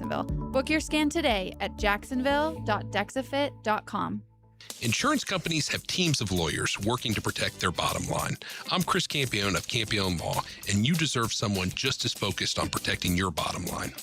Book your scan today at jacksonville.dexafit.com. Insurance companies have teams of lawyers working to protect their bottom line. I'm Chris Campione of Campione Law, and you deserve someone just as focused on protecting your bottom line.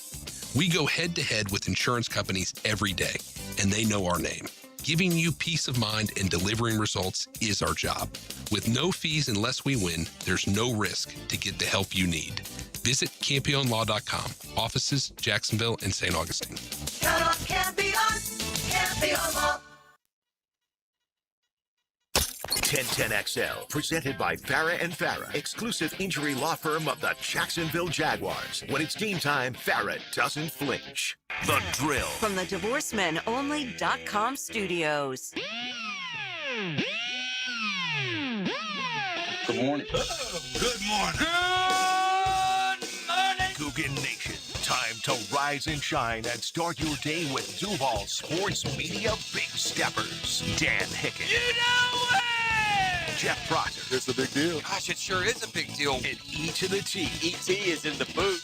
We go head-to-head with insurance companies every day, and they know our name. Giving you peace of mind and delivering results is our job. With no fees unless we win, there's no risk to get the help you need. Visit CampioneLaw.com. Offices, Jacksonville and St. Augustine. Count on Campione, Campione Law. 1010XL, presented by Farah and Farah, exclusive injury law firm of the Jacksonville Jaguars. When it's game time, Farah doesn't flinch. The Drill. From the DivorceMenOnly.com studios. Good morning. Good morning. Coogan Nation. Time to rise and shine and start your day with Duval Sports Media Big Steppers. Dan Hicken. You know it! Jeff Proctor. It's a big deal. Gosh, it sure is a big deal. And E to the T. E.T. is in the booth.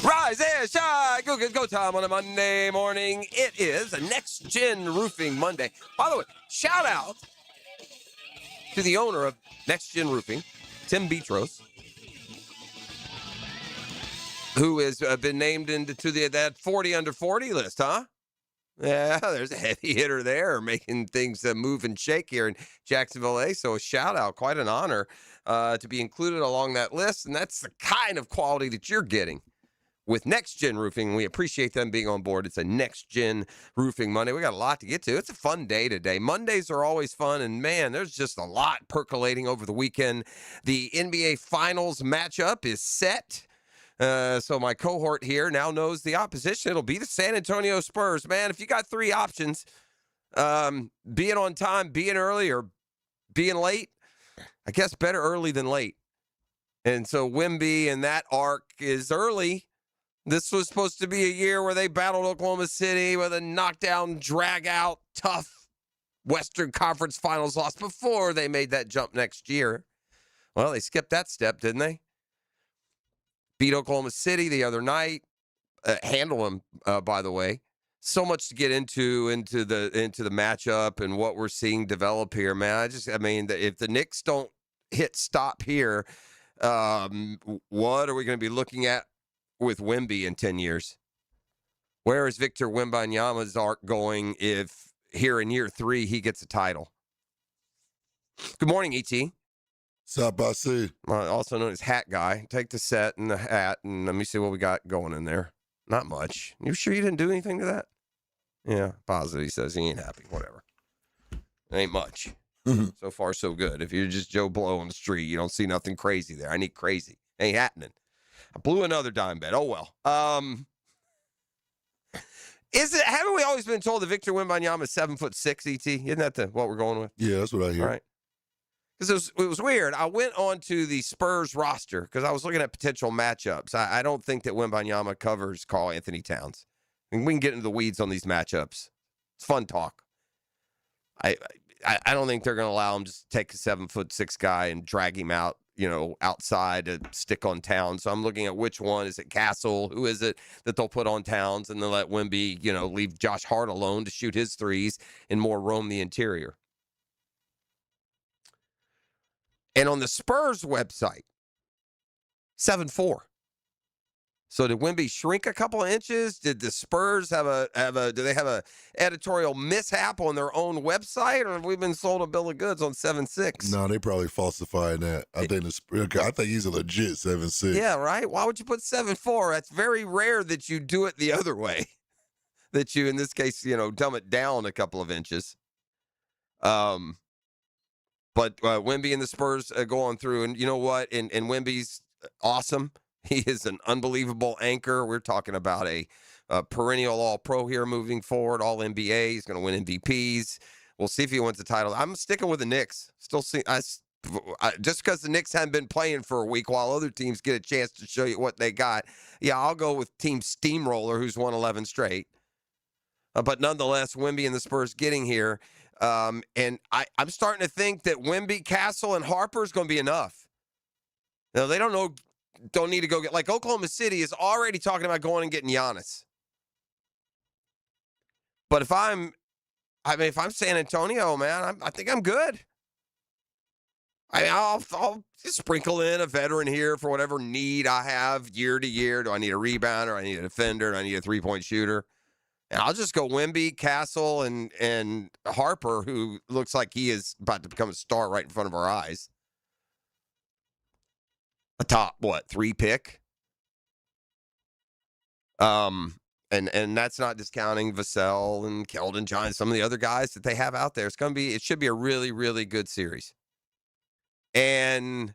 Rise and shine. Go time on a Monday morning. It is a Next Gen Roofing Monday. By the way, shout out to the owner of Next Gen Roofing, Tim Betros, who has been named into that 40 under 40 list, huh? Yeah, there's a heavy hitter there making things move and shake here in Jacksonville A. So a shout out, quite an honor to be included along that list. And that's the kind of quality that you're getting with Next Gen Roofing. We appreciate them being on board. It's a Next Gen Roofing Monday. We got a lot to get to. It's a fun day today. Mondays are always fun, and man, there's just a lot percolating over the weekend. The NBA Finals matchup is set. So my cohort here now knows the opposition. It'll be the San Antonio Spurs. Man, if you got three options, being on time, being early, or being late, I guess better early than late. And so Wemby and that arc is early. This was supposed to be a year where they battled Oklahoma City with a knockdown, drag-out, tough Western Conference Finals loss before they made that jump next year. Well, they skipped that step, didn't they? Beat Oklahoma City the other night. Handle them, by the way. So much to get into the matchup and what we're seeing develop here, man. I mean, if the Knicks don't hit stop here, what are we going to be looking at with Wemby in 10 years? Where is Victor Wembanyama's arc going if here in year 3 he gets a title? Good morning, E.T. Sup, I see. Also known as Hat Guy. Take the set and the hat, and let me see what we got going in there. Not much. You sure you didn't do anything to that? Yeah, positive. He says he ain't happy. Whatever. It ain't much. So far, so good. If you're just Joe Blow on the street, you don't see nothing crazy there. I need crazy. Ain't happening. I blew another dime bet. Oh, well. Haven't we always been told that Victor Wembanyama is 7'6", E.T.? Isn't that what we're going with? Yeah, that's what I hear. All right. Because it was weird. I went on to the Spurs roster because I was looking at potential matchups. I don't think that Wembanyama covers Karl Anthony Towns. And we can get into the weeds on these matchups. It's fun talk. I don't think they're going to allow him to just take a 7'6" guy and drag him out, outside to stick on Towns. So I'm looking at which one. Is it Castle? Who is it that they'll put on Towns and then let Wemby, leave Josh Hart alone to shoot his threes and more roam the interior? And on the Spurs website, 7'4". So did Wemby shrink a couple of inches? Did the Spurs do they have a editorial mishap on their own website, or have we been sold a bill of goods on 7'6"? No, they probably falsifying that. I think he's a legit 7'6". Yeah, right. Why would you put 7'4"? That's very rare that you do it the other way. That you, in this case, dumb it down a couple of inches. But Wemby and the Spurs go on through, and you know what? And Wemby's awesome. He is an unbelievable anchor. We're talking about a perennial All-Pro here moving forward, All-NBA. He's going to win MVPs. We'll see if he wins the title. I'm sticking with the Knicks. Just because the Knicks haven't been playing for a week while other teams get a chance to show you what they got. Yeah, I'll go with Team Steamroller, who's won 11 straight. But nonetheless, Wemby and the Spurs getting here. And I'm starting to think that Wemby, Castle, and Harper is going to be enough. Now, they don't need to go get, like Oklahoma City is already talking about going and getting Giannis. But if I'm San Antonio, man, I think I'm good. I'll just sprinkle in a veteran here for whatever need I have year to year. Do I need a rebounder? I need a defender? Do I need a three-point shooter? And I'll just go Wemby, Castle, and Harper, who looks like he is about to become a star right in front of our eyes. A top, 3 pick? And that's not discounting Vassell and Keldon Johnson, some of the other guys that they have out there. It should be a really, really good series. And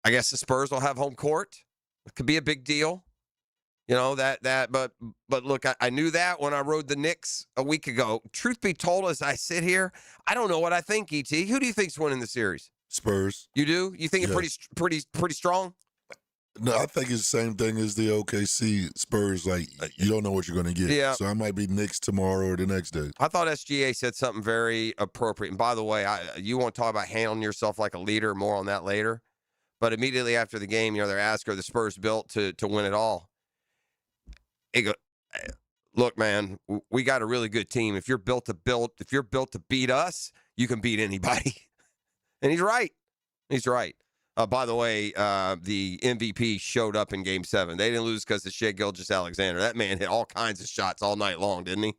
I guess the Spurs will have home court. It could be a big deal. But look, I knew that when I rode the Knicks a week ago. Truth be told, as I sit here, I don't know what I think, ET. Who do you think's winning the series? Spurs. You do? You think it's pretty strong? No, I think it's the same thing as the OKC Spurs. Like, you don't know what you're going to get. Yeah. So I might be Knicks tomorrow or the next day. I thought SGA said something very appropriate. And by the way, you want to talk about handling yourself like a leader, more on that later. But immediately after the game, they're asking, are the Spurs built to win it all? Look, man, we got a really good team. If you're built to beat us, you can beat anybody. And he's right. He's right. By the way, the MVP showed up in Game 7. They didn't lose because of Shai Gilgeous-Alexander. That man hit all kinds of shots all night long, didn't he?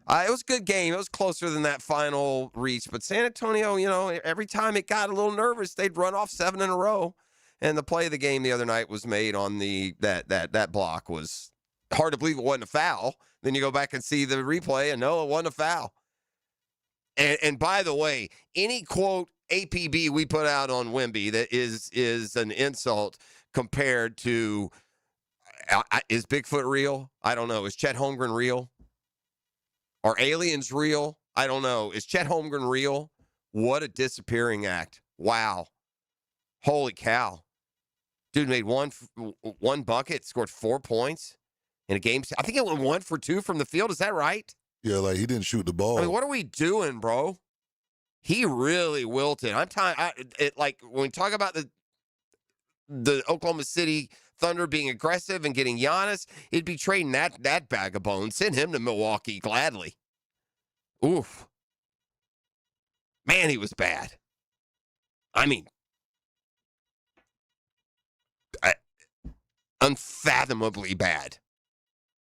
It was a good game. It was closer than that final reach. But San Antonio, every time it got a little nervous, they'd run off 7 in a row. And the play of the game the other night was made on that block. Was hard to believe it wasn't a foul. Then you go back and see the replay, and no, it wasn't a foul. And by the way, any quote APB we put out on Wemby that is an insult compared to is Bigfoot real? I don't know. Is Chet Holmgren real? Are aliens real? I don't know. Is Chet Holmgren real? What a disappearing act. Wow. Holy cow. Dude made one bucket, scored 4 points in a game. I think it went 1 for 2 from the field. Is that right? Yeah, like he didn't shoot the ball. I mean, what are we doing, bro? He really wilted. Like when we talk about the Oklahoma City Thunder being aggressive and getting Giannis, it'd be trading that bag of bones. Send him to Milwaukee gladly. Oof. Man, he was bad. I mean, unfathomably bad.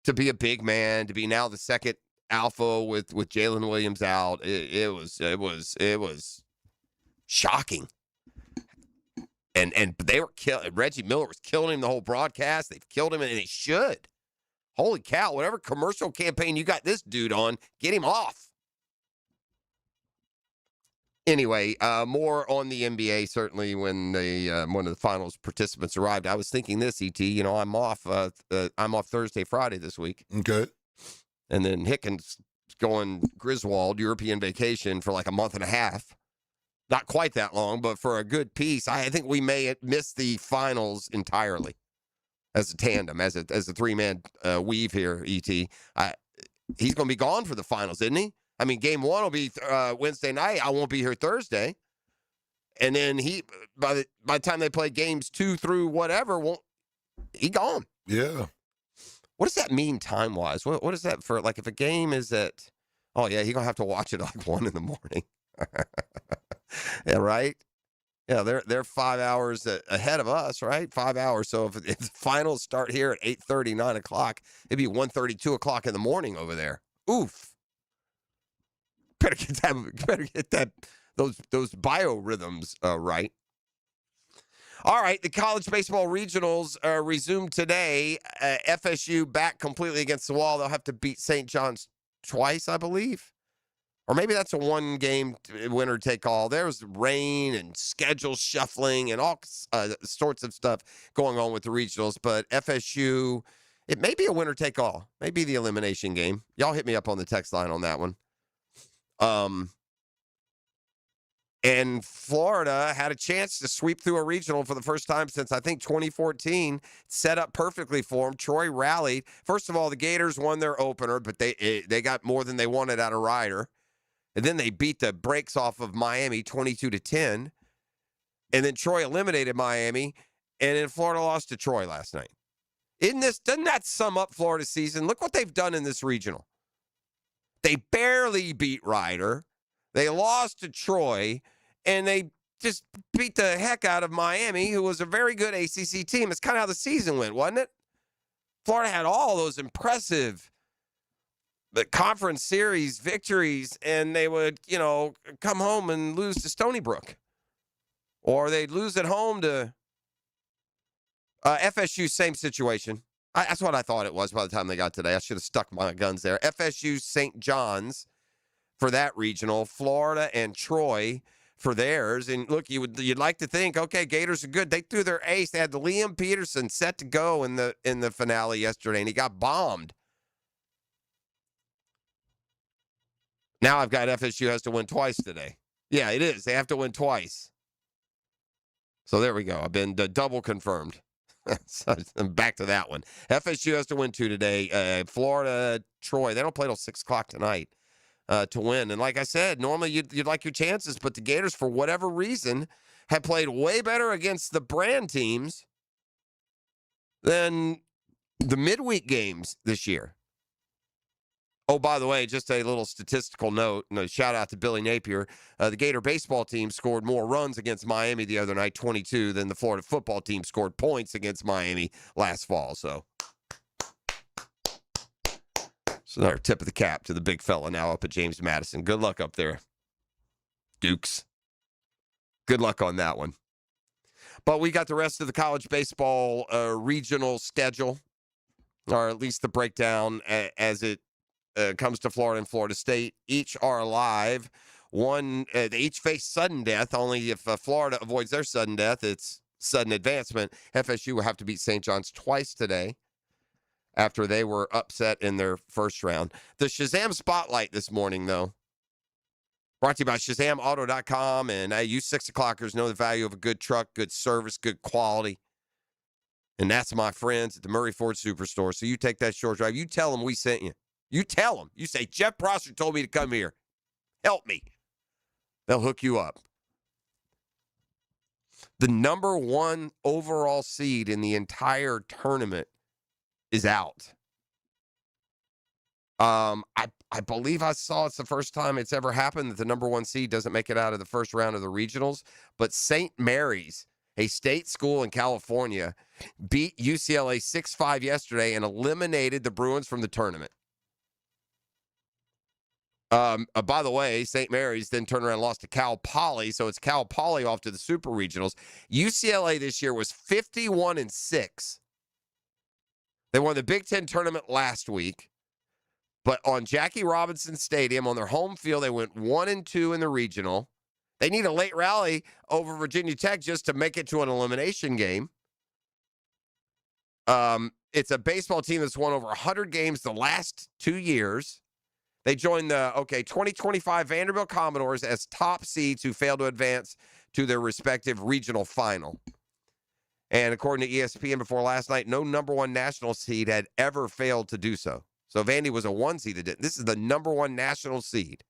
To be a big man, to be now the second alpha with Jalen Williams out, it was shocking. And they were Reggie Miller was killing him the whole broadcast. They've killed him, and they should. Holy cow! Whatever commercial campaign you got this dude on, get him off. Anyway, more on the NBA. Certainly, when one of the finals participants arrived, I was thinking this. Et, I'm off. I'm off Thursday, Friday this week. Okay. And then Hickens going Griswold European vacation for like a month and a half. Not quite that long, but for a good piece. I think we may miss the finals entirely as a tandem, as a 3-man weave here, ET. He's going to be gone for the finals, isn't he? I mean, game 1 will be Wednesday night. I won't be here Thursday. And then by the time they play games 2 through whatever, he gone. Yeah. What does that mean time-wise? What is that for? Like, if a game is at, oh, yeah, you're going to have to watch it at like 1 in the morning. Yeah, right? Yeah, they're 5 hours ahead of us, right? 5 hours. So if the finals start here at 8:30, 9 o'clock, it'd be 1:30, 2 o'clock in the morning over there. Oof. Better get those biorhythms right. All right, the college baseball regionals resume today. FSU back completely against the wall. They'll have to beat St. John's twice, I believe. Or maybe that's a one-game winner-take-all. There's rain and schedule shuffling and all sorts of stuff going on with the regionals. But FSU, it may be a winner-take-all. Maybe the elimination game. Y'all hit me up on the text line on that one. And Florida had a chance to sweep through a regional for the first time since, I think, 2014. Set up perfectly for them. Troy rallied. First of all, the Gators won their opener, but they got more than they wanted out of Ryder. And then they beat the brakes off of Miami 22-10. And then Troy eliminated Miami. And then Florida lost to Troy last night. Doesn't that sum up Florida's season? Look what they've done in this regional. They barely beat Ryder. They lost to Troy, and they just beat the heck out of Miami, who was a very good ACC team. It's kind of how the season went, wasn't it? Florida had all those impressive conference series victories, and they would, come home and lose to Stony Brook. Or they'd lose at home to FSU, same situation. That's what I thought it was by the time they got today. I should have stuck my guns there. FSU, St. John's for that regional, Florida and Troy for theirs. And look, you'd like to think, okay, Gators are good. They threw their ace. They had the Liam Peterson set to go in the finale yesterday, and he got bombed. Now I've got FSU has to win twice today. Yeah, it is. They have to win twice. So there we go. I've been double confirmed. So I'm back to that one. FSU has to win 2 today. Florida, Troy, they don't play till 6 o'clock tonight to win. And like I said, normally you'd like your chances, but the Gators, for whatever reason, have played way better against the brand teams than the midweek games this year. Oh, by the way, just a little statistical note, and a shout out to Billy Napier. The Gator baseball team scored more runs against Miami the other night, 22, than the Florida football team scored points against Miami last fall. So it's another tip of the cap to the big fella now up at James Madison. Good luck up there, Dukes. Good luck on that one. But we got the rest of the college baseball regional schedule, or at least the breakdown as it comes to Florida and Florida State. Each are alive. They each face sudden death. Only if Florida avoids their sudden death, it's sudden advancement. FSU will have to beat St. John's twice today after they were upset in their first round. The Shazam Spotlight this morning, though, brought to you by ShazamAuto.com. And you 6 o'clockers know the value of a good truck, good service, good quality. And that's my friends at the Murray Ford Superstore. So you take that short drive. You tell them we sent you. You tell them. You say, Jeff Prosser told me to come here. Help me. They'll hook you up. The number 1 overall seed in the entire tournament is out. I believe I saw it's the first time it's ever happened that the number 1 seed doesn't make it out of the first round of the regionals. But St. Mary's, a state school in California, beat UCLA 6-5 yesterday and eliminated the Bruins from the tournament. By the way, St. Mary's then turned around and lost to Cal Poly, so it's Cal Poly off to the Super Regionals. UCLA this year was 51-6. They won the Big Ten tournament last week, but on Jackie Robinson Stadium, on their home field, they went 1-2 in the regional. They need a late rally over Virginia Tech just to make it to an elimination game. It's a baseball team that's won over 100 games the last 2 years. They joined the 2025 Vanderbilt Commodores as top seeds who failed to advance to their respective regional final. And according to ESPN before last night, no number 1 national seed had ever failed to do so. So Vandy was a 1 seed that did. This is the number 1 national seed.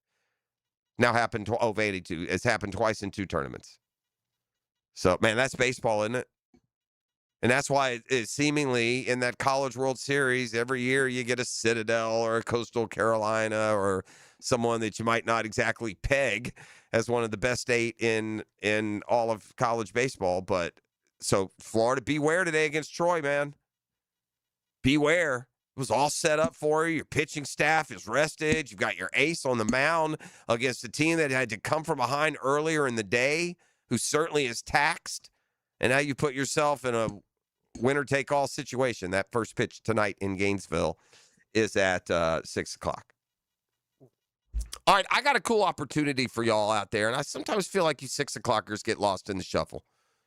Now happened to Vandy too. It's happened twice in 2 tournaments. So man, that's baseball, isn't it? And that's why it's seemingly in that College World Series, every year you get a Citadel or a Coastal Carolina or someone that you might not exactly peg as one of the best 8 in all of college baseball. But so Florida, beware today against Troy, man. Beware. It was all set up for you. Your pitching staff is rested. You've got your ace on the mound against a team that had to come from behind earlier in the day, who certainly is taxed. And now you put yourself in a winner-take-all situation. That first pitch tonight in Gainesville is at 6 o'clock. All right, I got a cool opportunity for y'all out there, and I sometimes feel like you 6 o'clockers get lost in the shuffle.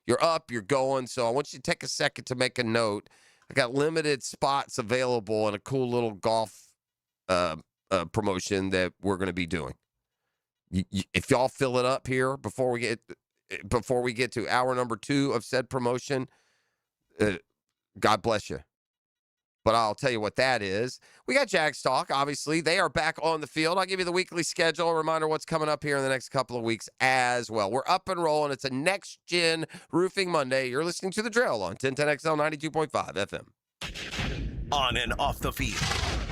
You're up, you're going, so I want you to take a second to make a note. I got limited spots available in a cool little golf promotion that we're going to be doing. If y'all fill it up here before we get to hour number 2 of said promotion, God bless you. But I'll tell you what that is. We got Jags Talk, obviously. They are back on the field. I'll give you the weekly schedule, a reminder what's coming up here in the next couple of weeks as well. We're up and rolling. It's a next-gen Roofing Monday. You're listening to The Drill on 1010XL 92.5 FM. On and off the field,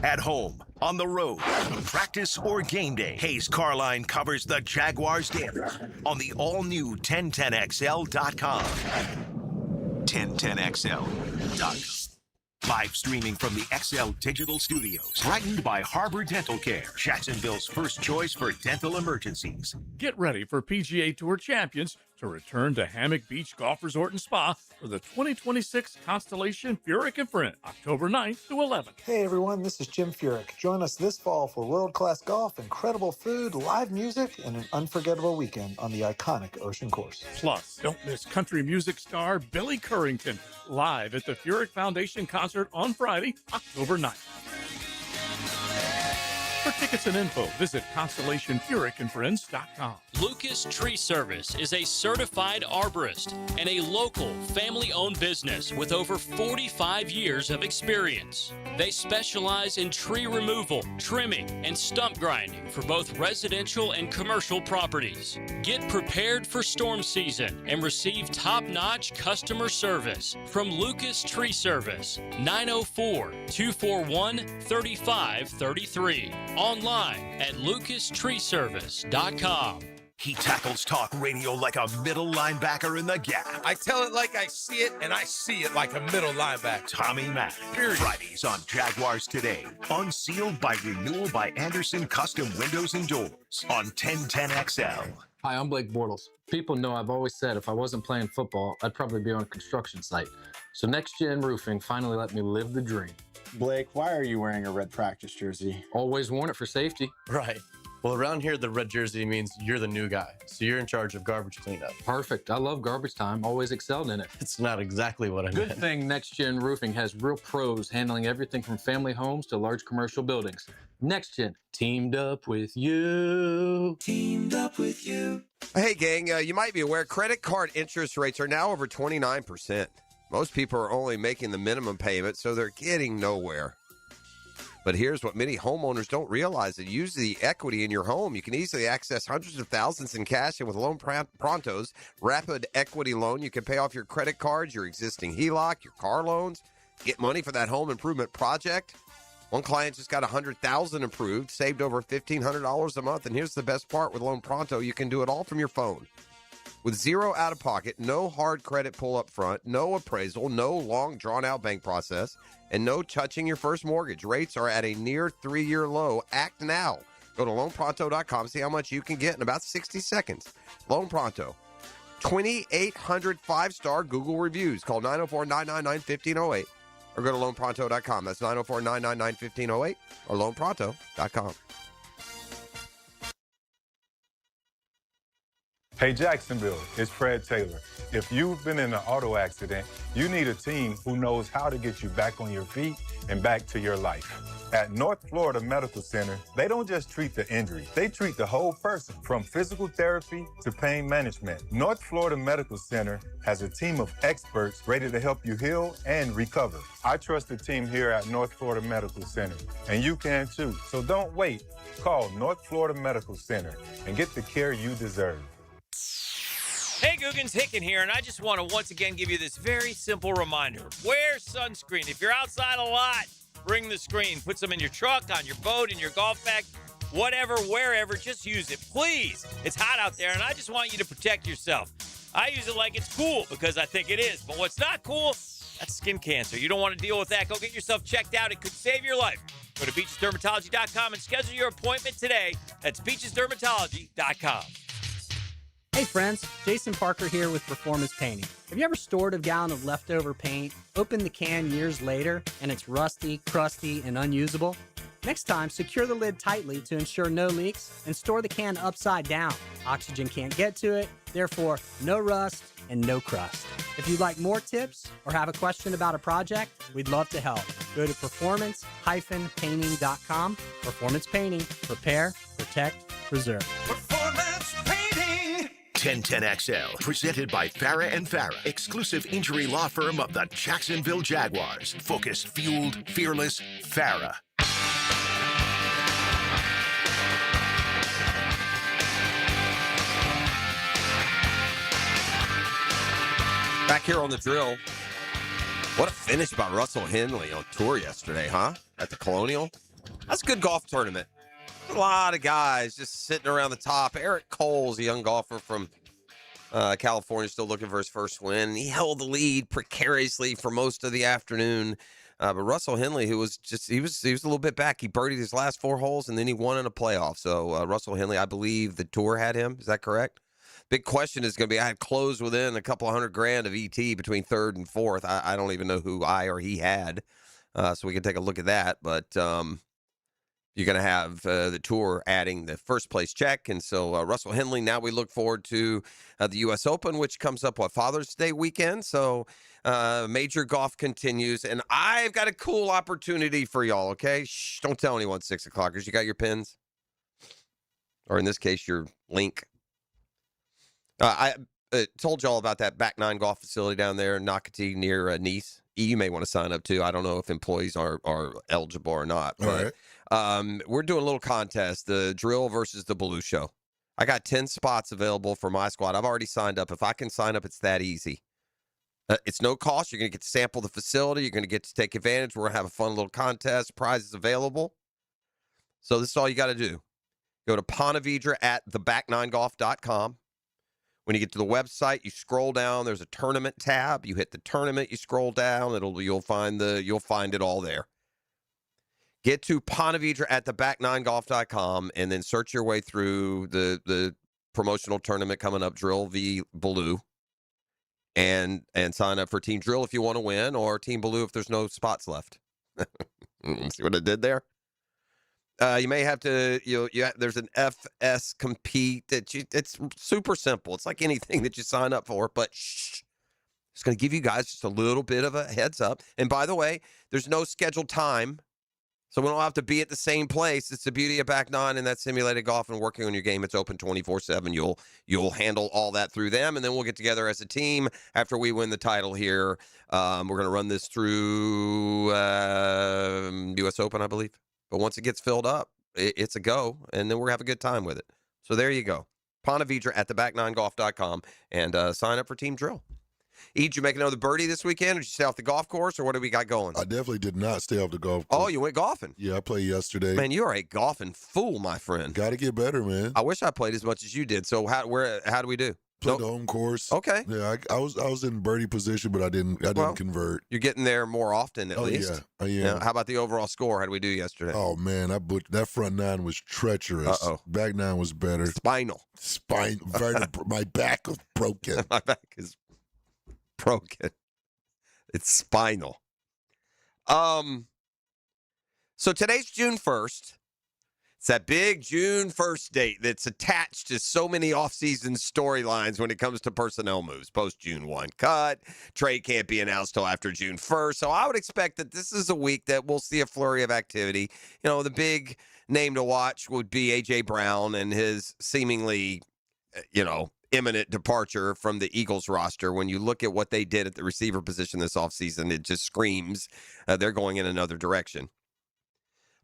at home, on the road, practice or game day, Hayes Carline covers the Jaguars daily on the all-new 1010XL.com. 1010XL.com. Live streaming from the XL Digital Studios. Brightened by Harbor Dental Care, Jacksonville's first choice for dental emergencies. Get ready for PGA Tour champions to return to Hammock Beach Golf Resort and Spa for the 2026 Constellation Furyk and Friend, October 9th to 11th. Hey everyone, this is Jim Furyk. Join us this fall for world-class golf, incredible food, live music, and an unforgettable weekend on the iconic Ocean Course. Plus, don't miss country music star Billy Currington live at the Furyk Foundation concert on Friday, October 9th. For tickets and info, visit ConstellationFurykandFriends.com. Lucas Tree Service is a certified arborist and a local family-owned business with over 45 years of experience. They specialize in tree removal, trimming, and stump grinding for both residential and commercial properties. Get prepared for storm season and receive top-notch customer service from Lucas Tree Service, 904-241-3533. Online at lucastreeservice.com. He tackles talk radio like a middle linebacker in the gap. I tell it like I see it, and I see it like a middle linebacker. Tommy Mack. Fridays on Jaguars Today. Unsealed by Renewal by Anderson Custom Windows and Doors on 1010XL. Hi, I'm Blake Bortles. People know I've always said if I wasn't playing football, I'd probably be on a construction site. So Next Gen Roofing finally let me live the dream. Blake, why are you wearing a red practice jersey? Always worn it for safety. Right. Well, around here, the red jersey means you're the new guy. So you're in charge of garbage cleanup. Perfect. I love garbage time. Always excelled in it. It's not exactly what I meant. Good thing Next Gen Roofing has real pros handling everything from family homes to large commercial buildings. Next Gen, teamed up with you. Teamed up with you. Hey, gang, you might be aware credit card interest rates are now over 29%. Most people are only making the minimum payment, so they're getting nowhere. But here's what many homeowners don't realize. That use the equity in your home. You can easily access hundreds of thousands in cash, and with Loan Pronto's rapid equity loan, you can pay off your credit cards, your existing HELOC, your car loans, get money for that home improvement project. One client just got $100,000 approved, saved over $1,500 a month. And here's the best part with Loan Pronto. You can do it all from your phone. With zero out-of-pocket, no hard credit pull up front, no appraisal, no long, drawn-out bank process, and no touching your first mortgage. Rates are at a near 3-year low. Act now. Go to loanpronto.com. See how much you can get in about 60 seconds. Loan Pronto. 2,800 5-star Google reviews. Call 904-999-1508 or go to loanpronto.com. That's 904-999-1508 or loanpronto.com. Hey Jacksonville, it's Fred Taylor. If you've been in an auto accident, you need a team who knows how to get you back on your feet and back to your life. At North Florida Medical Center, they don't just treat the injury, they treat the whole person, from physical therapy to pain management. North Florida Medical Center has a team of experts ready to help you heal and recover. I trust the team here at North Florida Medical Center, and you can too. So don't wait. Call North Florida Medical Center and get the care you deserve. Hey, Googans, Hicken here, and I just want to once again give you this very simple reminder. Wear sunscreen. If you're outside a lot, bring the screen. Put some in your truck, on your boat, in your golf bag, whatever, wherever, just use it. Please. It's hot out there, and I just want you to protect yourself. I use it like it's cool because I think it is, but what's not cool, that's skin cancer. You don't want to deal with that. Go get yourself checked out. It could save your life. Go to beachesdermatology.com and schedule your appointment today. That's beachesdermatology.com. Hey friends, Jason Parker here with Performance Painting. Have you ever stored a gallon of leftover paint, opened the can years later, and it's rusty, crusty, and unusable? Next time, secure the lid tightly to ensure no leaks and store the can upside down. Oxygen can't get to it, therefore no rust and no crust. If you'd like more tips or have a question about a project, we'd love to help. Go to performance-painting.com. Performance Painting. Prepare, protect, preserve. Performance 1010XL, presented by Farah and Farah, exclusive injury law firm of the Jacksonville Jaguars. Focused, fueled, fearless, Farah. Back here on the drill. What a finish by Russell Henley on tour yesterday, huh? At the Colonial. That's a good golf tournament. A lot of guys just sitting around the top. Eric Cole's a young golfer from California, still looking for his first win. He held the lead precariously for most of the afternoon. But Russell Henley, who was he was a little bit back. He birdied his last 4 holes, and then he won in a playoff. So Russell Henley, I believe the tour had him. Is that correct? Big question is going to be, I had closed within a couple $100,000 of ET between 3rd and 4th. I don't even know who I or he had, so we can take a look at that. But you're going to have the tour adding the first place check. And so Russell Henley, now we look forward to the U.S. Open, which comes up, Father's Day weekend. So major golf continues. And I've got a cool opportunity for y'all, okay? Shh, don't tell anyone, 6 o'clockers. You got your pins? Or in this case, your link. I told y'all about that Back Nine golf facility down there in Nocatee near Nice. You may want to sign up too. I don't know if employees are eligible or not. But we're doing a little contest, the drill versus the Baloo show. I got 10 spots available for my squad. I've already signed up. If I can sign up, it's that easy. It's no cost. You're going to get to sample the facility. You're going to get to take advantage. We're going to have a fun little contest. Prizes available. So this is all you got to do. Go to Pontevedra at theback9golf.com. When you get to the website, you scroll down. There's a tournament tab. You hit the tournament. You scroll down. You'll find it all there. Get to Pontevedra at theback9golf.com and then search your way through the promotional tournament coming up, Drill v. Baloo, and sign up for Team Drill if you want to win, or Team Baloo if there's no spots left. See what I did there? You may have to, there's an FS compete it's super simple. It's like anything that you sign up for, but shh, it's going to give you guys just a little bit of a heads up. And by the way, there's no scheduled time, so we don't have to be at the same place. It's the beauty of Back Nine and that simulated golf and working on your game. It's open 24/7. You'll handle all that through them, and then we'll get together as a team after we win the title here. We're going to run this through U.S. Open, I believe. But once it gets filled up, it's a go, and then we're going to have a good time with it. So there you go. Pontevedra at theback9golf.com, and sign up for Team Drill. Did you make another birdie this weekend, or did you stay off the golf course, or what do we got going? I definitely did not stay off the golf course. Oh, you went golfing? Yeah, I played yesterday. Man, you are a golfing fool, my friend. Got to get better, man. I wish I played as much as you did. So how do we do? Played the home course. Okay. Yeah, I was in birdie position, but I didn't convert. You're getting there more often, at least. Yeah, I am. How about the overall score? How did we do yesterday? Oh man, that front nine was treacherous. Back nine was better. Spinal. My back was broken. My back is broken. It's spinal. So today's June 1st. It's that big June 1st date that's attached to so many offseason storylines when it comes to personnel moves. Post-June 1 cut. Trade can't be announced till after June 1st. So I would expect that this is a week that we'll see a flurry of activity. The big name to watch would be A.J. Brown and his seemingly, imminent departure from the Eagles roster. When you look at what they did at the receiver position this offseason, it just screams they're going in another direction.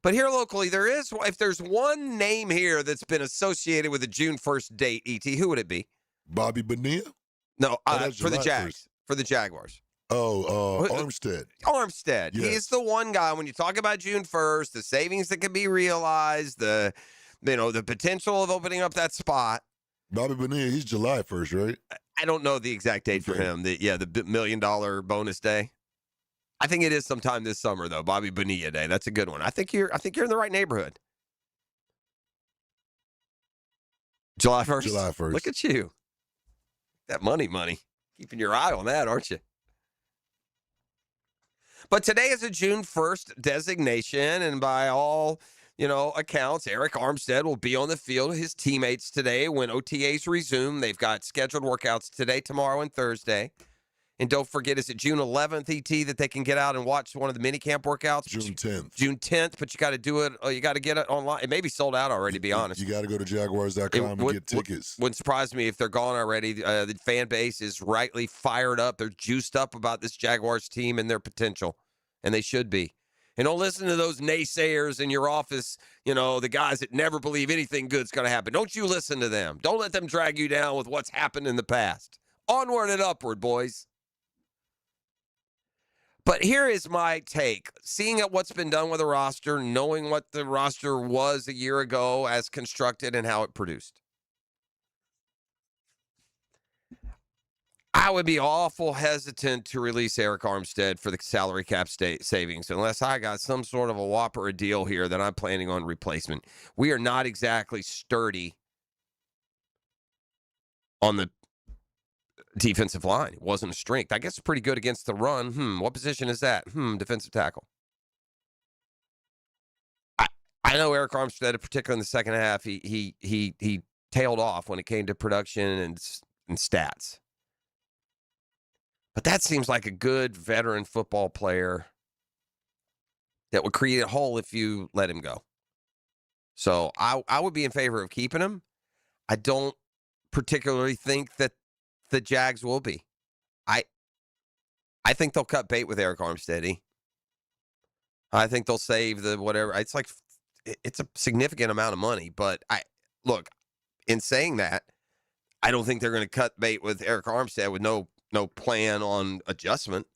But here locally, if there's one name here that's been associated with the June 1st date, E.T., who would it be? Bobby Bonilla? No, for the Jags. For the Jaguars. Armstead. Armstead. Yes. He's the one guy, when you talk about June 1st, the savings that can be realized, the potential of opening up that spot. Bobby Bonilla, he's July 1st, right? I don't know the exact date for him. The $1 million bonus day. I think it is sometime this summer, though. Bobby Bonilla Day. That's a good one. I think you're in the right neighborhood. July 1st? July 1st. Look at you. That money. Keeping your eye on that, aren't you? But today is a June 1st designation, and by all, accounts, Eric Armstead will be on the field with his teammates today when OTAs resume. They've got scheduled workouts today, tomorrow, and Thursday. And don't forget, is it June 11th, ET, that they can get out and watch one of the mini camp workouts? June 10th. June 10th, but you got to do it. You got to get it online. It may be sold out already, to be honest. You got to go to Jaguars.com and get tickets. Wouldn't surprise me if they're gone already. The fan base is rightly fired up. They're juiced up about this Jaguars team and their potential, and they should be. And don't listen to those naysayers in your office, the guys that never believe anything good's going to happen. Don't you listen to them. Don't let them drag you down with what's happened in the past. Onward and upward, boys. But here is my take. Seeing at what's been done with the roster, knowing what the roster was a year ago as constructed and how it produced, I would be awful hesitant to release Eric Armstead for the salary cap savings unless I got some sort of a whopper deal here that I'm planning on replacement. We are not exactly sturdy on the defensive line. It wasn't a strength. I guess it's pretty good against the run. What position is that? Defensive tackle. I know Eric Armstead, particularly in the second half, he tailed off when it came to production and stats. But that seems like a good veteran football player that would create a hole if you let him go. So I would be in favor of keeping him. I don't particularly think that the Jags will be. I think they'll cut bait with Eric Armstead. I think they'll save the whatever. It's a significant amount of money, but look, in saying that, I don't think they're going to cut bait with Eric Armstead with no plan on adjustment.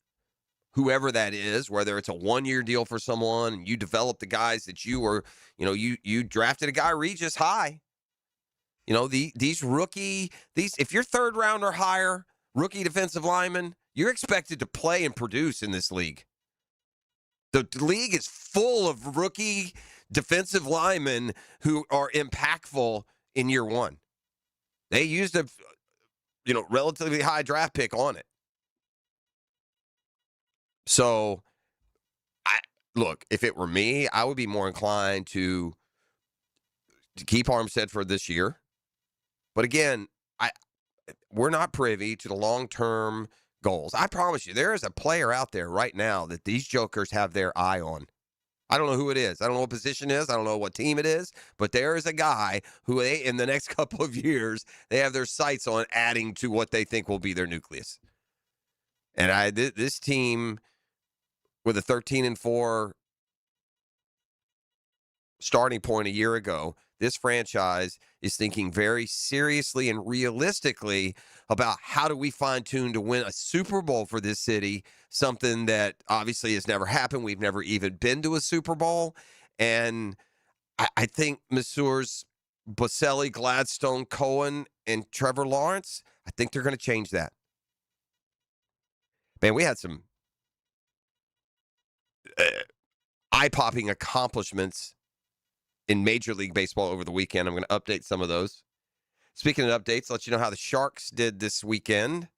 Whoever that is, whether it's a 1-year deal for someone and you develop the guys that you were, you drafted a guy Regis high. These if you're third round or higher, rookie defensive lineman, you're expected to play and produce in this league. The league is full of rookie defensive linemen who are impactful in year one. They used a relatively high draft pick on it. So, look, if it were me, I would be more inclined to keep Armstead for this year. But again, we're not privy to the long-term goals. I promise you, there is a player out there right now that these jokers have their eye on. I don't know who it is. I don't know what position it is. I don't know what team it is. But there is a guy who, in the next couple of years, they have their sights on adding to what they think will be their nucleus. And this team, with a 13-4 starting point a year ago, this franchise is thinking very seriously and realistically about how do we fine-tune to win a Super Bowl for this city, something that obviously has never happened. We've never even been to a Super Bowl. And I think Messrs. Boselli, Gladstone, Cohen, and Trevor Lawrence, I think they're going to change that. Man, we had some eye-popping accomplishments in Major League Baseball over the weekend. I'm going to update some of those. Speaking of updates, let you know how the Sharks did this weekend.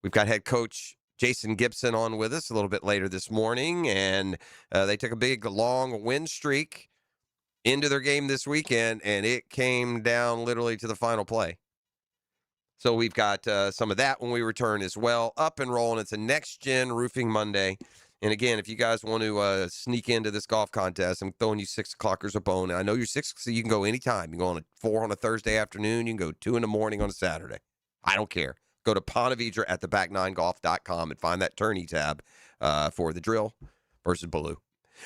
We've got head coach Jason Gibson on with us a little bit later this morning, and they took a big, long win streak into their game this weekend, and it came down literally to the final play. So we've got some of that when we return as well. Up and rolling. It's a next-gen Roofing Monday. And again, if you guys want to sneak into this golf contest, I'm throwing you 6 o'clockers a bone. I know you're 6, so you can go anytime. You can go on 4 on a Thursday afternoon. You can go 2 in the morning on a Saturday. I don't care. Go to Ponte Vedra at theback9golf.com and find that tourney tab for the drill versus Baloo.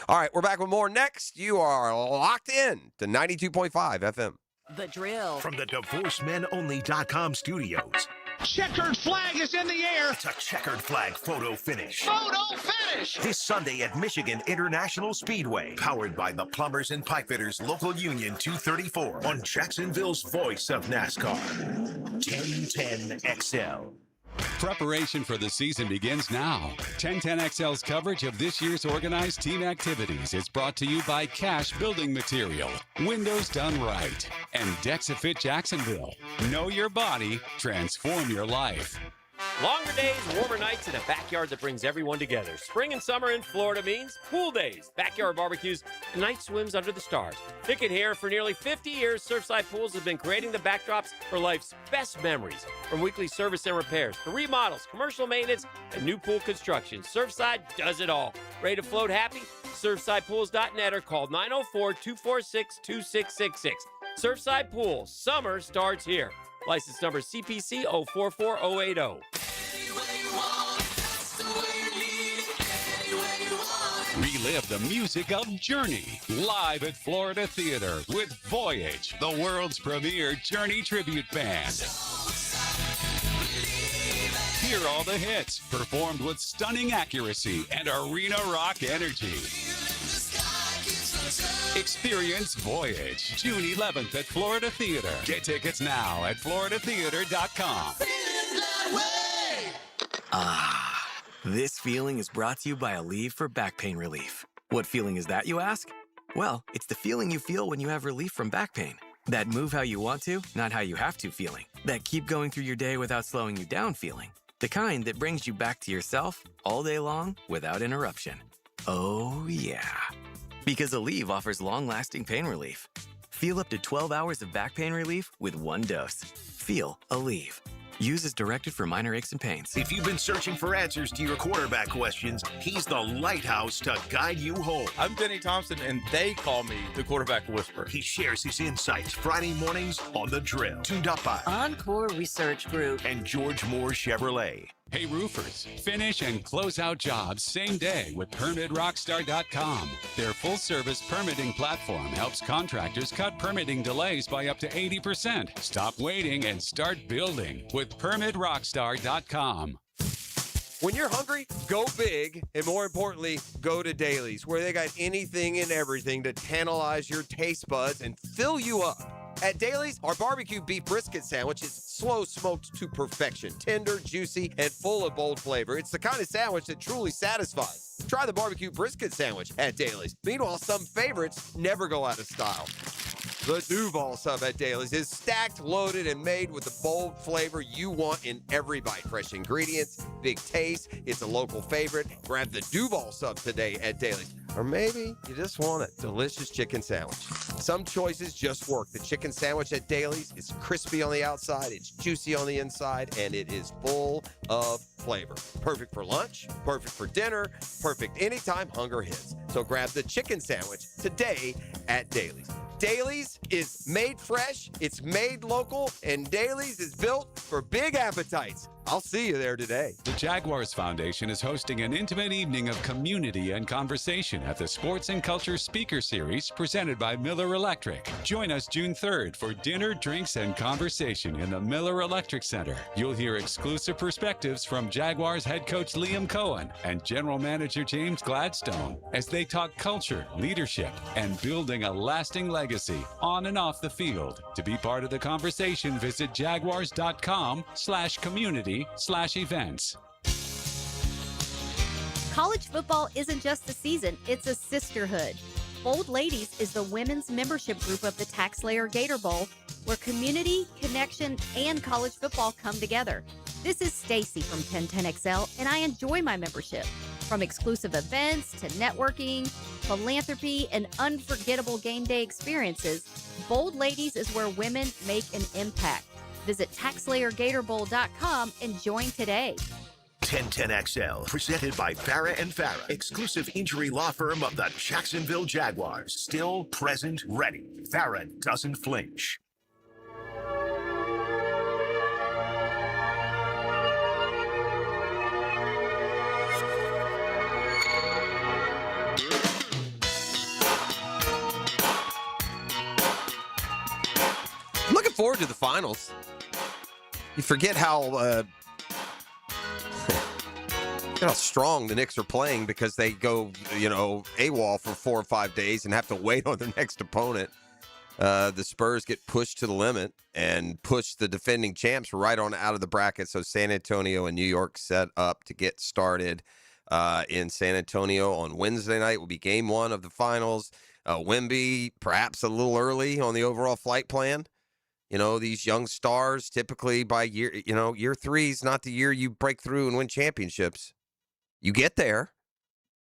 All right, we're back with more next. You are locked in to 92.5 FM. The Drill. From the DivorceMenOnly.com studios. Checkered flag is in the air. It's a checkered flag photo finish. Photo finish. This Sunday at Michigan International Speedway. Powered by the Plumbers and Pipefitters Local Union 234 on Jacksonville's voice of NASCAR. 1010XL. Preparation for the season begins now. 1010XL's coverage of this year's organized team activities is brought to you by Cash Building Material, Windows Done Right, and Dexafit Jacksonville. Know your body, transform your life. Longer days, warmer nights, and a backyard that brings everyone together. Spring and summer in Florida means pool days, backyard barbecues, and night swims under the stars. Pick it here. For nearly 50 years, Surfside Pools have been creating the backdrops for life's best memories. From weekly service and repairs to remodels, commercial maintenance, and new pool construction, Surfside does it all. Ready to float happy? SurfsidePools.net or call 904-246-2666. Surfside Pools. Summer starts here. License number CPC 044080. Relive the music of Journey live at Florida Theater with Voyage, the world's premier Journey tribute band. Hear all the hits performed with stunning accuracy and arena rock energy. Experience Voyage June 11th at Florida Theater. Get tickets now at floridatheater.com. This feeling is brought to you by Aleve for back pain relief. What feeling is that, you ask? Well, it's the feeling you feel when you have relief from back pain. That move how you want to, not how you have to feeling. That keep going through your day without slowing you down feeling. The kind that brings you back to yourself all day long without interruption. Oh, yeah. Because Aleve offers long-lasting pain relief. Feel up to 12 hours of back pain relief with one dose. Feel Aleve. Use as directed for minor aches and pains. If you've been searching for answers to your quarterback questions, he's the lighthouse to guide you home. I'm Denny Thompson, and they call me the quarterback whisperer. He shares his insights Friday mornings on The Drill. Tuned up by Encore Research Group and George Moore Chevrolet. Hey roofers, finish and close out jobs same day with PermitRockstar.com. Their full-service permitting platform helps contractors cut permitting delays by up to 80%. Stop waiting and start building with PermitRockstar.com. When you're hungry, go big, and more importantly, go to Dailies, where they got anything and everything to tantalize your taste buds and fill you up. At Dailies, our barbecue beef brisket sandwich is slow smoked to perfection, tender, juicy, and full of bold flavor. It's the kind of sandwich that truly satisfies. Try the barbecue brisket sandwich at Dailies. Meanwhile, some favorites never go out of style. The Duval sub at Dailies is stacked, loaded, and made with the bold flavor you want in every bite. Fresh ingredients, big taste. It's a local favorite. Grab the Duval sub today at Dailies. Or maybe you just want a delicious chicken sandwich. Some choices just work. The chicken sandwich at Dailies is crispy on the outside, it's juicy on the inside, and it is full of flavor. Perfect for lunch, perfect for dinner, perfect anytime hunger hits. So grab the chicken sandwich today at Dailies. Dailies is made fresh, it's made local, and Dailies is built for big appetites. I'll see you there today. The Jaguars Foundation is hosting an intimate evening of community and conversation at the Sports and Culture Speaker Series presented by Miller Electric. Join us June 3rd for dinner, drinks, and conversation in the Miller Electric Center. You'll hear exclusive perspectives from Jaguars head coach Liam Cohen and general manager James Gladstone as they talk culture, leadership, and building a lasting legacy on and off the field. To be part of the conversation, visit jaguars.com/community/events. College football isn't just a season, it's a sisterhood. Bold Ladies is the women's membership group of the TaxSlayer Gator Bowl, where community, connection, and college football come together. This is Stacy from 1010XL, and I enjoy my membership. From exclusive events to networking, philanthropy, and unforgettable game day experiences, Bold Ladies is where women make an impact. Visit TaxSlayerGatorBowl.com and join today. 1010XL, presented by Farah and Farah, exclusive injury law firm of the Jacksonville Jaguars. Still, present, ready. Farah doesn't flinch. Looking forward to the finals. You forget how strong the Knicks are playing because they go, AWOL for 4 or 5 days and have to wait on their next opponent. The Spurs get pushed to the limit and push the defending champs right on out of the bracket. So San Antonio and New York set up to get started in San Antonio on Wednesday night. Will be game 1 of the finals. Wemby, perhaps a little early on the overall flight plan. these young stars typically by year 3 is not the year you break through and win championships. You get there.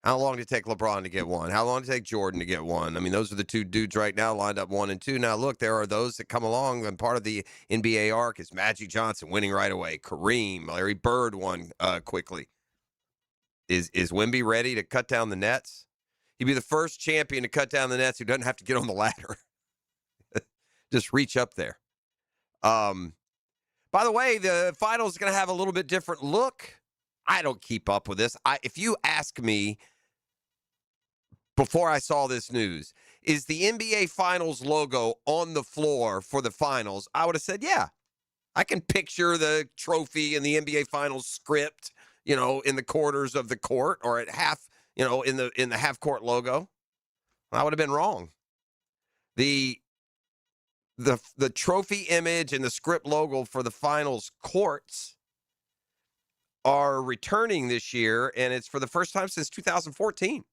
How long did it take LeBron to get one? How long did it take Jordan to get one? I mean, those are the two dudes right now lined up 1 and 2. Now, look, there are those that come along, and part of the NBA arc is Magic Johnson winning right away. Kareem, Larry Bird won quickly. Is Wemby ready to cut down the nets? He'd be the first champion to cut down the nets who doesn't have to get on the ladder. Just reach up there. By the way, the finals is going to have a little bit different look. I don't keep up with this. If you ask me before I saw this news, is the NBA Finals logo on the floor for the finals? I would have said, yeah. I can picture the trophy and the NBA Finals script, in the corners of the court or at half, in the half court logo. I would have been wrong. The trophy image and the script logo for the finals courts are returning this year, and it's for the first time since 2014.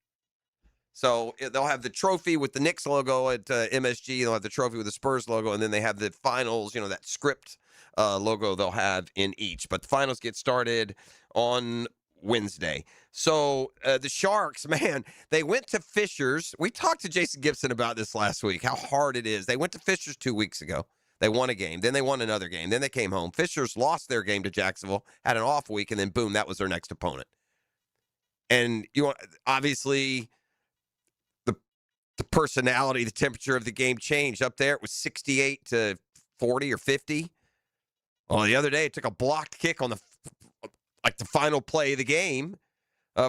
So they'll have the trophy with the Knicks logo at MSG. They'll have the trophy with the Spurs logo, and then they have the finals, that script logo they'll have in each. But the finals get started on Wednesday. So the Sharks, man, they went to Fishers. We talked to Jason Gibson about this last week, how hard it is. They went to Fishers 2 weeks ago. They won a game. Then they won another game. Then they came home. Fishers lost their game to Jacksonville, had an off week, and then boom, that was their next opponent. And obviously the personality, the temperature of the game changed. Up there, it was 68 to 40 or 50. Well, the other day, it took a blocked kick on the final play of the game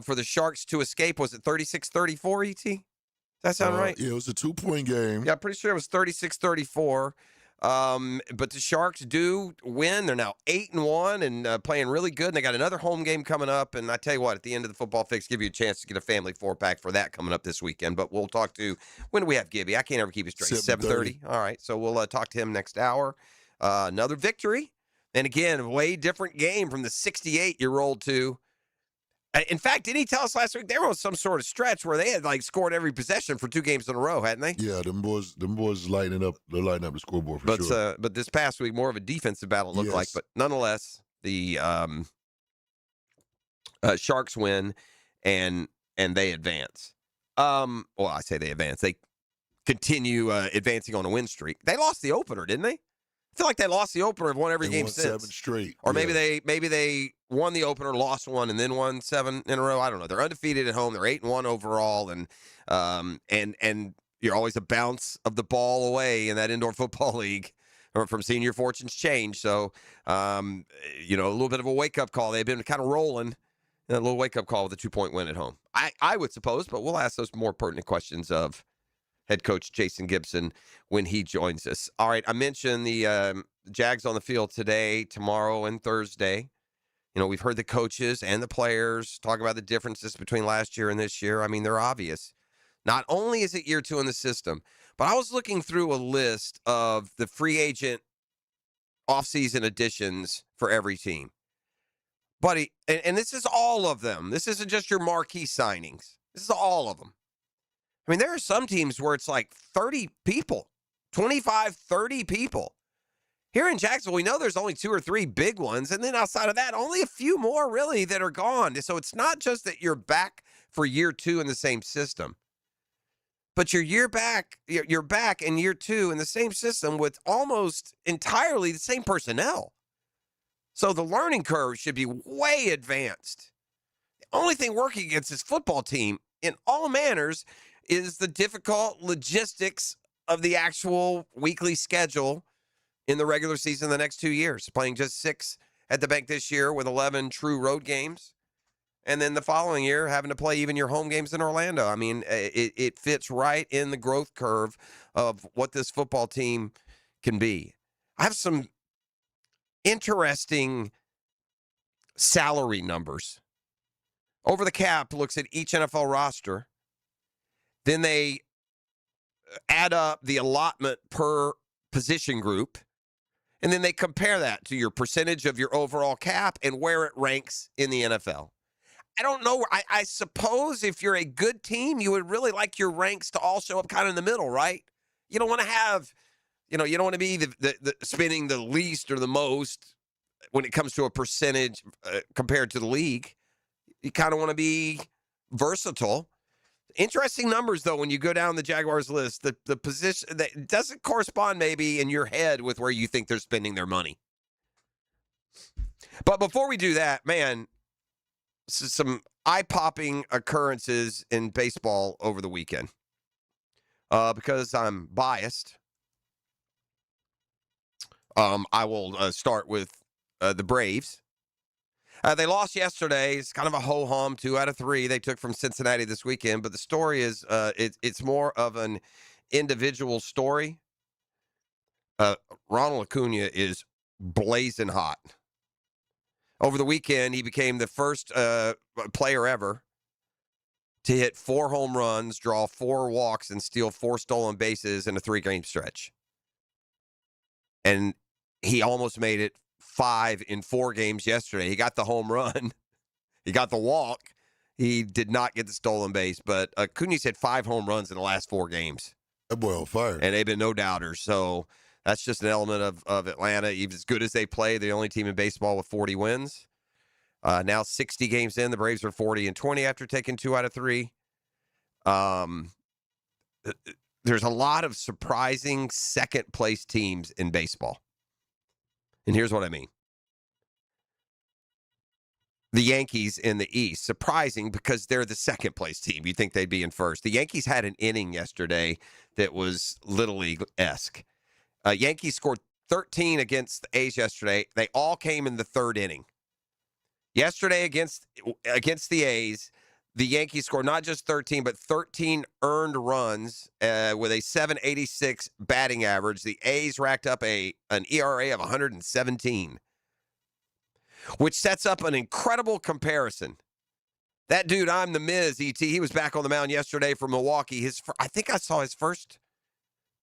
for the Sharks to escape. Was it 36-34, ET? Does that sound right? Yeah, it was a 2-point game. Yeah, I'm pretty sure it was 36-34. But the Sharks do win. They're now 8-1 and playing really good. And they got another home game coming up. And I tell you what, at the end of the football fix, give you a chance to get a family 4-pack for that coming up this weekend. But we'll talk to, when do we have Gibby? I can't ever keep it straight. 7:30. All right. So we'll talk to him next hour. Another victory. And again, a way different game from the 68-year-old to. In fact, didn't he tell us last week they were on some sort of stretch where they had scored every possession for 2 games in a row, hadn't they? Yeah, them boys lighting up. They're lighting up the scoreboard for sure. But this past week, more of a defensive battle it looked like. But nonetheless, the Sharks win and they advance. Well, I say they advance. They continue advancing on a win streak. They lost the opener, didn't they? I feel like they lost the opener and won every game since. 7 straight. Or maybe they won the opener, lost one, and then won 7 in a row. I don't know. They're undefeated at home. They're 8-1 overall, and you're always a bounce of the ball away in that indoor football league from seeing your fortunes change. So, a little bit of a wake-up call. They've been kind of rolling. A little wake-up call with a 2-point win at home. I would suppose, but we'll ask those more pertinent questions of head coach Jason Gibson when he joins us. All right, I mentioned the Jags on the field today, tomorrow, and Thursday. We've heard the coaches and the players talk about the differences between last year and this year. I mean, they're obvious. Not only is it year 2 in the system, but I was looking through a list of the free agent offseason additions for every team. Buddy, and this is all of them. This isn't just your marquee signings. This is all of them. I mean, there are some teams where it's like 30 people, 25, 30 people. Here in Jacksonville, we know there's only 2 or 3 big ones, and then outside of that, only a few more really that are gone. So it's not just that you're back for year 2 in the same system, but you're back in year 2 in the same system with almost entirely the same personnel. So the learning curve should be way advanced. The only thing working against this football team in all manners is the difficult logistics of the actual weekly schedule in the regular season the next 2 years, playing just 6 at the bank this year with 11 true road games. And then the following year, having to play even your home games in Orlando. I mean, it fits right in the growth curve of what this football team can be. I have some interesting salary numbers. Over the Cap looks at each NFL roster. Then they add up the allotment per position group, and then they compare that to your percentage of your overall cap and where it ranks in the NFL. I don't know. I suppose if you're a good team, you would really like your ranks to all show up kind of in the middle, right? You don't want to have You don't want to be the spending the least or the most when it comes to a percentage compared to the league. You kind of want to be versatile. Interesting numbers, though, when you go down the Jaguars list. The position that doesn't correspond maybe in your head with where you think they're spending their money. But before we do that, man, some eye-popping occurrences in baseball over the weekend. Because I'm biased, I will start with the Braves. They lost yesterday. It's kind of a ho-hum, 2 out of 3 they took from Cincinnati this weekend. But the story is it's more of an individual story. Ronald Acuna is blazing hot. Over the weekend, he became the first player ever to hit 4 home runs, draw 4 walks, and steal 4 stolen bases in a 3-game stretch. And he almost made it 5 in 4 games yesterday. He got the home run. He got the walk. He did not get the stolen base, but Acuna's hit 5 home runs in the last 4 games. That boy on fire. And they've been no doubters. So that's just an element of Atlanta. Even as good as they play, the only team in baseball with 40 wins. Now 60 games in, the Braves are 40-20 after taking 2 out of 3. There's a lot of surprising second-place teams in baseball. And here's what I mean. The Yankees in the East, surprising because they're the second-place team. You'd think they'd be in first. The Yankees had an inning yesterday that was Little League-esque. Yankees scored 13 against the A's yesterday. They all came in the 3rd inning. Yesterday against the A's, the Yankees scored not just 13, but 13 earned runs with a 7.86 batting average. The A's racked up an ERA of 117, which sets up an incredible comparison. That dude, I'm the Miz, E.T., he was back on the mound yesterday for Milwaukee. I think I saw his first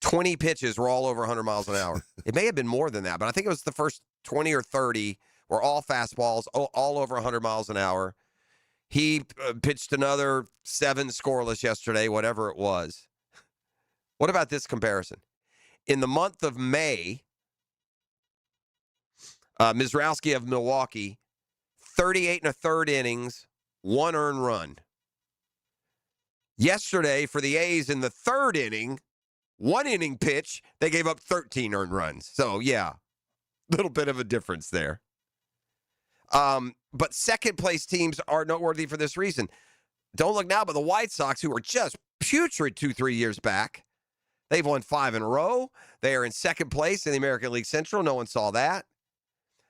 20 pitches were all over 100 miles an hour. It may have been more than that, but I think it was the first 20 or 30 were all fastballs, all over 100 miles an hour. He pitched another 7 scoreless yesterday, whatever it was. What about this comparison? In the month of May, Mizrowski of Milwaukee, 38 1/3 innings, 1 earned run. Yesterday, for the A's in the 3rd inning, 1 inning pitch, they gave up 13 earned runs. So, yeah, a little bit of a difference there. But second-place teams are noteworthy for this reason. Don't look now, but the White Sox, who were just putrid 2-3 years back, they've won 5 in a row. They are in second place in the American League Central. No one saw that.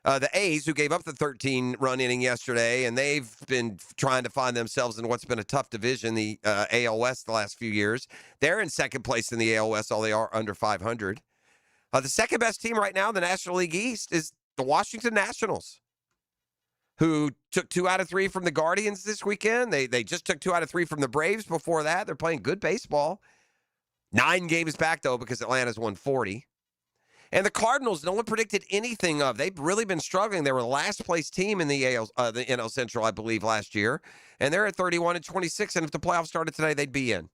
The A's, who gave up the 13-run inning yesterday, and they've been trying to find themselves in what's been a tough division, the AL West, the last few years. They're in second place in the AL West, although they are under 500. The second-best team right now in the National League East is the Washington Nationals, who took 2 out of 3 from the Guardians this weekend. They just took 2 out of 3 from the Braves before that. They're playing good baseball. 9 games back, though, because Atlanta's won 40. And the Cardinals, no one predicted anything of. They've really been struggling. They were the last-place team in the NL Central, I believe, last year. And they're at 31-26, and if the playoffs started today, they'd be in.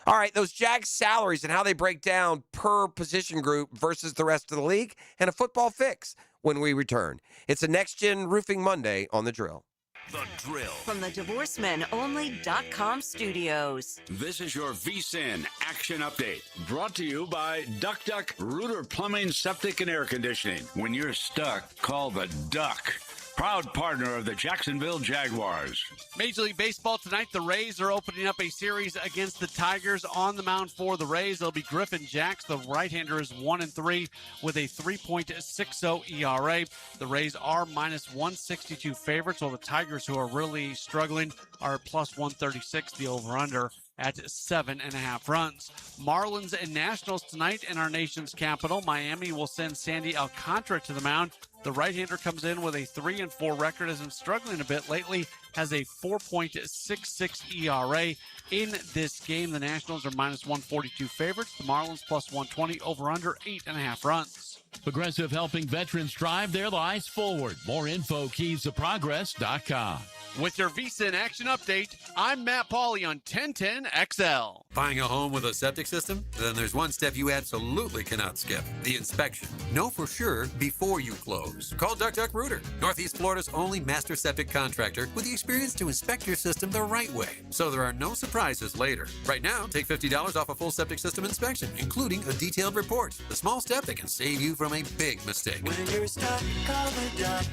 All right, those Jags salaries and how they break down per position group versus the rest of the league, and a football fix when we return. It's a Next Gen Roofing Monday on The Drill. The Drill. From the DivorceMenOnly.com studios. This is your VSIN Action Update, brought to you by Duck Duck Rooter Plumbing, Septic, and Air Conditioning. When you're stuck, call the Duck. Proud partner of the Jacksonville Jaguars. Major League Baseball tonight, the Rays are opening up a series against the Tigers on the mound for the Rays. It'll be Griffin Jacks. The right-hander is 1-3 with a 3.60 ERA. The Rays are minus 162 favorites, while the Tigers, who are really struggling, are plus 136. The over-under at 7.5 runs. Marlins and Nationals tonight in our nation's capital. Miami will send Sandy Alcantara to the mound. The right-hander comes in with a 3-4 record, has been struggling a bit lately, has a 4.66 ERA. In this game, the Nationals are minus 142 favorites. The Marlins plus 120, over under 8.5 runs. Progressive helping veterans drive their lives forward. More info, keystoprogress.com. With your Visa in Action update, I'm Matt Pauley on 1010 XL. Buying a home with a septic system? Then there's one step you absolutely cannot skip, the inspection. Know for sure before you close. Call Duck Duck Rooter, Northeast Florida's only master septic contractor with the experience to inspect your system the right way, so there are no surprises later. Right now, take $50 off a full septic system inspection, including a detailed report. The small step that can save you from a big mistake. When you're stuck, call the duck.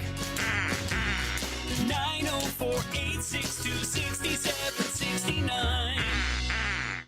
904-862-6769.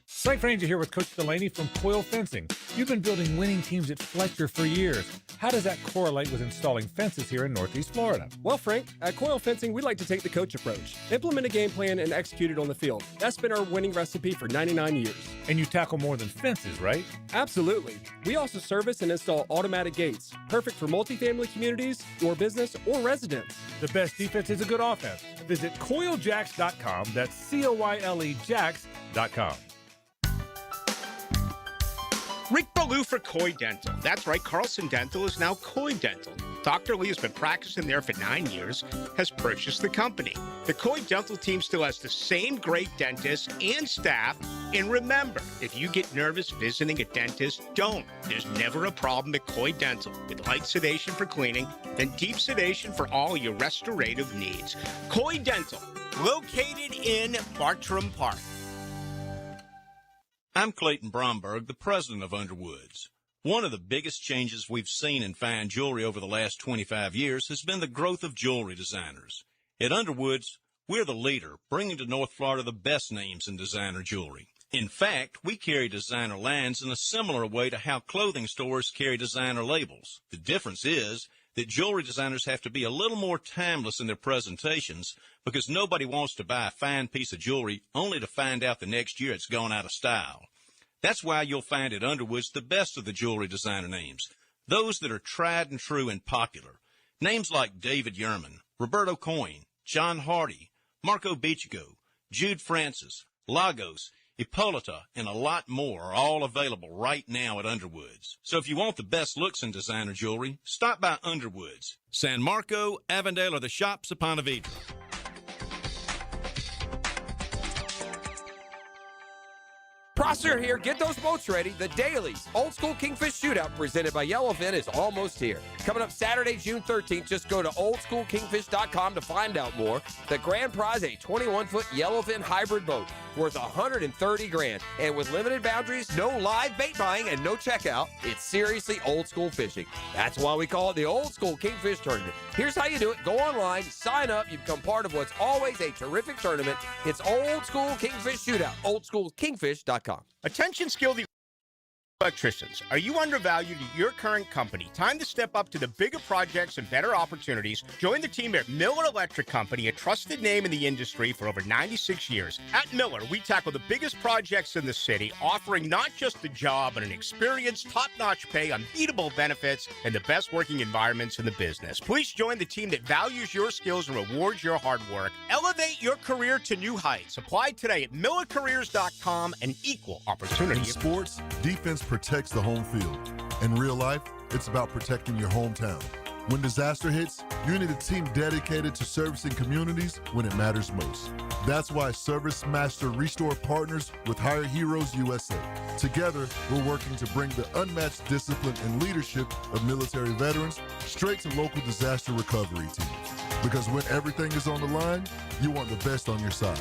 Frank Ranger here with Coach Delaney from Coil Fencing. You've been building winning teams at Fletcher for years. How does that correlate with installing fences here in Northeast Florida? Well, Frank, at Coil Fencing, we like to take the coach approach. Implement a game plan and execute it on the field. That's been our winning recipe for 99 years. And you tackle more than fences, right? Absolutely. We also service and install automatic gates, perfect for multifamily communities, your business, or residents. The best defense is a good offense. Visit CoilJacks.com. That's COYLE Jacks.com. Rick Ballou for Coy Dental. That's right, Carlson Dental is now Coy Dental. Dr. Lee has been practicing there for 9 years, has purchased the company. The Coy Dental team still has the same great dentists and staff. And remember, if you get nervous visiting a dentist, don't. There's never a problem at Coy Dental. With light sedation for cleaning, then deep sedation for all your restorative needs. Coy Dental, located in Bartram Park. I'm Clayton Bromberg, the president of Underwoods. One of the biggest changes we've seen in fine jewelry over the last 25 years has been the growth of jewelry designers. At Underwoods, we're the leader, bringing to North Florida the best names in designer jewelry. In fact, we carry designer lines in a similar way to how clothing stores carry designer labels. The difference is that jewelry designers have to be a little more timeless in their presentations because nobody wants to buy a fine piece of jewelry only to find out the next year it's gone out of style. That's why you'll find at Underwoods the best of the jewelry designer names, those that are tried and true and popular. Names like David Yerman, Roberto Coin, John Hardy, Marco Bichigo, Jude Francis, Lagos, Hippolyta, and a lot more are all available right now at Underwoods. So if you want the best looks in designer jewelry, stop by Underwoods. San Marco, Avondale, or the shops of Ponte Vedra. Prosser here. Get those boats ready. The Dailies Old School Kingfish Shootout presented by Yellowfin is almost here. Coming up Saturday, June 13th. Just go to oldschoolkingfish.com to find out more. The grand prize, a 21-foot Yellowfin hybrid boat worth $130,000. And with limited boundaries, no live bait buying, and no checkout, it's seriously old school fishing. That's why we call it the Old School Kingfish Tournament. Here's how you do it. Go online, sign up. You become part of what's always a terrific tournament. It's Old School Kingfish Shootout. oldschoolkingfish.com. Attention skilled electricians. Are you undervalued at your current company? Time to step up to the bigger projects and better opportunities. Join the team at Miller Electric Company, a trusted name in the industry for over 96 years. At Miller, we tackle the biggest projects in the city, offering not just the job, but an experienced, top-notch pay, unbeatable benefits, and the best working environments in the business. Please join the team that values your skills and rewards your hard work. Elevate your career to new heights. Apply today at millercareers.com, an equal opportunity. In sports, defense protects the home field. In real life, it's about protecting your hometown. When disaster hits, you need a team dedicated to servicing communities when it matters most. That's why Service Master Restore partners with Hire Heroes USA. Together, we're working to bring the unmatched discipline and leadership of military veterans straight to local disaster recovery teams. Because when everything is on the line, you want the best on your side.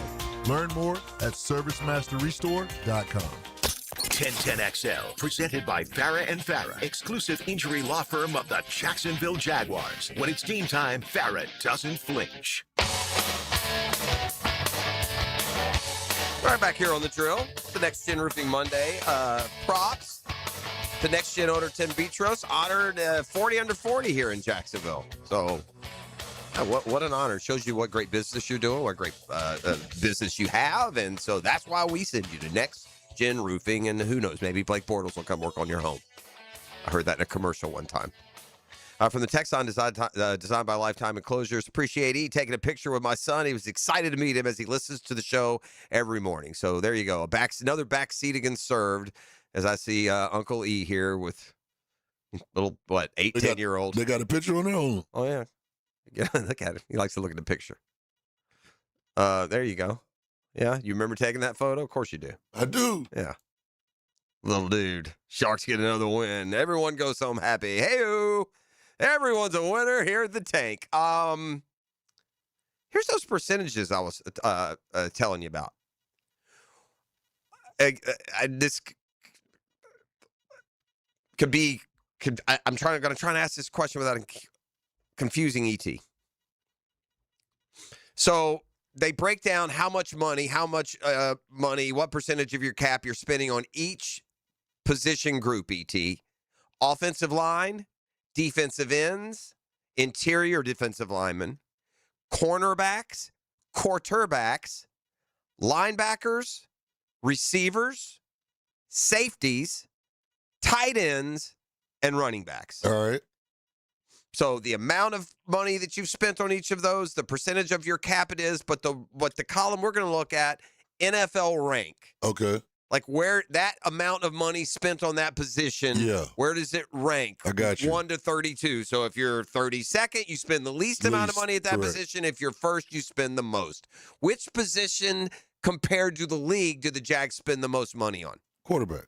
Learn more at ServiceMasterRestore.com. 1010XL, presented by Farah and Farah, exclusive injury law firm of the Jacksonville Jaguars. When it's team time, Farah doesn't flinch. Right back here on the drill. The Next Gen Roofing Monday. Props. The Next Gen owner, Tim Petros, honored 40 under 40 here in Jacksonville. So, what an honor. Shows you what great business you're doing, what great business you have. And so that's why we send you to Next Gen Roofing, and who knows, maybe Blake Bortles will come work on your home. I heard that in a commercial one time. From the Texon designed by Lifetime Enclosures, appreciate E taking a picture with my son. He was excited to meet him as he listens to the show every morning. So there you go. Another back seat again served as I see Uncle E here with little, 10-year-old. They got a picture on their own. Oh, yeah. Yeah, look at it. He likes to look at the picture. There you go. Yeah, you remember taking that photo? Of course you do. I do. Yeah. Little dude. Sharks get another win. Everyone goes home happy. Hey-oo. Everyone's a winner here at the tank. Here's those percentages I was telling you about. This could be. I'm going to try and ask this question without confusing ET. So they break down how much money, what percentage of your cap you're spending on each position group. ET, offensive line, defensive ends, interior defensive linemen, cornerbacks, quarterbacks, linebackers, receivers, safeties, tight ends, and running backs. All right. So the amount of money that you've spent on each of those, the percentage of your cap it is, but what the column we're going to look at, NFL rank. Okay. Like where that amount of money spent on that position, where does it rank? I got you. 1 to 32. So if you're 32nd, you spend the least amount of money at that position. If you're first, you spend the most. Which position compared to the league do the Jags spend the most money on? Quarterback.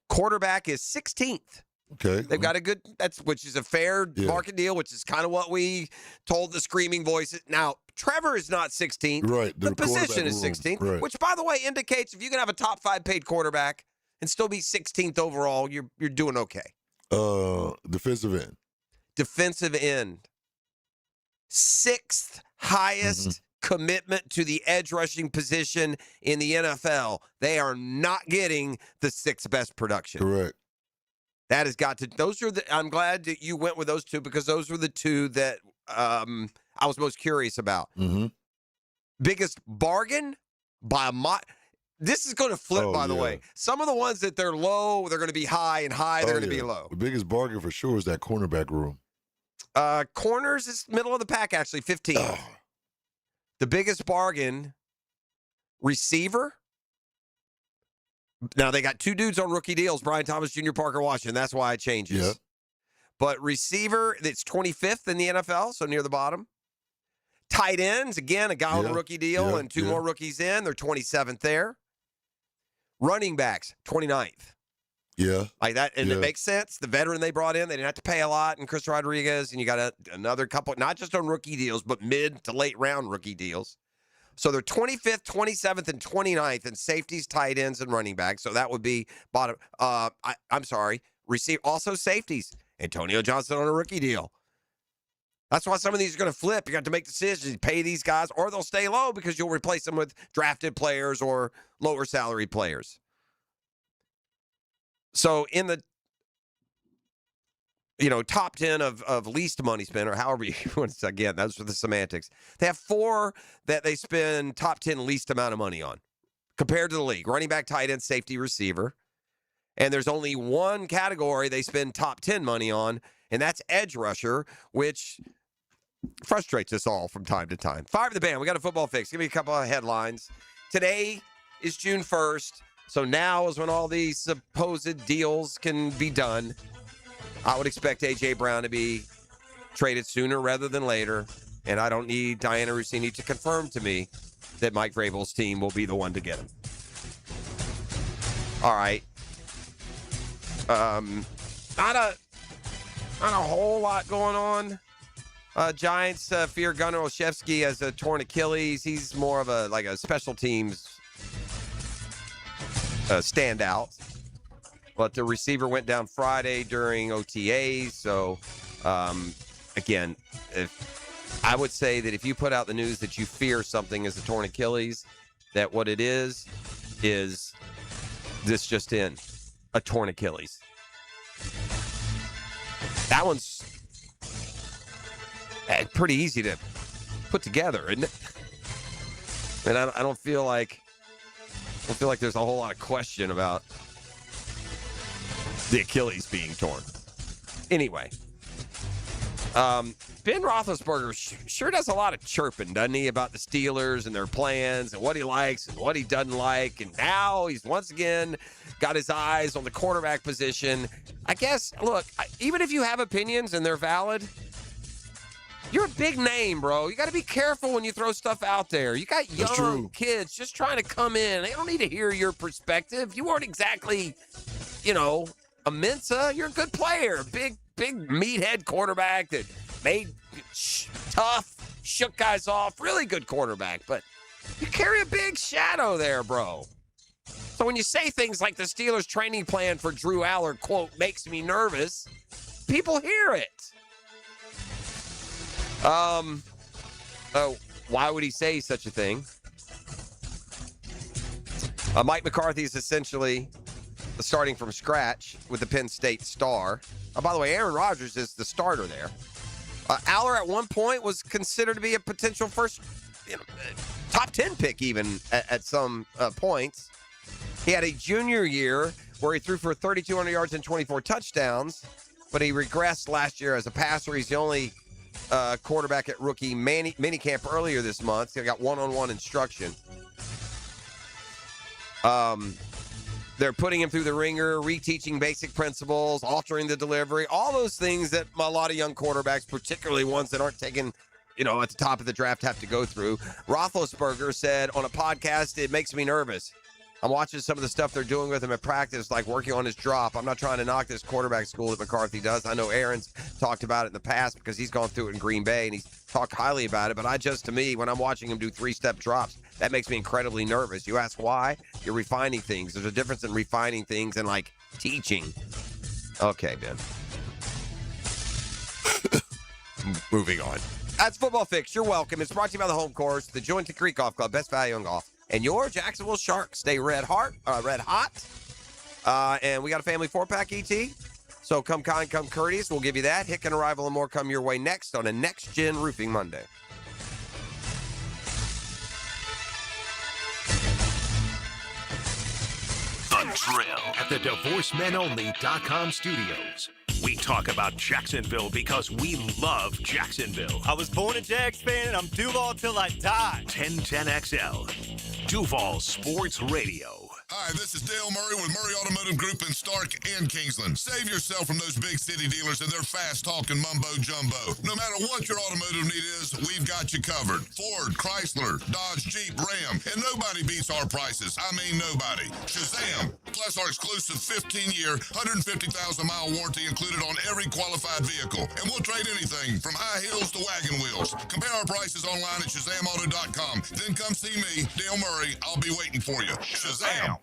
Quarterback is 16th. Okay. They've got a good, which is a fair market deal, which is kind of what we told the screaming voices. Now, Trevor is not 16th. Right. The position is 16th, right. which, by the way, indicates if you can have a top 5 paid quarterback and still be 16th overall, you're doing okay. Defensive end. Defensive end. 6th highest commitment to the edge rushing position in the NFL. They are not getting the 6th best production. Correct. That has got to. Those are the. I'm glad that you went with those two because those were the two that I was most curious about. Mm-hmm. Biggest bargain by This is going to flip, by the way. Some of the ones that they're low, they're going to be high, and high, they're going to be low. The biggest bargain for sure is that cornerback room. Corners is middle of the pack, actually, 15. The biggest bargain, receiver. Now, they got 2 dudes on rookie deals, Brian Thomas Jr., Parker Washington. That's why it changes. Yeah. But receiver, it's 25th in the NFL, so near the bottom. Tight ends, again, a guy on a rookie deal and 2 more rookies in. They're 27th there. Running backs, 29th. Yeah. Like that, and it makes sense. The veteran they brought in, they didn't have to pay a lot, and Chris Rodriguez, and you got another couple, not just on rookie deals, but mid to late round rookie deals. So they're 25th, 27th, and 29th in safeties, tight ends, and running backs. So that would be bottom. I'm sorry. Also safeties. Antonio Johnson on a rookie deal. That's why some of these are going to flip. You got to make decisions. Pay these guys, or they'll stay low because you'll replace them with drafted players or lower salary players. So in the top 10 of least money spent, or however you want to say, again, those are the semantics. They have 4 that they spend top 10 least amount of money on compared to the league. Running back, tight end, safety, receiver. And there's only 1 category they spend top 10 money on, and that's edge rusher, which frustrates us all from time to time. Fire the band. We got a football fix. Give me a couple of headlines. Today is June 1st, so now is when all these supposed deals can be done. I would expect A.J. Brown to be traded sooner rather than later, and I don't need Diana Rossini to confirm to me that Mike Vrabel's team will be the one to get him. All right. Not a whole lot going on. Giants fear Gunnar Olszewski as a torn Achilles. He's more of a special teams standout. But the receiver went down Friday during OTAs. So, again, I would say that if you put out the news that you fear something is a torn Achilles, that what it is this just in, a torn Achilles. That one's pretty easy to put together, isn't it? And I don't feel like there's a whole lot of question about the Achilles being torn. Anyway, Ben Roethlisberger sure does a lot of chirping, doesn't he, about the Steelers and their plans and what he likes and what he doesn't like. And now he's once again got his eyes on the quarterback position. I guess, look, even if you have opinions and they're valid, You're a big name, bro. You got to be careful when you throw stuff out there. You got young kids just trying to come in. They don't need to hear your perspective. You weren't exactly, a Mensa. You're a good player. Big meathead quarterback that made tough, shook guys off. Really good quarterback. But you carry a big shadow there, bro. So when you say things like the Steelers' training plan for Drew Aller, quote, makes me nervous, people hear it. Why would he say such a thing? Mike McCarthy is essentially starting from scratch with the Penn State star. By the way, Aaron Rodgers is the starter there. Aller at one point was considered to be a potential first, top 10 pick even at some points. He had a junior year where he threw for 3,200 yards and 24 touchdowns, but he regressed last year as a passer. He's the only quarterback at rookie minicamp earlier this month. He got one-on-one instruction. They're putting him through the ringer, reteaching basic principles, altering the delivery, all those things that a lot of young quarterbacks, particularly ones that aren't taken, at the top of the draft, have to go through. Roethlisberger said on a podcast, it makes me nervous. I'm watching some of the stuff they're doing with him at practice, like working on his drop. I'm not trying to knock this quarterback school that McCarthy does. I know Aaron's talked about it in the past because he's gone through it in Green Bay, and he's talked highly about it. But to me, when I'm watching him do three-step drops, that makes me incredibly nervous. You ask why? You're refining things. There's a difference in refining things and, teaching. Okay, Ben. Moving on. That's Football Fix. You're welcome. It's brought to you by the Home Course, the Joint Creek Golf Club, best value on golf. And your Jacksonville Sharks stay red hot. And we got a family 4-pack, ET. So come kind, come courteous. We'll give you that. Hick and Arrival and more come your way next on a Next Gen Roofing Monday. The Drill at the DivorceMenOnly.com studios. We talk about Jacksonville because we love Jacksonville. I was born a Jags fan, and I'm Duval till I die. 1010XL, Duval Sports Radio. Hi, this is Dale Murray with Murray Automotive Group in Stark and Kingsland. Save yourself from those big city dealers and their fast-talking mumbo-jumbo. No matter what your automotive need is, we've got you covered. Ford, Chrysler, Dodge, Jeep, Ram, and nobody beats our prices. I mean nobody. Shazam! Plus our exclusive 15-year, 150,000-mile warranty included on every qualified vehicle. And we'll trade anything from high heels to wagon wheels. Compare our prices online at ShazamAuto.com. Then come see me, Dale Murray. I'll be waiting for you. Shazam!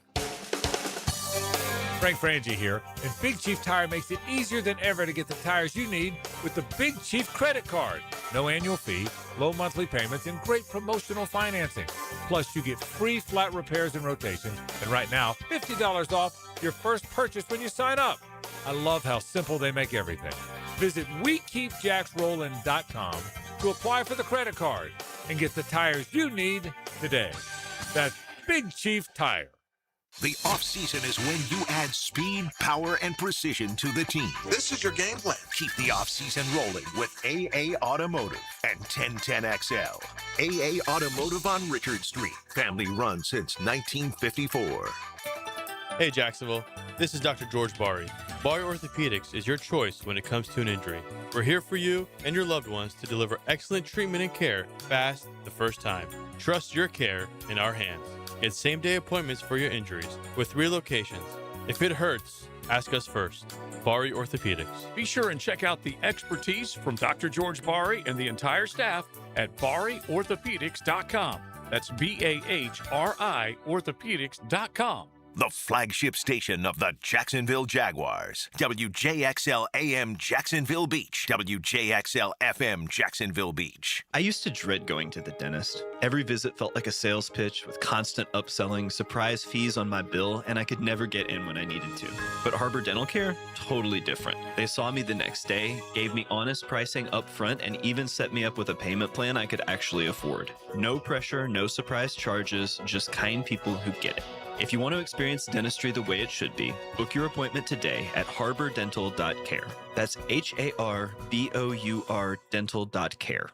Frank Frangie here, and Big Chief Tire makes it easier than ever to get the tires you need with the Big Chief credit card. No annual fee, low monthly payments, and great promotional financing. Plus, you get free flat repairs and rotations, and right now, $50 off your first purchase when you sign up. I love how simple they make everything. Visit WeKeepJacksRollin.com to apply for the credit card and get the tires you need today. That's Big Chief Tire. The off-season is when you add speed, power, and precision to the team. This is your game plan. Keep the off-season rolling with AA Automotive and 1010XL. AA Automotive on Richard Street. Family run since 1954. Hey Jacksonville, this is Dr. George Bari. Bari Orthopedics is your choice when it comes to an injury. We're here for you and your loved ones to deliver excellent treatment and care fast the first time. Trust your care in our hands. Get same-day appointments for your injuries with 3 locations. If it hurts, ask us first. Bari Orthopedics. Be sure and check out the expertise from Dr. George Bari and the entire staff at BariOrthopedics.com. That's BAHRI Orthopedics.com. The flagship station of the Jacksonville Jaguars. WJXL AM Jacksonville Beach. WJXL FM Jacksonville Beach. I used to dread going to the dentist. Every visit felt like a sales pitch with constant upselling, surprise fees on my bill, and I could never get in when I needed to. But Harbor Dental Care? Totally different. They saw me the next day, gave me honest pricing up front, and even set me up with a payment plan I could actually afford. No pressure, no surprise charges, just kind people who get it. If you want to experience dentistry the way it should be, book your appointment today at harbordental.care. That's HARBOUR dental.care.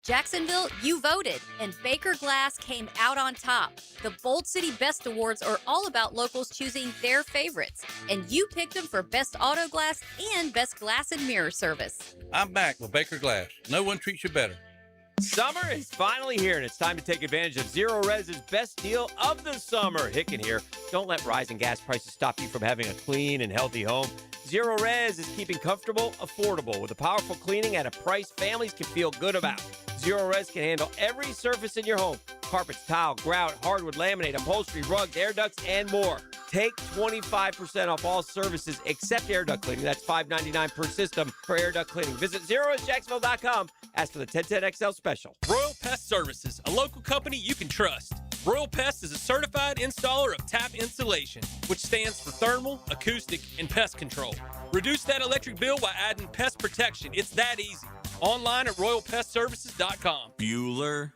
Jacksonville, you voted, and Baker Glass came out on top. The Bold City Best Awards are all about locals choosing their favorites, and you picked them for Best Auto Glass and Best Glass and Mirror Service. I'm back with Baker Glass. No one treats you better. Summer is finally here, and it's time to take advantage of Zero Res's best deal of the summer. Hicken here. Don't let rising gas prices stop you from having a clean and healthy home. Zero Res is keeping comfortable, affordable, with a powerful cleaning at a price families can feel good about. Zero Res can handle every surface in your home. Carpets, tile, grout, hardwood, laminate, upholstery, rugs, air ducts, and more. Take 25% off all services except air duct cleaning. That's $5.99 per system for air duct cleaning. Visit ZeroResJacksonville.com. Ask for the 1010XL special. Royal Pest Services, a local company you can trust. Royal Pest is a certified installer of tap insulation, which stands for thermal, acoustic, and pest control. Reduce that electric bill by adding pest protection. It's that easy. Online at RoyalPestServices.com. Bueller,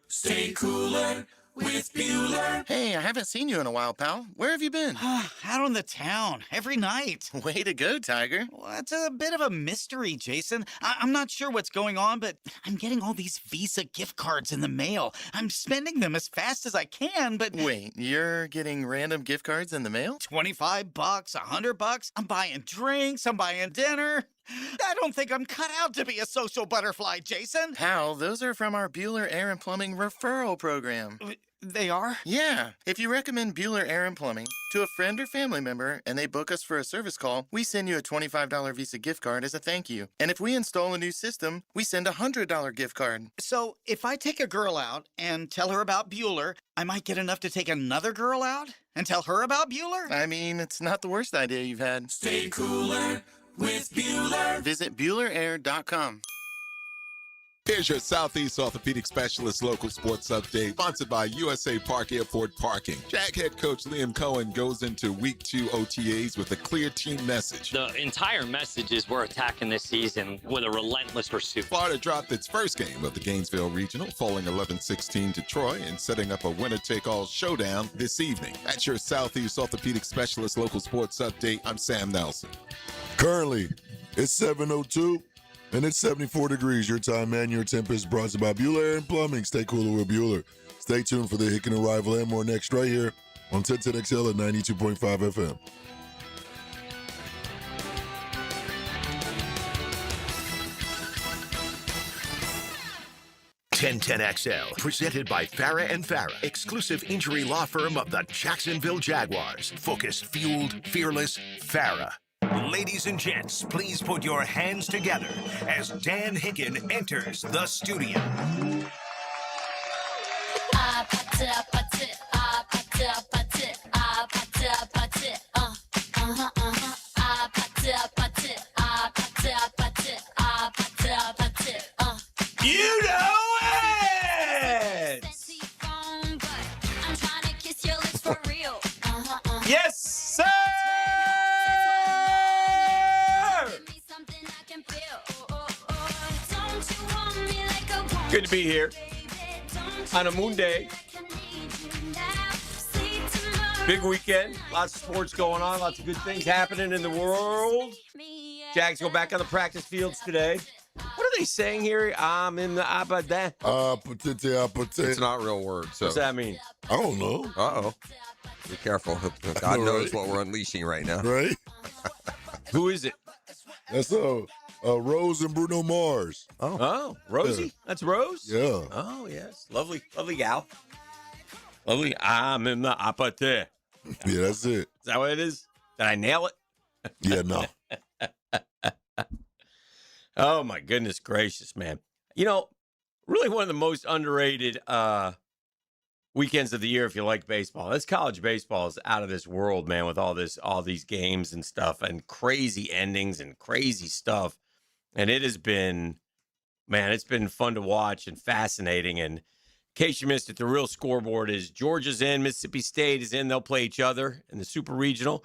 stay cooler with Bueller. Hey, I haven't seen you in a while, pal. Where have you been? Out on the town, every night. Way to go, Tiger. Well, it's a bit of a mystery, Jason. I'm not sure what's going on, but I'm getting all these Visa gift cards in the mail. I'm spending them as fast as I can, but... Wait, you're getting random gift cards in the mail? $25, $100. I'm buying drinks, I'm buying dinner. I don't think I'm cut out to be a social butterfly, Jason. Pal, those are from our Bueller Air and Plumbing referral program. They are? Yeah. If you recommend Bueller Air and Plumbing to a friend or family member and they book us for a service call, we send you a $25 Visa gift card as a thank you. And if we install a new system, we send a $100 gift card. So if I take a girl out and tell her about Bueller, I might get enough to take another girl out and tell her about Bueller? I mean, it's not the worst idea you've had. Stay cooler with Bueller. Visit BuellerAir.com. Here's your Southeast Orthopedic Specialist local sports update, sponsored by USA Park Airport Parking. Jag head coach Liam Cohen goes into week 2 OTAs with a clear team message. The entire message is we're attacking this season with a relentless pursuit. Florida dropped its first game of the Gainesville Regional, falling 11-16 to Troy and setting up a winner-take-all showdown this evening. That's your Southeast Orthopedic Specialist local sports update. I'm Sam Nelson. Currently, it's 7:02. And it's 74 degrees. Your time and your temp is brought to you by Bueller Air and Plumbing. Stay cooler with Bueller. Stay tuned for the Hicken Arrival and more next right here on 1010XL at 92.5 FM. XL, presented by Farah and Farah, exclusive injury law firm of the Jacksonville Jaguars. Focused, fueled, fearless, Farah. Ladies and gents, please put your hands together as Dan Hicken enters the studio. You know it! Yes, sir! Good to be here on a moon day. Big weekend. Lots of sports going on. Lots of good things happening in the world. Jags go back on the practice fields today. What are they saying here? I'm in the Abadan. It's not a real word. So what's that mean? I don't know. Uh-oh. Be careful. God knows what we're unleashing right now. Right? Who is it? That's Rose and Bruno Mars. Oh, Rosie? Yeah. That's Rose? Yeah. Oh, yes. Lovely gal. Lovely. I'm in the apate. Yeah, that's it. Is that what it is? Did I nail it? Yeah, no. Oh, my goodness gracious, man. You know, really one of the most underrated weekends of the year if you like baseball. This college baseball is out of this world, man, with all these games and stuff and crazy endings and crazy stuff. And it has been, man, it's been fun to watch and fascinating. And in case you missed it, the real scoreboard is Georgia's in, Mississippi State is in. They'll play each other in the Super Regional.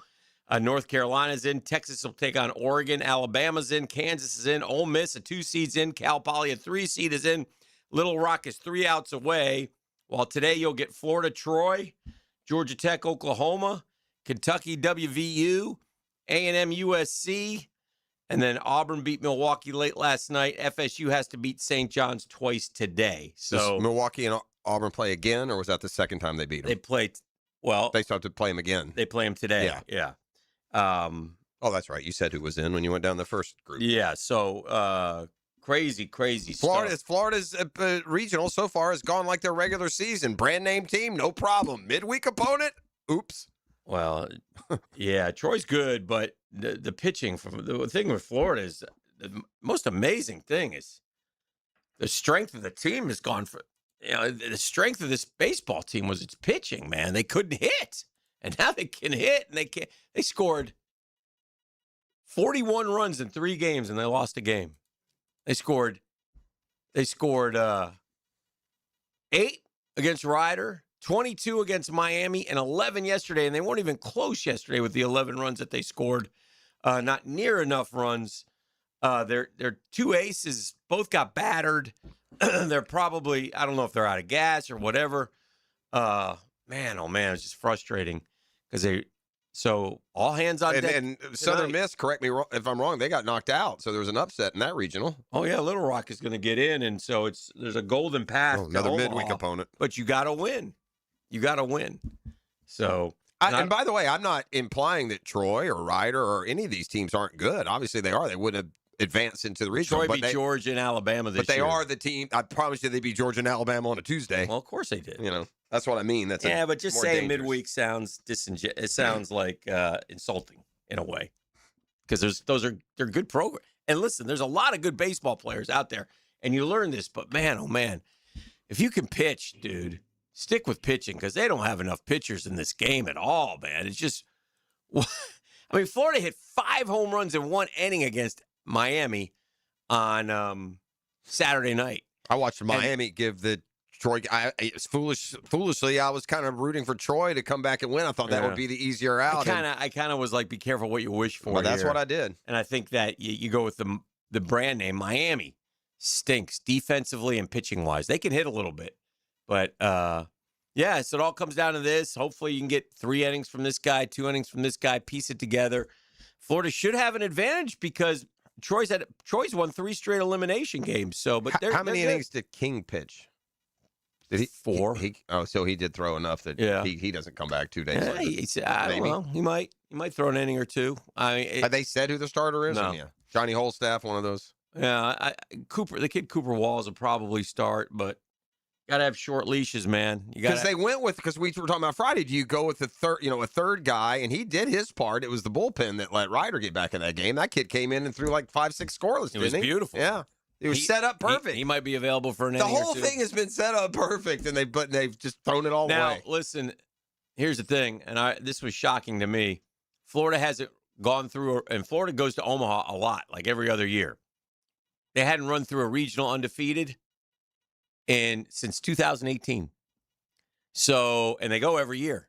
North Carolina's in. Texas will take on Oregon. Alabama's in. Kansas is in. Ole Miss, a 2 seed's in. Cal Poly, a 3 seed is in. Little Rock is 3 outs away. While today you'll get Florida, Troy, Georgia Tech, Oklahoma, Kentucky, WVU, A&M, USC, And then Auburn beat Milwaukee late last night. FSU has to beat St. John's twice today. So does Milwaukee and Auburn play again, or was that the second time they beat them? they played. Well, They still have to play them again. they play them today. Yeah. Oh, that's right. You said who was in when you went down the first group. Yeah. So crazy stuff. Florida's regional so far has gone like their regular season. Brand name team, no problem. Midweek opponent, oops. Well, yeah, Troy's good, but the pitching from the thing with Florida is the most amazing thing is the strength of the team has gone for. The strength of this baseball team was its pitching. Man, they couldn't hit, and now they can hit, and they can. They scored 41 runs in 3 games, and they lost a game. They scored 8 against Ryder. 22 against Miami, and 11 yesterday, and they weren't even close yesterday with the 11 runs that they scored. Not near enough runs. Their 2 aces both got battered. They're probably, I don't know if they're out of gas or whatever. Man, oh man, it's just frustrating because so all hands on deck. And Southern Miss, correct me if I'm wrong, they got knocked out, so there was an upset in that regional. Oh yeah, Little Rock is going to get in, and so there's a golden path. Another midweek opponent, but you got to win. You got to win. So, and by the way, I'm not implying that Troy or Ryder or any of these teams aren't good. Obviously, they are. They wouldn't have advanced into the regional. Troy beat Georgia and Alabama this year. But they are the team. I promise you, they beat Georgia and Alabama on a Tuesday. Well, of course they did. That's what I mean. But just saying midweek sounds it sounds like insulting in a way because they're good programs. And listen, there's a lot of good baseball players out there, and you learn this. But man, oh man, if you can pitch, dude. Stick with pitching because they don't have enough pitchers in this game at all, man. It's just, Florida hit 5 home runs in 1 inning against Miami on Saturday night. I watched Miami give the Troy. Foolishly, I was kind of rooting for Troy to come back and win. I thought that would be the easier out. I kind of was like, be careful what you wish for. Well, that's what I did, and I think that you go with the brand name. Miami stinks defensively and pitching wise. They can hit a little bit. But, so it all comes down to this. Hopefully you can get 3 innings from this guy, 2 innings from this guy, piece it together. Florida should have an advantage because Troy's won 3 straight elimination games. So, but how many innings did King pitch? Did he 4? So he did throw enough that he doesn't come back 2 days later. I don't know. He might throw an inning or 2. Have they said who the starter is? No. Yeah. Johnny Holstaff, one of those. Yeah, the kid Cooper Walls will probably start, but. Got to have short leashes, man. Because we were talking about Friday. Do you go with a third guy? And he did his part. It was the bullpen that let Ryder get back in that game. That kid came in and threw like 5-6 scoreless. It was beautiful. Yeah, it was set up perfect. He might be available for an inning. The whole thing has been set up perfect, and they've just thrown it all away. Now, listen. Here's the thing, and this was shocking to me. Florida hasn't gone through, and Florida goes to Omaha a lot, like every other year. They hadn't run through a regional undefeated. Since 2018. So, and they go every year.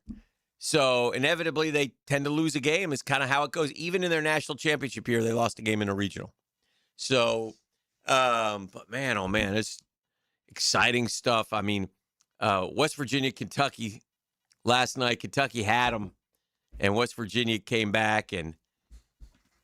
So, inevitably, they tend to lose a game. Is kind of how it goes. Even in their national championship year, they lost a game in a regional. So, but man, oh man, it's exciting stuff. I mean, West Virginia, Kentucky, last night, Kentucky had them, and West Virginia came back, and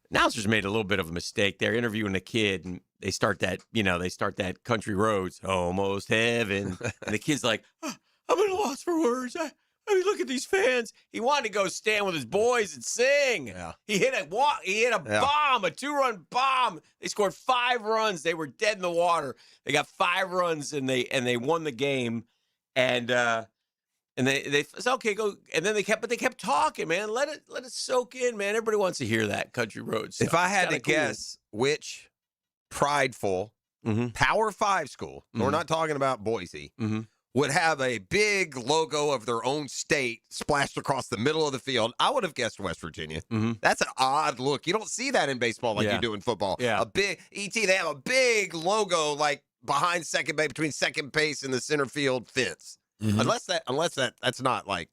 announcers made a little bit of a mistake. They're interviewing a kid, and they start that Country Roads, almost heaven. And the kid's like, I'm at a loss for words. I mean, look at these fans. He wanted to go stand with his boys and sing. Yeah. He hit a bomb, a 2-run bomb. They scored 5 runs. They were dead in the water. They got 5 runs and they won the game. And they said, okay, go. And then they kept talking, man. Let it soak in, man. Everybody wants to hear that Country Road stuff. If I had to guess which prideful Power 5 school, we're not talking about Boise, would have a big logo of their own state splashed across the middle of the field, I would have guessed West Virginia. That's an odd look. You don't see that in baseball like you do in football. Yeah. A big they have a big logo like behind second base, between second base and the center field fence. Unless that's not like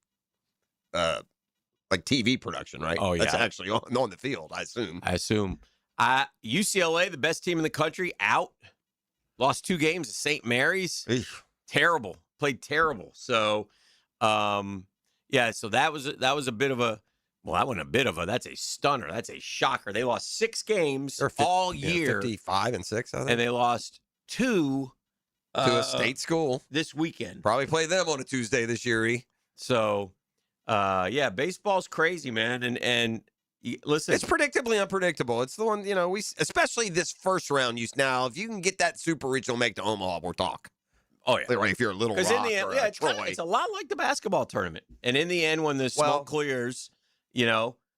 TV production, right? Oh yeah, that's actually on the field. I assume. UCLA, the best team in the country, out. Lost 2 games at St. Mary's. Terrible. Played terrible. So, so that was a bit of a Well, that wasn't a bit of that's a stunner. That's a shocker. They lost 6 games all year. 55-6, I think. And they lost 2 to a state school this weekend. Probably play them on a Tuesday this year, E. So, yeah, baseball's crazy, man. And listen. It's predictably unpredictable. It's the one, especially this first round. Now, if you can get that super regional make to Omaha, we'll talk. Oh, yeah. If you're a Little Rock in the end, or Troy. It's a lot like the basketball tournament. And in the end, when the smoke clears,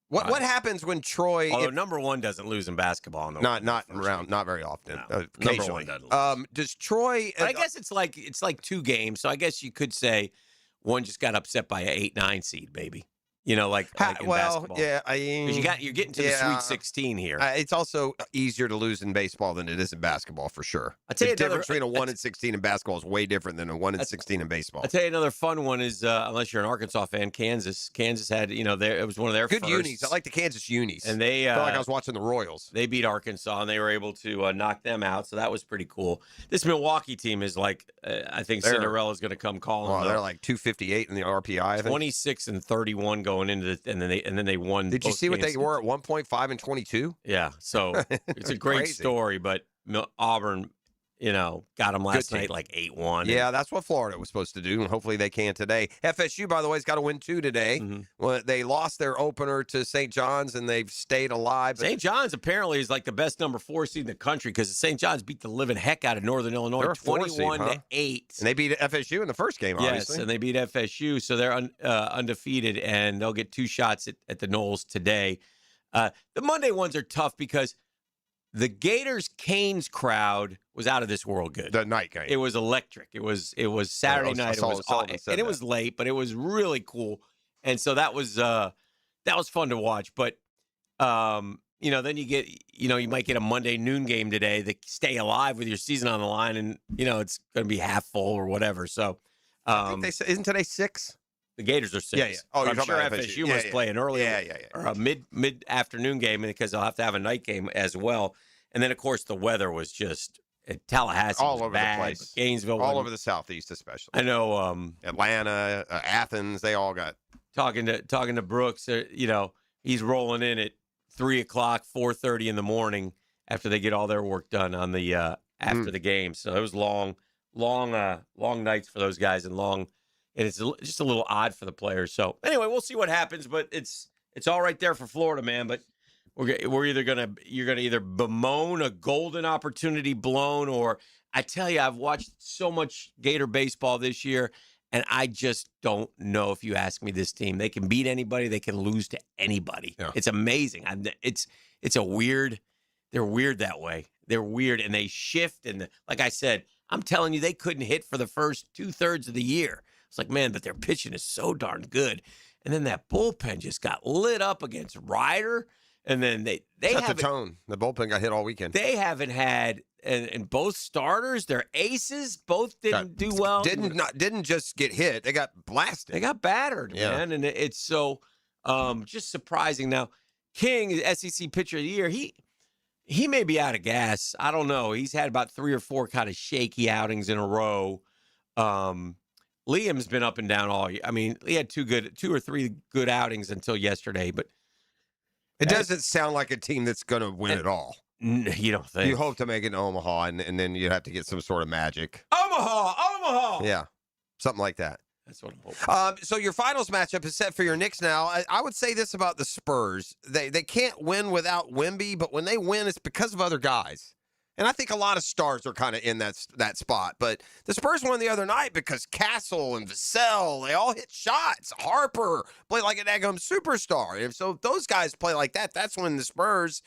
What happens when Troy? Although number 1 doesn't lose in basketball. Not very often. No, Occasionally. Number 1 doesn't lose. Does Troy? But I guess it's like 2 games. So I guess you could say one just got upset by an 8-9 seed, maybe. Like in basketball. Yeah, 'Cause you're getting to the Sweet 16 here. It's also easier to lose in baseball than it is in basketball, for sure. I tell you, the difference between a 1-16 in basketball is way different than a 1-16 in baseball. I'll tell you another fun one is, unless you're an Arkansas fan, Kansas. Kansas had, it was one of their good firsts. unis. I like the Kansas unis. And they I felt like I was watching the Royals. They beat Arkansas, and they were able to knock them out. So that was pretty cool. This Milwaukee team is like, I think Cinderella's going to come calling. Well, they're like 258 in the RPI. I think. 26-31 going into and then they won. Did you see what they were at 1.5 and 22? Yeah, so it's a great story, but Auburn, got them last night like 8-1. Yeah, that's what Florida was supposed to do, and hopefully they can today. FSU, by the way, has got to win 2 today. Mm-hmm. Well, they lost their opener to St. John's, and they've stayed alive. St. John's apparently is like the best number 4 seed in the country because St. John's beat the living heck out of Northern Illinois 21-8. And they beat FSU in the first game, obviously. Yes, and they beat FSU, so they're undefeated, and they'll get 2 shots at the Knolls today. The Monday ones are tough because the Gators Canes crowd was out of this world good. The night game. It was electric. It was Saturday night. It was late, but it was really cool. And so that was fun to watch. But then you get you might get a Monday noon game today that stay alive with your season on the line, and it's going to be half full or whatever. So I think isn't today 6? The Gators are 6. Yeah. Oh, I'm sure FSU must play an early or a mid afternoon game because they'll have to have a night game as well. And then of course the weather was just Tallahassee all was over bad, the place. Gainesville, all over the Southeast, especially. I know Atlanta, Athens, they all got talking to Brooks. He's rolling in at 3:00, 4:30 in the morning after they get all their work done on the after the game. So it was long nights for those guys and it's just a little odd for the players. So anyway, we'll see what happens, but it's all right there for Florida, man. But you're gonna either bemoan a golden opportunity blown, or I tell you, I've watched so much Gator baseball this year, and I just don't know. If you ask me, this team, they can beat anybody, they can lose to anybody. Yeah. It's amazing. It's a weird. They're weird that way. They're weird, and they shift. And like I said, I'm telling you, they couldn't hit for the first 2/3 of the year. It's like, man, but their pitching is so darn good. And then that bullpen just got lit up against Ryder. And then they set the tone. The bullpen got hit all weekend. They haven't had, and both starters, their aces, both didn't do well. Didn't just get hit. They got blasted. They got battered, man. And it's so just surprising. Now, King, SEC Pitcher of the Year, he may be out of gas. I don't know. He's had about 3 or 4 kind of shaky outings in a row. Liam's been up and down all year. I mean, he had 2 or 3 good outings until yesterday, but it doesn't sound like a team that's going to win at all. You don't think? You hope to make it in Omaha, and then you have to get some sort of magic. Omaha! Yeah, something like that. That's what I'm hoping. So your finals matchup is set for your Knicks now. I would say this about the Spurs. They can't win without Wemby, but when they win, it's because of other guys. And I think a lot of stars are kind of in that spot. But the Spurs won the other night because Castle and Vassell, they all hit shots. Harper played like an Eggum superstar. And so if those guys play like that, that's when the Spurs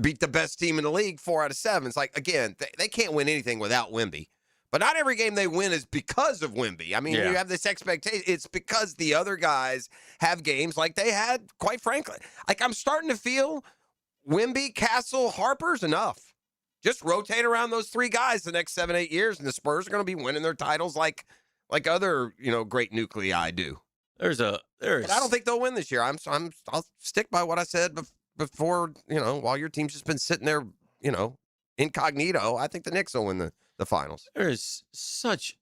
beat the best team in the league 4 out of 7. It's like, again, they can't win anything without Wemby. But not every game they win is because of Wemby. I mean, you have this expectation. It's because the other guys have games like they had, quite frankly. Like, I'm starting to feel Wemby, Castle, Harper's enough. Just rotate around those 3 guys the next 7-8 years, and the Spurs are going to be winning their titles like other great nuclei do. But I don't think they'll win this year. I'll stick by what I said before. While your team's just been sitting there, incognito. I think the Knicks will win the finals. There's such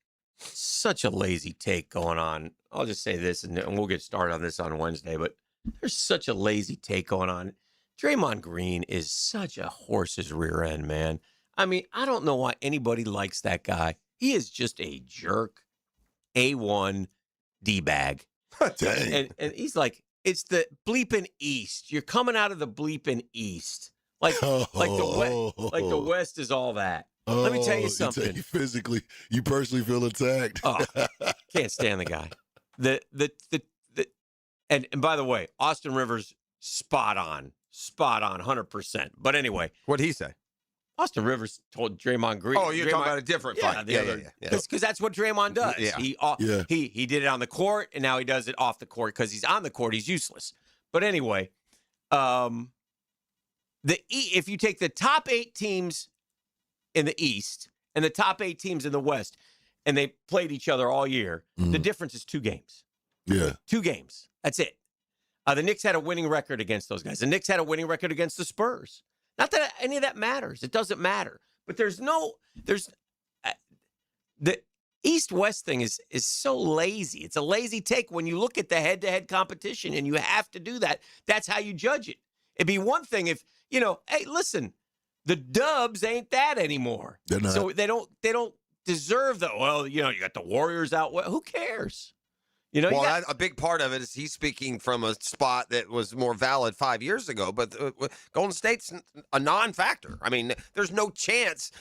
a lazy take going on. I'll just say this, and we'll get started on this on Wednesday. But There's such a lazy take going on. Draymond Green is such a horse's rear end, man. I mean, I don't know why anybody likes that guy. He is just a jerk, A1 D-bag. Dang. And he's like, it's the bleeping East. You're coming out of the bleeping East. Like the West is all that. Let me tell you something. You personally feel attacked. Oh, can't stand the guy. And by the way, Austin Rivers, spot on, 100%. But anyway, what'd he say? Austin Rivers told Draymond Green. Oh, you're talking about a different fight. Yeah. Because that's what Draymond does. Yeah. He did it on the court, and now he does it off the court because he's on the court. He's useless. But anyway, if you take the top 8 teams in the East and the top 8 teams in the West, and they played each other all year, the difference is 2 games. Yeah. 2 games. That's it. The Knicks had a winning record against those guys. The Knicks had a winning record against the Spurs. Not that any of that matters. It doesn't matter. But the East-West thing is so lazy. It's a lazy take when you look at the head-to-head competition, and you have to do that. That's how you judge it. It'd be one thing if, hey, listen, the Dubs ain't that anymore. They're not. So they don't deserve the, you got the Warriors out. Who cares? A big part of it is he's speaking from a spot that was more valid 5 years ago, but Golden State's a non-factor. I mean, there's no chance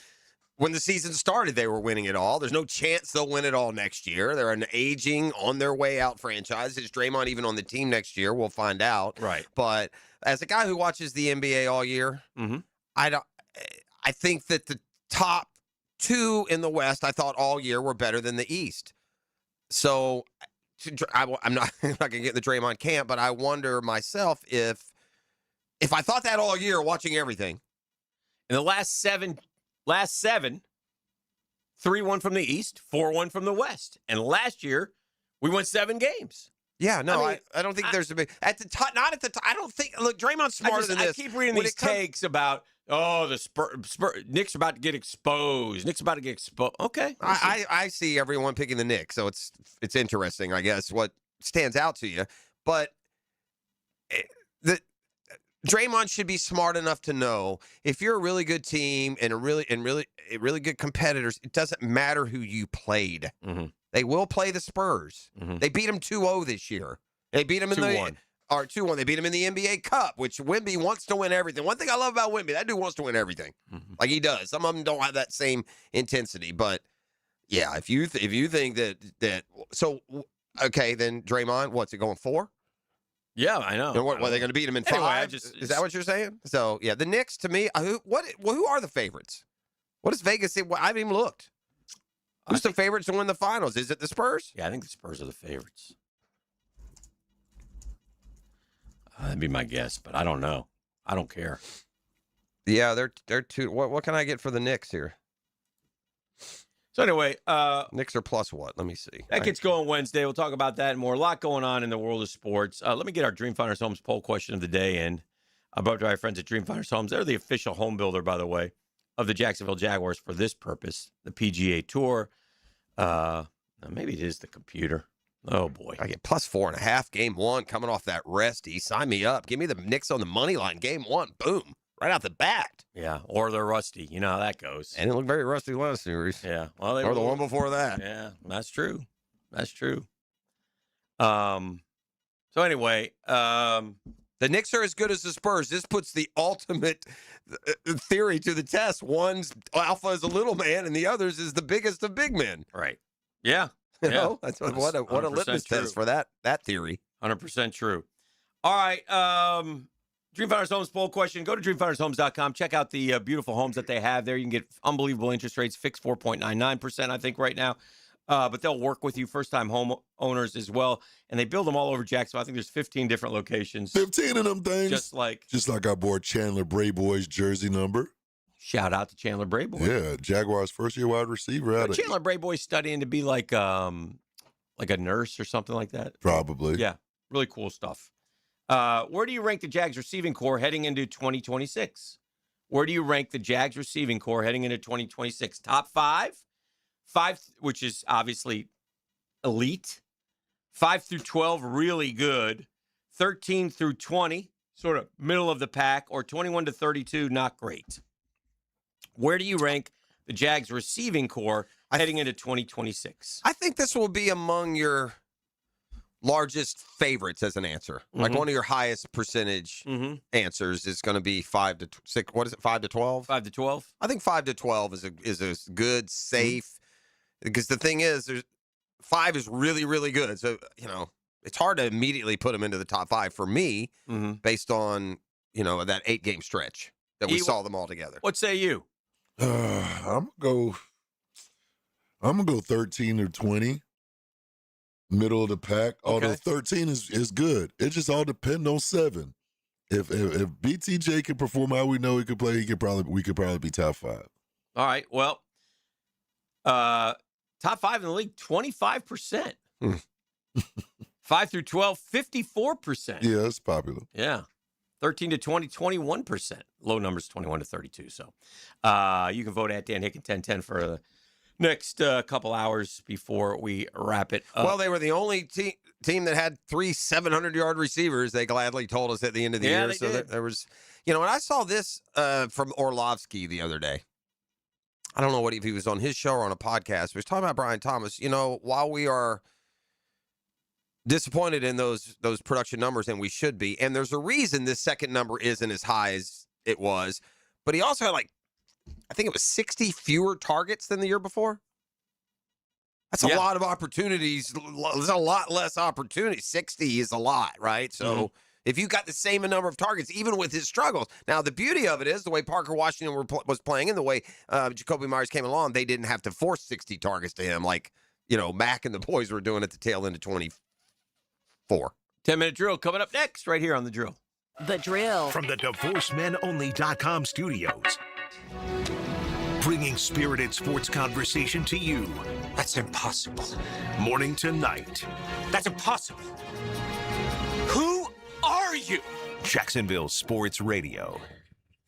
when the season started they were winning it all. There's no chance they'll win it all next year. They're an aging, on their way out franchise. Is Draymond even on the team next year? We'll find out. Right. But as a guy who watches the NBA all year, I think that the top 2 in the West, I thought all year, were better than the East. So I'm not going to get in the Draymond camp, but I wonder myself if I thought that all year watching everything. In the last seven, 3-1 from the East, 4-1 from the West. And last year, we won 7 games. Yeah, no, I don't think there's a big at the top. Not at the top. I don't think. Look, Draymond's smarter than this. I keep reading these takes about the Spurs. Knicks are about to get exposed. Okay, I see everyone picking the Knicks, so it's interesting, I guess, what stands out to you. But Draymond should be smart enough to know if you're a really good team and really good competitors, it doesn't matter who you played. Mm-hmm. They will play the Spurs. Mm-hmm. They beat them 2-0 this year. They beat them in 2-1. Or 2-1. They beat them in the NBA Cup, which Wemby wants to win everything. One thing I love about Wemby, that dude wants to win everything. Mm-hmm. Like he does. Some of them don't have that same intensity. But, yeah, if you think that so, okay, then Draymond, what's it going 4? Yeah, I know. What, are they going to beat him in 5? Is that what you're saying? So, yeah, the Knicks, to me, who are the favorites? What does Vegas say? I haven't even looked. Who's the favorites to win the finals? Is it the Spurs? Yeah, I think the Spurs are the favorites. That'd be my guess, but I don't know. I don't care. Yeah, they're 2. What can I get for the Knicks here? So anyway, Knicks are plus what? Let me see. That gets going Wednesday. We'll talk about that and more. A lot going on in the world of sports. Let me get our Dream Finders Homes poll question of the day in. Brought to our friends at Dream Finders Homes. They're the official home builder, by the way, of the Jacksonville Jaguars for this purpose, the PGA Tour. Maybe it is the computer. Oh, boy. I get plus 4.5, game 1, coming off that resty. Sign me up. Give me the Knicks on the money line, game 1. Boom. Right out the bat. Yeah, or they're rusty. You know how that goes. And it looked very rusty last series. Yeah. Well, or the one before that. Yeah, that's true. That's true. So anyway, the Knicks are as good as the Spurs. This puts the ultimate theory to the test. One's alpha is a little man, and the other's is the biggest of big men. Right. Yeah. You know? That's what a litmus test for that theory. 100% true. All right. Dream Finders Homes poll question. Go to dreamfindershomes.com. Check out the beautiful homes that they have there. You can get unbelievable interest rates, fixed 4.99%, I think, right now. But they'll work with you, first-time home owners as well. And they build them all over Jacksonville. I think there's 15 different locations. 15 of them things. Just like our boy Chandler Brayboy's jersey number. Shout out to Chandler Brayboy. Yeah, Jaguars' first-year wide receiver. Chandler Brayboy's studying to be like a nurse or something like that. Probably. Yeah, really cool stuff. Where do you rank the Jags receiving core heading into 2026? Where do you rank the Jags receiving core heading into 2026? Top 5? 5, which is obviously elite. 5 through 12, really good. 13 through 20, sort of middle of the pack, or 21 to 32, not great. Where do you rank the Jags receiving core heading into 2026? I think this will be among your largest favorites as an answer. Like one of your highest percentage answers is going to be 5 to 6. What is it? 5 to 12? 5 to 12. I think 5 to 12 is a good, safe. Because the thing is, 5 is really, really good. So it's hard to immediately put them into the top 5 for me, based on that 8-game stretch that we saw them all together. What say you? I'm gonna go 13 or 20. Middle of the pack, although 13 is good. It just all depends on 7. If BTJ can perform how we know he could play, we could probably be top 5. All right. Well, top 5 in the league, 25%. 5 through 12, 54%. Yeah, it's popular. Yeah. 13 to 20, 21%. Low numbers, 21 to 32. So you can vote at Dan Hicken 1010 for the next couple hours before we wrap it up. Well, they were the only team that had 3 700-yard receivers. They gladly told us at the end of the year. They did. There was, and I saw this from Orlovsky the other day. I don't know if he was on his show or on a podcast. He was talking about Brian Thomas. While we are disappointed in those production numbers, and we should be, and there's a reason this second number isn't as high as it was, but he also had I think it was 60 fewer targets than the year before. That's a lot of opportunities. There's a lot less opportunities. 60 is a lot, right? So if you got the same number of targets, even with his struggles. Now, the beauty of it is the way Parker Washington was playing and the way Jacoby Myers came along, they didn't have to force 60 targets to him like, Mac and the boys were doing at the tail end of 24. 10-minute drill coming up next right here on The Drill. The Drill. From the DivorceMenOnly.com studios. Bringing spirited sports conversation to you. That's impossible. Morning to night. That's impossible. Who are you? Jacksonville Sports Radio.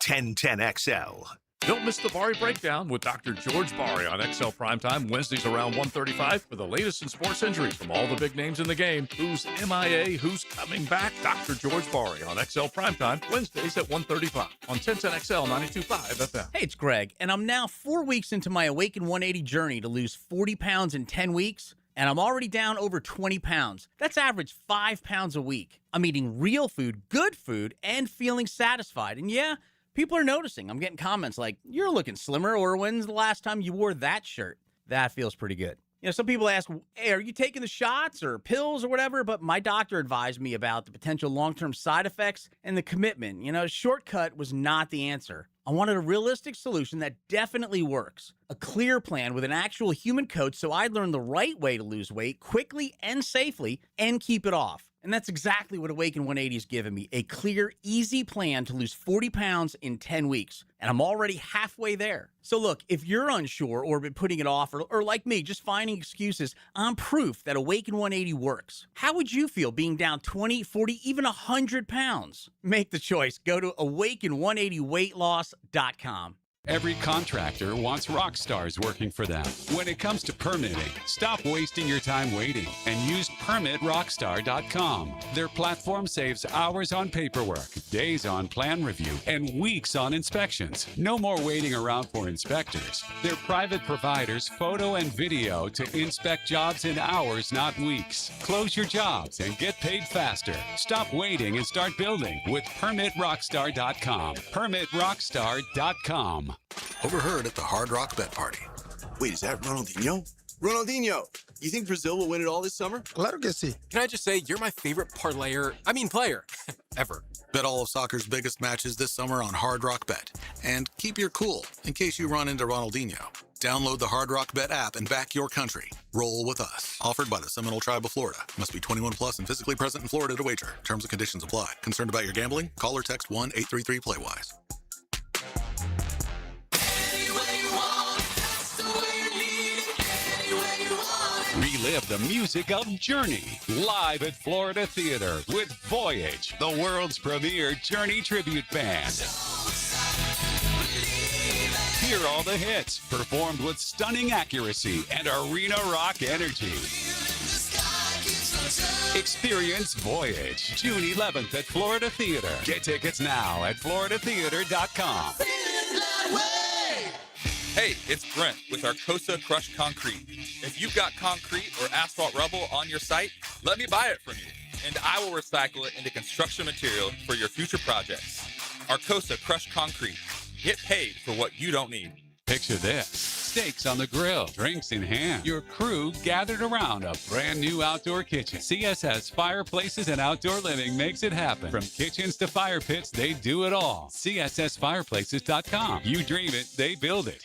1010XL. Don't miss the Bari Breakdown with Dr. George Bari on XL Primetime Wednesdays around 1:35 for the latest in sports injuries from all the big names in the game. Who's MIA? Who's coming back? Dr. George Bari on XL Primetime Wednesdays at 1:35 on 1010XL 92.5 FM. Hey, it's Greg, and I'm now 4 weeks into my Awaken 180 journey to lose 40 pounds in 10 weeks, and I'm already down over 20 pounds. That's average 5 pounds a week. I'm eating real food, good food, and feeling satisfied. And yeah, people are noticing. I'm getting comments like, you're looking slimmer, or when's the last time you wore that shirt? That feels pretty good. Some people ask, hey, are you taking the shots or pills or whatever? But my doctor advised me about the potential long-term side effects and the commitment. A shortcut was not the answer. I wanted a realistic solution that definitely works. A clear plan with an actual human coach so I'd learn the right way to lose weight quickly and safely and keep it off. And that's exactly what Awaken 180 has given me. A clear, easy plan to lose 40 pounds in 10 weeks. And I'm already halfway there. So look, if you're unsure or been putting it off or like me, just finding excuses, I'm proof that Awaken 180 works. How would you feel being down 20, 40, even 100 pounds? Make the choice. Go to awaken180weightloss.com. Every contractor wants rock stars working for them. When it comes to permitting, stop wasting your time waiting and use PermitRockstar.com. Their platform saves hours on paperwork, days on plan review, and weeks on inspections. No more waiting around for inspectors. Their private providers photo and video to inspect jobs in hours, not weeks. Close your jobs and get paid faster. Stop waiting and start building with PermitRockstar.com. PermitRockstar.com. Overheard at the Hard Rock Bet Party. Wait, is that Ronaldinho? Ronaldinho, you think Brazil will win it all this summer? Claro que sí. Can I just say, you're my favorite player, ever. Bet all of soccer's biggest matches this summer on Hard Rock Bet. And keep your cool in case you run into Ronaldinho. Download the Hard Rock Bet app and back your country. Roll with us. Offered by the Seminole Tribe of Florida. Must be 21 plus and physically present in Florida to wager. Terms and conditions apply. Concerned about your gambling? Call or text 1-833-PLAY-WISE. Relive the music of Journey live at Florida Theater with Voyage, the world's premier Journey tribute band. Hear all the hits performed with stunning accuracy and arena rock energy. Experience Voyage, June 11th at Florida Theater. Get tickets now at floridatheater.com. Hey, it's Brent with Arcosa Crushed Concrete. If you've got concrete or asphalt rubble on your site, let me buy it from you, and I will recycle it into construction material for your future projects. Arcosa Crushed Concrete. Get paid for what you don't need. Picture this. Steaks on the grill, drinks in hand. Your crew gathered around a brand new outdoor kitchen. CSS Fireplaces and Outdoor Living makes it happen. From kitchens to fire pits, they do it all. CSSFireplaces.com. You dream it, they build it.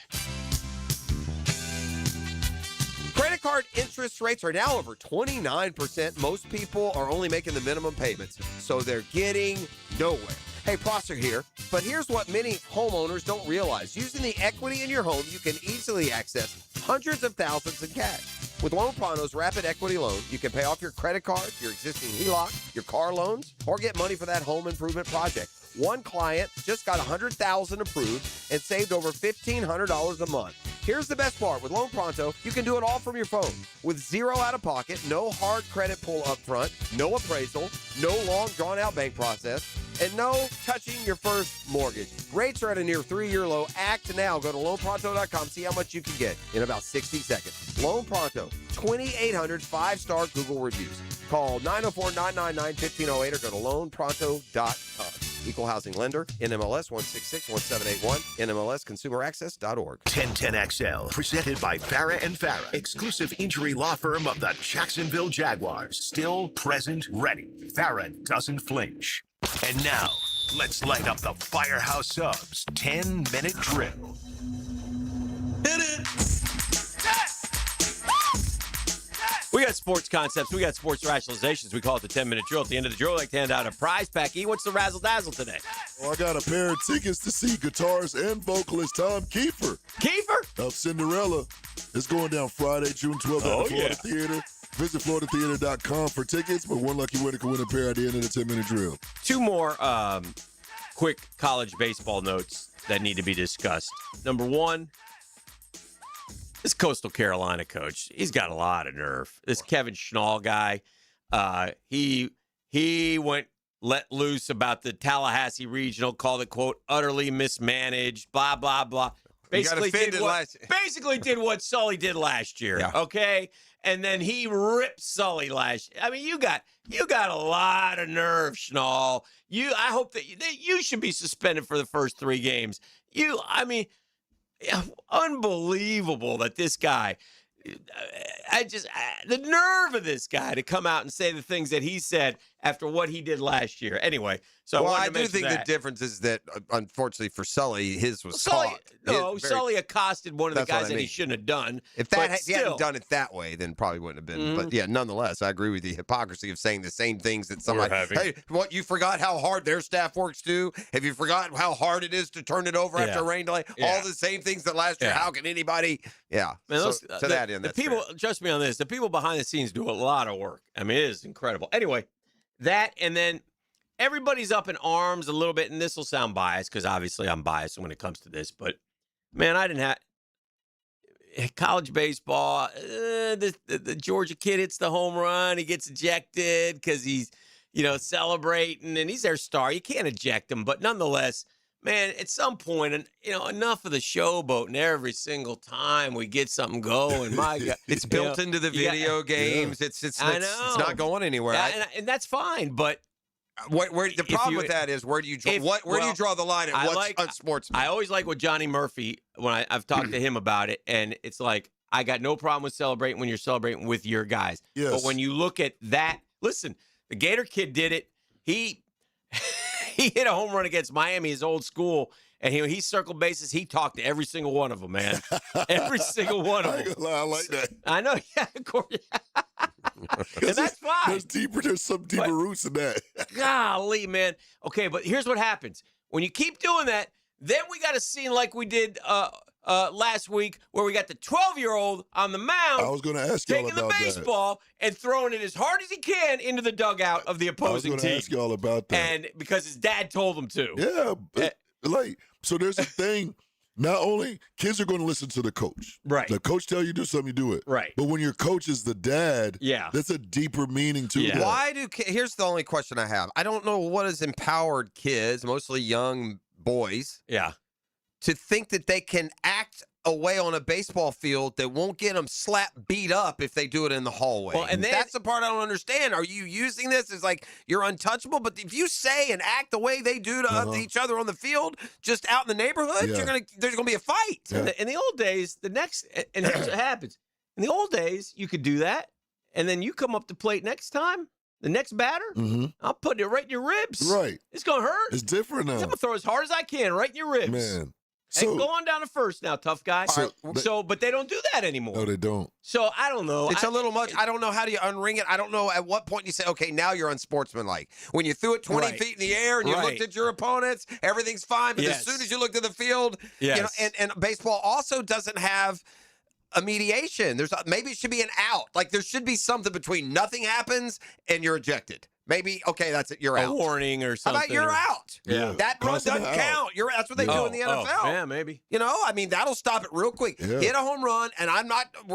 Credit card interest rates are now over 29%. Most people are only making the minimum payments, so they're getting nowhere. Hey, Prosser here, but here's what many homeowners don't realize. Using the equity in your home, you can easily access hundreds of thousands in cash. With Loan Pronto's Rapid Equity Loan, you can pay off your credit card, your existing HELOC, your car loans, or get money for that home improvement project. One client just got $100,000 approved and saved over $1,500 a month. Here's the best part. With Loan Pronto, you can do it all from your phone. With zero out-of-pocket, no hard credit pull up front, no appraisal, no long, drawn-out bank process, and no touching your first mortgage. Rates are at a near 3-year low. Act now. Go to loanpronto.com. See how much you can get in about 60 seconds. Loan Pronto, 2,800 5-star Google reviews. Call 904-999-1508 or go to loanpronto.com. Equal housing lender, NMLS 1661781, NMLSconsumeraccess.org. 1010XL, presented by Farah and Farah, exclusive injury law firm of the Jacksonville Jaguars. Still present, ready. Farah doesn't flinch. And now, let's light up the Firehouse Subs 10-minute drill. Hit it! We got sports concepts. We got sports rationalizations. We call it the 10-minute drill. At the end of the drill, I like to hand out a prize pack. E, what's the razzle-dazzle today? Well, I got a pair of tickets to see guitarist and vocalist Tom Kiefer. Kiefer? Of Cinderella. It's going down Friday, June 12th at the Florida Theater. Visit floridatheater.com for tickets, but one lucky winner can win a pair at the end of the 10-minute drill. Two more quick college baseball notes that need to be discussed. Number one, this Coastal Carolina coach, he's got a lot of nerve. This Kevin Schnall guy, he went let loose about the Tallahassee Regional, called it, quote, utterly mismanaged, blah, blah, blah. Basically did what Sully did last year, okay? And then he ripped Sully last year. I mean, you got a lot of nerve, Schnall. I hope that you should be suspended for the first 3 games. Unbelievable that this guy, the nerve of this guy to come out and say the things that he said after what he did last year. Anyway, so I do think the difference is that, unfortunately for Sully, his was Sully, caught. No, Sully accosted one of the guys that he shouldn't have done. If he hadn't done it that way, then probably wouldn't have been. But yeah, nonetheless, I agree with the hypocrisy of saying the same things that somebody. Hey, what, you forgot how hard their staff works too? Have you forgotten how hard it is to turn it over after a rain delay? All the same things that last year. How can anybody? Yeah. Man, to that end, that's people. Trust me on this. The people behind the scenes do a lot of work. I mean, it is incredible. Anyway, that and then. Everybody's up in arms a little bit, and this will sound biased because obviously I'm biased when it comes to this. But, man, I didn't have college baseball. The Georgia kid hits the home run. He gets ejected because he's, celebrating, and he's their star. You can't eject him. But nonetheless, man, at some point, enough of the showboating every single time we get something going. My God. It's built into the video games. Yeah. It's not going anywhere. And that's fine, but. Where the problem with that is, where do you draw? Where do you draw the line at what's unsportsmanlike? I always like what Johnny Murphy, when I've talked to him about it, and it's like, I got no problem with celebrating when you're celebrating with your guys. Yes. But when you look at that, listen, the Gator kid did it. He hit a home run against Miami, his old school, and he circled bases. He talked to every single one of them, man. Every single one of them. I ain't gonna lie, I like that. I know, yeah, of course. And that's fine. There's some deeper roots in that. Golly, man. Okay, but here's what happens. When you keep doing that, then we got a scene like we did last week where we got the 12-year-old on the mound. I was going to ask y'all about taking the baseball and throwing it as hard as he can into the dugout of the opposing team. I was going to ask y'all about that. And because his dad told him to. Yeah. So there's a thing. not only kids are going to listen to the coach. Right. The coach tell you do something, you do it. Right. But when your coach is the dad, that's a deeper meaning to that. Why do here's the only question I have. I don't know what has empowered kids, mostly young boys, to think that they can act away on a baseball field that won't get them slapped, beat up if they do it in the hallway. Well, and then, that's the part I don't understand. Are you using this as like you're untouchable? But if you say and act the way they do to each other on the field, just out in the neighborhood, there's gonna be a fight. In the old days, and here's what happens. In the old days, you could do that, and then you come up to plate next time. The next batter, I'm putting it right in your ribs. Right. It's going to hurt. It's different now. I'm going to throw as hard as I can right in your ribs. Man. And go on down to first now, tough guy. But they don't do that anymore. No, they don't. So I don't know. It's a little much. I don't know how do you unring it. I don't know at what point you say, okay, now you're unsportsmanlike. When you threw it 20 feet in the air and you looked at your opponents, everything's fine. But as soon as you looked at the field, you know, and baseball also doesn't have a mediation. Maybe it should be an out. Like there should be something between nothing happens and you're ejected. Maybe, okay, that's it. You're out. A warning or something. How about you're out? Yeah. That run doesn't count. That's what they do in the NFL. Yeah, maybe. You know, I mean, that'll stop it real quick. Yeah. Hit a home run, and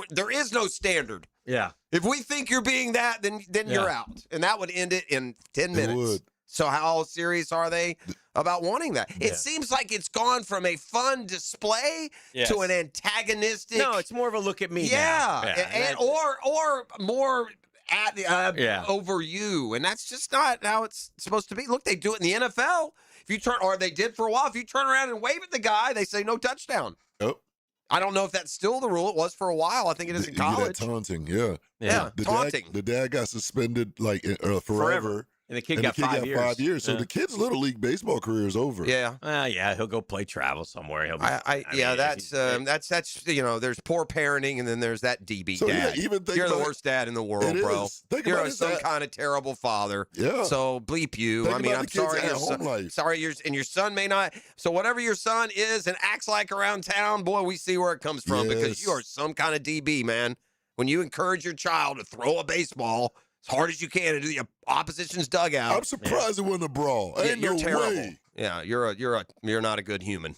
there is no standard. Yeah. If we think you're being that, then you're out. And that would end it in 10 minutes. would. So how serious are they about wanting that? It seems like it's gone from a fun display to an antagonistic. No, it's more of a look at me now. Yeah. Or more over you, and that's just not how it's supposed to be. Look, they do it in the NFL. If you or they did for a while. If you turn around and wave at the guy, they say no touchdown. Yep. I don't know if that's still the rule. It was for a while. I think it is in college. Taunting, yeah, taunting. The dad got suspended like forever. And the kid got 5 years. 5 years. So the kid's little league baseball career is over. Yeah. Yeah, he'll go play travel somewhere. He'll be, that's you know, there's poor parenting and then there's that DB So, dad. yeah, even think You're the about worst dad in the world, bro. You're some kind of terrible father. Yeah. So bleep you. Think I mean, about I'm the kids sorry. at Your home life. sorry, your son may not. So whatever your son is and acts like around town, boy, we see where it comes from because you are some kind of DB, man. When you encourage your child to throw a baseball as hard as you can into the opposition's dugout. I'm surprised it wasn't a brawl. Ain't you're no terrible. way. Yeah, you're not a good human.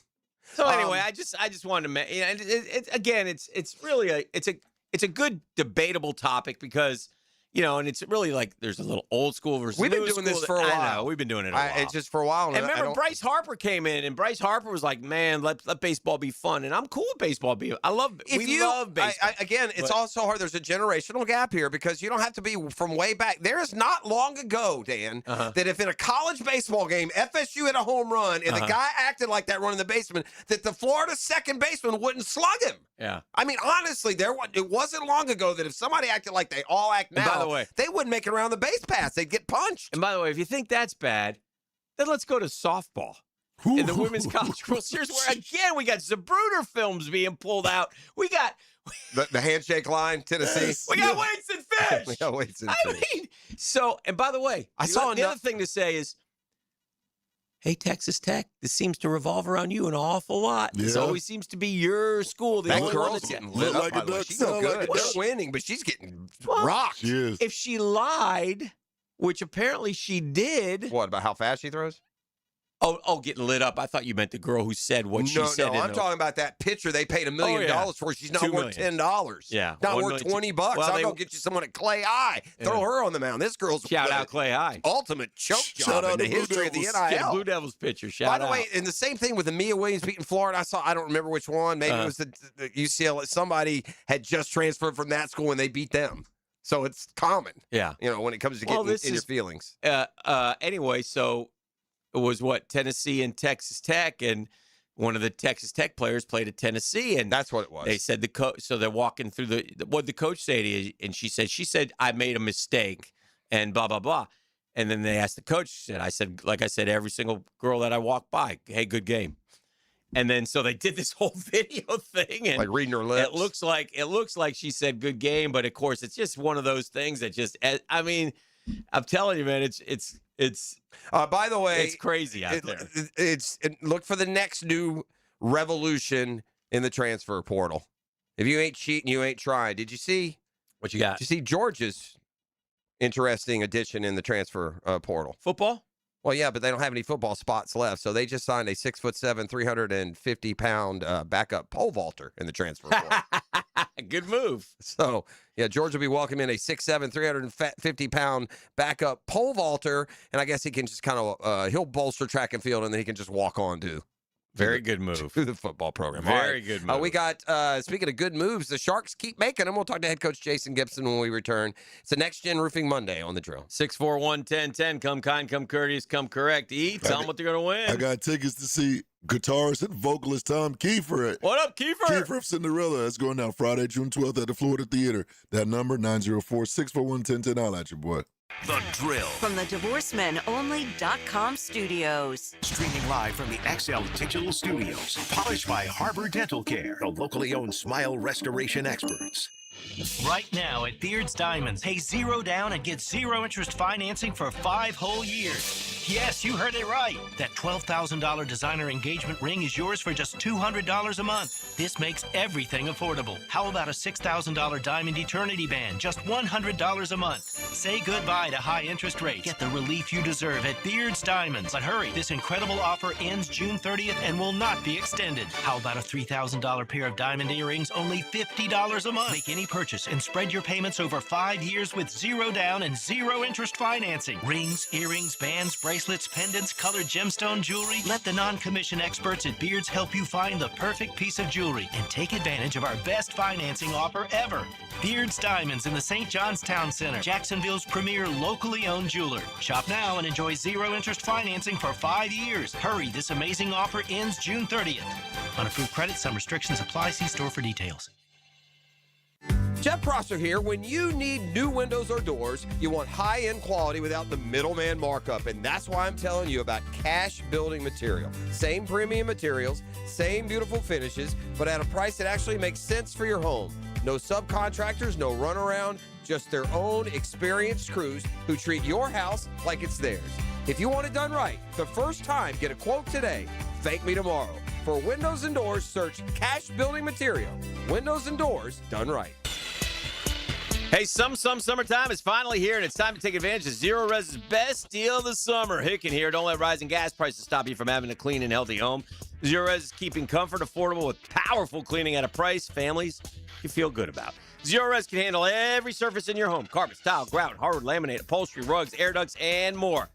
So anyway, I just wanted to mention. It's really a good debatable topic because. You know, and it's really like there's a little old school versus We've been new doing this school. for a while. I know, we've been doing it a while. It's just for a while. And remember, Bryce Harper came in, and Bryce Harper was like, "Man, let baseball be fun." And I'm cool with baseball. I love. We love baseball. It's also hard. There's a generational gap here because you don't have to be from way back. There is not long ago, Dan, that if in a college baseball game FSU hit a home run and the guy acted like that running the basement, that the Florida second baseman wouldn't slug him. Yeah. I mean, honestly, it wasn't long ago that if somebody acted like they all act now, by the way, they wouldn't make it around the base pass. They'd get punched. And by the way, if you think that's bad, then let's go to softball. In the Women's College World Series, where again we got Zapruder films being pulled out. We got the handshake line, Tennessee. We got weights and fish. We got weights and fish. I mean, so and by the way, the other thing to say is, hey, Texas Tech, this seems to revolve around you an awful lot. This always seems to be your school. That girl's getting lit up, by the way. She's no good. They're winning, but she's getting rocked. She is. If she lied, which apparently she did. What, about how fast she throws? Oh, getting lit up. I thought you meant the girl who said what she said. No, I'm talking about that pitcher they paid $1 million for. She's not worth $10. Yeah. Not worth $20. Well, I'll go get you someone at Clay High. Throw her on the mound. This girl's shout out Clay High. Ultimate choke job in the history of the NIL. Yeah, Blue Devils pitcher. Shout out. By the way, and the same thing with the Mia Williams beating Florida. I don't remember which one. Maybe it was the UCLA. Somebody had just transferred from that school and they beat them. So it's common. Yeah. You know, when it comes to getting in your feelings. Anyway, so it was Tennessee and Texas Tech, and one of the Texas Tech players played at Tennessee, and that's what it was. They said the coach. So they're walking through what the coach say to you, and she said I made a mistake, and blah blah blah, and then they asked the coach. I said every single girl that I walked by, hey, good game. And then so they did this whole video thing, and like reading her lips. It looks like she said good game, but of course it's just one of those things that just. I mean, I'm telling you, man, it's. By the way, it's crazy out there. Look for the next new revolution in the transfer portal. If you ain't cheating, you ain't trying. Did you see what you got? Did you see Georgia's interesting addition in the transfer portal? Football? Well, yeah, but they don't have any football spots left, so they just signed a 6'7", 350-pound backup pole vaulter in the transfer portal. Good move. So, yeah, Georgia will be welcoming a 6'7", 350-pound backup pole vaulter, and I guess he can just kind of he'll bolster track and field, and then he can just walk on to. Very good move. To the football program. Very good move. We got, speaking of good moves, the Sharks keep making them. We'll talk to head coach Jason Gibson when we return. It's a Next Gen Roofing Monday on the Drill. 641-1010. Come kind, come courteous, come correct. Tell them what they're going to win. I got tickets to see guitarist and vocalist Tom Kiefer. What up, Kiefer? Kiefer of Cinderella. That's going down Friday, June 12th at the Florida Theater. That number, 904-641-1010. I'll at your boy. The Drill. From the DivorceMenOnly.com studios. Streaming live from the XL Digital Studios. Polished by Harbor Dental Care, the locally owned smile restoration experts. Right now at Beard's Diamonds, pay $0 down and get 0 interest financing for 5 whole years. Yes, you heard it right. That $12,000 designer engagement ring is yours for just $200 a month. This makes everything affordable. How about a $6,000 diamond eternity band, just $100 a month? Say goodbye to high interest rates. Get the relief you deserve at Beard's Diamonds. But hurry, this incredible offer ends June 30th and will not be extended. How about a $3,000 pair of diamond earrings, only $50 a month? Make any purchase and spread your payments over 5 years with 0 down and 0 interest financing. Rings, earrings, bands, bracelets, pendants, colored gemstone jewelry. Let the non-commission experts at Beards help you find the perfect piece of jewelry and take advantage of our best financing offer ever. Beards Diamonds in the St. John's Town Center, Jacksonville's premier locally owned jeweler. Shop now and enjoy 0 interest financing for 5 years. Hurry, this amazing offer ends June 30th. Unapproved credit, some restrictions apply. See store for details. Jeff Prosser here. When you need new windows or doors, you want high-end quality without the middleman markup, and that's why I'm telling you about Cash Building Material. Same premium materials, same beautiful finishes, but at a price that actually makes sense for your home. No subcontractors, no runaround, just their own experienced crews who treat your house like it's theirs. If you want it done right, the first time, get a quote today. Thank me tomorrow. For windows and doors, search Cash Building Material. Windows and doors done right. Hey, summertime is finally here, and it's time to take advantage of Zero Res's best deal of the summer. Hicken here. Don't let rising gas prices stop you from having a clean and healthy home. Zero Res is keeping comfort affordable with powerful cleaning at a price families can feel good about. Zero Res can handle every surface in your home: carpets, tile, grout, hardwood, laminate, upholstery, rugs, air ducts, and more.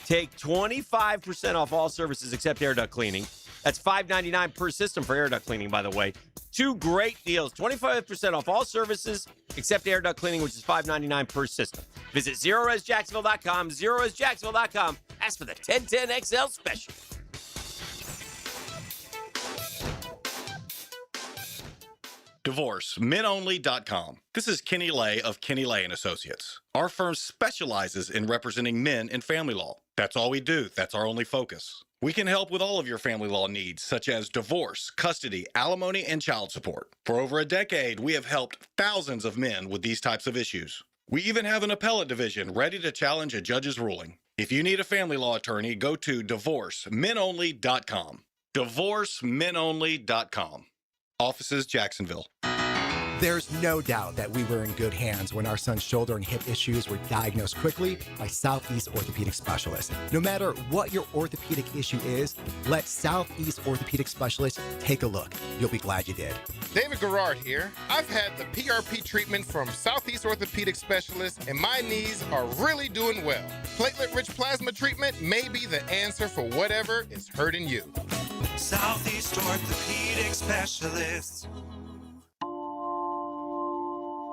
Take 25% off all services except air duct cleaning. That's $5.99 per system for air duct cleaning, by the way. 2 great deals. 25% off all services except air duct cleaning, which is $5.99 per system. Visit ZeroResJacksonville.com, ZeroResJacksonville.com. Ask for the 1010XL special. DivorceMenOnly.com. This is Kenny Lay of Kenny Lay & Associates. Our firm specializes in representing men in family law. That's all we do. That's our only focus. We can help with all of your family law needs, such as divorce, custody, alimony, and child support. For over a decade, we have helped thousands of men with these types of issues. We even have an appellate division ready to challenge a judge's ruling. If you need a family law attorney, go to DivorceMenOnly.com. DivorceMenOnly.com. Offices, Jacksonville. There's no doubt that we were in good hands when our son's shoulder and hip issues were diagnosed quickly by Southeast Orthopedic Specialists. No matter what your orthopedic issue is, let Southeast Orthopedic Specialists take a look. You'll be glad you did. David Garrard here. I've had the PRP treatment from Southeast Orthopedic Specialists, and my knees are really doing well. Platelet-rich plasma treatment may be the answer for whatever is hurting you. Southeast Orthopedic Specialists.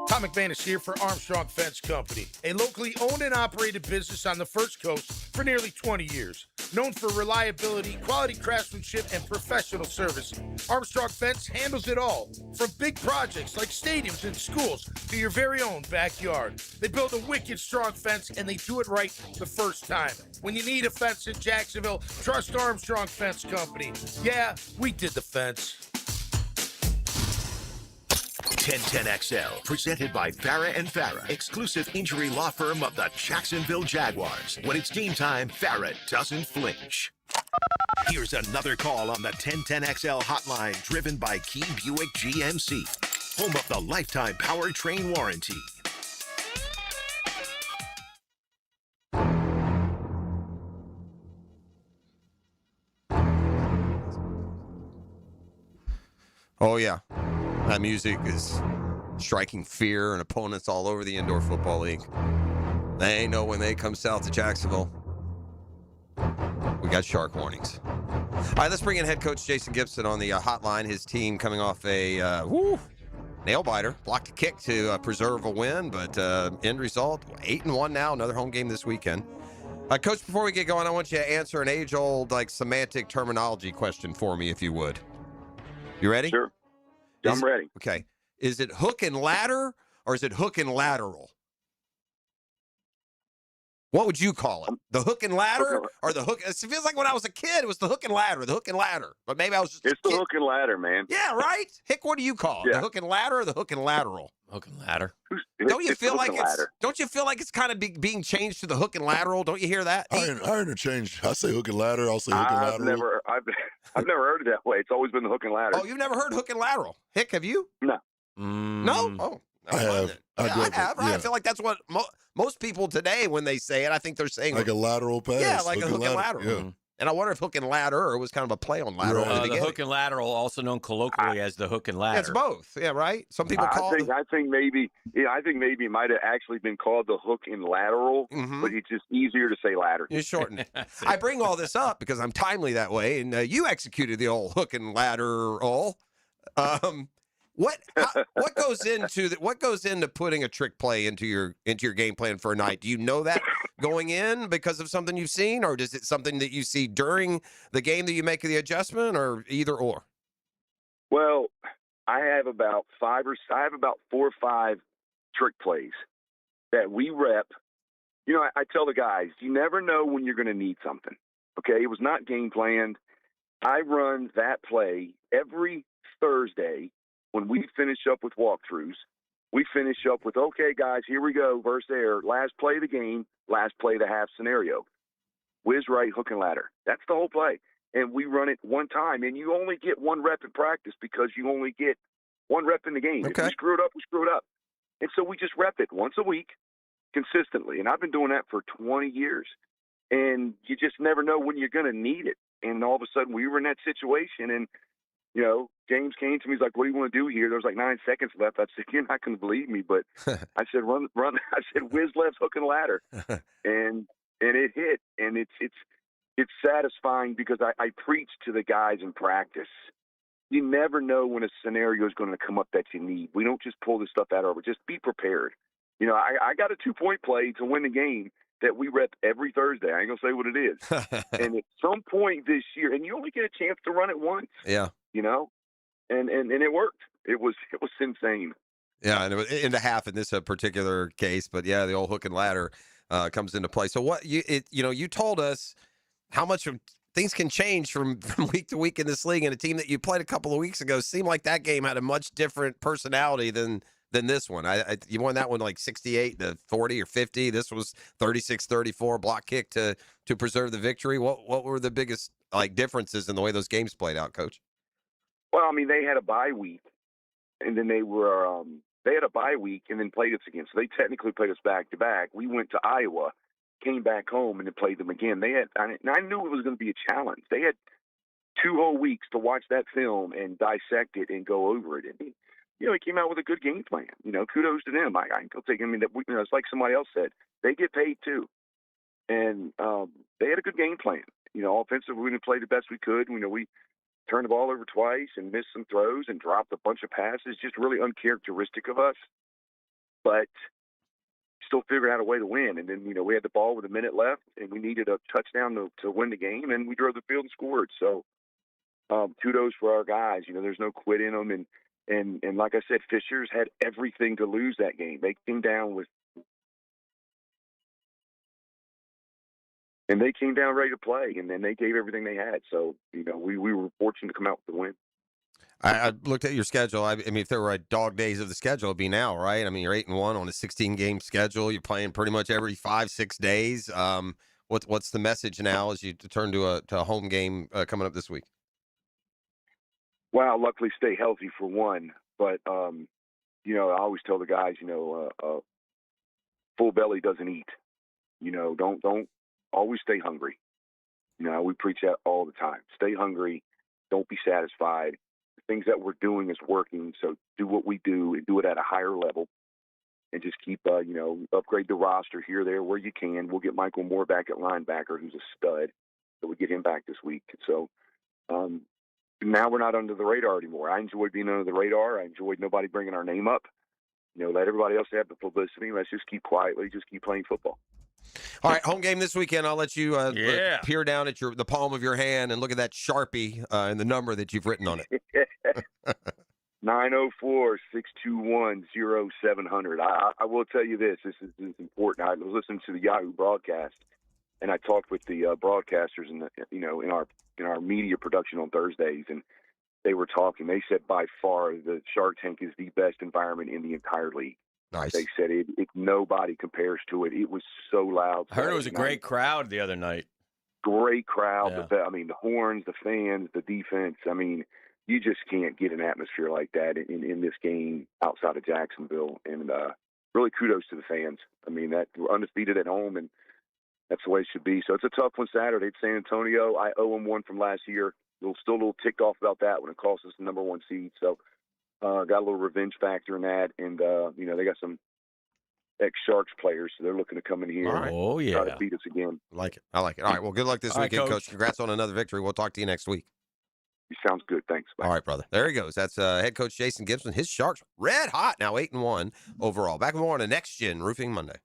Tom McManus here for Armstrong Fence Company, a locally owned and operated business on the First Coast for nearly 20 years. Known for reliability, quality craftsmanship, and professional service, Armstrong Fence handles it all, from big projects like stadiums and schools to your very own backyard. They build a wicked strong fence, and they do it right the first time. When you need a fence in Jacksonville, trust Armstrong Fence Company. Yeah, we did the fence. 1010XL, presented by Farrah & Farrah, exclusive injury law firm of the Jacksonville Jaguars. When it's game time, Farrah doesn't flinch. Here's another call on the 1010XL hotline, driven by Key Buick GMC, home of the lifetime powertrain warranty. Oh, yeah. That music is striking fear in opponents all over the Indoor Football League. They know when they come south to Jacksonville, we got shark warnings. All right, let's bring in head coach Jason Gibson on the hotline. His team coming off a nail biter, blocked a kick to preserve a win, but end result 8-1 now. Another home game this weekend. Coach, before we get going, I want you to answer an age-old semantic terminology question for me, if you would. You ready? Sure. I'm ready. Okay. Is it hook and ladder or is it hook and lateral? What would you call it? The hook and ladder or the hook? It feels like when I was a kid, it was the hook and ladder, But maybe I was just It's the hook and ladder, man. Yeah, right? Hick, what do you call it? Yeah. The hook and ladder or the hook and lateral? Hook and ladder. Don't you It's the feel hook like and it's ladder. Don't you feel like it's kind of being changed to the hook and lateral? Don't you hear that? I interchange. I say hook and ladder. I'll say hook and lateral. I've never heard it that way. It's always been the hook and ladder. Oh, you've never heard hook and lateral? Hick, have you? No. No? Oh, I have. I have. Right? I feel like that's what most people today, when they say it, I think they're saying like a lateral pass. Yeah, like a hook and lateral. Yeah. And I wonder if hook and ladder was kind of a play on lateral. The hook and lateral, also known colloquially as the hook and ladder. It's both. Yeah, right. Some people call it. I think maybe it might have actually been called the hook and lateral, but it's just easier to say ladder. You shorten it. I bring all this up because I'm timely that way, and you executed the old hook and lateral. What goes into putting a trick play into your game plan for a night? Do you know that going in because of something you've seen, or is it something that you see during the game that you make the adjustment, or either or? Well, I have about 4 or 5 trick plays that we rep. You know, I tell the guys, you never know when you're going to need something. Okay, it was not game planned. I run that play every Thursday. When we finish up with walkthroughs, we finish up with, okay, guys, here we go, verse air, last play of the game, last play of the half scenario. Whiz right, hook and ladder. That's the whole play. And we run it one time, and you only get 1 rep in practice because you only get 1 rep in the game. Okay. If we screw it up, we screw it up. And so we just rep it once a week consistently. And I've been doing that for 20 years. And you just never know when you're going to need it. And all of a sudden we were in that situation, and you know, James came to me. He's like, "What do you want to do here?" There was like 9 seconds left. I said, "You're not going to believe me," but I said, "Run!" I said, "Whiz left, hook and ladder," and it hit. And it's satisfying because I preach to the guys in practice. You never know when a scenario is going to come up that you need. We don't just pull this stuff out of it. Just be prepared. You know, I got a 2-point play to win the game that we rep every Thursday. I ain't gonna say what it is. And at some point this year, and you only get a chance to run it once. Yeah. You know, and it worked. It was insane. Yeah, and it was into half in this particular case, but yeah, the old hook and ladder comes into play. So what you told us how much of things can change from week to week in this league, and a team that you played a couple of weeks ago seemed like that game had a much different personality than this one. You won that one like 68-40 or 50. This was 36-34 block kick to preserve the victory. What were the biggest differences in the way those games played out, Coach? Well, I mean, they had a bye week, and then they had a bye week and then played us again. So they technically played us back to back. We went to Iowa, came back home, and then played them again. I knew it was going to be a challenge. They had 2 whole weeks to watch that film and dissect it and go over it. And he came out with a good game plan. You know, kudos to them. I can take. I mean, it's like somebody else said, they get paid too, and they had a good game plan. You know, offensively, we didn't play the best we could. You know, we turned the ball over twice and missed some throws and dropped a bunch of passes, just really uncharacteristic of us. But still figured out a way to win. And then, we had the ball with a minute left, and we needed a touchdown to win the game, and we drove the field and scored. So kudos for our guys. There's no quit in them. And like I said, Fishers had everything to lose that game. They came down ready to play, and then they gave everything they had. So, we were fortunate to come out with the win. I looked at your schedule. I mean, if there were dog days of the schedule, it'd be now, right? I mean, you're 8-1 on a 16-game schedule. You're playing pretty much every 5-6 days. What's the message now as you turn to a home game coming up this week? Well, luckily stay healthy for one. But, I always tell the guys, full belly doesn't eat. Don't always stay hungry. We preach that all the time. Stay hungry. Don't be satisfied. the things that we're doing is working. So do what we do and do it at a higher level, and just keep, upgrade the roster here, there, where you can. We'll get Michael Moore back at linebacker, who's a stud. So we get him back this week. So now we're not under the radar anymore. I enjoyed being under the radar. I enjoyed nobody bringing our name up. Let everybody else have the publicity. Let's just keep quietly, just keep playing football. All right, home game this weekend. I'll let you peer down at the palm of your hand and look at that Sharpie and the number that you've written on it. 904-621-0700. I will tell you this. This is important. I was listening to the Yahoo broadcast, and I talked with the broadcasters in our media production on Thursdays, and they were talking. They said by far the Shark Tank is the best environment in the entire league. Nice. They said it nobody compares to it. It was so loud. I heard it was a great crowd the other night. Great crowd. Yeah. The horns, the fans, the defense. You just can't get an atmosphere like that in this game outside of Jacksonville. And really kudos to the fans. That we're undefeated at home, and that's the way it should be. So it's a tough one Saturday at San Antonio. I owe them one from last year. Still a little ticked off about that when it cost us the number 1 seed. So got a little revenge factor in that. And, they got some ex-Sharks players, so they're looking to come in here and try to beat us again. I like it. All right, well, good luck this weekend, Coach. Congrats on another victory. We'll talk to you next week. Sounds good. Thanks. Bye. All right, brother. There he goes. That's head coach Jason Gibson. His Sharks red hot now, 8-1 overall. Back more on the Next Gen Roofing Monday.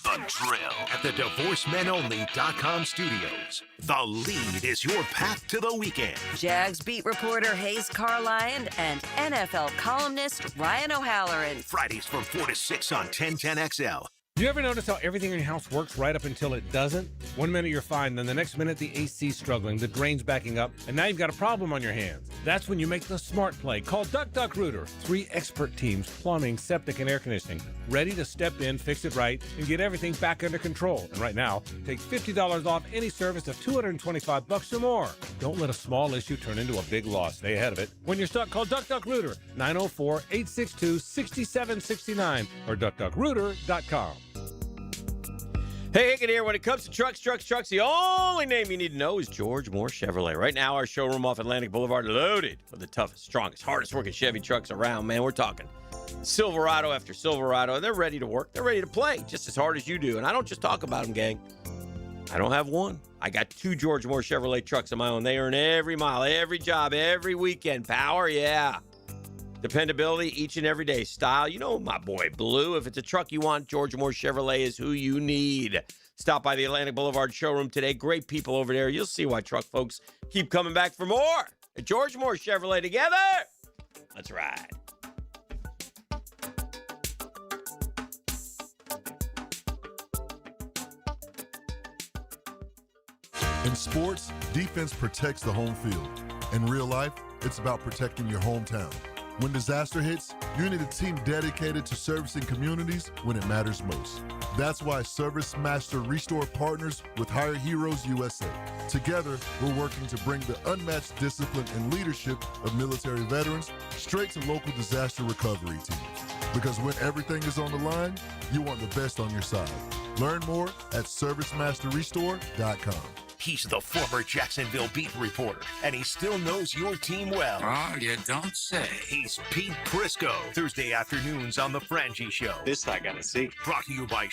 The Drill at the DivorceMenOnly.com studios. The Lead is your path to the weekend. Jags beat reporter Hayes Carline and NFL columnist Ryan O'Halloran. Fridays from 4 to 6 on 1010XL. Do you ever notice how everything in your house works right up until it doesn't? One minute you're fine, then the next minute the AC's struggling, the drain's backing up, and now you've got a problem on your hands. That's when you make the smart play. Call Duck Duck Rooter. 3 expert teams, plumbing, septic, and air conditioning, ready to step in, fix it right, and get everything back under control. And right now, take $50 off any service of $225 or more. Don't let a small issue turn into a big loss. Stay ahead of it. When you're stuck, call Duck Duck Rooter, 904-862-6769 or duckduckrooter.com. Hey, Hickett here. When it comes to trucks, the only name you need to know is George Moore Chevrolet. Right now, our showroom off Atlantic Boulevard loaded with the toughest, strongest, hardest working Chevy trucks around, man. We're talking Silverado after Silverado. They're ready to work. They're ready to play just as hard as you do. And I don't just talk about them, gang. I don't have one. I got 2 George Moore Chevrolet trucks of my own. They earn every mile, every job, every weekend. Power, yeah. Dependability each and every day. Style, my boy Blue. If it's a truck you want, George Moore Chevrolet is who you need. Stop by the Atlantic Boulevard showroom today. Great people over there. You'll see why truck folks keep coming back for more. At George Moore Chevrolet together. Let's ride. In sports, defense protects the home field. In real life, it's about protecting your hometown. When disaster hits, you need a team dedicated to servicing communities when it matters most. That's why Service Master Restore partners with Hire Heroes USA. Together, we're working to bring the unmatched discipline and leadership of military veterans straight to local disaster recovery teams. Because when everything is on the line, you want the best on your side. Learn more at ServiceMasterRestore.com. He's the former Jacksonville beat reporter, and he still knows your team well. Oh, you don't say. He's Pete Prisco. Thursday afternoons on The Frangie Show. This I gotta see. Brought to you by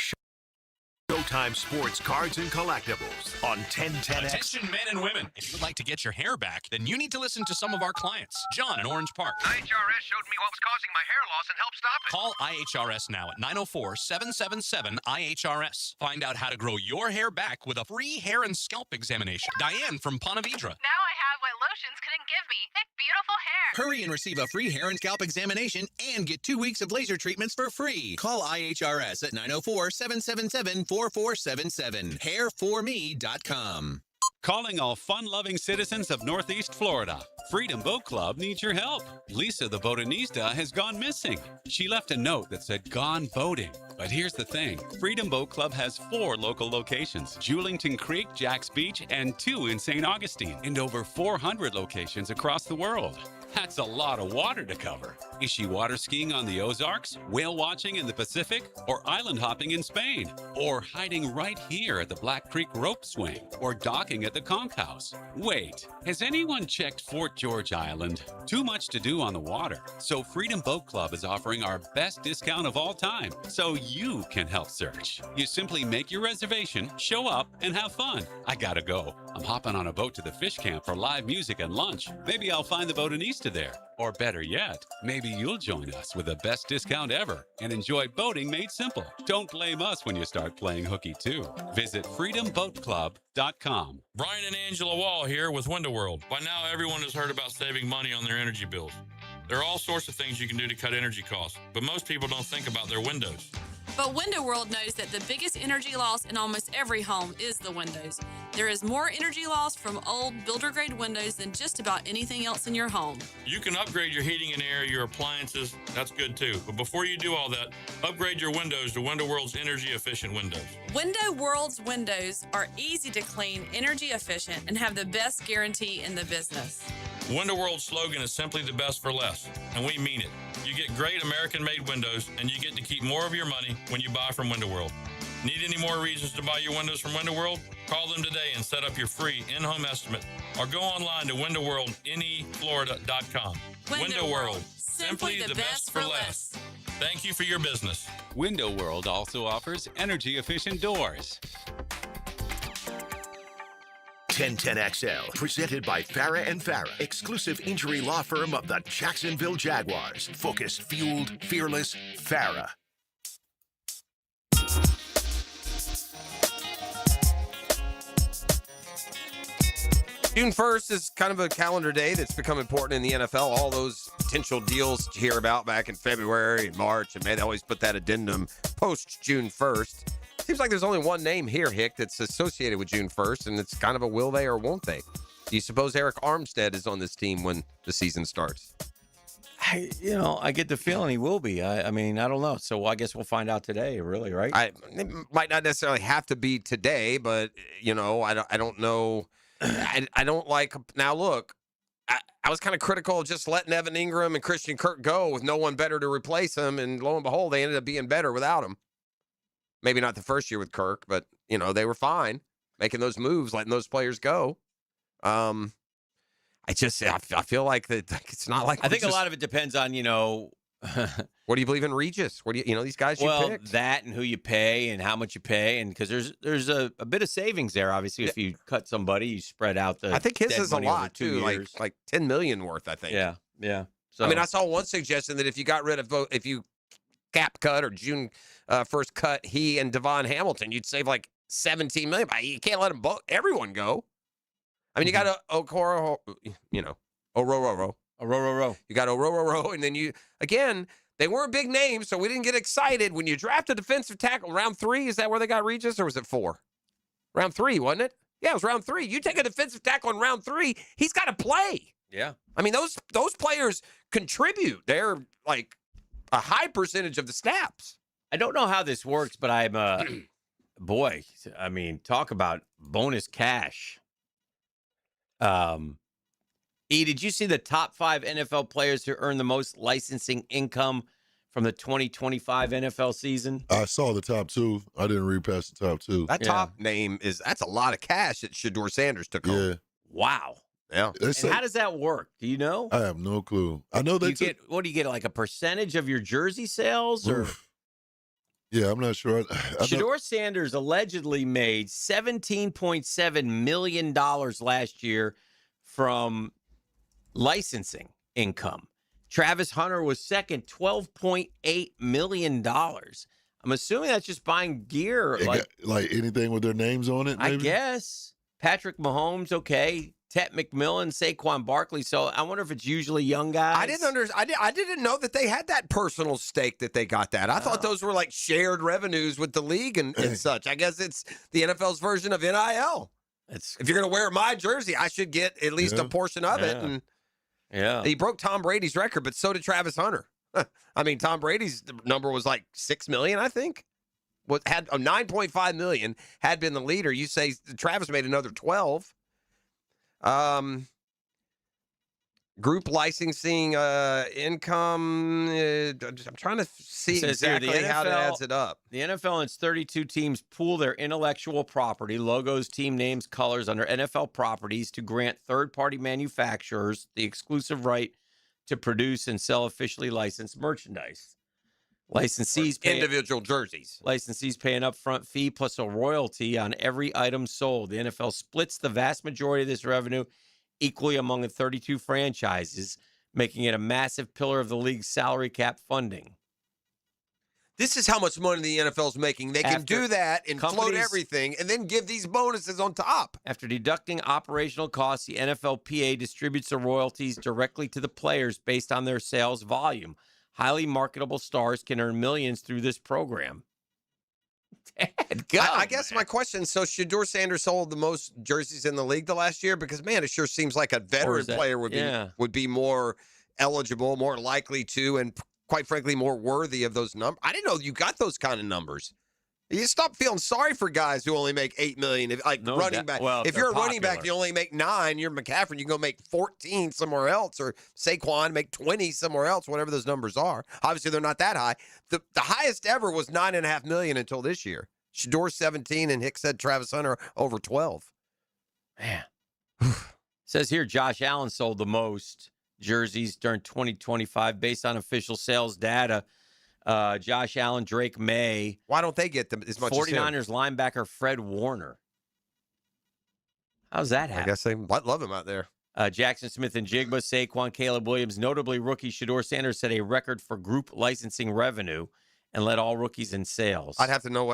Showtime Sports Cards and Collectibles on 1010X. Attention men and women. If you'd like to get your hair back, then you need to listen to some of our clients. John in Orange Park. IHRS showed me what was causing my hair loss and helped stop it. Call IHRS now at 904-777-IHRS. Find out how to grow your hair back with a free hair and scalp examination. Diane from Ponte Vedra. Now I have what lotions couldn't give me. Thick, beautiful hair. Hurry and receive a free hair and scalp examination and get 2 weeks of laser treatments for free. Call IHRS at 904-777-4477. Hairforme.com. Calling all fun-loving citizens of Northeast Florida. Freedom Boat Club needs your help. Lisa the botanista has gone missing. She left a note that said, "Gone boating." But here's the thing. Freedom Boat Club has 4 local locations, Julington Creek, Jack's Beach, and 2 in St. Augustine, and over 400 locations across the world. That's a lot of water to cover. Is she water skiing on the Ozarks, whale watching in the Pacific, or island hopping in Spain? Or hiding right here at the Black Creek rope swing, or docking at the Conch House? Wait, has anyone checked Fort George Island? Too much to do on the water, so Freedom Boat Club is offering our best discount of all time, so you can help search. You simply make your reservation, show up, and have fun. I gotta go. I'm hopping on a boat to the fish camp for live music and lunch. Maybe I'll find the boat in Easter there. Or better yet, maybe you'll join us with the best discount ever and enjoy boating made simple. Don't blame us when you start playing hooky too. Visit freedomboatclub.com. Brian and Angela Wall here with Window World. By now, everyone has heard about saving money on their energy bills. There are all sorts of things you can do to cut energy costs, but most people don't think about their windows. But Window World knows that the biggest energy loss in almost every home is the windows. There is more energy loss from old builder-grade windows than just about anything else in your home. You can upgrade your heating and air, your appliances. That's good too. But before you do all that, upgrade your windows to Window World's energy-efficient windows. Window World's windows are easy to clean, energy efficient, and have the best guarantee in the business. Window World's slogan is simply the best for less, and we mean it. You get great American-made windows, and you get to keep more of your money when you buy from Window World. Need any more reasons to buy your windows from Window World? Call them today and set up your free in-home estimate, or go online to windowworldneflorida.com. Window World, simply the best for less. Thank you for your business. Window World also offers energy-efficient doors. 1010XL, presented by Farah and Farah, exclusive injury law firm of the Jacksonville Jaguars. Focused, fueled, fearless, Farah. June 1st is kind of a calendar day that's become important in the NFL. All those potential deals to hear about back in February and March and May, they always put that addendum post June 1st. Seems like there's only one name here, Hick, that's associated with June 1st, and it's kind of a will they or won't they. Do you suppose Eric Armstead is on this team when the season starts? I get the feeling he will be. I mean, I don't know. So I guess we'll find out today, really, right? It might not necessarily have to be today, but, I don't know. I don't like – now, look, I was kind of critical of just letting Evan Ingram and Christian Kirk go with no one better to replace him, and lo and behold, they ended up being better without him. Maybe not the first year with Kirk, but, they were fine making those moves, letting those players go. I feel like that it's not like I think a lot of it depends on, what do you believe in Regis? What do these guys you picked? That and who you pay and how much you pay, and because there's a bit of savings there. Obviously, if you cut somebody, you spread out the. I think his dead is a money over lot 2 too, years. like $10 million worth. I think. Yeah. So I mean, I saw one suggestion that if you got rid of if you cap cut or June 1st cut he and Devon Hamilton, you'd save like $17 million. But you can't let everyone go. I mean, you got Ororo. You got Ororo, and then they weren't big names, so we didn't get excited. When you draft a defensive tackle, round 3, is that where they got Regis, or was it 4? Round 3, wasn't it? Yeah, it was round 3. You take a defensive tackle in round 3, he's got to play. Yeah. I mean, those players contribute. They're like a high percentage of the snaps. I don't know how this works, but I'm boy, I mean, talk about bonus cash. Did you see the top 5 NFL players who earn the most licensing income from the 2025 NFL season? I saw the top 2. I didn't read past the top 2. That top name that's a lot of cash that Shedeur Sanders took home. Yeah. Wow. Yeah. And how does that work? Do you know? I have no clue. I know they what do you get, like a percentage of your jersey sales? Or yeah, I'm not sure. Shedeur Sanders allegedly made $17.7 million last year from licensing income. Travis Hunter was second, $12.8 million. I'm assuming that's just buying gear. Like anything with their names on it, maybe? I guess. Patrick Mahomes, okay. Tet McMillan, Saquon Barkley. So I wonder if it's usually young guys. I didn't know that they had that personal stake that they got that. I thought those were like shared revenues with the league and such. I guess it's the NFL's version of NIL. If you're going to wear my jersey, I should get at least a portion of it. And he broke Tom Brady's record, but so did Travis Hunter. I mean, Tom Brady's number was like $6 million, I think. Had a $9.5 million, had been the leader. You say Travis made another 12. Group licensing income. I'm trying to see exactly how it adds it up. The NFL and its 32 teams pool their intellectual property, logos, team names, colors under NFL properties to grant third-party manufacturers the exclusive right to produce and sell officially licensed merchandise. Licensees pay individual jerseys. Licensees pay an upfront fee plus a royalty on every item sold. The NFL splits the vast majority of this revenue equally among the 32 franchises, making it a massive pillar of the league's salary cap funding. This is how much money the NFL's making. They can do that and float everything and then give these bonuses on top. After deducting operational costs, the NFLPA distributes the royalties directly to the players based on their sales volume. Highly marketable stars can earn millions through this program. I guess my question, so Shedeur Sanders sold the most jerseys in the league the last year? Because, man, it sure seems like a veteran player would be more eligible, more likely to, and quite frankly, more worthy of those numbers. I didn't know you got those kind of numbers. You stop feeling sorry for guys who only make $8 million. Running back. Well, if you're a running back, you only make 9. You're McCaffrey. You can go make 14 somewhere else, or Saquon make 20 somewhere else. Whatever those numbers are. Obviously, they're not that high. The highest ever was $9.5 million until this year. Shedeur 17, and Hicks said Travis Hunter over 12. Man, says here Josh Allen sold the most jerseys during 2025 based on official sales data. Josh Allen, Drake May. Why don't they get them as much 49ers as him? linebacker Fred Warner. How's that happen? I guess they love him out there. Jackson Smith and Jigba, Saquon, Caleb Williams, notably rookie Shedeur Sanders set a record for group licensing revenue and led all rookies in sales. I'd have to know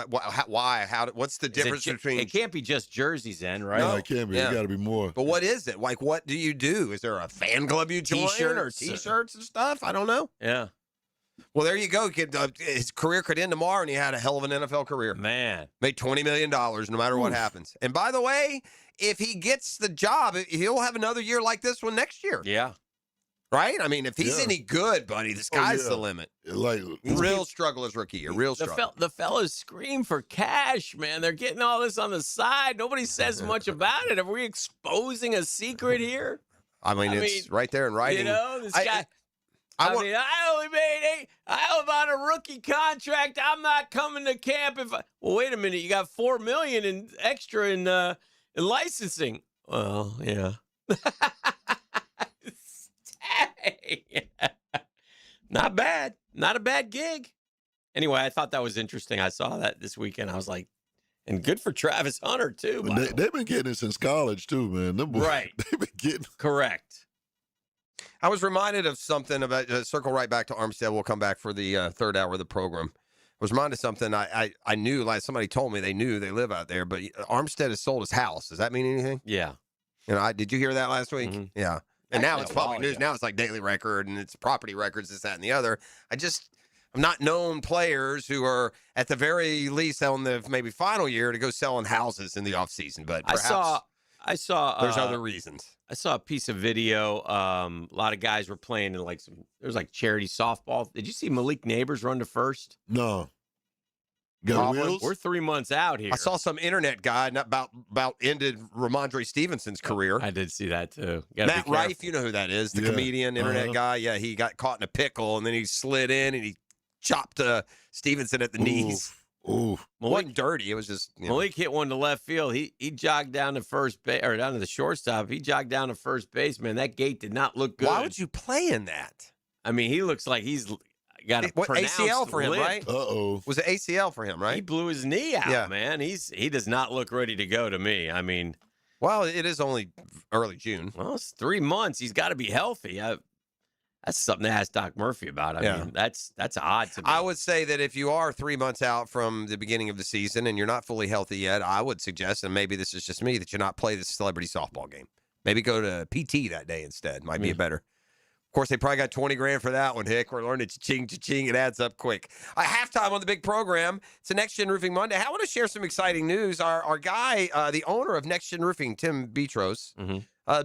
why. What's the difference between? It can't be just jerseys, then, right? No, it can't be. It got to be more. But what is it? Like, what do you do? Is there a fan club you join or T-shirts and stuff? I don't know. Yeah. Well, there you go. His career could end tomorrow, and he had a hell of an NFL career. Man. Made $20 million no matter what happens. And by the way, if he gets the job, he'll have another year like this one next year. Yeah. Right? I mean, if he's any good, buddy, the sky's the limit. Like real struggle as rookie year. Real struggle. The fellas scream for cash, man. They're getting all this on the side. Nobody says much about it. Are we exposing a secret here? I mean, it's right there in writing. You know, this guy. I only made I'm on a rookie contract. I'm not coming to camp if I. Well, wait a minute. You got $4 million in extra in licensing. Well, yeah. Not bad. Not a bad gig. Anyway, I thought that was interesting. I saw that this weekend. I was like, and good for Travis Hunter, too. They've been getting it since college, too, man. Them boys, right. They've been getting Correct. I was reminded of something about circle right back to Armstead. We'll come back for the third hour of the program. I was reminded of something I knew, like somebody told me they knew they live out there, but Armstead has sold his house. Does that mean anything? Yeah. You know, did you hear that last week? Mm-hmm. Yeah. And now it's public news. Now it's like Daily Record and it's property records, this, that, and the other. I'm not known players who are at the very least on the maybe final year to go selling houses in the offseason. But perhaps I saw there's other reasons. I saw a piece of video. A lot of guys were playing in there was like charity softball. Did you see Malik Neighbors run to first? No. Got wheels? We're 3 months out here. I saw some internet guy about ended Ramondre Stevenson's career. I did see that too. Matt Rife, you know who that is, the comedian, internet guy. Yeah, he got caught in a pickle and then he slid in and he chopped Stevenson at the knees. Ooh. It wasn't dirty. It was just Malik hit one to left field. He jogged down to first base or down to the shortstop. He jogged down to first base. Man, that gate did not look good. Why would you play in that? I mean, he looks like he's got a ACL for him, limp. right? Was it ACL for him, right? He blew his knee out, man. He does not look ready to go to me. I mean, well, it is only early June. Well, it's 3 months. He's got to be healthy. That's something to ask Doc Murphy about. I mean, that's odd to me. I would say that if you are 3 months out from the beginning of the season and you're not fully healthy yet, I would suggest, and maybe this is just me, that you not play the celebrity softball game. Maybe go to PT that day instead. Might be better. Of course, they probably got $20,000 for that one, Hick. We're learning cha-ching, cha-ching. It adds up quick. Halftime on the big program. It's a Next Gen Roofing Monday. I want to share some exciting news. Our guy, the owner of Next Gen Roofing, Tim Betros,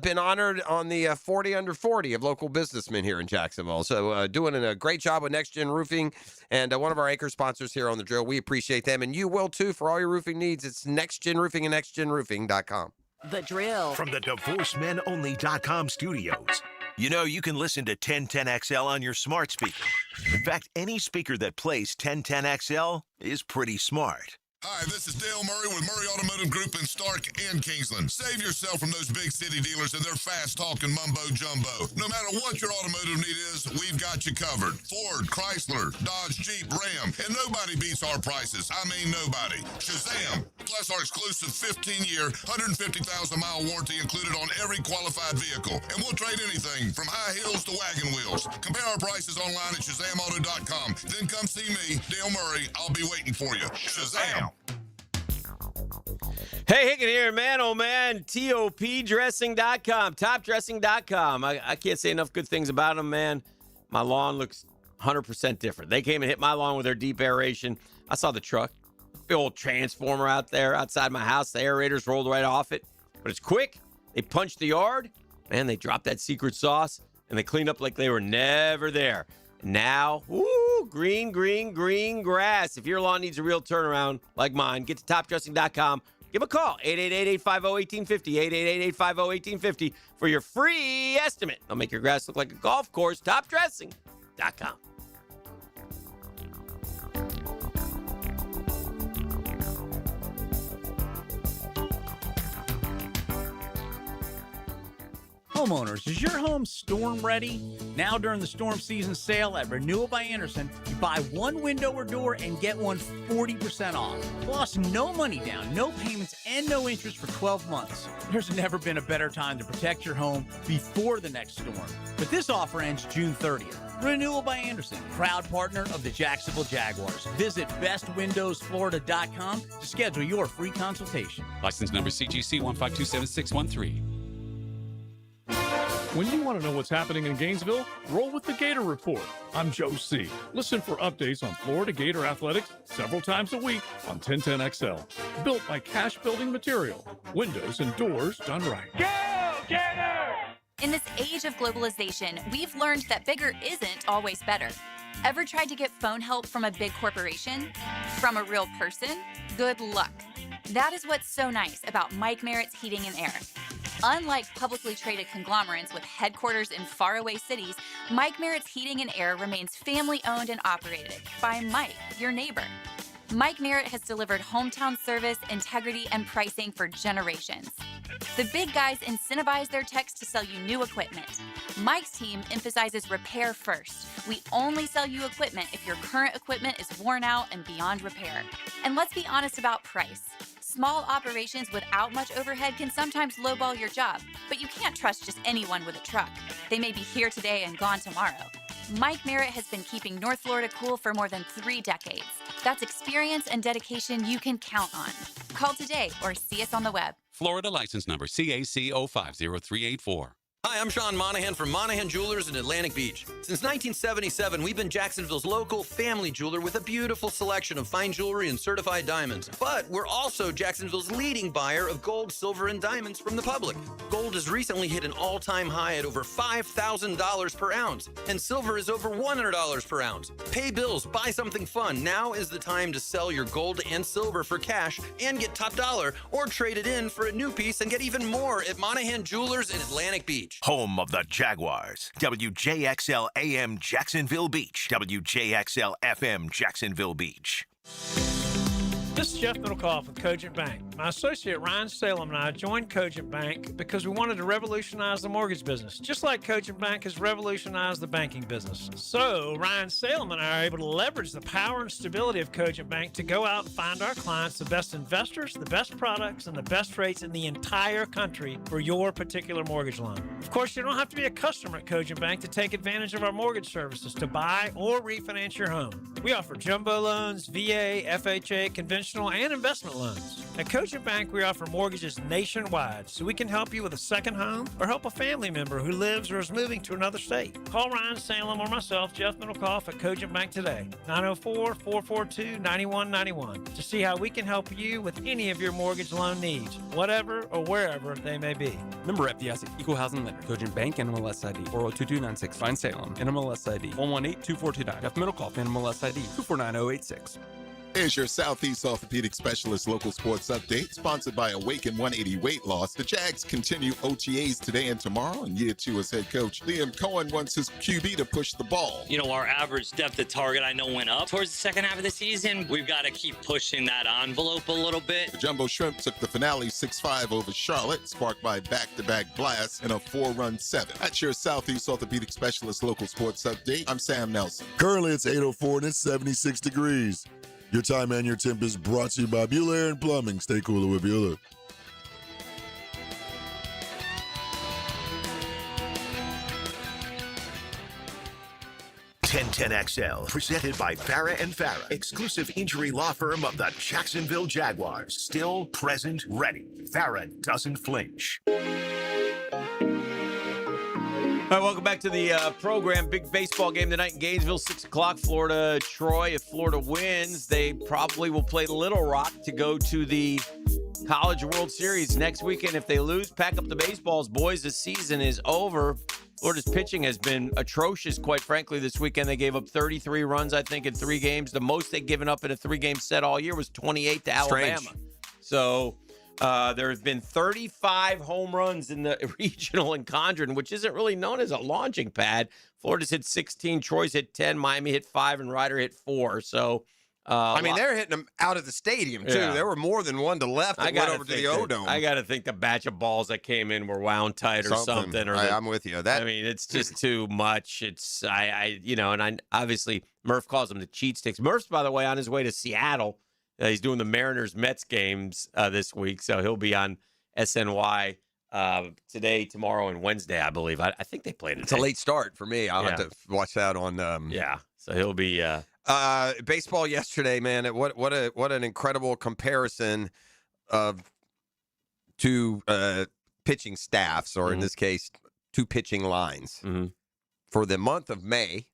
been honored on the 40 under 40 of local businessmen here in Jacksonville. So doing a great job with Next Gen Roofing and one of our anchor sponsors here on The Drill. We appreciate them, and you will too for all your roofing needs. It's Next Gen Roofing and nextgenroofing.com. The Drill. From the DivorceMenOnly.com studios. You know, you can listen to 1010XL on your smart speaker. In fact, any speaker that plays 1010XL is pretty smart. Hi, this is Dale Murray with Murray Automotive Group in Stark and Kingsland. Save yourself from those big city dealers and their fast-talking mumbo-jumbo. No matter what your automotive need is, we've got you covered. Ford, Chrysler, Dodge, Jeep, Ram, and nobody beats our prices. I mean nobody. Shazam! Plus our exclusive 15-year, 150,000-mile warranty included on every qualified vehicle. And we'll trade anything from high heels to wagon wheels. Compare our prices online at ShazamAuto.com. Then come see me, Dale Murray. I'll be waiting for you. Shazam! Hey, Hicken here, man, oh man, topdressing.com, topdressing.com. I can't say enough good things about them, man. My lawn looks 100% different. They came and hit my lawn with their deep aeration. I saw the truck, the old transformer out there outside my house. The aerators rolled right off it, but it's quick. They punched the yard, man, they dropped that secret sauce, and they cleaned up like they were never there. Now, woo, green, green, green grass. If your lawn needs a real turnaround like mine, get to topdressing.com. Give a call, 888-850-1850, 888-850-1850 for your free estimate. They'll make your grass look like a golf course. Topdressing.com. Homeowners, is your home storm ready? Now during the storm season sale at Renewal by Anderson, you buy one window or door and get one 40% off. Plus, no money down, no payments, and no interest for 12 months. There's never been a better time to protect your home before the next storm. But this offer ends June 30th. Renewal by Anderson, proud partner of the Jacksonville Jaguars. Visit bestwindowsflorida.com to schedule your free consultation. License number CGC 1527613. When you want to know what's happening in Gainesville, roll with the Gator Report. I'm Joe C. Listen for updates on Florida Gator athletics several times a week on 1010XL. Built by Cash Building Material. Windows and doors done right. Go, Gator! In this age of globalization, we've learned that bigger isn't always better. Ever tried to get phone help from a big corporation? From a real person? Good luck. That is what's so nice about Mike Merritt's Heating and Air. Unlike publicly traded conglomerates with headquarters in faraway cities, Mike Merritt's Heating and Air remains family-owned and operated by Mike, your neighbor. Mike Merritt has delivered hometown service, integrity, and pricing for generations. The big guys incentivize their techs to sell you new equipment. Mike's team emphasizes repair first. We only sell you equipment if your current equipment is worn out and beyond repair. And let's be honest about price. Small operations without much overhead can sometimes lowball your job, but you can't trust just anyone with a truck. They may be here today and gone tomorrow. Mike Merritt has been keeping North Florida cool for more than 3 decades. That's experience and dedication you can count on. Call today or see us on the web. Florida license number CAC 050384. Hi, I'm Sean Monahan from Monahan Jewelers in Atlantic Beach. Since 1977, we've been Jacksonville's local family jeweler with a beautiful selection of fine jewelry and certified diamonds. But we're also Jacksonville's leading buyer of gold, silver, and diamonds from the public. Gold has recently hit an all-time high at over $5,000 per ounce, and silver is over $100 per ounce. Pay bills, buy something fun. Now is the time to sell your gold and silver for cash and get top dollar, or trade it in for a new piece and get even more at Monahan Jewelers in Atlantic Beach. Home of the Jaguars. WJXL AM Jacksonville Beach. WJXL FM Jacksonville Beach. This is Jeff Middlecoff with Cogent Bank. My associate Ryan Salem and I joined Cogent Bank because we wanted to revolutionize the mortgage business, just like Cogent Bank has revolutionized the banking business. So Ryan Salem and I are able to leverage the power and stability of Cogent Bank to go out and find our clients the best investors, the best products, and the best rates in the entire country for your particular mortgage loan. Of course, you don't have to be a customer at Cogent Bank to take advantage of our mortgage services to buy or refinance your home. We offer jumbo loans, VA, FHA, conventional and investment loans. At Cogent Bank, we offer mortgages nationwide, so we can help you with a second home or help a family member who lives or is moving to another state. Call Ryan Salem or myself, Jeff Middlecoff, at Cogent Bank today, 904-442-9191, to see how we can help you with any of your mortgage loan needs, whatever or wherever they may be. Member FDIC, Equal Housing Lender, Cogent Bank, NMLS ID 402296, Ryan Salem, NMLS ID 1182429, Jeff Middlecoff, NMLS ID 249086. Here's your Southeast Orthopedic Specialist local sports update, sponsored by Awaken 180 Weight Loss. The Jags continue OTAs today and tomorrow. In year 2 as head coach, Liam Cohen wants his QB to push the ball. You know, our average depth of target, I know, went up towards the second half of the season. We've got to keep pushing that envelope a little bit. The Jumbo Shrimp took the finale 6-5 over Charlotte, sparked by back-to-back blasts and a 4-run 7. That's your Southeast Orthopedic Specialist local sports update. I'm Sam Nelson. Currently, it's 8:04 and it's 76 degrees. Your time and your temp is brought to you by Bueller and Plumbing. Stay cooler with Bueller. XL, presented by Farah and Farah, exclusive injury law firm of the Jacksonville Jaguars. Still present, ready. Farah doesn't flinch. All right, welcome back to the program. Big baseball game tonight in Gainesville, 6 o'clock, Florida, Troy. If Florida wins, they probably will play Little Rock to go to the College World Series next weekend. If they lose, pack up the baseballs, boys. The season is over. Florida's pitching has been atrocious, quite frankly, this weekend. They gave up 33 runs, I think, in 3 games. The most they've given up in a 3-game set all year was 28 to Alabama. So there have been 35 home runs in the regional in Condren, which isn't really known as a launching pad. Florida's hit 16, Troy's hit 10, Miami hit 5, and Ryder hit 4. So, I mean, they're hitting them out of the stadium, too. Yeah. There were more than one to left that went over to the O-Dome. I got to think the batch of balls that came in were wound tight or something. I'm with you. I mean, it's just too much. It's, obviously, Murph calls them the cheat sticks. Murph's, by the way, on his way to Seattle. He's doing the Mariners-Mets games this week, so he'll be on SNY today, tomorrow, and Wednesday, I believe. I think they played it. It's a late start for me. I'll have to watch that on. So he'll be. Baseball yesterday, man. What an incredible comparison of two pitching staffs, or in this case, 2 pitching lines. For the month of May,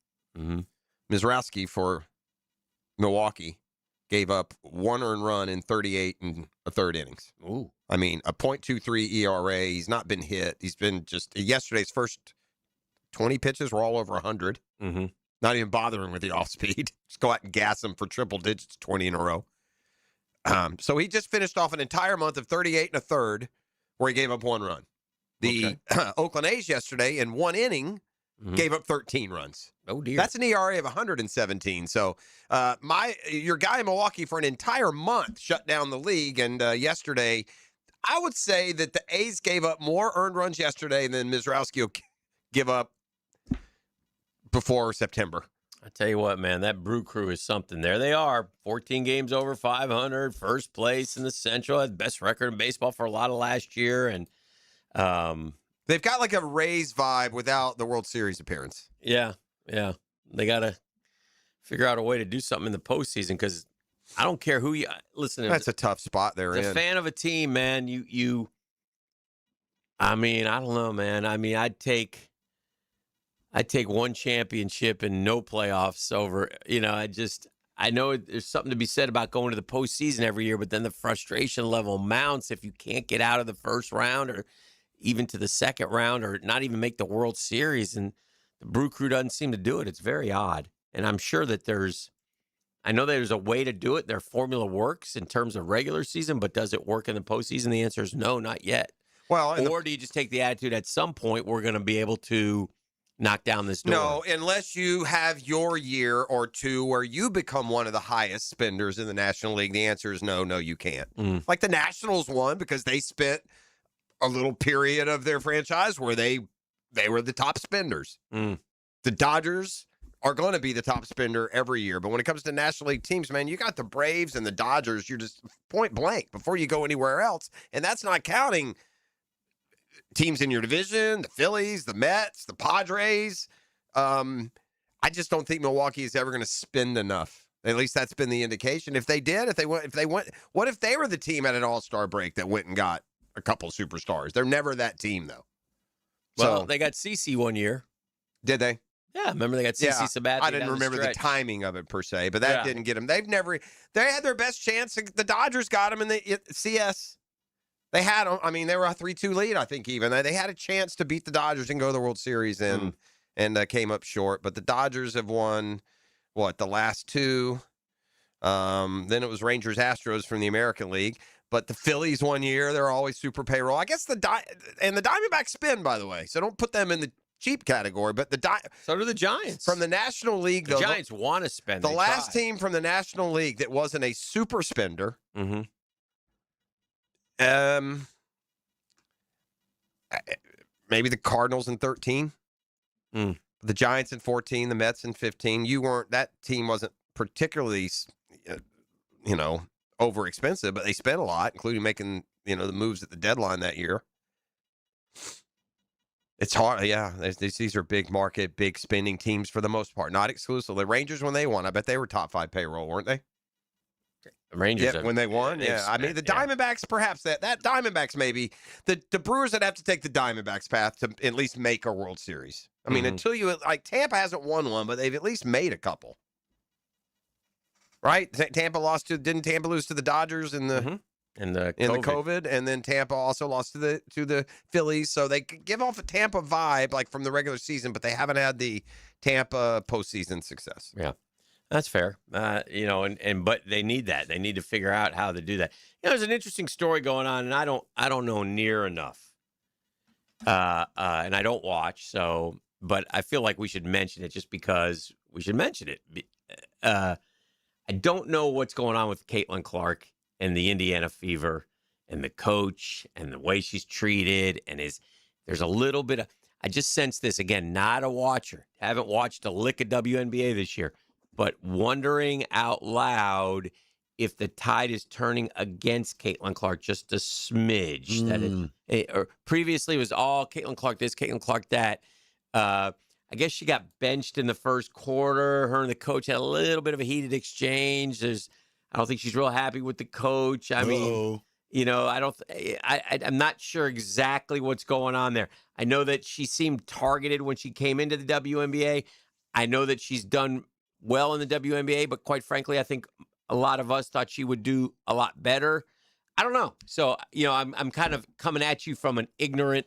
Mizrowski for Milwaukee gave up 1 earned run in 38 and a third innings. Ooh. I mean, a .23 ERA. He's not been hit. He's been just yesterday's first 20 pitches were all over 100. Not even bothering with the off speed. Just go out and gas him for triple digits 20 in a row. So he just finished off an entire month of 38 and a third where he gave up 1 run. The Oakland A's yesterday in 1 inning gave up 13 runs. Oh, dear. That's an ERA of 117. So your guy in Milwaukee for an entire month shut down the league. And yesterday, I would say that the A's gave up more earned runs yesterday than Mizrowski will give up before September. I tell you what, man, that Brew Crew is something. There they are, 14 games over 500, first place in the Central, had best record in baseball for a lot of last year, and they've got like a Rays vibe without the World Series appearance. Yeah. They got to figure out a way to do something in the postseason because I don't care who you listen. That's a tough spot they're in. As a fan of a team, man, I mean, I don't know, man. I mean, I'd take 1 championship and no playoffs over, I know there's something to be said about going to the postseason every year, but then the frustration level mounts if you can't get out of the first round or even to the second round or not even make the World Series. And the Brew Crew doesn't seem to do it. It's very odd. And I'm sure that I know there's a way to do it. Their formula works in terms of regular season, but does it work in the postseason? The answer is no, not yet. Well, or do you just take the attitude at some point we're going to be able to knock down this door? No, unless you have your year or two where you become one of the highest spenders in the National League. The answer is no, you can't. Like the Nationals won because they spent a little period of their franchise where they were the top spenders. The Dodgers are going to be the top spender every year. But when it comes to National League teams, man, you got the Braves and the Dodgers. You're just point blank before you go anywhere else. And that's not counting teams in your division, the Phillies, the Mets, the Padres. I just don't think Milwaukee is ever going to spend enough. At least that's been the indication. If they went, what if they were the team at an All-Star break that went and got a couple superstars? They're never that team, though. Well, they got CeCe one year. Did they? Yeah, remember they got CeCe Sabathia. I didn't remember the timing of it per se, but that didn't get them. They had their best chance. The Dodgers got them in the CS. They had them. I mean, they were a 3-2 lead, I think, even. They had a chance to beat the Dodgers and go to the World Series and came up short. But the Dodgers have won, the last 2? Then it was Rangers Astros from the American League. But the Phillies 1 year, they're always super payroll. I guess the Diamondbacks spin, by the way. So don't put them in the cheap category. But so do the Giants. From the National League, the Giants want to spend. The last team from the National League that wasn't a super spender. Mm-hmm. Maybe the Cardinals in 13. Mm. The Giants in 14, the Mets in 15. That team wasn't particularly, over expensive, but they spent a lot, including making, the moves at the deadline that year. It's hard. Yeah. These are big market, big spending teams for the most part, not exclusive. The Rangers, when they won, I bet they were top 5 payroll, weren't they? The Rangers. Yeah, when they won. Yeah. I mean, the Diamondbacks, perhaps that Diamondbacks, maybe the Brewers would have to take the Diamondbacks path to at least make a World Series. I mean, until Tampa hasn't won one, but they've at least made a couple. Right? Didn't Tampa lose to the Dodgers in the COVID, and then Tampa also lost to the Phillies. So they give off a Tampa vibe like from the regular season, but they haven't had the Tampa postseason success. Yeah. That's fair. But they need that. They need to figure out how to do that. There's an interesting story going on, and I don't know near enough. And I don't watch, but I feel like we should mention it just because we should mention it. I don't know what's going on with Caitlin Clark and the Indiana Fever and the coach and the way she's treated. And there's a little bit of, I just sense this, again, not a watcher. Haven't watched a lick of WNBA this year, but wondering out loud if the tide is turning against Caitlin Clark just a smidge. Or previously it was all Caitlin Clark this, Caitlin Clark that. I guess she got benched in the first quarter. Her and the coach had a little bit of a heated exchange. I don't think she's real happy with the coach. I mean, I'm not sure exactly what's going on there. I know that she seemed targeted when she came into the WNBA. I know that she's done well in the WNBA, but quite frankly, I think a lot of us thought she would do a lot better. I don't know. So, I'm kind of coming at you from an ignorant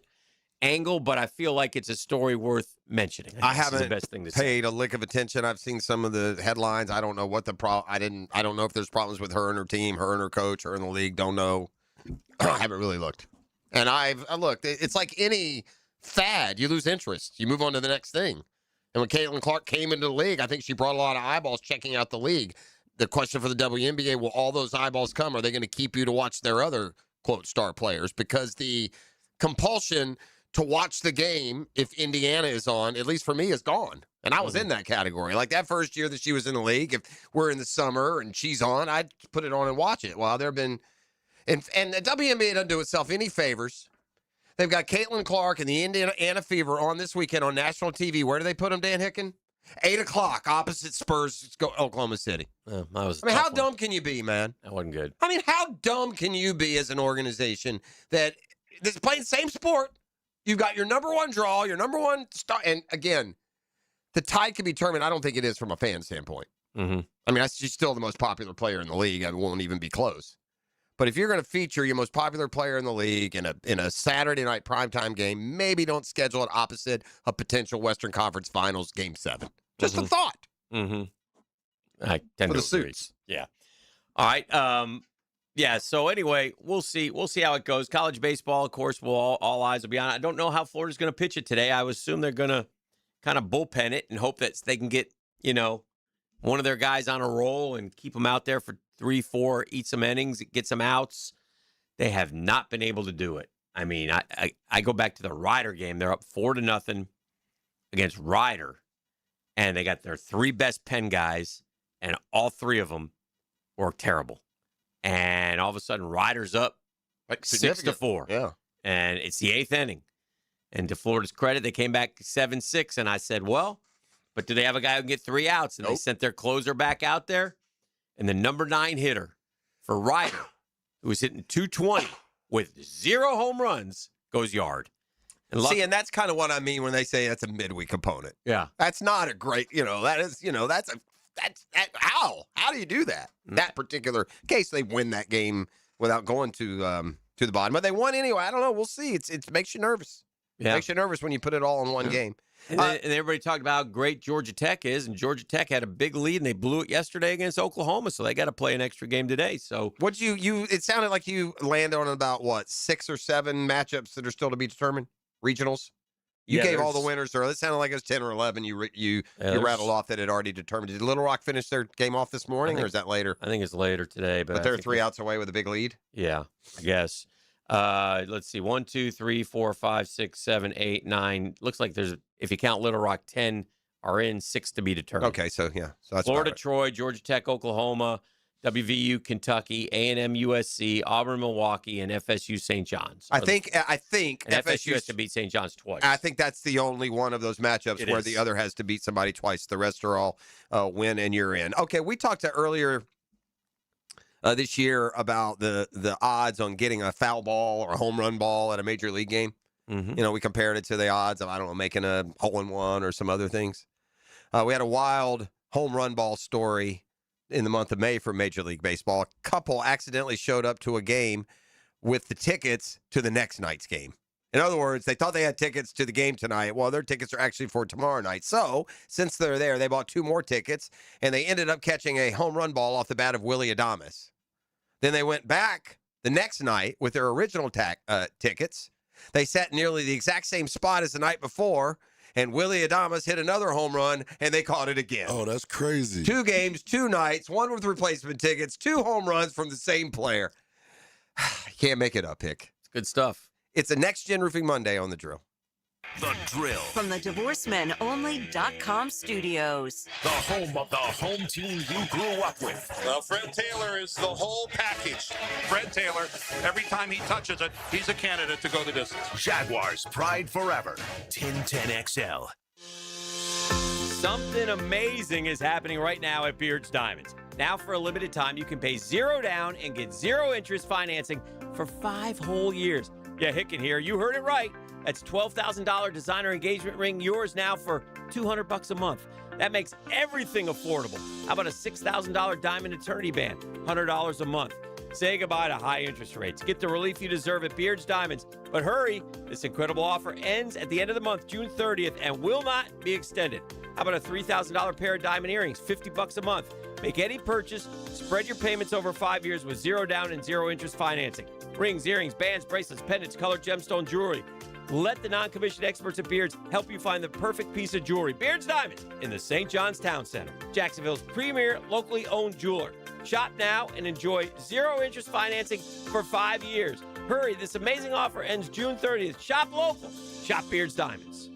angle, but I feel like it's a story worth mentioning. I haven't the best thing to paid a lick of attention. I've seen some of the headlines. I don't know what the problem. I don't know if there's problems with her and her team, her and her coach, her in the league. Don't know. I haven't really looked. And I've looked. It's like any fad. You lose interest. You move on to the next thing. And when Caitlin Clark came into the league, I think she brought a lot of eyeballs checking out the league. The question for the WNBA, will all those eyeballs come? Are they going to keep you to watch their other, quote, star players? Because the compulsion to watch the game if Indiana is on, at least for me, is gone. And I was in that category. Like that first year that she was in the league, if we're in the summer and she's on, I'd put it on and watch it. Well, there have been, and the WNBA doesn't do itself any favors. They've got Caitlin Clark and the Indiana Fever on this weekend on national TV. Where do they put them, Dan Hicken? 8 o'clock, opposite Spurs, Oklahoma City. How dumb can you be, man? That wasn't good. I mean, how dumb can you be as an organization that is playing the same sport? You've got your number one draw, your number one star. And again, the tide can be determined. I don't think it is from a fan standpoint. Mm-hmm. I mean, she's still the most popular player in the league. I won't even be close. But if you're going to feature your most popular player in the league in a Saturday night primetime game, maybe don't schedule it opposite a potential Western Conference Finals Game 7. Just a thought. Mm-hmm. I tend for to the agree. suits. Yeah. All right. Yeah, so anyway, we'll see. We'll see how it goes. College baseball, of course, all eyes will be on it. I don't know how Florida's going to pitch it today. I would assume they're going to kind of bullpen it and hope that they can get, one of their guys on a roll and keep them out there for 3-4, eat some innings, get some outs. They have not been able to do it. I mean, I go back to the Rider game. They're up 4-0 against Rider, and they got their 3 best pen guys, and all 3 of them were terrible. And all of a sudden, Rider's up 6-4. Yeah. And it's the 8th inning. And to Florida's credit, they came back 7-6. And I said, well, but do they have a guy who can get 3 outs? And they sent their closer back out there. And the number 9 hitter for Rider, who was hitting 220 with 0 home runs, goes yard. And and that's kind of what I mean when they say that's a midweek opponent. Yeah. That's not a great, How do you do that? That particular case, they win that game without going to the bottom, but they won anyway. I don't know. We'll see. It makes you nervous. Yeah. It makes you nervous when you put it all in one game. And everybody talked about how great Georgia Tech is, and Georgia Tech had a big lead, and they blew it yesterday against Oklahoma, so they got to play an extra game today. So, what it sounded like you landed on about, 6 or 7 matchups that are still to be determined? Regionals? You gave all the winners early. It sounded like it was 10 or 11 you rattled off that had already determined. Did Little Rock finish their game off this morning, or is that later? I think it's later today. But they're 3 outs away with a big lead? Yeah, I guess. Let's see. 1, 2, 3, 4, 5, 6, 7, 8, 9. Looks like there's, if you count Little Rock, 10 are in, 6 to be determined. Okay, so yeah. So that's Florida, right. Troy, Georgia Tech, Oklahoma, WVU, Kentucky, A&M, USC, Auburn, Milwaukee, and FSU, St. John's. I think and FSU has to beat St. John's twice. I think that's the only one of those matchups where the other has to beat somebody twice. The rest are all win and you're in. Okay, we talked earlier this year about the odds on getting a foul ball or a home run ball at a major league game. Mm-hmm. We compared it to the odds of, making a hole-in-one or some other things. We had a wild home run ball story in the month of May for Major League Baseball. A couple accidentally showed up to a game with the tickets to the next night's game. In other words, they thought they had tickets to the game tonight. Well, their tickets are actually for tomorrow night. So, since they're there, they bought 2 more tickets, and they ended up catching a home run ball off the bat of Willie Adames. Then they went back the next night with their original tickets. They sat nearly the exact same spot as the night before, and Willie Adames hit another home run, and they caught it again. Oh, that's crazy. 2 games, 2 nights, 1 with replacement tickets, 2 home runs from the same player. Can't make it up, Hick. It's good stuff. It's a Next Gen Roofing Monday on The Drill. The Drill. From the DivorceMenOnly.com studios. The home of the home team you grew up with. Well, Fred Taylor is the whole package. Fred Taylor, every time he touches it, he's a candidate to go the distance. Jaguars, pride forever. 1010XL. Something amazing is happening right now at Beard's Diamonds. Now, for a limited time, you can pay 0 down and get 0 interest financing for 5 whole years. Yeah, Hicken here. You heard it right. That's $12,000 designer engagement ring, yours now for $200 a month. That makes everything affordable. How about a $6,000 diamond eternity band, $100 a month? Say goodbye to high interest rates. Get the relief you deserve at Beard's Diamonds. But hurry, this incredible offer ends at the end of the month, June 30th, and will not be extended. How about a $3,000 pair of diamond earrings, $50 a month? Make any purchase, spread your payments over 5 years with 0 down and 0 interest financing. Rings, earrings, bands, bracelets, pendants, colored gemstone jewelry. Let the non-commissioned experts at Beards help you find the perfect piece of jewelry. Beards Diamonds in the St. John's Town Center, Jacksonville's premier locally owned jeweler. Shop now and enjoy 0 interest financing for 5 years. Hurry, this amazing offer ends June 30th. Shop local. Shop Beards Diamonds.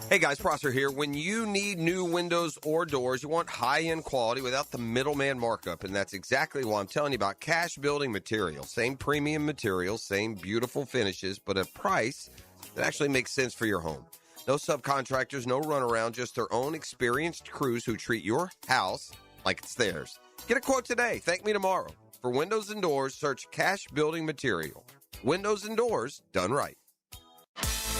Hey guys, Prosser here. When you need new windows or doors, you want high-end quality without the middleman markup, and that's exactly why I'm telling you about Cash Building Materials. Same premium materials, same beautiful finishes, but a price that actually makes sense for your home. No subcontractors, no runaround, just their own experienced crews who treat your house like it's theirs. Get a quote today. Thank me tomorrow. For windows and doors, search Cash Building Material. Windows and doors done right.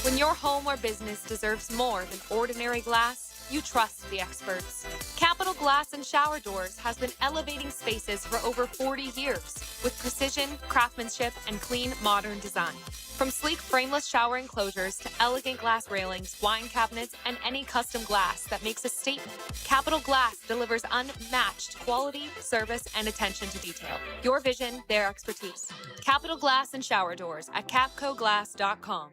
When your home or business deserves more than ordinary glass, you trust the experts. Capital Glass and Shower Doors has been elevating spaces for over 40 years with precision, craftsmanship, and clean, modern design. From sleek frameless shower enclosures to elegant glass railings, wine cabinets, and any custom glass that makes a statement, Capital Glass delivers unmatched quality, service, and attention to detail. Your vision, their expertise. Capital Glass and Shower Doors at capcoglass.com.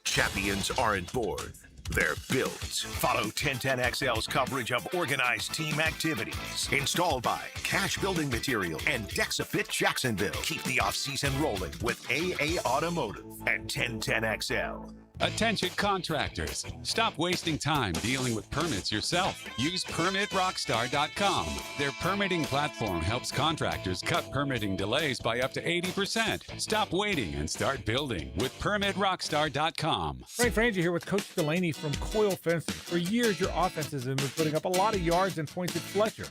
Champions aren't bored. They're built. Follow 1010XL's coverage of organized team activities. Installed by Cash Building Material and Dexafit Jacksonville. Keep the offseason rolling with AA Automotive and 1010XL. Attention contractors. Stop wasting time dealing with permits yourself. Use PermitRockstar.com. Their permitting platform helps contractors cut permitting delays by up to 80%. Stop waiting and start building with PermitRockstar.com. Frank Frangie here with Coach Delaney from Coil Fencing. For years, your offenses have been putting up a lot of yards and points at Fletcher.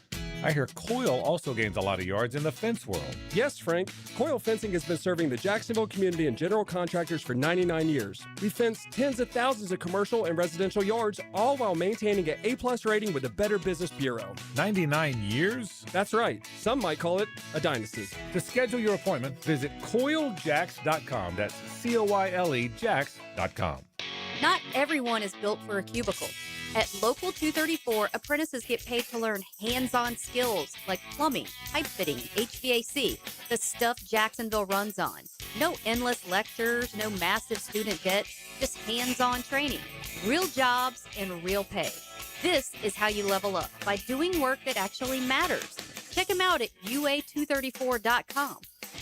I hear Coil also gains a lot of yards in the fence world. Yes, Frank. Coil Fencing has been serving the Jacksonville community and general contractors for 99 years. We fence tens of thousands of commercial and residential yards, all while maintaining an A+ rating with the Better Business Bureau. 99 years? That's right. Some might call it a dynasty. To schedule your appointment, visit coiljacks.com. That's COYLE Jacks.com. Not everyone is built for a cubicle. At Local 234, apprentices get paid to learn hands-on skills like plumbing, pipe fitting, HVAC, the stuff Jacksonville runs on. No endless lectures, no massive student debt, just hands-on training, real jobs, and real pay. This is how you level up, by doing work that actually matters. Check them out at UA234.com.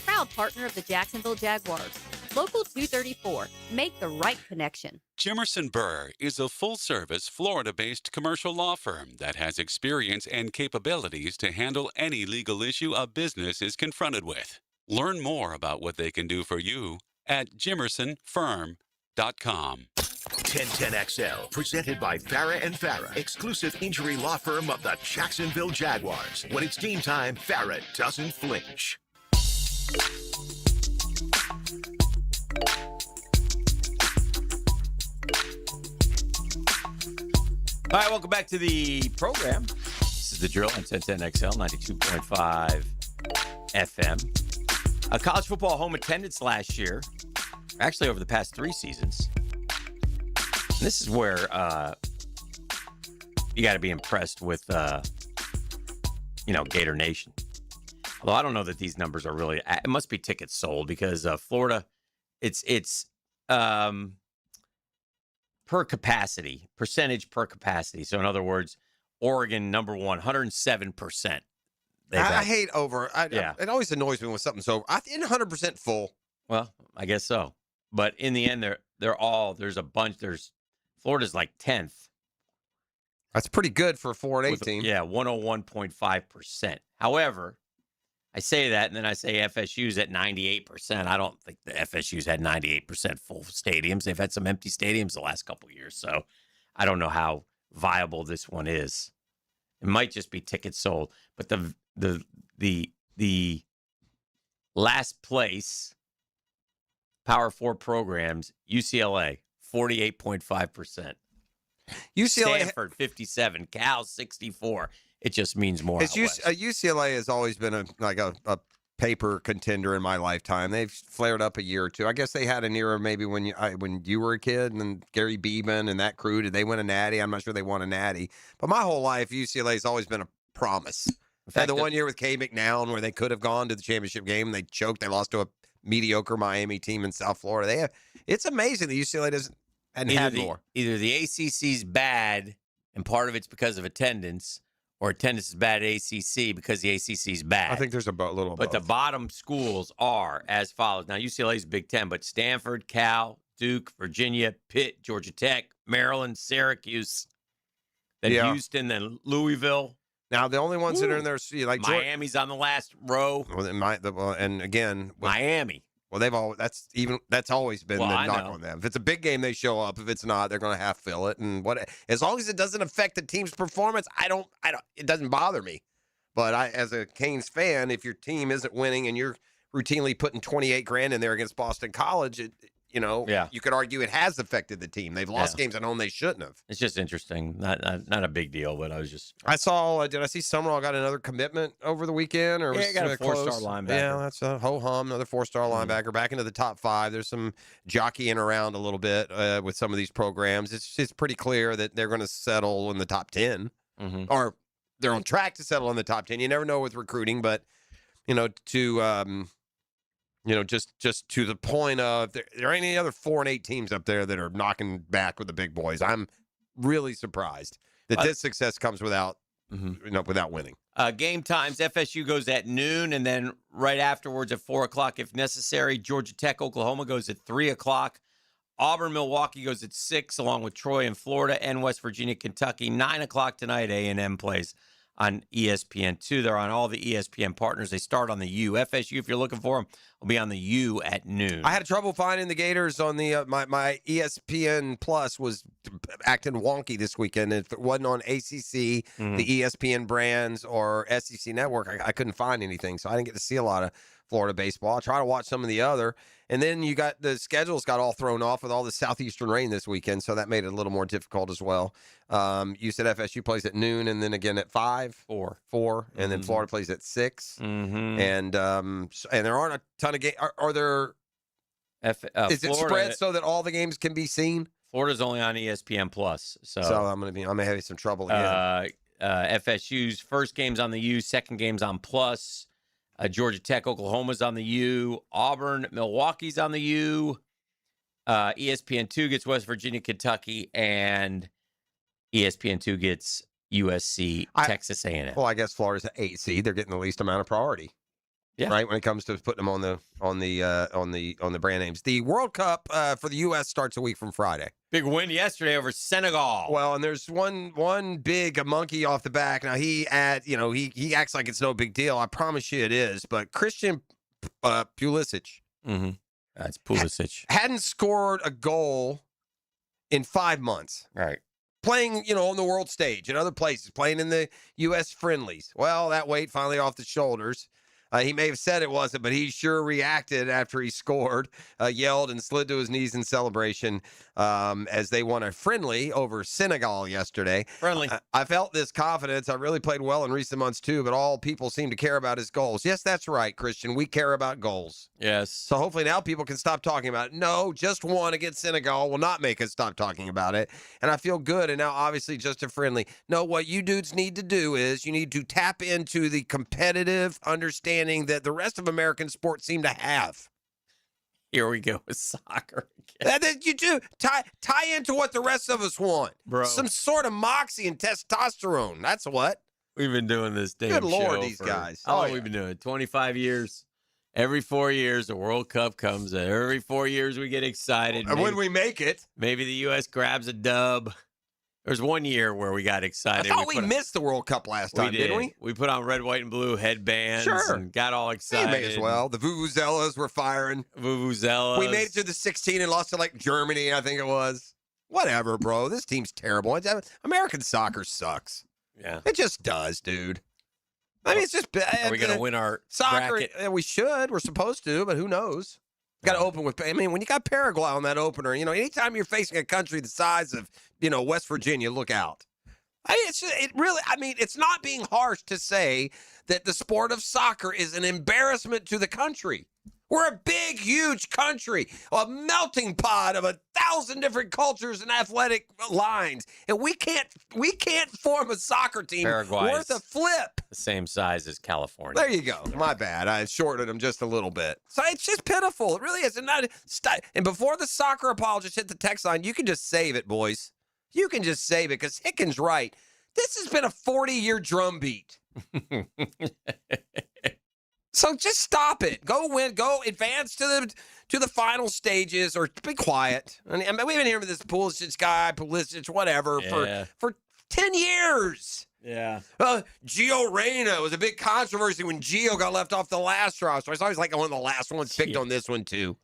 Proud partner of the Jacksonville Jaguars. Local 234. Make the right connection. Jimerson Burr is a full-service, Florida-based commercial law firm that has experience and capabilities to handle any legal issue a business is confronted with. Learn more about what they can do for you at jimersonfirm.com. 1010XL, presented by Farah & Farah, exclusive injury law firm of the Jacksonville Jaguars. When it's team time, Farah doesn't flinch. All right, welcome back to the program. This is The Drill on 1010XL, 92.5 FM. College football home attendance last year, actually over the past 3 seasons. And this is where you got to be impressed with, Gator Nation. Although I don't know that these numbers are really, it must be tickets sold because Florida, it's per capacity, percentage per capacity. So in other words, Oregon, number one, 107%. I hate over. It always annoys me when something's over. I think 100% full. Well, I guess so. But in the end, there's a bunch. Florida's like 10th. That's pretty good for a 4-8 team. Yeah, 101.5%. However, I say that, and then I say FSU's at 98%. I don't think the FSU's had 98% full stadiums. They've had some empty stadiums the last couple of years, so I don't know how viable this one is. It might just be tickets sold, but the last place Power 4 programs, UCLA 48.5%, UCLA, Stanford 57, Cal 64. It just means more. UCLA has always been a paper contender in my lifetime. They've flared up a year or two. I guess they had an era maybe when you were a kid, and then Gary Beeman and that crew, did they win a natty? I'm not sure they won a natty. But my whole life, UCLA has always been a promise. Had the 1 year with K. McNown where they could have gone to the championship game. They choked. They lost to a mediocre Miami team in South Florida. It's amazing that UCLA hadn't had more. Either the ACC's bad, and part of it's because of attendance, or attendance is bad at ACC because the ACC's bad. I think there's a little. But the bottom schools are as follows. Now, UCLA's Big Ten, but Stanford, Cal, Duke, Virginia, Pitt, Georgia Tech, Maryland, Syracuse, then Houston, then Louisville. Now, the only ones that are in there, like Miami's on the last row. And again, Miami. Well, that's always been the knock on them. If it's a big game, they show up. If it's not, they're going to half fill it. And as long as it doesn't affect the team's performance, it doesn't bother me. But as a Canes fan, if your team isn't winning and you're routinely putting $28,000 in there against Boston College, you could argue it has affected the team. They've lost games at home they shouldn't have. It's just interesting. Not a big deal, but did I see Summerall got another commitment over the weekend? Or he got a 4-star linebacker. Yeah, that's a ho-hum, another 4-star linebacker back into the top 5. There's some jockeying around a little bit with some of these programs. It's pretty clear that they're going to settle in the top 10, or they're on track to settle in the top 10. You never know with recruiting, but just to the point of there ain't any other 4-8 teams up there that are knocking back with the big boys. I'm really surprised that this success comes without winning. Game times: FSU goes at noon, and then right afterwards at 4:00 if necessary. Georgia Tech, Oklahoma goes at 3:00. Auburn, Milwaukee goes at 6, along with Troy and Florida, and West Virginia, Kentucky. 9:00 tonight, A&M plays on ESPN2. They're on all the ESPN partners. They start on the U. FSU, if you're looking for them, will be on the U at noon. I had trouble finding the Gators on the my ESPN Plus was acting wonky this weekend. If it wasn't on ACC, the ESPN brands, or SEC Network, I couldn't find anything. So I didn't get to see a lot of Florida baseball. I try to watch some of the other. And then you got the schedules got all thrown off with all the southeastern rain this weekend, so that made it a little more difficult as well. You said FSU plays at noon, and then again at 5, 4, and then Florida plays at 6. And there aren't a ton of games. Are there? Is it spread so that all the games can be seen? Florida's only on ESPN Plus, so I'm gonna have some trouble again. FSU's first game's on the U, second game's on Plus. Georgia Tech, Oklahoma's on the U. Auburn, Milwaukee's on the U. ESPN2 gets West Virginia, Kentucky, and ESPN2 gets USC, Texas A&M. Well, I guess Florida's an 8 seed. They're getting the least amount of priority. Yeah. Right, when it comes to putting them on the brand names. The World Cup for the U.S. starts a week from Friday. Big win yesterday over Senegal. Well, and there's one big monkey off the back. Now he acts like it's no big deal. I promise you it is. But Christian Pulisic, that's Pulisic, hadn't scored a goal in 5 months. Right. Playing, on the world stage in other places, playing in the U.S. friendlies. Well, that weight finally off the shoulders. He may have said it wasn't, but he sure reacted after he scored, yelled and slid to his knees in celebration as they won a friendly over Senegal yesterday. Friendly. I felt this confidence. I really played well in recent months too, but all people seem to care about is goals. Yes, that's right, Christian. We care about goals. Yes. So hopefully now people can stop talking about it. No, just one against Senegal will not make us stop talking about it. And I feel good. And now obviously just a friendly. No, what you dudes need to do is you need to tap into the competitive understanding that the rest of American sports seem to have. Here we go with soccer again. That you do tie into what the rest of us want, bro. Some sort of moxie and testosterone. That's what we've been doing this damn Good Lord, show these for, guys. How long we've been doing it? 25 years. Every 4 years, the World Cup comes. Every 4 years, we get excited. And when we make it, maybe the U.S. grabs a dub. There's 1 year where we got excited. I thought we missed the World Cup last time, didn't we? We put on red, white, and blue headbands and got all excited. We may as well. The Vuvuzelas were firing. Vuvuzelas. We made it to the 16 and lost to, Germany, I think it was. Whatever, bro. This team's terrible. American soccer sucks. Yeah. It just does, dude. I mean, it's just bad. Are we going to win our soccer? bracket? We should. We're supposed to, but who knows? Got to open with. I mean, when you got Paraguay on that opener, anytime you're facing a country the size of, West Virginia, look out. It's not being harsh to say that the sport of soccer is an embarrassment to the country. We're a big, huge country, a melting pot of 1,000 different cultures and athletic lines, and we can't form a soccer team worth a flip. The same size as California. There you go. My bad. I shorted them just a little bit. So it's just pitiful. It really is. And before the soccer apologists hit the text line, you can just save it, boys. You can just save it because Hicken's right. This has been a 40-year drumbeat. So just stop it. Go win. Go advance to the final stages, or be quiet. I mean, we've been hearing this Pulisic guy, whatever, for 10 years. Yeah. Gio Reyna was a big controversy when Gio got left off the last roster. I was always one of the last ones picked on this one too.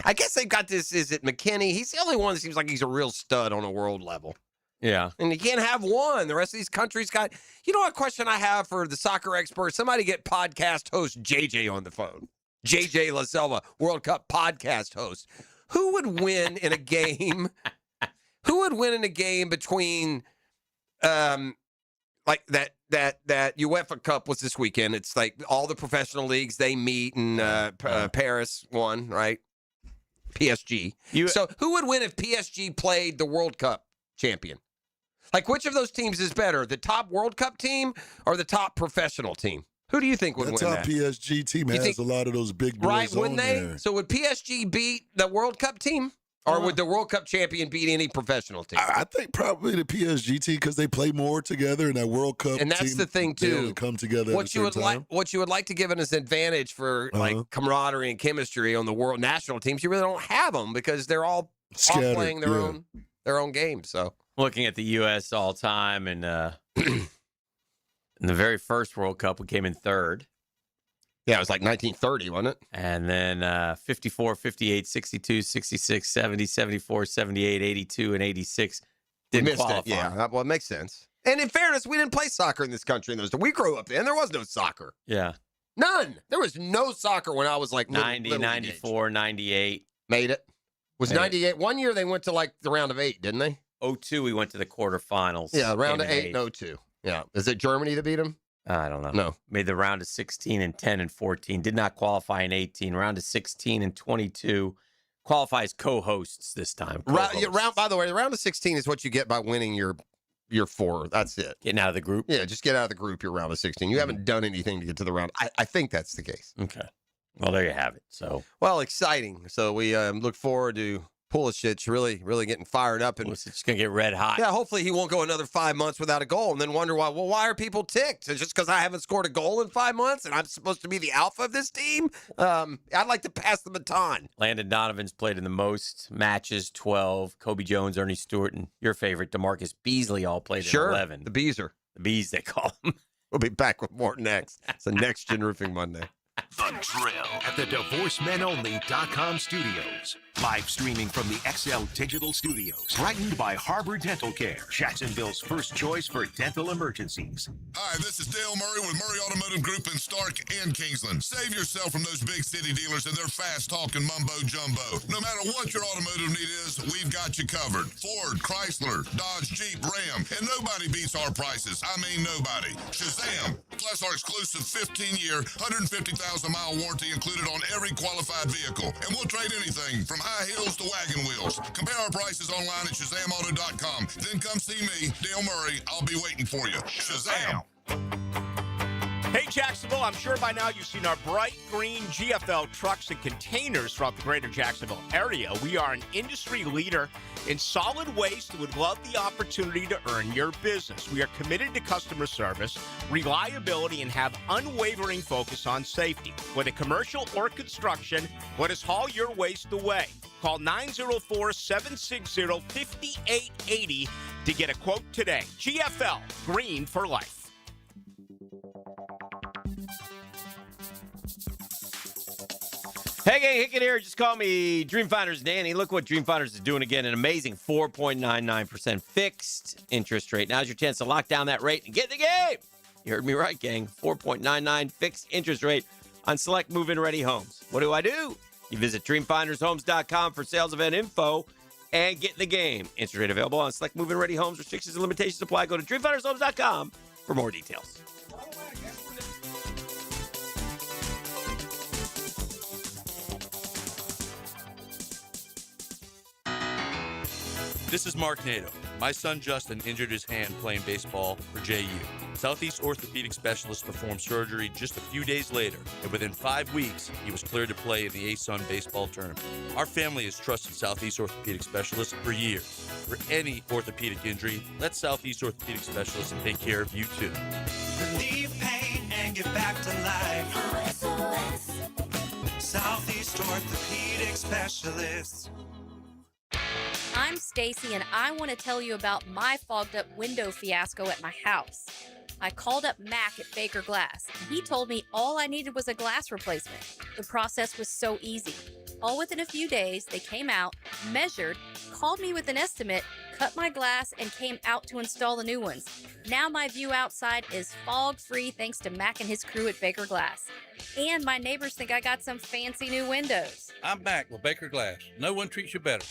I guess they've got this. Is it McKinney? He's the only one that seems like he's a real stud on a world level. Yeah. And you can't have one. The rest of these countries got... what question I have for the soccer experts? Somebody get podcast host JJ on the phone. JJ La Selva, World Cup podcast host. Who would win in a game? Who would win in a game between... that UEFA Cup was this weekend. It's like all the professional leagues, they meet in Paris won, right? PSG. So who would win if PSG played the World Cup champion? Which of those teams is better, the top World Cup team or the top professional team? Who do you think would win that? The top PSG team has a lot of those big boys right, wouldn't on they? there. So would PSG beat the World Cup team? Or would the World Cup champion beat any professional team? I think probably the PSG team because they play more together in that World Cup. And that's team, the thing too. They come together. What you would like to give it as an advantage for camaraderie and chemistry on the world national teams, you really don't have them because they're all playing their own game. So looking at the U.S. all time and In the very first World Cup, we came in third. Yeah, it was like 1930, wasn't it? And then 54, 58, 62, 66, 70, 74, 78, 82, and 86 didn't missed qualify. it. Yeah, well, it makes sense. And in fairness, we didn't play soccer in this country in those days. We grew up in. There was no soccer. Yeah. None. There was no soccer when I was like 90, 94, 98. Made it. Was Made it. 98. 1 year they went to like the round of 8, didn't they? 02, we went to the quarterfinals. Yeah, round of Came 8 in and 02. Yeah. Is it Germany that beat them? I don't know. No. Made the round of 16 and 10 and 14. Did not qualify in 18. Round of 16 and 22. Qualify as co-hosts this time. By the way, the round of 16 is what you get by winning your 4. That's it. Getting out of the group? Yeah, just get out of the group, your round of 16. You haven't done anything to get to the round. I think that's the case. Okay. Well, there you have it. So, well, exciting. So we look forward to Pulisic really getting fired up. And Pulisic's going to get red hot. Yeah, hopefully he won't go another 5 months without a goal and then wonder why. Well, why are people ticked? It's just because I haven't scored a goal in 5 months and I'm supposed to be the alpha of this team? I'd like to pass the baton. Landon Donovan's played in the most matches, 12. Kobe Jones, Ernie Stewart, and your favorite, DeMarcus Beasley all played in 11. The Beezer. The Bees, they call him. We'll be back with more next. It's a Next Gen Roofing Monday. The Drill at the DivorceMenOnly.com studios. Live streaming from the XL Digital Studios. Brightened by Harbor Dental Care, Jacksonville's first choice for dental emergencies. Hi, this is Dale Murray with Murray Automotive Group in Stark and Kingsland. Save yourself from those big city dealers and their fast-talking mumbo-jumbo. No matter what your automotive need is, we've got you covered. Ford, Chrysler, Dodge, Jeep, Ram, and nobody beats our prices. I mean nobody. Shazam! Plus our exclusive 15-year, 150,000-mile warranty included on every qualified vehicle. And we'll trade anything from high heels to wagon wheels. Compare our prices online at ShazamAuto.com. Then come see me, Dale Murray. I'll be waiting for you. Shazam! Hey, Jacksonville, I'm sure by now you've seen our bright green GFL trucks and containers throughout the greater Jacksonville area. We are an industry leader in solid waste and would love the opportunity to earn your business. We are committed to customer service, reliability, and have unwavering focus on safety. Whether commercial or construction, let us haul your waste away. Call 904-760-5880 to get a quote today. GFL, green for life. Hey, gang, Hickett here. Just call me Dreamfinders Danny. Look what Dreamfinders is doing again. An amazing 4.99% fixed interest rate. Now's your chance to lock down that rate and get in the game. You heard me right, gang. 4.99 fixed interest rate on select move-in ready homes. What do? You visit dreamfindershomes.com for sales event info and get in the game. Interest rate available on select move-in ready homes. Restrictions and limitations apply. Go to dreamfindershomes.com for more details. This is Mark Nato. My son Justin injured his hand playing baseball for JU. Southeast Orthopedic Specialist performed surgery just a few days later, and within 5 weeks, he was cleared to play in the ASUN baseball tournament. Our family has trusted Southeast Orthopedic Specialists for years. For any orthopedic injury, let Southeast Orthopedic Specialists take care of you too. Relieve pain and get back to life. Southeast Orthopedic Specialists. I'm Stacy, and I want to tell you about my fogged up window fiasco at my house. I called up Mac at Baker Glass, and he told me all I needed was a glass replacement. The process was so easy. All within a few days, they came out, measured, called me with an estimate, cut my glass, and came out to install the new ones. Now my view outside is fog-free thanks to Mac and his crew at Baker Glass. And my neighbors think I got some fancy new windows. I'm back with Baker Glass. No one treats you better.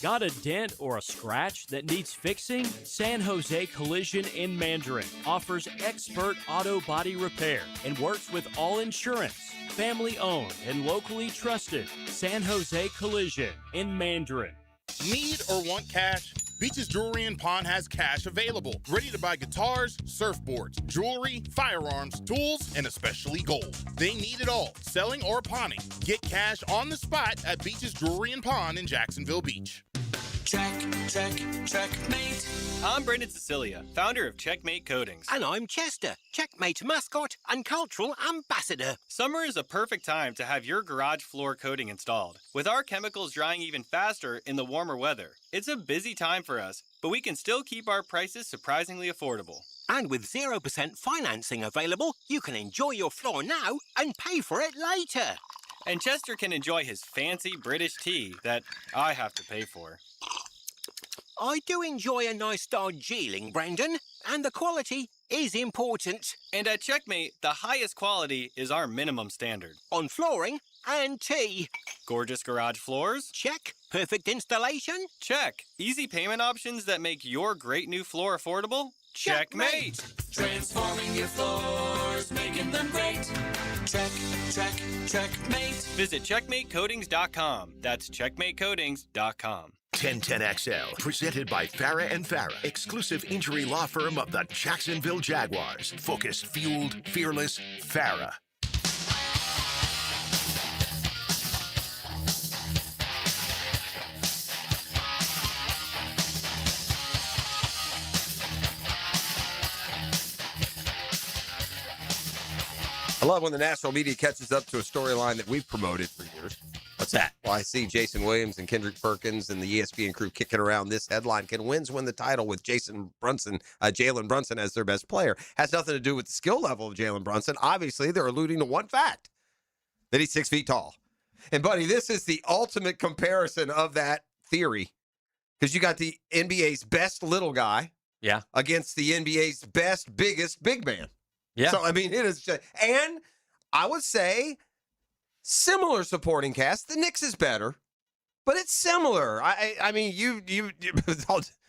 Got a dent or a scratch that needs fixing? San Jose Collision in Mandarin offers expert auto body repair and works with all insurance. Family owned and locally trusted. San Jose Collision in Mandarin. Need or want cash? Beaches Jewelry and Pawn has cash available. Ready to buy guitars, surfboards, jewelry, firearms, tools, and especially gold. They need it all, selling or pawning. Get cash on the spot at Beaches Jewelry and Pawn in Jacksonville Beach. Checkmate. I'm Brendan Cecilia, founder of Checkmate Coatings. And I'm Chester, Checkmate mascot and cultural ambassador. Summer is a perfect time to have your garage floor coating installed. With our chemicals drying even faster in the warmer weather, it's a busy time for us, but we can still keep our prices surprisingly affordable. And with 0% financing available, you can enjoy your floor now and pay for it later. And Chester can enjoy his fancy British tea that I have to pay for. I do enjoy a nice Darjeeling, Brendan, and the quality is important. And at Checkmate, the highest quality is our minimum standard. On flooring and tea. Gorgeous garage floors? Check. Perfect installation? Check. Easy payment options that make your great new floor affordable? Checkmate! Transforming your floors, making them great. Checkmate. Visit checkmatecoatings.com. That's checkmatecoatings.com. 1010XL, presented by Farah and Farah, exclusive injury law firm of the Jacksonville Jaguars. Focused, fueled, fearless, Farah. I love when the national media catches up to a storyline that we've promoted for years. What's that? Well, I see Jason Williams and Kendrick Perkins and the ESPN crew kicking around this headline. Can Wins win the title with Jalen Brunson as their best player? Has nothing to do with the skill level of Jalen Brunson. Obviously, they're alluding to one fact, that he's 6 feet tall. And, buddy, this is the ultimate comparison of that theory, because you got the NBA's best little guy against the NBA's best, biggest big man. Yeah. So, I mean, it is just, and I would say similar supporting cast. The Knicks is better, but it's similar. I mean, you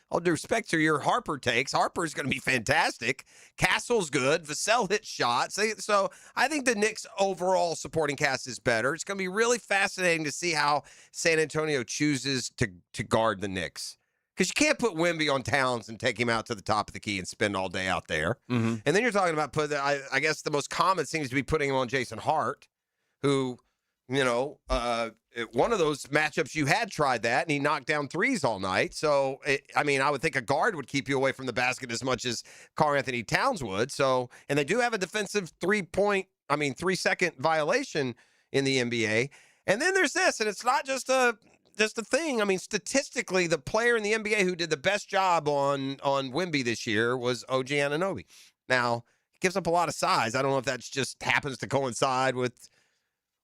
all due respect to your Harper takes, Harper's going to be fantastic. Castle's good. Vassell hits shots. So I think the Knicks' overall supporting cast is better. It's going to be really fascinating to see how San Antonio chooses to guard the Knicks. Because you can't put Wemby on Towns and take him out to the top of the key and spend all day out there. Mm-hmm. And then you're talking about I guess the most common seems to be putting him on Jason Hart, who, you know, one of those matchups you had tried that, and he knocked down threes all night. So, I would think a guard would keep you away from the basket as much as Karl-Anthony Towns would. So, and they do have a defensive 3-second violation in the NBA. And then there's this, and it's not just a thing. I mean, statistically, the player in the NBA who did the best job on Wemby this year was OG Anunoby. Now, he gives up a lot of size. I don't know if that just happens to coincide with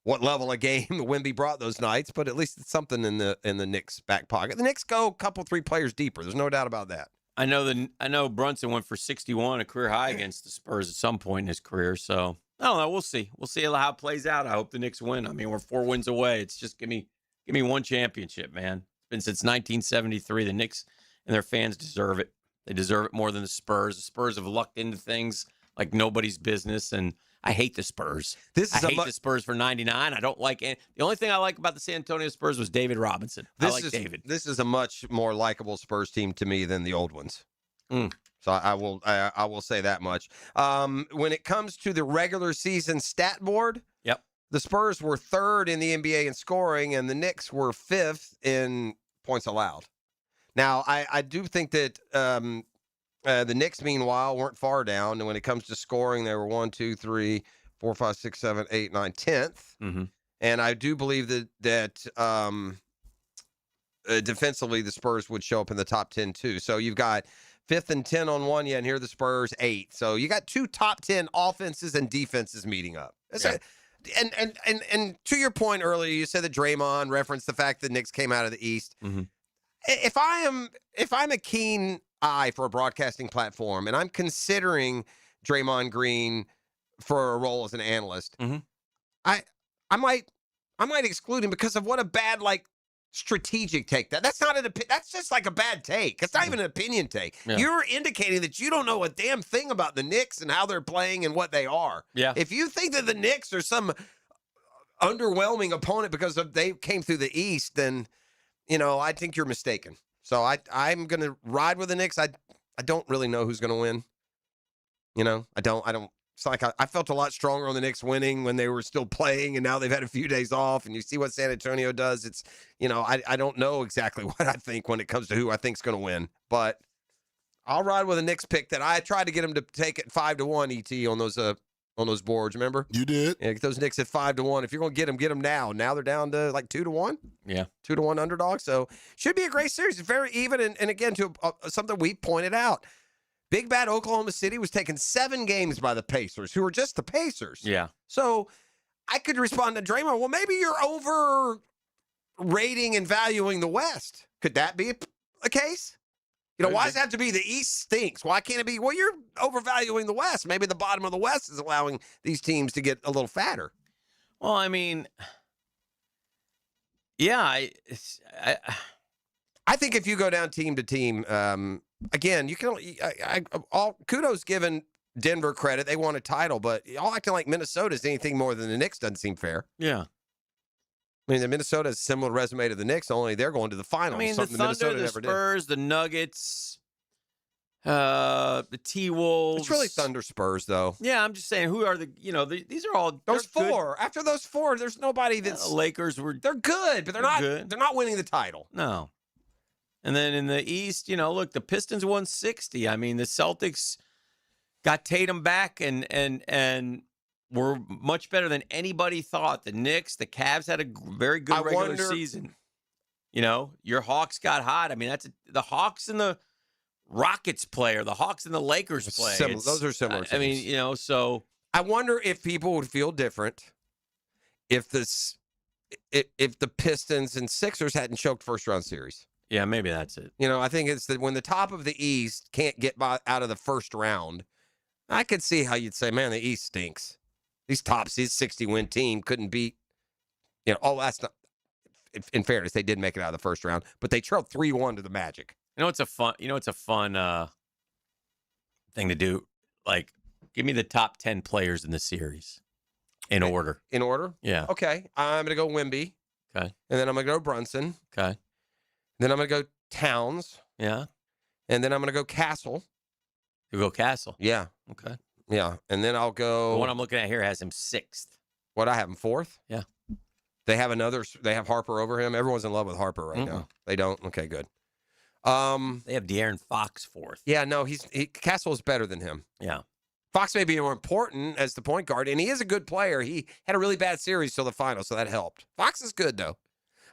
what level of game Wemby brought those nights, but at least it's something in the Knicks' back pocket. The Knicks go a couple, 3 players deeper. There's no doubt about that. I know Brunson went for 61, a career high against the Spurs at some point in his career. So I don't know. We'll see. We'll see how it plays out. I hope the Knicks win. I mean, we're 4 wins away. It's just give me one championship, man. It's been since 1973. The Knicks and their fans deserve it. They deserve it more than the Spurs. The Spurs have lucked into things like nobody's business, and I hate the Spurs. I hate the Spurs for 99. I don't like it. The only thing I like about the San Antonio Spurs was David Robinson. David. This is a much more likable Spurs team to me than the old ones. So I will say that much. When it comes to the regular season stat board, the Spurs were 3rd in the NBA in scoring, and the Knicks were 5th in points allowed. Now, I do think that the Knicks, meanwhile, weren't far down. And when it comes to scoring, they were 1, 2, 3, 4, 5, 6, 7, 8, 9, 10th. Mm-hmm. And I do believe that defensively, the Spurs would show up in the top 10 too. So you've got 5th and 10 on one, and here are the Spurs 8th. So you got 2 top 10 offenses and defenses meeting up. And to your point earlier, you said that Draymond referenced the fact that Knicks came out of the East. Mm-hmm. If I'm a keen eye for a broadcasting platform and I'm considering Draymond Green for a role as an analyst, I might exclude him because of what a bad strategic take that's just like a bad take. It's not even an opinion take. Yeah. You're indicating that you don't know a damn thing about the Knicks and how they're playing and what they are. Yeah. If you think that the Knicks are some underwhelming opponent because they came through the East, then I think you're mistaken. So I'm going to ride with the Knicks. I don't really know who's going to win. I don't. It's like I felt a lot stronger on the Knicks winning when they were still playing, and now they've had a few days off, and you see what San Antonio does. It's, I don't know exactly what I think when it comes to who I think is going to win, but I'll ride with a Knicks pick that I tried to get them to take it 5-1 ET on those boards. Remember? You did. Yeah, get those Knicks at 5-1. If you're going to get them now. Now they're down to 2-1. Yeah, 2-1 underdog. So should be a great series. It's very even, and again to something we pointed out. Big bad Oklahoma City was taken 7 games by the Pacers, who were just the Pacers. Yeah. So I could respond to Draymond, well, maybe you're overrating and valuing the West. Could that be a case? You know, why does it have to be the East stinks? Why can't it be, well, you're overvaluing the West. Maybe the bottom of the West is allowing these teams to get a little fatter. Well, I mean, yeah, I think if you go down team to team, again, you can all kudos given Denver credit. They won a title, but all acting like Minnesota is anything more than the Knicks doesn't seem fair. Yeah. I mean, the Minnesota has a similar resume to the Knicks, only they're going to the finals. I mean, the Thunder, the Spurs, the Nuggets, the T-Wolves. It's really Thunder Spurs, though. Yeah, I'm just saying, who are these are all those 4. Good. After those 4, there's nobody that's the Lakers they're good, but they're not good. They're not winning the title. No. And then in the East, look, the Pistons won 60. I mean, the Celtics got Tatum back and were much better than anybody thought. The Knicks, the Cavs had a very good regular season. Your Hawks got hot. I mean, the Hawks and the Rockets play, or the Hawks and the Lakers play. Those are similar teams. I mean, so I wonder if people would feel different if the Pistons and Sixers hadn't choked first-round series. Yeah, maybe that's it. I think it's that when the top of the East can't get out of the first round, I could see how you'd say, man, the East stinks. These top 60-win team couldn't beat, that's not, in fairness, they did make it out of the first round, but they trailed 3-1 to the Magic. It's a fun thing to do. Like, give me the top 10 players in the series in order. In order? Yeah. Okay. I'm going to go Wemby. Okay. And then I'm going to go Brunson. Okay. Then I'm going to go Towns. Yeah. And then I'm going to go Castle. You go Castle? Yeah. Okay. Yeah. And then I'll go. The one I'm looking at here has him 6th. What, I have him 4th? Yeah. They have Harper over him. Everyone's in love with Harper right now. They don't? Okay, good. They have De'Aaron Fox 4th. Yeah, no, Castle is better than him. Yeah. Fox may be more important as the point guard, and he is a good player. He had a really bad series till the final, so that helped. Fox is good though.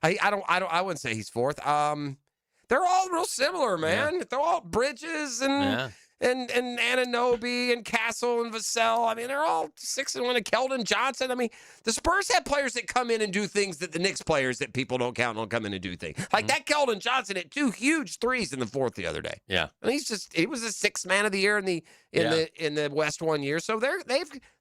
I wouldn't say he's 4th. They're all real similar, man. Yeah. They're all Bridges and Anunoby and Castle and Vassell. I mean, they're all 6-1. And Keldon Johnson. I mean, the Spurs have players that come in and do things that the Knicks players that people don't count on come in and do things. Like that Keldon Johnson hit 2 huge threes in the 4th the other day. Yeah. And he was a 6th man of the year in the West one year. So they're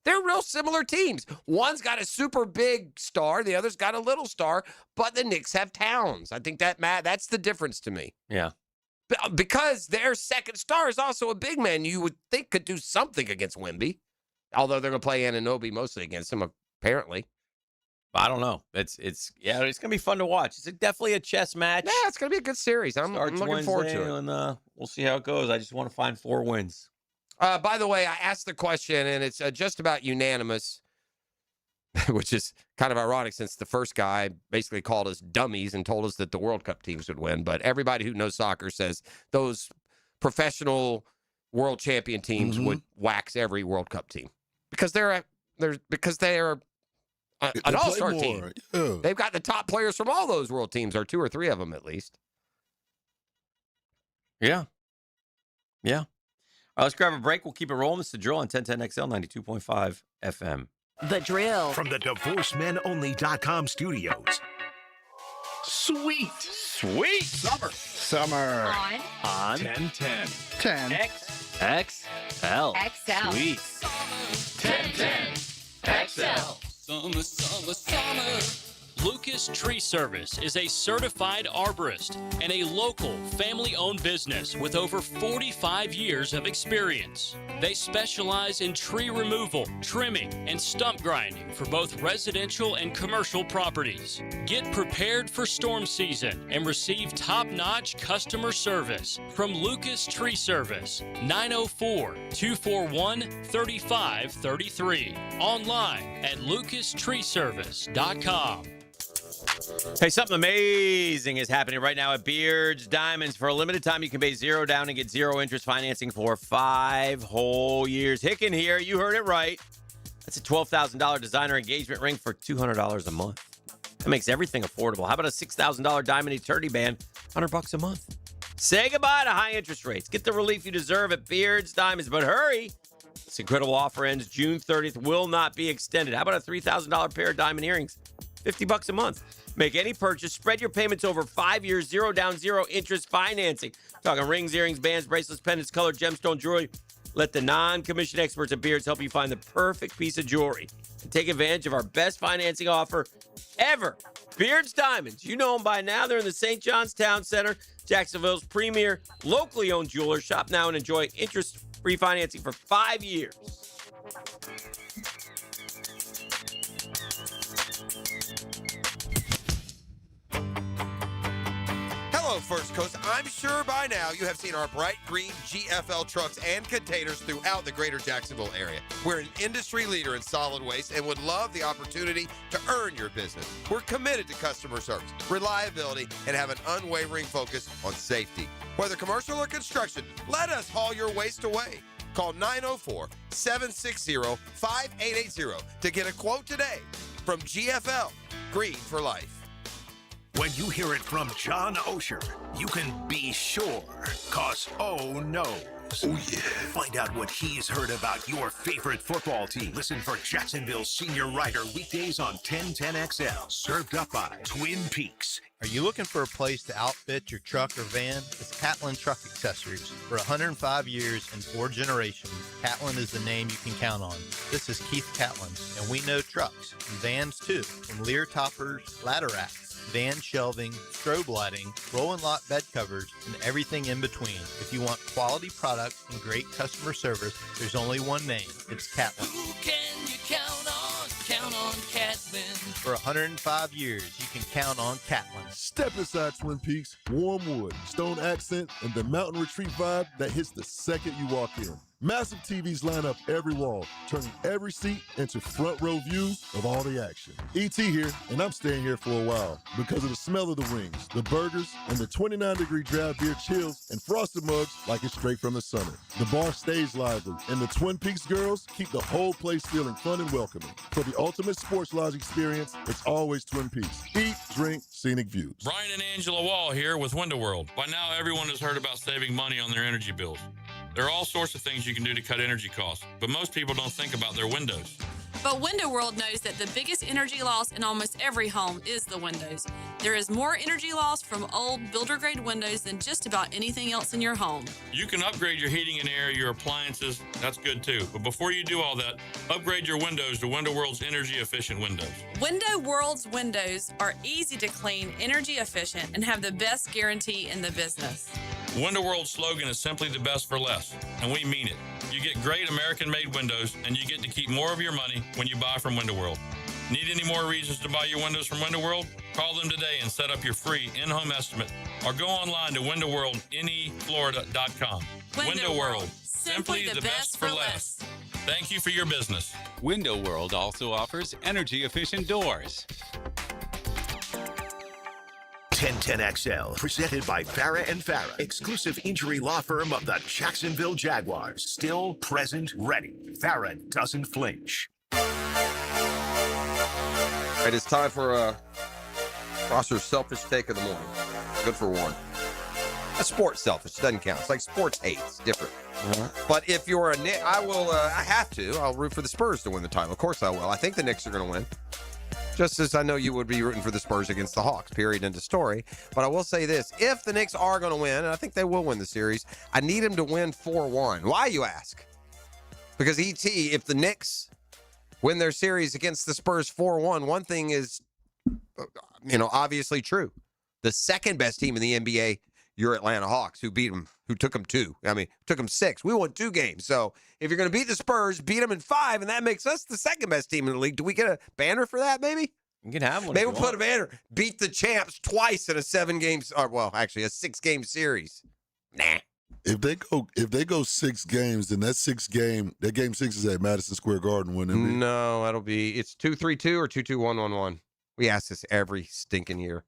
real similar teams. One's got a super big star, the other's got a little star, but the Knicks have Towns. I think that's the difference to me. Yeah. Because their second star is also a big man, you would think could do something against Wemby. Although they're going to play Anunoby mostly against him, apparently. I don't know. It's going to be fun to watch. It's definitely a chess match. Yeah, it's going to be a good series. I'm looking forward to it. And we'll see how it goes. I just want to find 4 wins. By the way, I asked the question, and it's just about unanimous, which is kind of ironic since the first guy basically called us dummies and told us that the World Cup teams would win. But everybody who knows soccer says those professional world champion teams would wax every World Cup team because they are an all-star team. Yeah. They've got the top players from all those world teams, or 2 or 3 of them at least. Yeah. Yeah. All right, let's grab a break. We'll keep it rolling. It's The Drill on 1010XL 92.5 FM. The Drill. From the DivorceMenOnly.com studios. Sweet. Summer. On 1010. 10 XL. Sweet. 1010. XL. Summer. Lucas Tree Service is a certified arborist and a local family-owned business with over 45 years of experience. They specialize in tree removal, trimming, and stump grinding for both residential and commercial properties. Get prepared for storm season and receive top-notch customer service from Lucas Tree Service, 904-241-3533. Online at lucastreeservice.com. Hey, something amazing is happening right now at Beard's Diamonds. For a limited time, you can pay $0 down and get 0 interest financing for 5 whole years. Hicken here, you heard it right. That's a $12,000 designer engagement ring for $200 a month. That makes everything affordable. How about a $6,000 diamond eternity band, $100 a month? Say goodbye to high interest rates. Get the relief you deserve at Beards Diamonds, but hurry. This incredible offer ends June 30th, will not be extended. How about a $3,000 pair of diamond earrings? $50 a month. Make any purchase, spread your payments over 5 years, 0 down, 0 interest financing. Talking rings, earrings, bands, bracelets, pendants, colored gemstone jewelry. Let the non-commissioned experts at Beards help you find the perfect piece of jewelry. And take advantage of our best financing offer ever. Beards Diamonds. You know them by now. They're in the St. John's Town Center, Jacksonville's premier locally owned jeweler. Shop now and enjoy interest-free financing for 5 years. Hello, First Coast. I'm sure by now you have seen our bright green GFL trucks and containers throughout the greater Jacksonville area. We're an industry leader in solid waste and would love the opportunity to earn your business. We're committed to customer service, reliability, and have an unwavering focus on safety. Whether commercial or construction, let us haul your waste away. Call 904-760-5880 to get a quote today from GFL, Green for Life. When you hear it from John Osher, you can be sure, cause O knows. Oh, yeah. Find out what he's heard about your favorite football team. Listen for Jacksonville's senior writer weekdays on 1010XL. Served up by Twin Peaks. Are you looking for a place to outfit your truck or van? It's Catlin Truck Accessories. For 105 years and 4 generations, Catlin is the name you can count on. This is Keith Catlin, and we know trucks and vans too, from Lear toppers, ladder racks, van shelving, strobe lighting, roll and lock bed covers, and everything in between. If you want quality products and great customer service, there's only one name. It's Catlin. Who can you count on? Count on Catlin. For 105 years, you can count on Catlin. Step inside Twin Peaks, warm wood, stone accent, and the mountain retreat vibe that hits the second you walk in. Massive TVs line up every wall, turning every seat into front row views of all the action. ET here, and I'm staying here for a while because of the smell of the wings, the burgers, and the 29-degree draft beer chills and frosted mugs like it's straight from the summer. The bar stays lively, and the Twin Peaks girls keep the whole place feeling fun and welcoming. For the ultimate sports lodge experience, it's always Twin Peaks. Eat, drink, scenic views. Brian and Angela Wall here with Window World. By now, everyone has heard about saving money on their energy bills. There are all sorts of things you can do to cut energy costs, but most people don't think about their windows. But Window World knows that the biggest energy loss in almost every home is the windows. There is more energy loss from old builder-grade windows than just about anything else in your home. You can upgrade your heating and air, your appliances, that's good too. But before you do all that, upgrade your windows to Window World's energy-efficient windows. Window World's windows are easy to clean, energy efficient, and have the best guarantee in the business. Window World's slogan is simply the best for less, and we mean it. You get great American-made windows, and you get to keep more of your money when you buy from Window World. Need any more reasons to buy your windows from Window World? Call them today and set up your free in-home estimate, or go online to windowworldneflorida.com. Window World, simply the best for less. Thank you for your business. Window World also offers energy-efficient doors. 1010XL, presented by Farah and Farah, exclusive injury law firm of the Jacksonville Jaguars. Still, present, ready. Farah doesn't flinch. All right, it's time for Rosser's selfish take of the morning. Good for one. A sports selfish doesn't count. It's like sports hate. It's different. But if you're a Knicks, I have to. I'll root for the Spurs to win the title. Of course I will. I think the Knicks are going to win. Just as I know you would be rooting for the Spurs against the Hawks, period, end of story. But I will say this. If the Knicks are going to win, and I think they will win the series, I need them to win 4-1. Why, you ask? Because, if the Knicks win their series against the Spurs 4-1, one thing is, obviously true. The second best team in the NBA, your Atlanta Hawks, who beat them, who took them 2. Took them 6. We won 2 games. So if you're going to beat the Spurs, beat them in 5, and that makes us the second best team in the league. Do we get a banner for that, maybe? You can have one. Maybe we'll put a banner. Beat the champs twice in a 6-game series. Nah. If they go 6 games, then that game 6 is at Madison Square Garden, wouldn't it be? No, it's 2-3-2 or 2-2-1-1-1. We ask this every stinking year.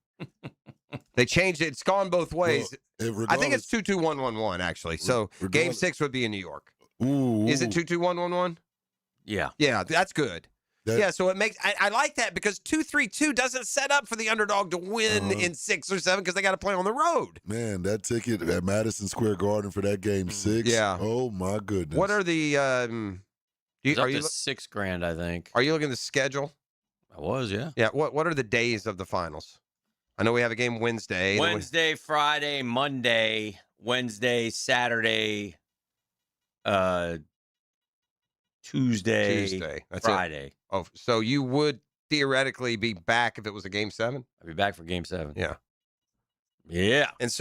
They changed it. It's gone both ways. Well, I think it's 2-2-1-1-1, actually. So game 6 would be in New York. Ooh. Is it 2-2-1-1-1? Yeah. Yeah, that's good. Yeah, so it makes I like that because 2-3-2 doesn't set up for the underdog to win in 6 or 7 because they got to play on the road. Man, that ticket at Madison Square Garden for that game 6. Yeah. Oh my goodness. What are the? Up to $6,000, I think. Are you looking at the schedule? I was, yeah. Yeah. What are the days of the finals? I know we have a game Wednesday. Wednesday, Friday, Monday, Wednesday, Saturday, Tuesday, That's Friday. It. Oh, so you would theoretically be back if it was a game 7? I'd be back for game 7. Yeah. Yeah. And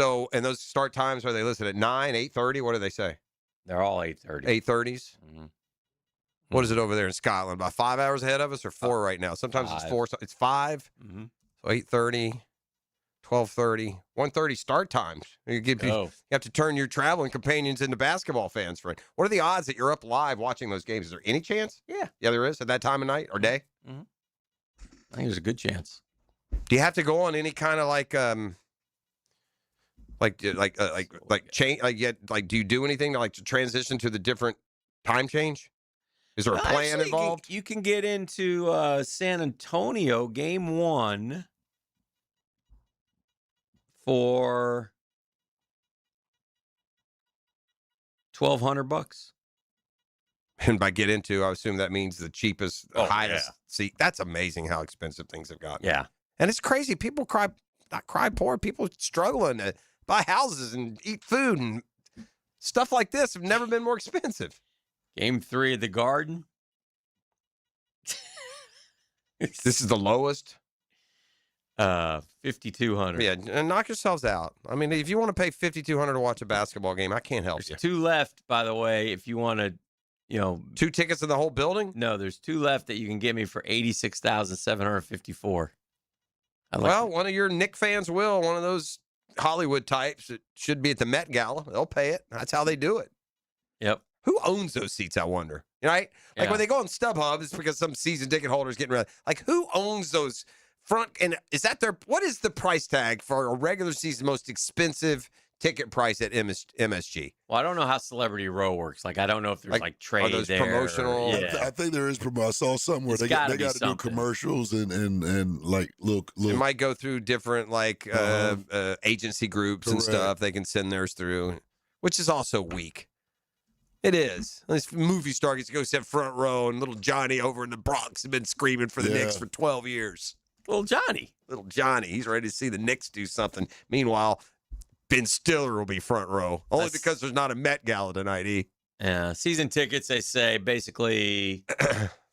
those start times, are they listed at 9, 8:30? What do they say? They're all 8:30. 8:30s? Mm-hmm. What is it over there in Scotland? About 5 hours ahead of us or 4 right now? Sometimes it's 4. It's 5. Mm-hmm. So 8:30, 12:30, 1:30 start times. You have to turn your traveling companions into basketball fans, friend. What are the odds that you're up live watching those games? Is there any chance? Yeah. Yeah, there is at that time of night or day? Mm-hmm. I think there's a good chance. Do you have to go on any kind of change? Do you do anything to transition to the different time change? Is there a plan involved? You can get into San Antonio game 1 for $1,200. And by get into, I assume that means the cheapest, highest seat. That's amazing how expensive things have gotten. Yeah. And it's crazy. People not cry poor. People struggling to buy houses and eat food and stuff like this have never been more expensive. Game 3 at the Garden. This is the lowest? $5,200. Yeah, and knock yourselves out. I mean, if you want to pay $5,200 to watch a basketball game, I can't help you. There's 2 left, by the way, if you want to, 2 tickets in the whole building? No, there's 2 left that you can get me for $86,754. One of your Knick fans will. One of those Hollywood types that should be at the Met Gala. They'll pay it. That's how they do it. Yep. Who owns those seats, I wonder? Right? Like when they go on StubHub, it's because some season ticket holders getting rid of. Like, who owns those front? And what is the price tag for a regular season most expensive ticket price at MSG? Well, I don't know how Celebrity Row works. Like, I don't know if there's trade those there. Promotional. I think there is. I saw something where they got to do commercials and like look. It might go through different agency groups and stuff. They can send theirs through, which is also weak. It is. This movie star gets to go sit front row, and little Johnny over in the Bronx has been screaming for the Knicks for 12 years. Little Johnny, he's ready to see the Knicks do something. Meanwhile, Ben Stiller will be front row, only because there's not a Met Gala tonight. Yeah, season tickets, they say, basically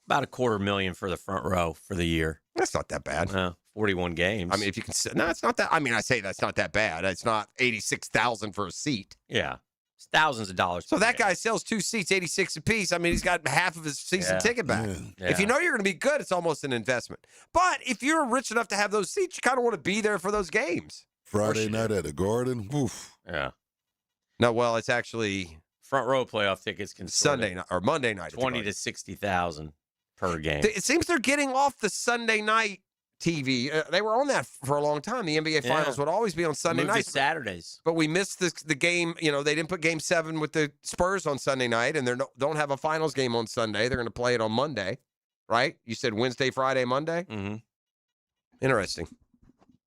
about $250,000 for the front row for the year. That's not that bad. 41 games. I mean, if you can, no, it's not that. I mean, I say that's not that bad. It's not $86,000 for a seat. Yeah. It's thousands of dollars. So that guy sells 2 seats, $86 apiece. I mean, he's got half of his season ticket back. Yeah. If you know you're going to be good, it's almost an investment. But if you're rich enough to have those seats, you kind of want to be there for those games. Friday night at the Garden. Oof. Yeah. No, well, it's actually front row playoff tickets can Sunday night or Monday night. 20 to 60,000 per game. It seems they're getting off the Sunday night TV. They were on that for a long time. The NBA Finals would always be on Sunday nights. Saturdays. But we missed the game. They didn't put Game 7 with the Spurs on Sunday night, and they don't have a Finals game on Sunday. They're going to play it on Monday, right? You said Wednesday, Friday, Monday? Mm-hmm. Interesting.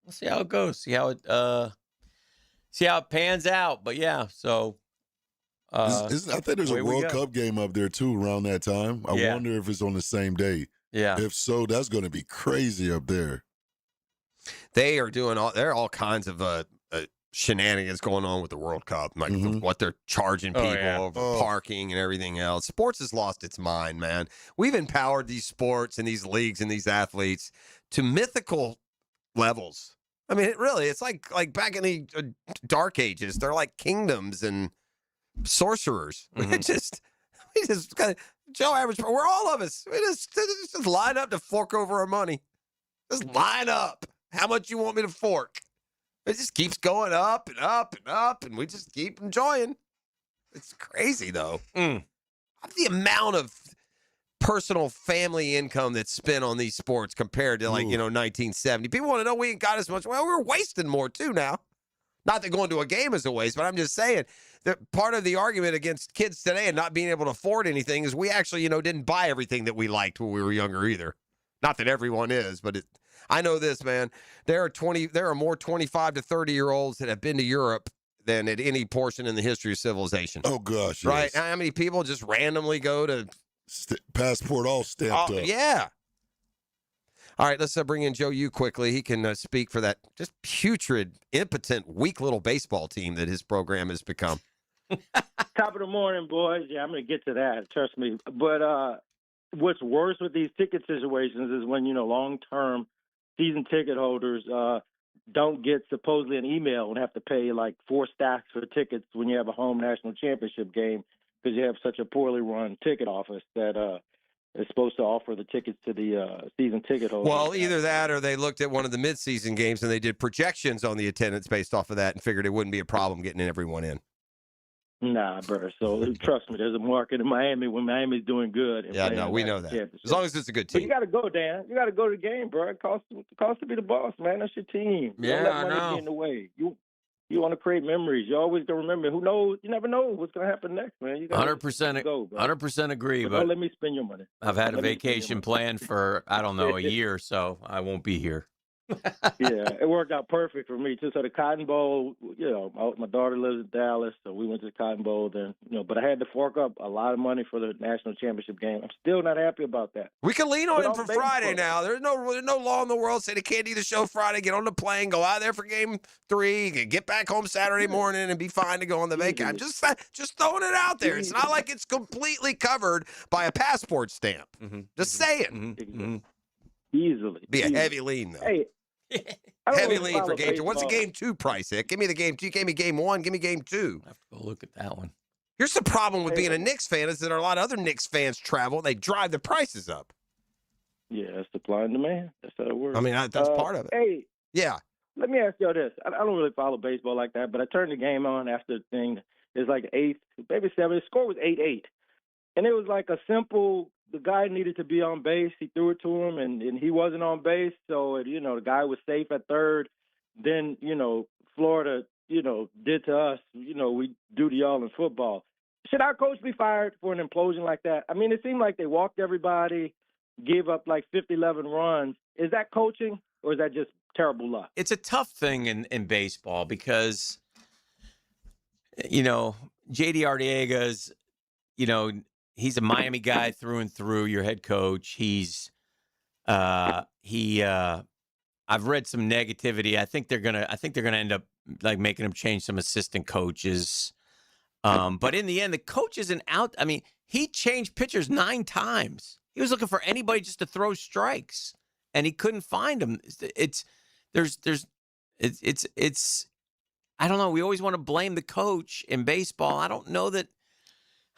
We'll see how it goes. See how it pans out. But, yeah, so... I think there's a World Cup game up there, too, around that time. I wonder if it's on the same day. Yeah. If so, that's going to be crazy up there. They are doing there are all kinds of shenanigans going on with the World Cup, like what they're charging people over parking and everything else. Sports has lost its mind, man. We've empowered these sports and these leagues and these athletes to mythical levels. I mean, it's like back in the dark ages. They're like kingdoms and sorcerers. Mm-hmm. We just kind of Joe Average. We're all of us. We just line up to fork over our money. Just line up. How much you want me to fork? It just keeps going up and up and up, and we just keep enjoying. It's crazy, though. The amount of personal family income that's spent on these sports compared to 1970. People want to know we ain't got as much. Well, we're wasting more too now. Not that going to a game is a waste, but I'm just saying that part of the argument against kids today and not being able to afford anything is we actually, didn't buy everything that we liked when we were younger either. Not that everyone is, but I know this, man. There are more 25 to 30-year-olds that have been to Europe than at any portion in the history of civilization. Oh, gosh, right? yes. How many people just randomly go to passport all stamped up? Yeah. All right, let's bring in Joe Yu quickly. He can speak for that just putrid, impotent, weak little baseball team that his program has become. Top of the morning, boys. Yeah, I'm going to get to that. Trust me. But what's worse with these ticket situations is when, long-term season ticket holders don't get supposedly an email and have to pay like 4 stacks for tickets when you have a home national championship game because you have such a poorly run ticket office that is supposed to offer the tickets to the season ticket holders. Well, either that or they looked at one of the midseason games and they did projections on the attendance based off of that and figured it wouldn't be a problem getting everyone in. Nah, brother. So trust me, there's a market in Miami when Miami's doing good. Yeah, no, we know that. As long as it's a good team. But you got to go, Dan. You got to go to the game, bro. It costs to be the boss, man. That's your team. Yeah, Don't let I money know. get in the way. You want to create memories. You always gonna remember. Who knows? You never know what's gonna happen next, man. You gotta 100%, go, bro. 100% agree. But But don't let me spend your money. I've had a Let me spend your vacation planned for, I don't know, a year, so I won't be here. Yeah, it worked out perfect for me too. So the Cotton Bowl, my daughter lives in Dallas, so we went to the Cotton Bowl. Then, but I had to fork up a lot of money for the national championship game. I'm still not happy about that. We can lean on But him I'm for thankful. Friday now. There's no law in the world saying they can't do the show Friday, get on the plane, go out there for game 3, get back home Saturday morning and be fine to go on the vacation. I'm just throwing it out there. It's not like it's completely covered by a passport stamp. Just saying. Easily. Be a heavy lean, though. Hey, I don't Heavy really lean for follow game 2. What's the baseball. game 2 price, Hick? Give me the game 2. You gave me game 1. Give me game 2. I have to go look at that one. Here's the problem with being a Knicks fan is that a lot of other Knicks fans travel and they drive the prices up. Yeah, it's supply and demand. That's how it works. I mean, that's part of it. Hey, Yeah. let me ask y'all this. I don't really follow baseball like that, but I turned the game on after the thing. It's like 8th, maybe 7th. The score was 8-8. And it was like a simple, the guy needed to be on base. He threw it to him, and he wasn't on base. So, the guy was safe at third. Then, Florida, did to us, we do to y'all in football. Should our coach be fired for an implosion like that? I mean, it seemed like they walked everybody, gave up like 11 runs. Is that coaching or is that just terrible luck? It's a tough thing in baseball because, J.D. Arteaga's, he's a Miami guy through and through, your head coach. I've read some negativity. I think they're gonna end up like making him change some assistant coaches. But in the end, the coach isn't out. I mean, he changed pitchers 9 times. He was looking for anybody just to throw strikes, and he couldn't find them. It's I don't know. We always want to blame the coach in baseball. I don't know that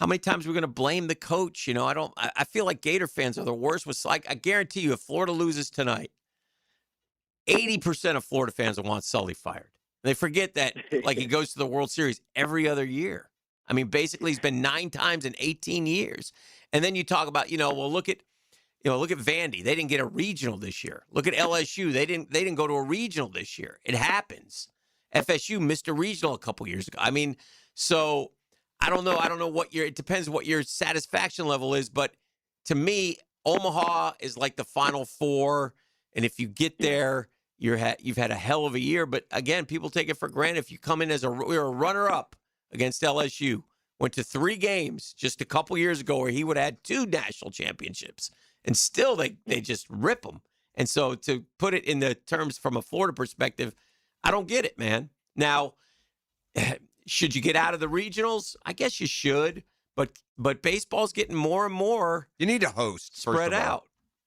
how many times we're going to blame the coach. I feel like Gator fans are the worst. I guarantee you, if Florida loses tonight, 80% of Florida fans will want Sully fired. They forget that, like, he goes to the World Series every other year. I mean, basically, he's been 9 times in 18 years. And then you talk about, look at Vandy. They didn't get a regional this year. Look at LSU. They didn't go to a regional this year. It happens. FSU missed a regional a couple years ago. I mean, so I don't know. It depends what your satisfaction level is. But to me, Omaha is like the Final Four. And if you get there, you've had a hell of a year. But again, people take it for granted. If you come in as a runner-up against LSU, went to 3 games just a couple years ago where he would have had 2 national championships. And still they just rip him. And so to put it in the terms from a Florida perspective, I don't get it, man. Now, should you get out of the regionals? I guess you should. But baseball's getting more and more. You need to host, spread out.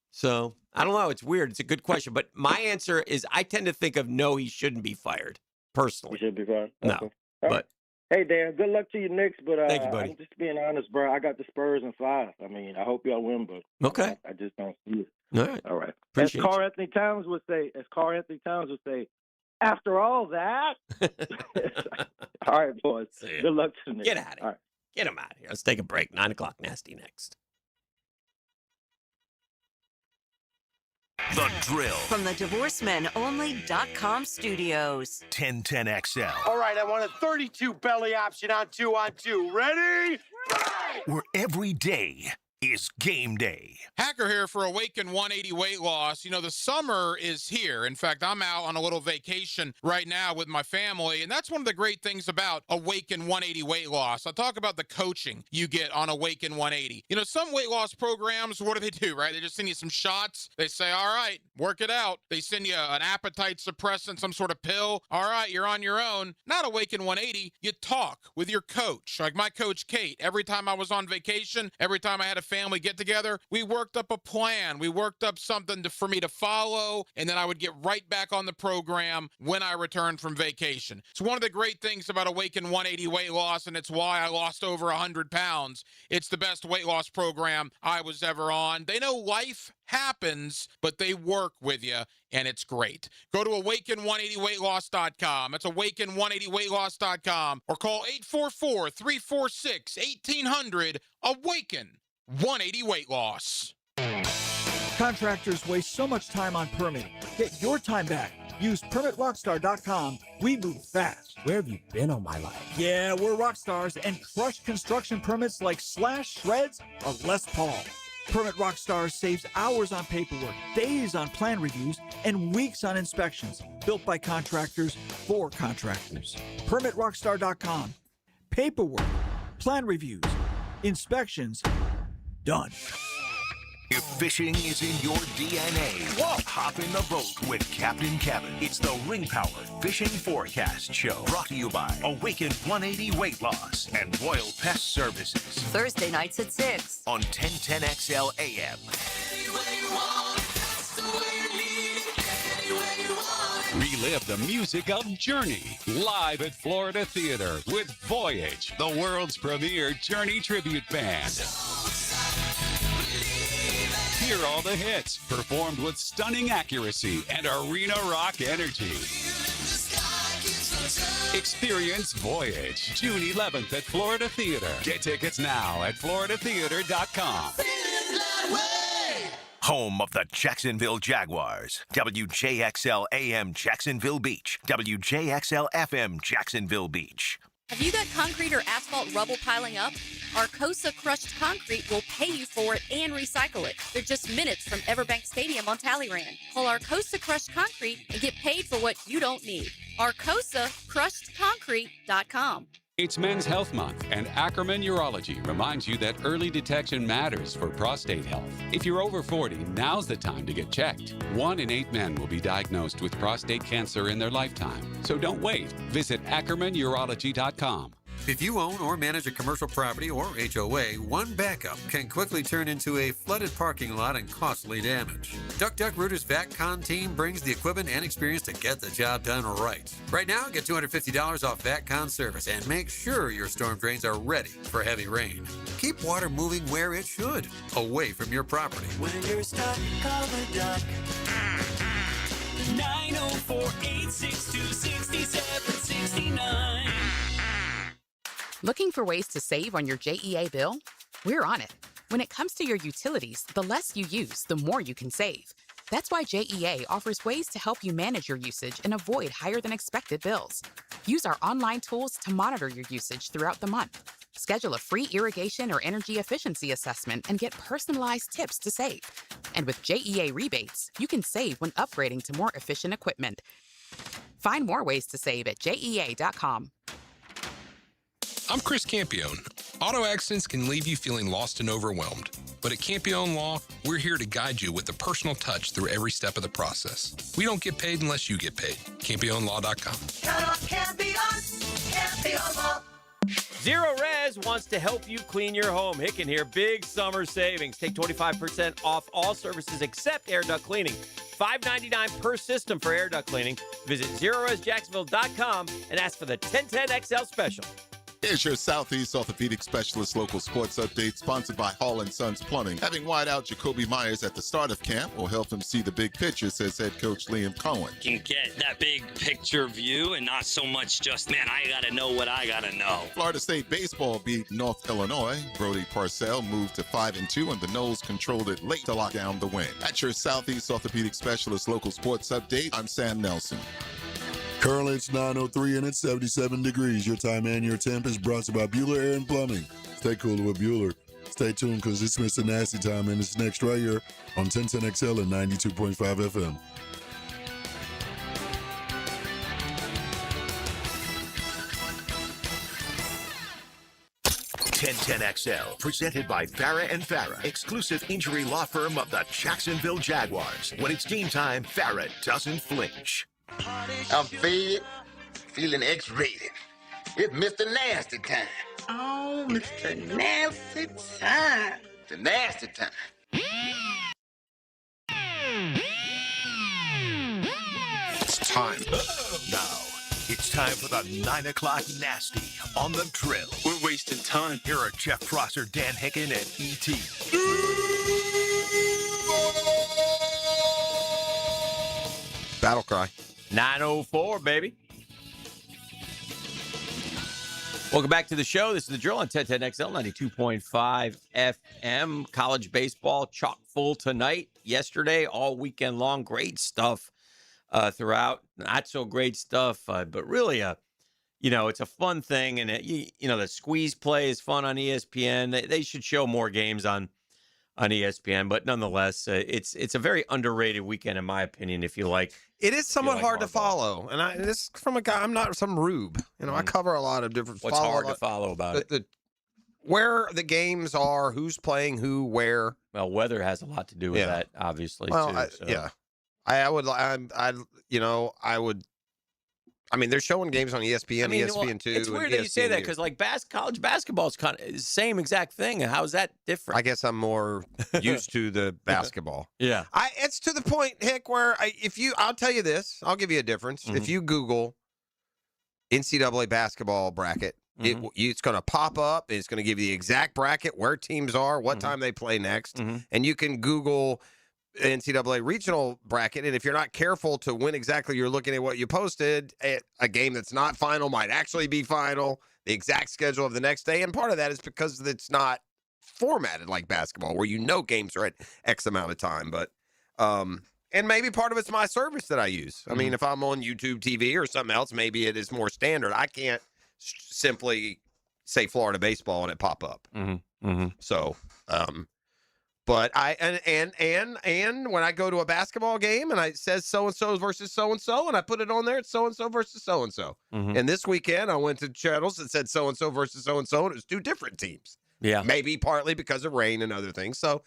So I don't know. It's weird. It's a good question. But my answer is I tend to think of no, he shouldn't be fired, personally. He should be fired. No. Okay. But hey, Dan, good luck to you, Knicks. But thank you, buddy. I'm just being honest, bro. I got the Spurs in 5. I mean, I hope y'all win, but okay. I just don't see it. All right. All right. Appreciate As Carl Anthony Towns would say, after all that. All right, boys. Good luck to the Knicks. Get out of here. All right. Get him out of here. Let's take a break. 9 o'clock, Nasty next. The Drill. From the DivorceMenOnly.com studios. 1010XL. All right, I want a 32 belly option on 2-on-2. Ready? Where every day is game day. Hacker here for Awaken 180 Weight Loss. You know, the summer is here. In fact, I'm out on a little vacation right now with my family, and that's one of the great things about Awaken 180 Weight Loss. I'll talk about the coaching you get on Awaken 180. You know, some weight loss programs, what do? Right? They just send you some shots. They say, all right, work it out. They send you an appetite suppressant, some sort of pill. All right, you're on your own. Not Awaken 180. You talk with your coach. Like my coach, Kate. Every time I was on vacation, every time I had a family get together, we worked up a plan. We worked up something for me to follow, and then I would get right back on the program when I returned from vacation. It's one of the great things about Awaken 180 Weight Loss, and it's why I lost over 100 pounds. It's the best weight loss program I was ever on. They know life happens, but they work with you, and it's great. Go to awaken180weightloss.com. That's awaken180weightloss.com, or call 844-346-1800. Awaken 180 Weight Loss. Contractors waste so much time on permitting. Get your time back. Use PermitRockstar.com. We move fast. Where have you been all my life? Yeah, we're rock stars and crush construction permits like slash shreds of Les Paul. Permit Rockstars saves hours on paperwork, days on plan reviews, and weeks on inspections. Built by contractors for contractors. PermitRockstar.com. Paperwork, plan reviews, inspections, done. If fishing is in your DNA, hop in the boat with Captain Kevin. It's the Ring Power Fishing Forecast Show, brought to you by Awaken 180 Weight Loss and Royal Pest Services. Thursday nights at 6 on 1010XL AM. Relive the music of Journey live at Florida Theater with Voyage, the world's premier Journey tribute band. Hear all the hits, performed with stunning accuracy and arena rock energy. Experience Voyage, June 11th at Florida Theater. Get tickets now at floridatheater.com. Home of the Jacksonville Jaguars. WJXL AM Jacksonville Beach. WJXL FM Jacksonville Beach. Have you got concrete or asphalt rubble piling up? Arcosa Crushed Concrete will pay you for it and recycle it. They're just minutes from Everbank Stadium on Talleyrand. Call Arcosa Crushed Concrete and get paid for what you don't need. ArcosaCrushedConcrete.com. It's Men's Health Month, and Ackerman Urology reminds you that early detection matters for prostate health. If you're over 40, now's the time to get checked. 1 in 8 men will be diagnosed with prostate cancer in their lifetime. So don't wait. Visit AckermanUrology.com. If you own or manage a commercial property or HOA, one backup can quickly turn into a flooded parking lot and costly damage. Duck Rooter's VACCon team brings the equipment and experience to get the job done right. Right now, get $250 off VACCon service and make sure your storm drains are ready for heavy rain. Keep water moving where it should, away from your property. When you're stuck, call the Duck. 904-862-6769. Looking for ways to save on your JEA bill? We're on it. When it comes to your utilities, the less you use, the more you can save. That's why JEA offers ways to help you manage your usage and avoid higher than expected bills. Use our online tools to monitor your usage throughout the month. Schedule a free irrigation or energy efficiency assessment and get personalized tips to save. And with JEA rebates, you can save when upgrading to more efficient equipment. Find more ways to save at JEA.com. I'm Chris Campione. Auto accidents can leave you feeling lost and overwhelmed. But at Campione Law, we're here to guide you with a personal touch through every step of the process. We don't get paid unless you get paid. CampioneLaw.com. Count on Campione. Campione Law. Zero Res wants to help you clean your home. Hicken here, big summer savings. Take 25% off all services except air duct cleaning. $5.99 per system for air duct cleaning. Visit ZeroResJacksonville.com and ask for the 1010XL special. Here's your Southeast Orthopedic Specialist local sports update, sponsored by Hall & Sons Plumbing. Having wideout Jacoby Myers at the start of camp will help him see the big picture, says head coach Liam Cohen. Can get that big picture view and not so much just, man, I got to know what I got to know. Florida State baseball beat North Illinois. Brody Parcell moved to 5-2, and the Noles controlled it late to lock down the win. That's your Southeast Orthopedic Specialist local sports update. I'm Sam Nelson. Currently, it's 9:03 and it's 77 degrees. Your time and your temp is brought to you by Bueller Air and Plumbing. Stay cooler with Bueller. Stay tuned because it's Mr. Nasty Time and it's next right here on 1010XL and 92.5 FM. XL, presented by Farah and Farah, exclusive injury law firm of the Jacksonville Jaguars. When it's game time, Farah doesn't flinch. I'm fed, feeling X-rated. It's Mr. Nasty Time. Oh, Mr. Nasty Time. The Nasty Time. It's time. Now, it's time for the 9 o'clock Nasty on the Drill. We're wasting time. Here are Jeff Prosser, Dan Hicken, and E.T. Battle cry. 9:04, baby. Welcome back to the show. This is the Drill on 1010XL 92.5 FM. College baseball chock full tonight. Yesterday, all weekend long. Great stuff throughout. Not so great stuff, but really it's a fun thing. And the squeeze play is fun on ESPN. They should show more games on ESPN, but nonetheless, it's a very underrated weekend in my opinion. If you like, it is somewhat hard to follow, and this from a guy. I'm not some rube. I cover a lot of different. What's hard to follow about it? Where the games are, who's playing who, where. Well, weather has a lot to do with that, obviously. Well, too, yeah, I would. I mean, they're showing games on ESPN, ESPN2. It's weird that you say that because, college basketball is kind of the same exact thing. And how is that different? I guess I'm more used to the basketball. Yeah. It's to the point, Hick, where I'll tell you this. I'll give you a difference. Mm-hmm. If you Google NCAA basketball bracket, it's going to pop up. It's going to give you the exact bracket, where teams are, what time they play next. And you can Google NCAA regional bracket, and if you're not careful to when exactly you're looking at what you posted, a game that's not final might actually be final, the exact schedule of the next day, and part of that is because it's not formatted like basketball, where games are at X amount of time, but and maybe part of it's my service that I use. I mean, if I'm on YouTube TV or something else, maybe it is more standard. I can't simply say Florida baseball and it pop up. So, but and when I go to a basketball game and it says so-and-so versus so-and-so, and I put it on there, it's so-and-so versus so-and-so. And this weekend I went to channels that said so-and-so versus so-and-so, and it was two different teams. Yeah. Maybe partly because of rain and other things. So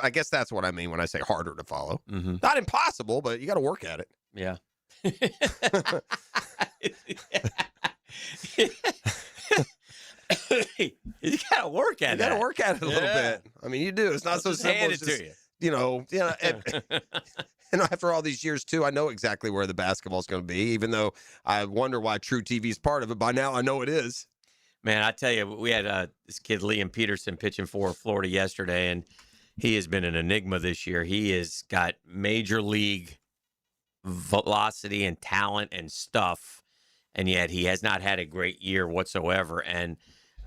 I guess that's what I mean when I say harder to follow. Not impossible, but you got to work at it. Yeah. You gotta work at it. You gotta work at it a little bit. I mean, you do. It's not so simple. Hand it to you. And after all these years too, I know exactly where the basketball is going to be. Even though I wonder why True TV is part of it. By now, I know it is. Man, I tell you, we had this kid Liam Peterson pitching for Florida yesterday, and he has been an enigma this year. He has got major league velocity and talent and stuff, and yet he has not had a great year whatsoever. And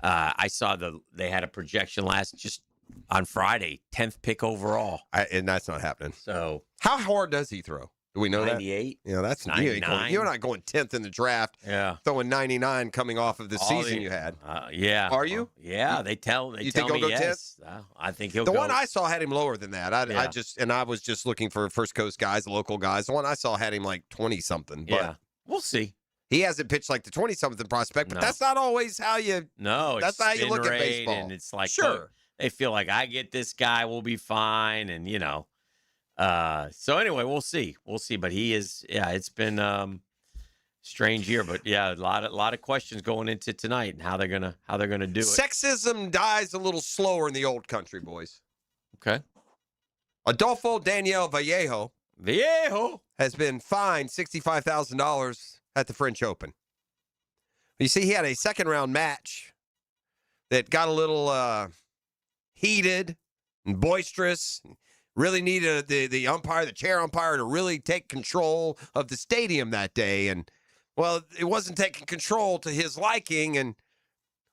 I saw they had a projection just on Friday, 10th pick overall. And that's not happening. So how hard does he throw? Do we know 98? That? That's 99. You're not going 10th in the draft. Yeah. Throwing 99 coming off of the season you had. Yeah. Are you? Yeah. They tell think me he'll go yes. 10th? I think he'll go. The one I saw had him lower than that. I was just looking for First Coast guys, local guys. The one I saw had him like 20-something. Yeah. We'll see. He hasn't pitched like the 20-something prospect, but that's not always how you. No, that's not how you look at baseball. And it's like, sure, they feel like I get this guy, we'll be fine, and So anyway, we'll see. But he is. Yeah, it's been strange year, but yeah, a lot of questions going into tonight and how they're gonna do it. Sexism dies a little slower in the old country, boys. Okay. Adolfo Daniel Vallejo has been fined $65,000 at the French Open. You see, he had a second-round match that got a little heated and boisterous. Really needed the umpire, the chair umpire, to really take control of the stadium that day. And, well, it wasn't taking control to his liking. And,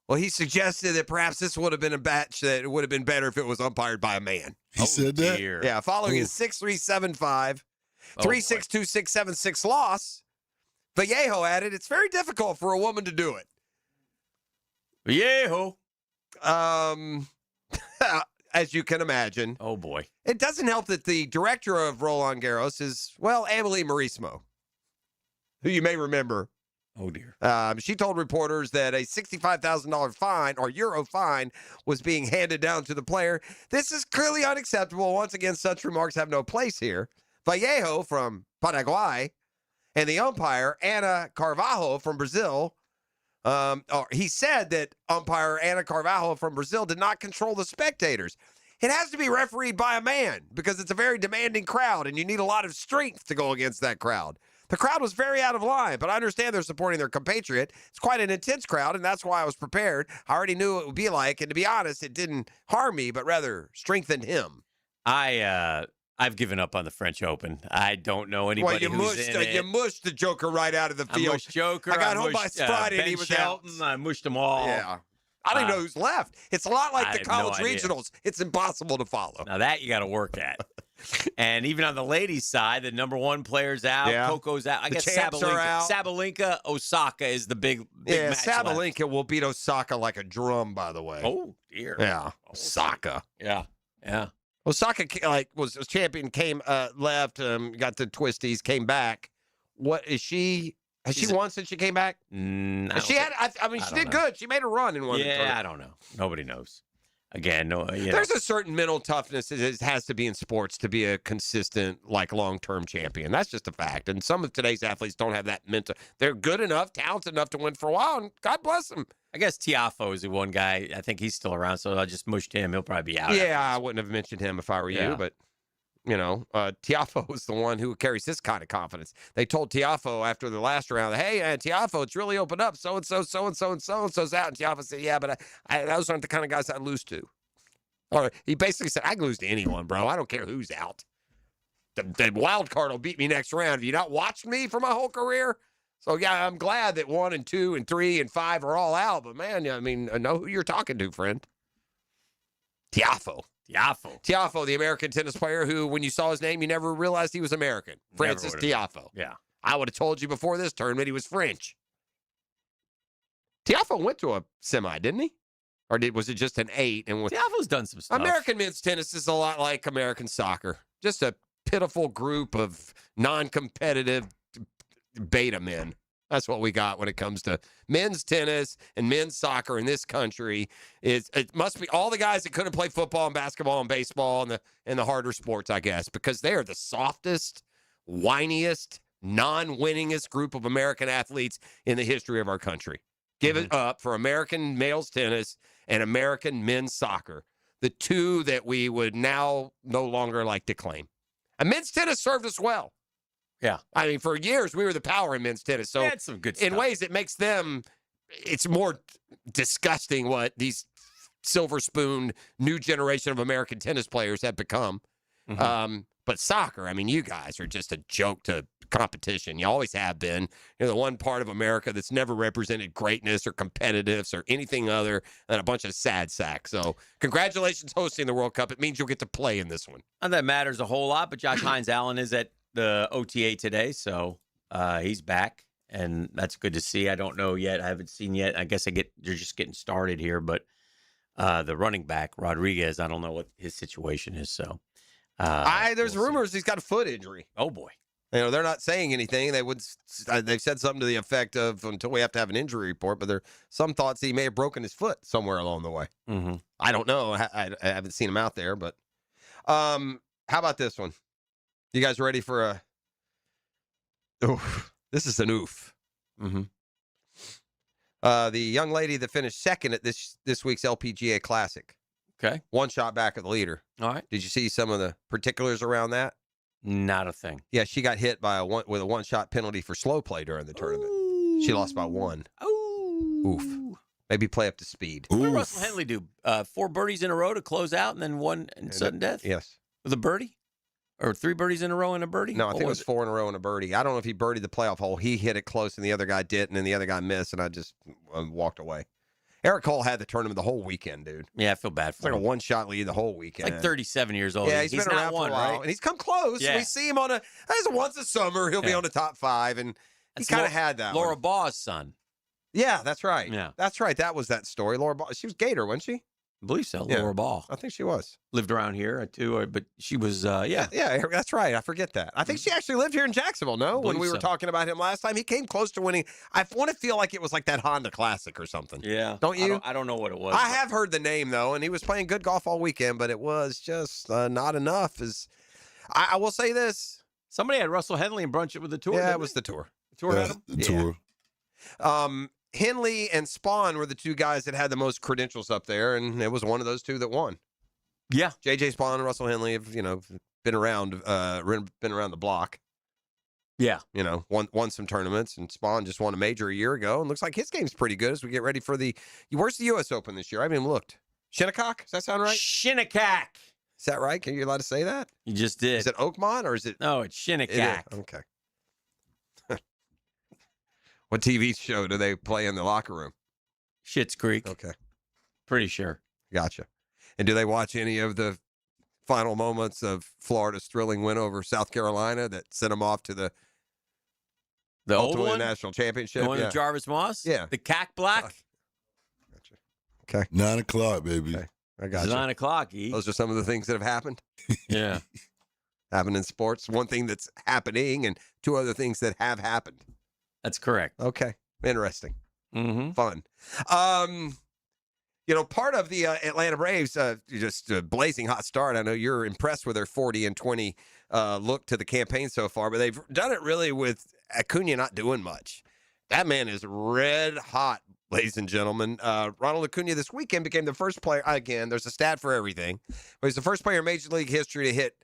well, he suggested that perhaps this would have been a match that it would have been better if it was umpired by a man. He said that? Dear. Yeah, following his 6-3-7-5, 3-6-2-6-7-6 loss, Vallejo added, it's very difficult for a woman to do it. Vallejo. As you can imagine. Oh, boy. It doesn't help that the director of Roland Garros is, well, Emily Marismo, who you may remember. Oh, dear. She told reporters that a $65,000 fine or euro fine was being handed down to the player. This is clearly unacceptable. Once again, such remarks have no place here. Vallejo from Paraguay and the umpire, Ana Carvalho from Brazil, he said that umpire Ana Carvalho from Brazil did not control the spectators. It has to be refereed by a man because it's a very demanding crowd, and you need a lot of strength to go against that crowd. The crowd was very out of line, but I understand they're supporting their compatriot. It's quite an intense crowd, and that's why I was prepared. I already knew what it would be like, and to be honest, it didn't harm me, but rather strengthened him. I've given up on the French Open. I don't know anybody who's in it. You mushed the Joker right out of the field. I mushed Joker. I got home by Friday and he was Shelton. out. I mushed them all. Yeah. I don't even know who's left. It's a lot like the college idea. regionals. It's impossible to follow. Now that you got to work at. And even on the ladies' side, the number one player's out. Yeah. Coco's out. I The guess champs are out. Sabalenka, Osaka is the big match left. Sabalenka will beat Osaka like a drum, by the way. Oh, dear. Yeah. Osaka. Yeah. Yeah. Osaka was champion, left, got the twisties, came back. What is she? Has she won since she came back? She did good. She made a run in one. Yeah, I don't know. Nobody knows. Again, no. There's a certain mental toughness that has to be in sports to be a consistent, long-term champion. That's just a fact. And some of today's athletes don't have that mental. They're good enough, talented enough to win for a while, and God bless them. I guess Tiafo is the one guy. I think he's still around, so I just mushed him. He'll probably be out. Yeah, I wouldn't have mentioned him if I were you, but Tiafo is the one who carries this kind of confidence. They told Tiafo after the last round, hey, Tiafo, it's really opened up. So-and-so, so-and-so, and so-and-so's out. And Tiafo said, yeah, but those aren't the kind of guys I lose to. Or he basically said, I can lose to anyone, bro. I don't care who's out. The wild card will beat me next round. Have you not watched me for my whole career? So, yeah, I'm glad that 1 and 2 and 3 and 5 are all out. But, man, I know who you're talking to, friend. Tiafo, the American tennis player who, when you saw his name, you never realized he was American. Francis Tiafo. Yeah. I would have told you before this tournament he was French. Tiafo went to a semi, didn't he? Or was it just an 8? And Tiafo's done some stuff. American men's tennis is a lot like American soccer. Just a pitiful group of non-competitive beta men. That's what we got when it comes to men's tennis and men's soccer in this country. It must be all the guys that couldn't play football and basketball and baseball and the harder sports, I guess, because they are the softest, whiniest, non-winningest group of American athletes in the history of our country. Give it up for American males tennis and American men's soccer, the two that we would now no longer like to claim. And men's tennis served us well. Yeah. I mean, for years, we were the power in men's tennis. So some good stuff. In ways, it makes them, it's more disgusting what these silver spoon new generation of American tennis players have become. But soccer, I mean, you guys are just a joke to competition. You always have been. You're the one part of America that's never represented greatness or competitiveness or anything other than a bunch of sad sacks. So congratulations hosting the World Cup. It means you'll get to play in this one. And that matters a whole lot, but Josh Hines Allen is at the OTA today, so he's back, and that's good to see. I don't know yet. I haven't seen yet. I guess they're just getting started here, but the running back, Rodriguez, I don't know what his situation is, so. There's rumors he's got a foot injury. Oh, boy. They're not saying anything. They've said something to the effect of until we have to have an injury report, but there are some thoughts he may have broken his foot somewhere along the way. I don't know. I haven't seen him out there, but how about this one? You guys ready for a oof? This is an oof. The young lady that finished second at this week's LPGA Classic. Okay. One shot back at the leader. All right. Did you see some of the particulars around that? Not a thing. Yeah, she got hit with a one-shot penalty for slow play during the tournament. She lost by 1. Oof. Maybe play up to speed. What did Russell Henley do? 4 birdies in a row to close out and then one in sudden death? Yes. With a birdie? Or 3 birdies in a row and a birdie? No, I think it was 4 in a row and a birdie. I don't know if he birdied the playoff hole. He hit it close and the other guy didn't, and the other guy missed, and I just walked away. Eric Cole had the tournament the whole weekend, dude. Yeah, I feel bad for him. It's like a one-shot lead the whole weekend. Like 37 years old. Yeah, he's been around for a while. right? And he's come close. Yeah. We see him as once a summer, he'll be on the top 5, and he kind of had that Laura one. Baugh's son. Yeah, that's right. Yeah. That's right. That was that story. Laura Baugh. She was Gator, wasn't she? I believe so. Yeah. Laura Baugh. I think she was. Lived around here, too, but she was, yeah. Yeah, that's right. I forget that. I think she actually lived here in Jacksonville, no? When we were talking about him last time, he came close to winning. I want to feel like it was like that Honda Classic or something. Yeah. Don't you? I don't know what it was. I have heard the name, though, and he was playing good golf all weekend, but it was just not enough. I will say this. Somebody had Russell Henley and brunch it with the tour. Yeah, it was the tour. The tour had him? The tour. Henley and Spawn were the 2 guys that had the most credentials up there, and it was one of those 2 that won. Yeah. J.J. Spawn and Russell Henley have, been around the block. Yeah. Won some tournaments, and Spawn just won a major a year ago, and looks like his game's pretty good as we get ready for where's the U.S. Open this year? I haven't even looked. Shinnecock? Does that sound right? Shinnecock. Is that right? Can you allowed to say that? You just did. Is it Oakmont or is it? No, it's Shinnecock. Okay. What TV show do they play in the locker room? Schitt's Creek. Okay. Pretty sure. Gotcha. And do they watch any of the final moments of Florida's thrilling win over South Carolina that sent them off to the old ultimately one? National Championship? The one with Jarvis Moss? Yeah. The Cack Black? Okay. 9 o'clock, baby. Okay. I got It's you. 9 o'clock, E. Those are some of the things that have happened. Yeah. Happened in sports. One thing that's happening and 2 other things that have happened. That's correct. Okay. Interesting. Mm-hmm. Fun. Part of the Atlanta Braves, just a blazing hot start. I know you're impressed with their 40-20 look to the campaign so far, but they've done it really with Acuna not doing much. That man is red hot, ladies and gentlemen. Ronald Acuna this weekend became the first player. Again, there's a stat for everything, but he's the first player in Major League history to hit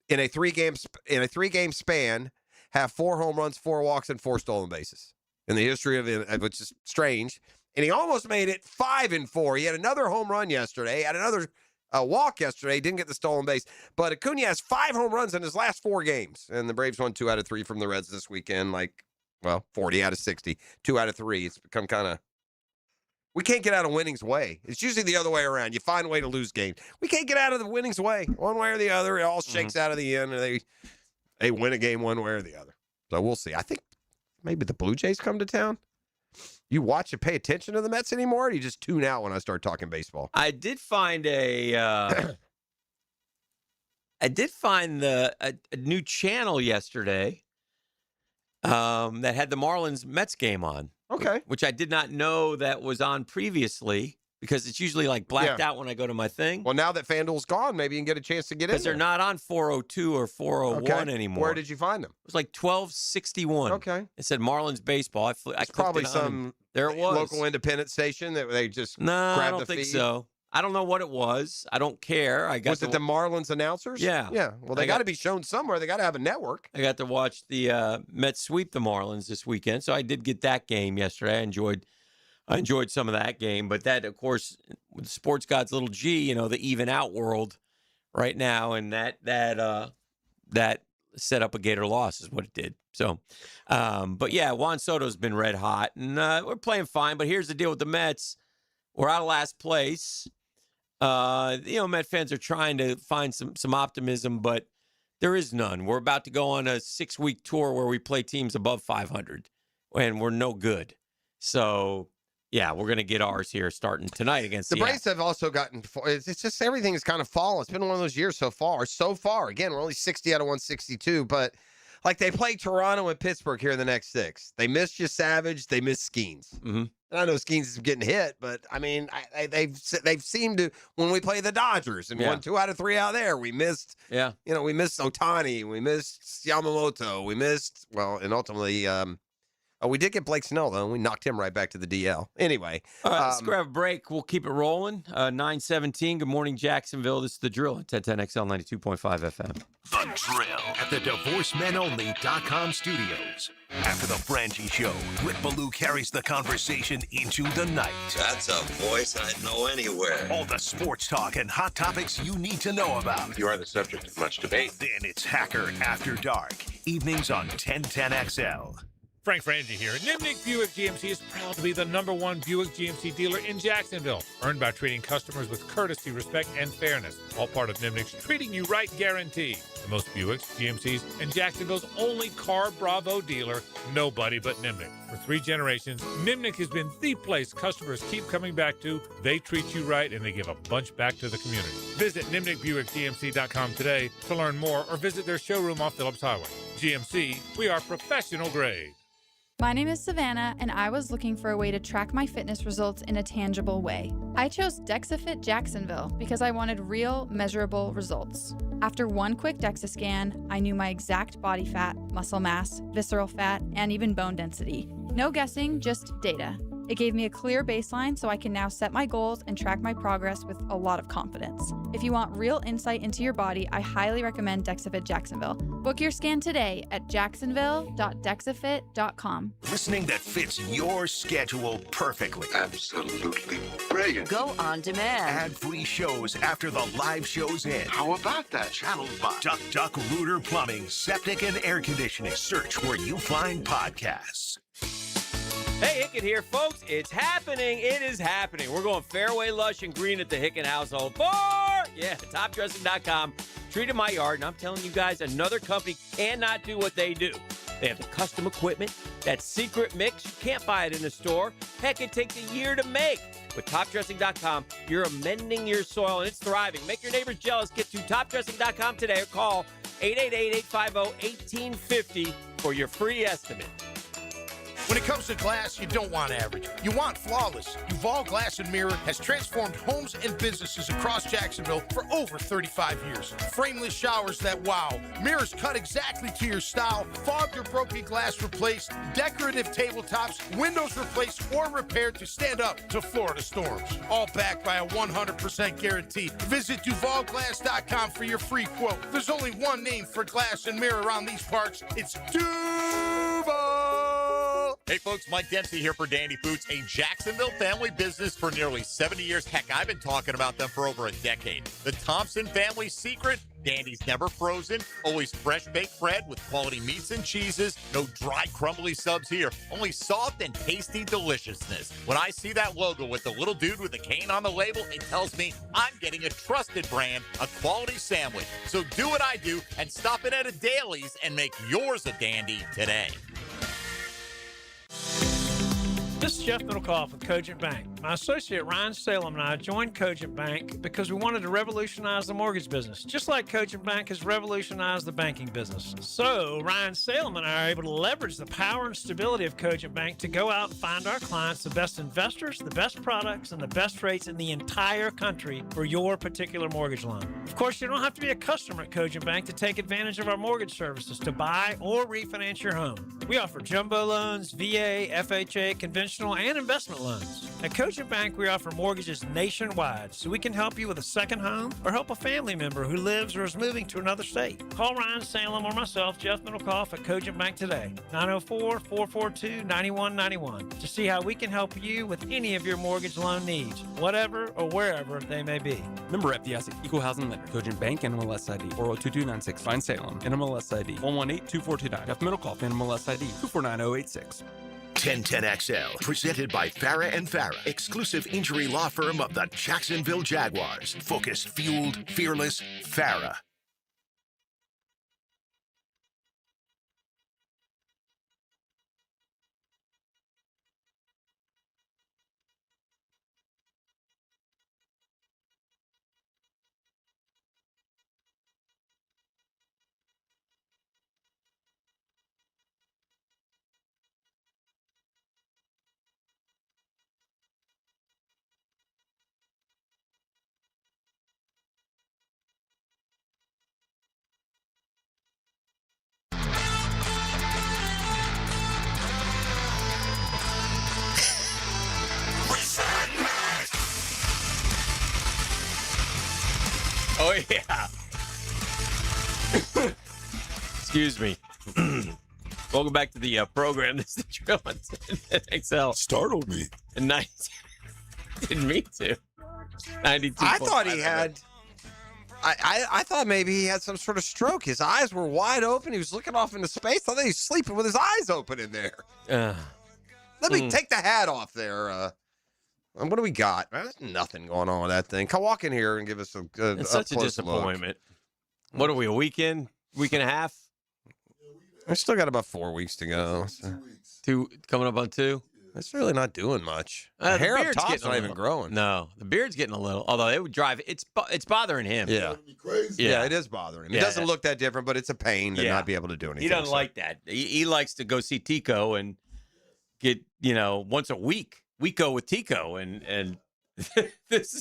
in a three-game span, have 4 home runs, 4 walks, and 4 stolen bases in the history of it, which is strange. And he almost made it 5-4. He had another home run yesterday, had another walk yesterday, didn't get the stolen base. But Acuna has 5 home runs in his last 4 games. And the Braves won 2 out of 3 from the Reds this weekend, 40 out of 60, 2 out of 3. It's become kind of, we can't get out of winning's way. It's usually the other way around. You find a way to lose games. We can't get out of the winning's way. One way or the other, it all shakes out of the end, and they win a game one way or the other. So we'll see. I think maybe the Blue Jays come to town. You watch and pay attention to the Mets anymore, or do you just tune out when I start talking baseball? I did find a new channel yesterday that had the Marlins Mets game on. Okay. Which I did not know that was on previously, because it's usually blacked out when I go to my thing. Well, now that FanDuel's gone, maybe you can get a chance to get in. Because they're not on 402 or 401 anymore. Where did you find them? It was 1261. Okay. It said Marlins baseball. I probably some there it was. Local independent station that they just No, I grabbed don't the think feed. so. I don't know what it was. I don't care. Was it the Marlins announcers? Yeah. Yeah. Well, they got to be shown somewhere. They got to have a network. I got to watch the Mets sweep the Marlins this weekend, so I did get that game yesterday. I enjoyed some of that game, but that, of course, with sports god's little G, the even out world right now, and that set up a Gator loss is what it did. So, but yeah, Juan Soto's been red hot, and we're playing fine. But here's the deal with the Mets: we're out of last place. Met fans are trying to find some optimism, but there is none. We're about to go on a 6-week tour where we play teams above 500, and we're no good. So, yeah, we're going to get ours here starting tonight against the Seattle. Braves have also gotten. It's just everything has kind of fallen. It's been one of those years so far. So far, again, we're only 60 out of 162, but they play Toronto and Pittsburgh here in the next 6. They missed you, Savage. They missed Skeens. Mm-hmm. And I know Skeens is getting hit, but I mean, they've seemed to, when we play the Dodgers and won 2 out of 3 out there. We missed. Yeah. We missed Ohtani. We missed Yamamoto. We missed and ultimately. Oh, we did get Blake Snell, though, and we knocked him right back to the DL. Anyway. All right, let's grab a break. We'll keep it rolling. 9:17. Good morning, Jacksonville. This is The Drill at 1010XL 92.5 FM. The Drill at the DivorceMenOnly.com studios. After the Frangie Show, Rick Ballou carries the conversation into the night. That's a voice I'd know anywhere. All the sports talk and hot topics you need to know about. You are the subject of much debate. Then it's Hacker After Dark, evenings on 1010XL. Frank Frangie here. Nimnick Buick GMC is proud to be the #1 Buick GMC dealer in Jacksonville, earned by treating customers with courtesy, respect, and fairness. All part of Nimnick's Treating You Right guarantee. The most Buicks, GMCs, and Jacksonville's only Car Bravo dealer, nobody but Nimnick. For 3 generations, Nimnick has been the place customers keep coming back to. They treat you right, and they give a bunch back to the community. Visit NimnickBuickGMC.com today to learn more, or visit their showroom off Phillips Highway. GMC, we are professional grade. My name is Savannah, and I was looking for a way to track my fitness results in a tangible way. I chose DexaFit Jacksonville because I wanted real, measurable results. After one quick DEXA scan, I knew my exact body fat, muscle mass, visceral fat, and even bone density. No guessing, just data. It gave me a clear baseline so I can now set my goals and track my progress with a lot of confidence. If you want real insight into your body, I highly recommend DexaFit Jacksonville. Book your scan today at jacksonville.dexafit.com. Listening that fits your schedule perfectly. Absolutely brilliant. Go on demand. Ad-free shows after the live show's end. How about that? Channel Box. Duck Rooter Plumbing, Septic and Air Conditioning. Search where you find podcasts. Hey, Hicken here, folks. It's happening. It is happening. We're going fairway, lush, and green at the Hicken household for, topdressing.com. Treated my yard, and I'm telling you guys, another company cannot do what they do. They have the custom equipment, that secret mix. You can't buy it in the store. Heck, it takes a year to make. With topdressing.com, you're amending your soil, and it's thriving. Make your neighbors jealous. Get to topdressing.com today or call 888-850-1850 for your free estimate. When it comes to glass, you don't want average. You want flawless. Duval Glass and Mirror has transformed homes and businesses across Jacksonville for over 35 years. Frameless showers that wow. Mirrors cut exactly to your style. Fogged or broken glass replaced. Decorative tabletops. Windows replaced or repaired to stand up to Florida storms. All backed by a 100% guarantee. Visit DuvalGlass.com for your free quote. There's only one name for glass and mirror around these parts. It's Duval. Hey folks, Mike Dempsey here for Dandy Foods, a Jacksonville family business for nearly 70 years. Heck, I've been talking about them for over a decade. The Thompson family secret, Dandy's never frozen, always fresh baked bread with quality meats and cheeses, no dry crumbly subs here, only soft and tasty deliciousness. When I see that logo with the little dude with the cane on the label, it tells me I'm getting a trusted brand, a quality sandwich. So do what I do and stop in at a Daly's and make yours a dandy today. This is Jeff Middlecoff with Cogent Bank. My associate Ryan Salem and I joined Cogent Bank because we wanted to revolutionize the mortgage business, just like Cogent Bank has revolutionized the banking business. So Ryan Salem and I are able to leverage the power and stability of Cogent Bank to go out and find our clients the best investors, the best products, and the best rates in the entire country for your particular mortgage loan. Of course, you don't have to be a customer at Cogent Bank to take advantage of our mortgage services to buy or refinance your home. We offer jumbo loans, VA, FHA, conventional, and investment loans. At Cogent Bank, we offer mortgages nationwide, so we can help you with a second home or help a family member who lives or is moving to another state. Call Ryan Salem or myself, Jeff Middlecoff, at Cogent Bank today, 904-442-9191, to see how we can help you with any of your mortgage loan needs, whatever or wherever they may be. Member FDIC, Equal Housing Lender, Cogent Bank, NMLS ID 402296, Ryan Salem, NMLS ID 1182429, Jeff Middlecoff, NMLS ID 249086. 1010XL, presented by Farah and Farah, exclusive injury law firm of the Jacksonville Jaguars. Focused, fueled, fearless, Farah. Oh, yeah. Excuse me. Welcome back to the program. This is the Drill on XL. Startled me. And didn't mean to. 92. I thought he had. I thought maybe he had some sort of stroke. His eyes were wide open. He was looking off into space. I thought he was sleeping with his eyes open in there. Let me take the hat off there. What do we got? There's nothing going on with that thing. Come walk in here and give us a good. It's such a disappointment. Look. What are we, a week and a half? I still got about 4 weeks to go. So. Two coming up on 2. It's really not doing much. The The hair up beard's top's getting not a even little. growing. No, the beard's getting a little. Although it would drive. It's bothering him. Yeah. Yeah, it is bothering him. It doesn't look that different, but it's a pain to not be able to do anything. He doesn't like that. He likes to go see Tico and get once a week. We go with Tico, and this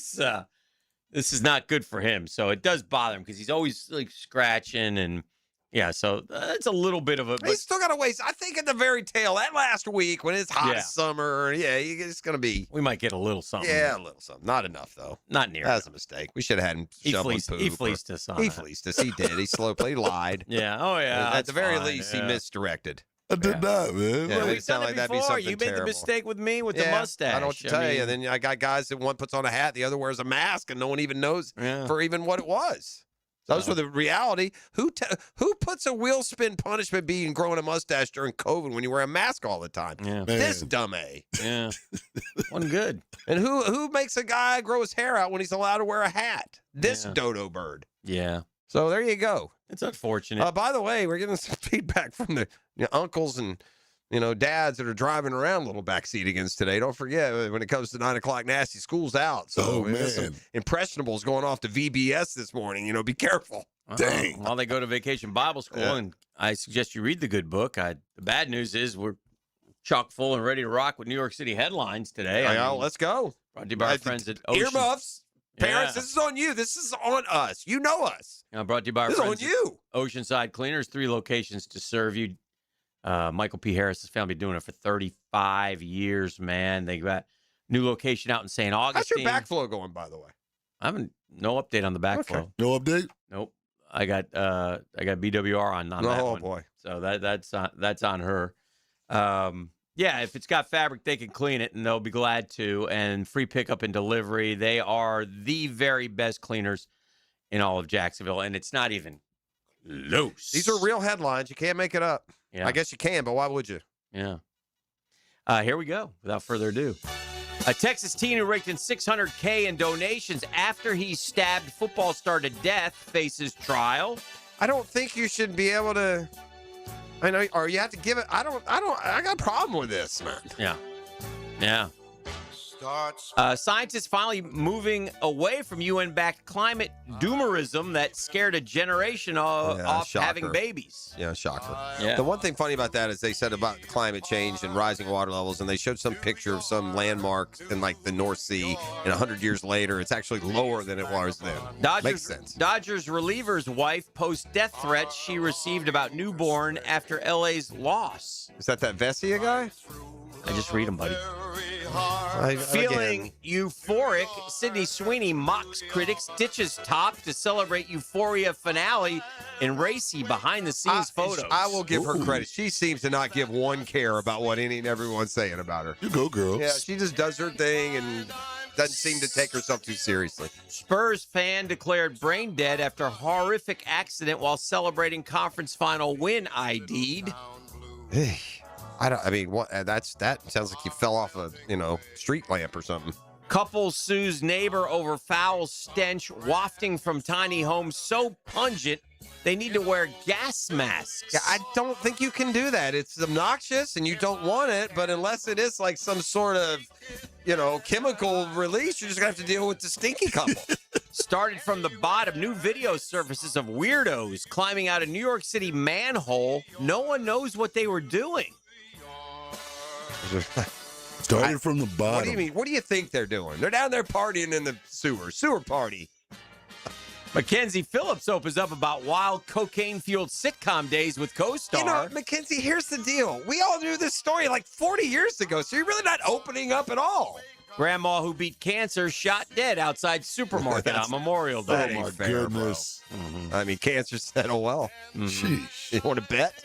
is not good for him. So it does bother him because he's always like scratching and. Yeah, so it's a little bit of a. He's still got a ways. I think at the very tail, that last week when it's hot as summer, it's going to be. We might get a little something. Yeah, a little something. Not enough, though. Not near. That's a mistake. We should have had him shoveling poop. He fleeced us on He that. fleeced us. He did. He slow played. He lied. Yeah. Oh, yeah. At the very fine. least, he misdirected. I did not, man. Yeah, We've done it before. You made the mistake with me with the mustache. I don't know what to tell you. Then I got guys that one puts on a hat, the other wears a mask, and no one even knows for even what it was. Those were the reality. Who puts a wheel spin punishment being growing a mustache during COVID when you wear a mask all the time? Yeah. This dumb A. Yeah. Wasn't good. And who makes a guy grow his hair out when he's allowed to wear a hat? This dodo bird. Yeah. So there you go. It's unfortunate. By the way, we're getting some feedback from the uncles and dads that are driving around a little backseat against today. Don't forget, when it comes to 9 o'clock nasty, school's out. So there's some impressionables going off to VBS this morning. Be careful. Dang. While they go to Vacation Bible School, and I suggest you read the good book. The bad news is we're chock full and ready to rock with New York City headlines today. Let's go. Brought to you by our friends at Ocean. Earmuffs. Parents, this is on you. This is on us. You know us. Brought to you by our friends on you. At Oceanside Cleaners, 3 locations to serve you. Michael P. Harris's family doing it for 35 years, man. They got new location out in St. Augustine. How's your backflow going, by the way? I haven't no update on the backflow. No update? Nope. I got BWR on that one. Oh boy. So that's on her. If it's got fabric, they can clean it, and they'll be glad to. And free pickup and delivery. They are the very best cleaners in all of Jacksonville, and it's not even loose. These are real headlines. You can't make it up. Yeah. I guess you can, but why would you? Yeah. Here we go. Without further ado. A Texas teen who raked in $600K in donations after he stabbed football star to death faces trial. I don't think you should be able to. I know, or you have to give it. I got a problem with this, man. Yeah. Yeah. Scientists finally moving away from UN-backed climate doomerism that scared a generation off having babies. Yeah, shocker. Yeah. The one thing funny about that is they said about climate change and rising water levels, and they showed some picture of some landmark in like the North Sea, and 100 years later, it's actually lower than it was then. Makes sense. Dodgers reliever's wife posts death threats she received about newborn after LA's loss. Is that Vessia guy? I just read them, buddy. Feeling euphoric, Sydney Sweeney mocks critics, ditches top to celebrate Euphoria finale in racy behind-the-scenes photos. I will give her credit. She seems to not give one care about what any and everyone's saying about her. You go, girl. Yeah, she just does her thing and doesn't seem to take herself too seriously. Spurs fan declared brain dead after horrific accident while celebrating conference final win ID'd. That sounds like you fell off a street lamp or something. Couple sues neighbor over foul stench wafting from tiny home so pungent they need to wear gas masks. Yeah, I don't think you can do that. It's obnoxious and you don't want it, but unless it is like some sort of, chemical release, you're just going to have to deal with the stinky couple. Started from the bottom, new video surfaces of weirdos climbing out a New York City manhole. No one knows what they were doing. Started from the bottom. What do you mean? What do you think they're doing? They're down there partying in the sewer party. Mackenzie Phillips opens up about wild cocaine-fueled sitcom days with co-star. Mackenzie, here's the deal. We all knew this story like 40 years ago, so you're really not opening up at all. Grandma who beat cancer shot dead outside supermarket on Memorial Day. That ain't fair, goodness. bro. I mean, cancer settle well. Sheesh. You want to bet?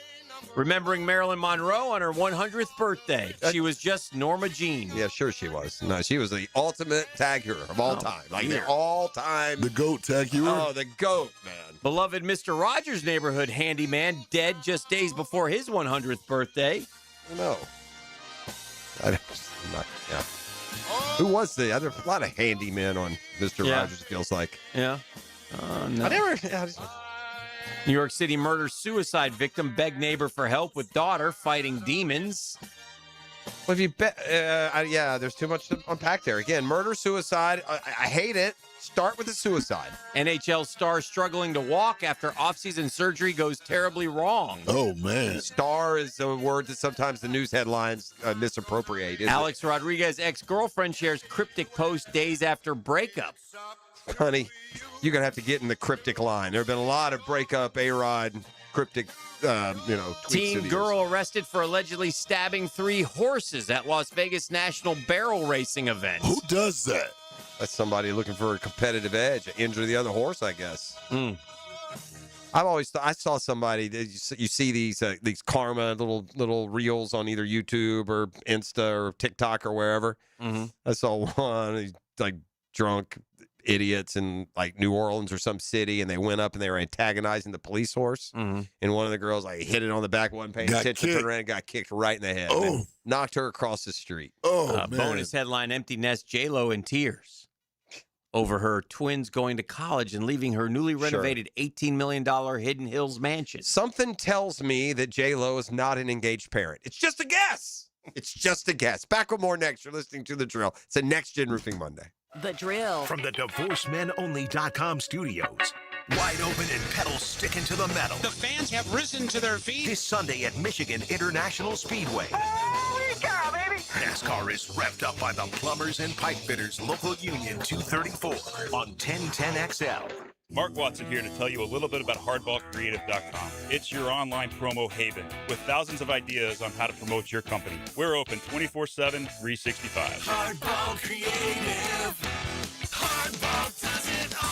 Remembering Marilyn Monroe on her 100th birthday. She was just Norma Jean. Yeah, sure she was. No, she was the ultimate tag hero of all time. Like the all-time. The GOAT tag hero? Oh, the GOAT, man. Beloved Mr. Rogers' neighborhood handyman, dead just days before his 100th birthday. No. Yeah. Who was the other? A lot of handymen on Mr. Rogers, feels like. Yeah. No. I never. New York City murder-suicide victim begged neighbor for help with daughter fighting demons. Well, if you bet, there's too much to unpack there. Again, murder-suicide. I hate it. Start with the suicide. NHL star struggling to walk after offseason surgery goes terribly wrong. Oh, man. Star is a word that sometimes the news headlines misappropriate. Alex Rodriguez ex-girlfriend shares cryptic post days after breakup. Honey, you're going to have to get in the cryptic line. There have been a lot of breakup, A-Rod, cryptic, tweets. Teen girl arrested for allegedly stabbing 3 horses at Las Vegas National Barrel Racing event. Who does that? That's somebody looking for a competitive edge, injure the other horse, I guess. I've always thought, I saw somebody, you see these karma little reels on either YouTube or Insta or TikTok or wherever. I saw one, he's like drunk idiots in like New Orleans or some city, and they went up and they were antagonizing the police horse. And one of the girls like hit it on the back, wasn't paying attention, turned around and got kicked right in the head. Oh. Knocked her across the street. Oh, man. Bonus headline, empty nest, J-Lo in tears over her twins going to college and leaving her newly renovated $18 million Hidden Hills mansion. Something tells me that J-Lo is not an engaged parent. It's just a guess. It's just a guess. Back with more next. You're listening to The Drill. It's a Next Gen Roofing Monday. The Drill. From the DivorceMenOnly.com studios. Wide open and pedals sticking to the metal. The fans have risen to their feet. This Sunday at Michigan International Speedway. Holy cow, baby! NASCAR is revved up by the Plumbers and Pipe Fitters Local Union 234 on 1010XL. Mark Watson here to tell you a little bit about HardballCreative.com. It's your online promo haven with thousands of ideas on how to promote your company. We're open 24/7, 365. Hardball Creative. Hardball does it all.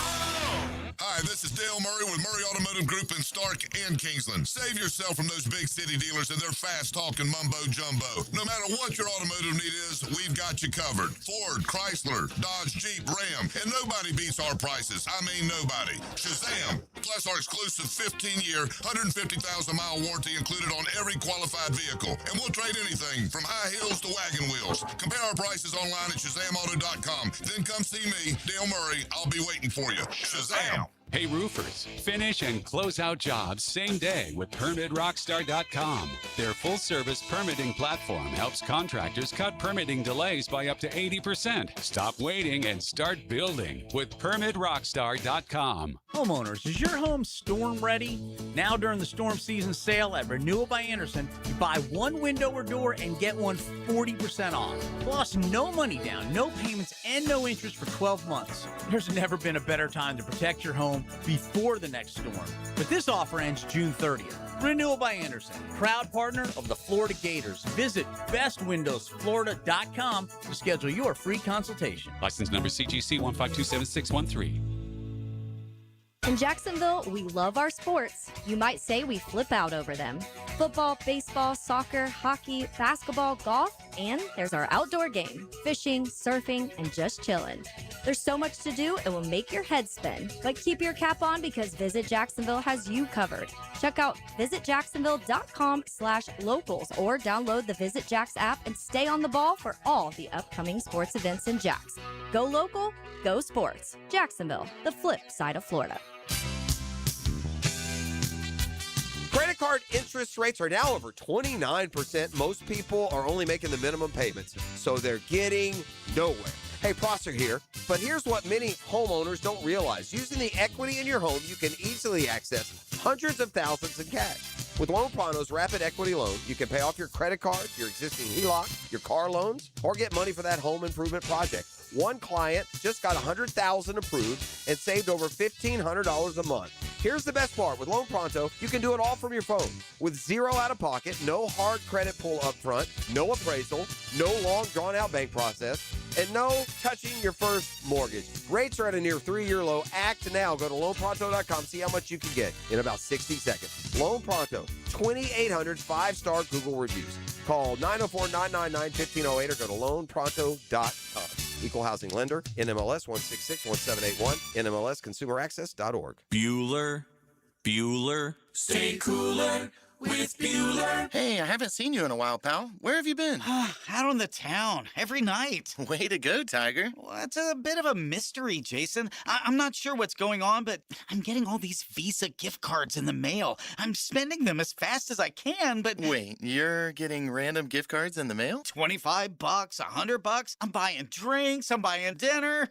Hi, this is Dale Murray with Murray Automotive Group in Stark and Kingsland. Save yourself from those big city dealers and their fast-talking mumbo-jumbo. No matter what your automotive need is, we've got you covered. Ford, Chrysler, Dodge, Jeep, Ram, and nobody beats our prices. I mean nobody. Shazam! Plus our exclusive 15-year, 150,000-mile warranty included on every qualified vehicle. And we'll trade anything from high heels to wagon wheels. Compare our prices online at ShazamAuto.com. Then come see me, Dale Murray. I'll be waiting for you. Shazam! Hey roofers, finish and close out jobs same day with PermitRockstar.com. Their full-service permitting platform helps contractors cut permitting delays by up to 80%. Stop waiting and start building with PermitRockstar.com. Homeowners, is your home storm ready? Now during the storm season sale at Renewal by Anderson, you buy one window or door and get one 40% off. Plus no money down, no payments, and no interest for 12 months. There's never been a better time to protect your home before the next storm. But this offer ends June 30th. Renewal by Anderson, proud partner of the Florida Gators. Visit bestwindowsflorida.com to schedule your free consultation. License number CGC 1527613. In Jacksonville, we love our sports. You might say we flip out over them. Football, baseball, soccer, hockey, basketball, golf, and there's our outdoor game, fishing, surfing, and just chilling. There's so much to do, it will make your head spin. But keep your cap on because Visit Jacksonville has you covered. Check out visitjacksonville.com/locals or download the Visit Jax app and stay on the ball for all the upcoming sports events in Jax. Go local, go sports. Jacksonville, the flip side of Florida. Credit card interest rates are now over 29%. Most people are only making the minimum payments, so they're getting nowhere. Hey, Prosser here, but here's what many homeowners don't realize. Using the equity in your home, you can easily access hundreds of thousands in cash. With Loan Pronto's Rapid Equity Loan, you can pay off your credit card, your existing HELOC, your car loans, or get money for that home improvement project. One client just got $100,000 approved and saved over $1,500 a month. Here's the best part. With Loan Pronto, you can do it all from your phone. With zero out-of-pocket, no hard credit pull up front, no appraisal, no long, drawn-out bank process. and no touching your first mortgage. Rates are at a near 3-year low. Act now. Go to loanpronto.com. See how much you can get in about 60 seconds. Loan Pronto, 2,800 5-star Google reviews. Call 904-999-1508 or go to loanpronto.com. Equal housing lender, NMLS 1661781, NMLSconsumeraccess.org. Bueller. Stay cooler with Bueller. Hey, I haven't seen you in a while, pal. Where have you been? Out on the town, every night. Way to go, Tiger. Well, it's a bit of a mystery, Jason. I'm not sure what's going on, but I'm getting all these Visa gift cards in the mail. I'm spending them as fast as I can, but... Wait, you're getting random gift cards in the mail? $25, $100. I'm buying drinks, I'm buying dinner.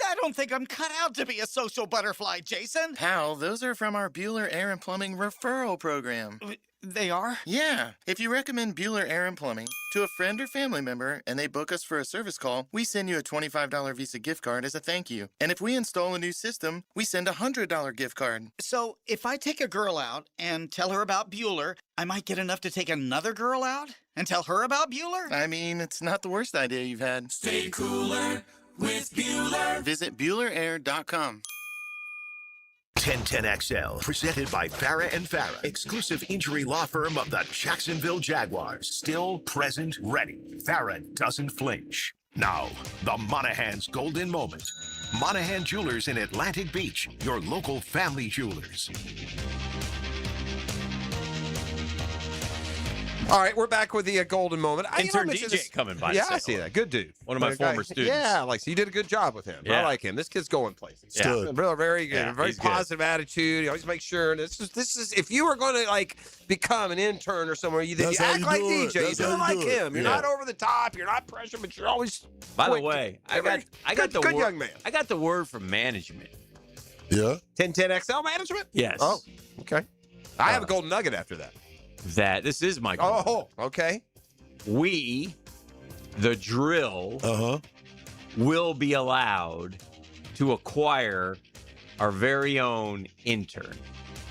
I don't think I'm cut out to be a social butterfly, Jason. Pal, those are from our Bueller Air and Plumbing referral program. They are? Yeah. If you recommend Bueller Air and Plumbing to a friend or family member and they book us for a service call, we send you a $25 Visa gift card as a thank you. And if we install a new system, we send a $100 gift card. So if I take a girl out and tell her about Bueller, I might get enough to take another girl out and tell her about Bueller? I mean, it's not the worst idea you've had. Stay cooler with Bueller. Visit BuellerAir.com. 1010XL, presented by Farah and Farah, exclusive injury law firm of the Jacksonville Jaguars. Still present, ready. Farah doesn't flinch. Now, the Monahan's golden moment. Monahan Jewelers in Atlantic Beach, your local family jewelers. All right, we're back with the golden moment. Intern DJ coming by. Yeah, I see that. Good dude. One of my former students. Yeah, so you did a good job with him. Yeah. I like him. This kid's going places. Yeah. Very good. Yeah, very he's positive attitude. He always makes sure. This is if you were going to become an intern or somewhere, you act like DJ. You do it like him. You're not over the top. You're not pressure, but you're always. By the way, I got the good word, young man. I got the word from management. Yeah. 1010XL management. Yes. Oh, okay. I have a golden nugget after that. That this is my. Oh, okay. We, the drill, will be allowed to acquire our very own intern.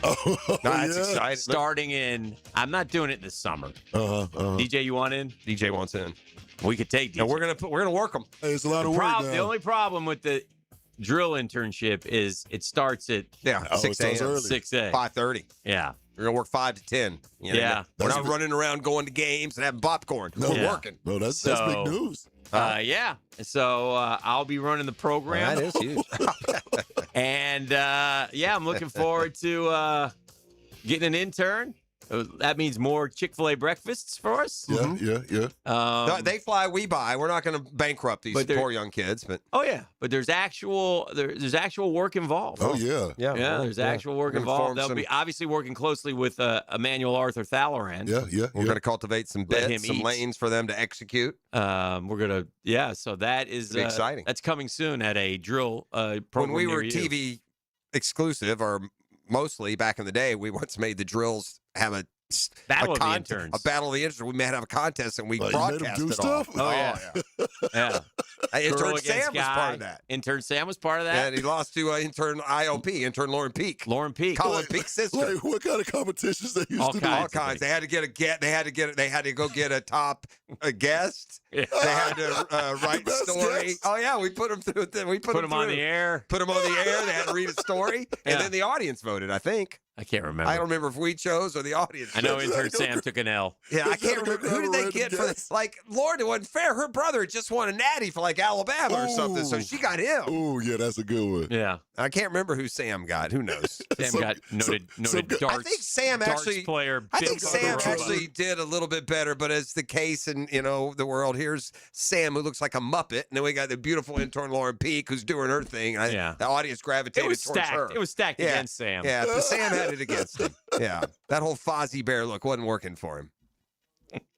Oh, that's yeah. exciting. Starting in, I'm not doing it this summer. DJ, you want in? DJ wants in. We could take DJ. And we're gonna work them. Hey, it's a lot of work now. The only problem with the drill internship is it starts at 6 a.m. 6 a.m. 5:30. Yeah. We're going to work 5 to 10. Yeah. We're not running around going to games and having popcorn. We're working. No, that's big news. Yeah. So I'll be running the program. That is huge. And, I'm looking forward to getting an intern. That means more Chick-fil-A breakfasts for us. Yeah. They fly, we buy. We're not going to bankrupt these poor young kids. But oh yeah, but there's actual work involved. Oh yeah, there's actual work involved. They'll be obviously working closely with Emmanuel Arthur Thalloran. Yeah. We're going to cultivate some bits, some lanes for them to execute. We're gonna so that is exciting. That's coming soon at a drill program. When we were near you. TV exclusive, or mostly back in the day, we once made the drills have a battle of the interns. A battle of the interns. We had to have a contest and we broadcast it all. Oh yeah. Yeah. Intern Sam was part of that. Intern Sam was part of that. And he lost to intern IOP, intern Lauren Peak. Lauren Peak. Colin Peak's sister. Wait, what kind of competitions they used to do? All kinds. They had to go get a top guest. Yeah. They had to write a story. Guest. Oh yeah, we put them through. We put them on the air. Put them on the air. They had to read a story, and then the audience voted. I think. I can't remember. I don't remember if we chose or the audience. I know intern Sam took an L. Yeah, I can't remember. Who did they get for this? Lord, it wasn't fair. Her brother just won a natty for Alabama or something, so she got him. Oh, yeah, that's a good one. Yeah. I can't remember who Sam got. Who knows? Sam got noted darts. I think Sam actually player. I think Sam actually did a little bit better, but as the case in the world, here's Sam who looks like a Muppet, and then we got the beautiful intern Lauren Peak who's doing her thing. The audience gravitated towards her. It was stacked against Sam. Yeah, but Sam had it against him. Yeah, that whole Fozzie Bear look wasn't working for him.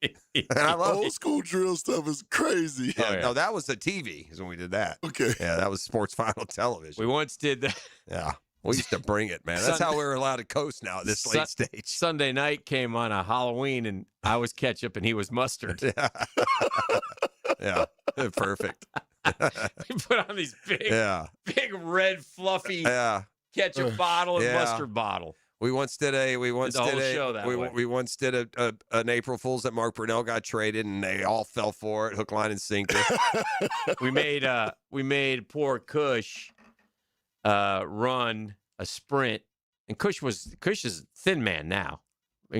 And I love old school drill stuff is crazy. Yeah, no, that was the TV is when we did that. Okay. Yeah, that was Sports Final Television. We once did that. Yeah. We used to bring it, man. That's how we were allowed to coast now at this late stage. Sunday night came on a Halloween, and I was ketchup and he was mustard. Yeah. Perfect. We put on these big red fluffy ketchup bottle and mustard bottle. We once did an April Fool's that Mark Brunell got traded, and they all fell for it, hook, line, and sinker. we made poor Cush run a sprint, and Cush is a thin man now.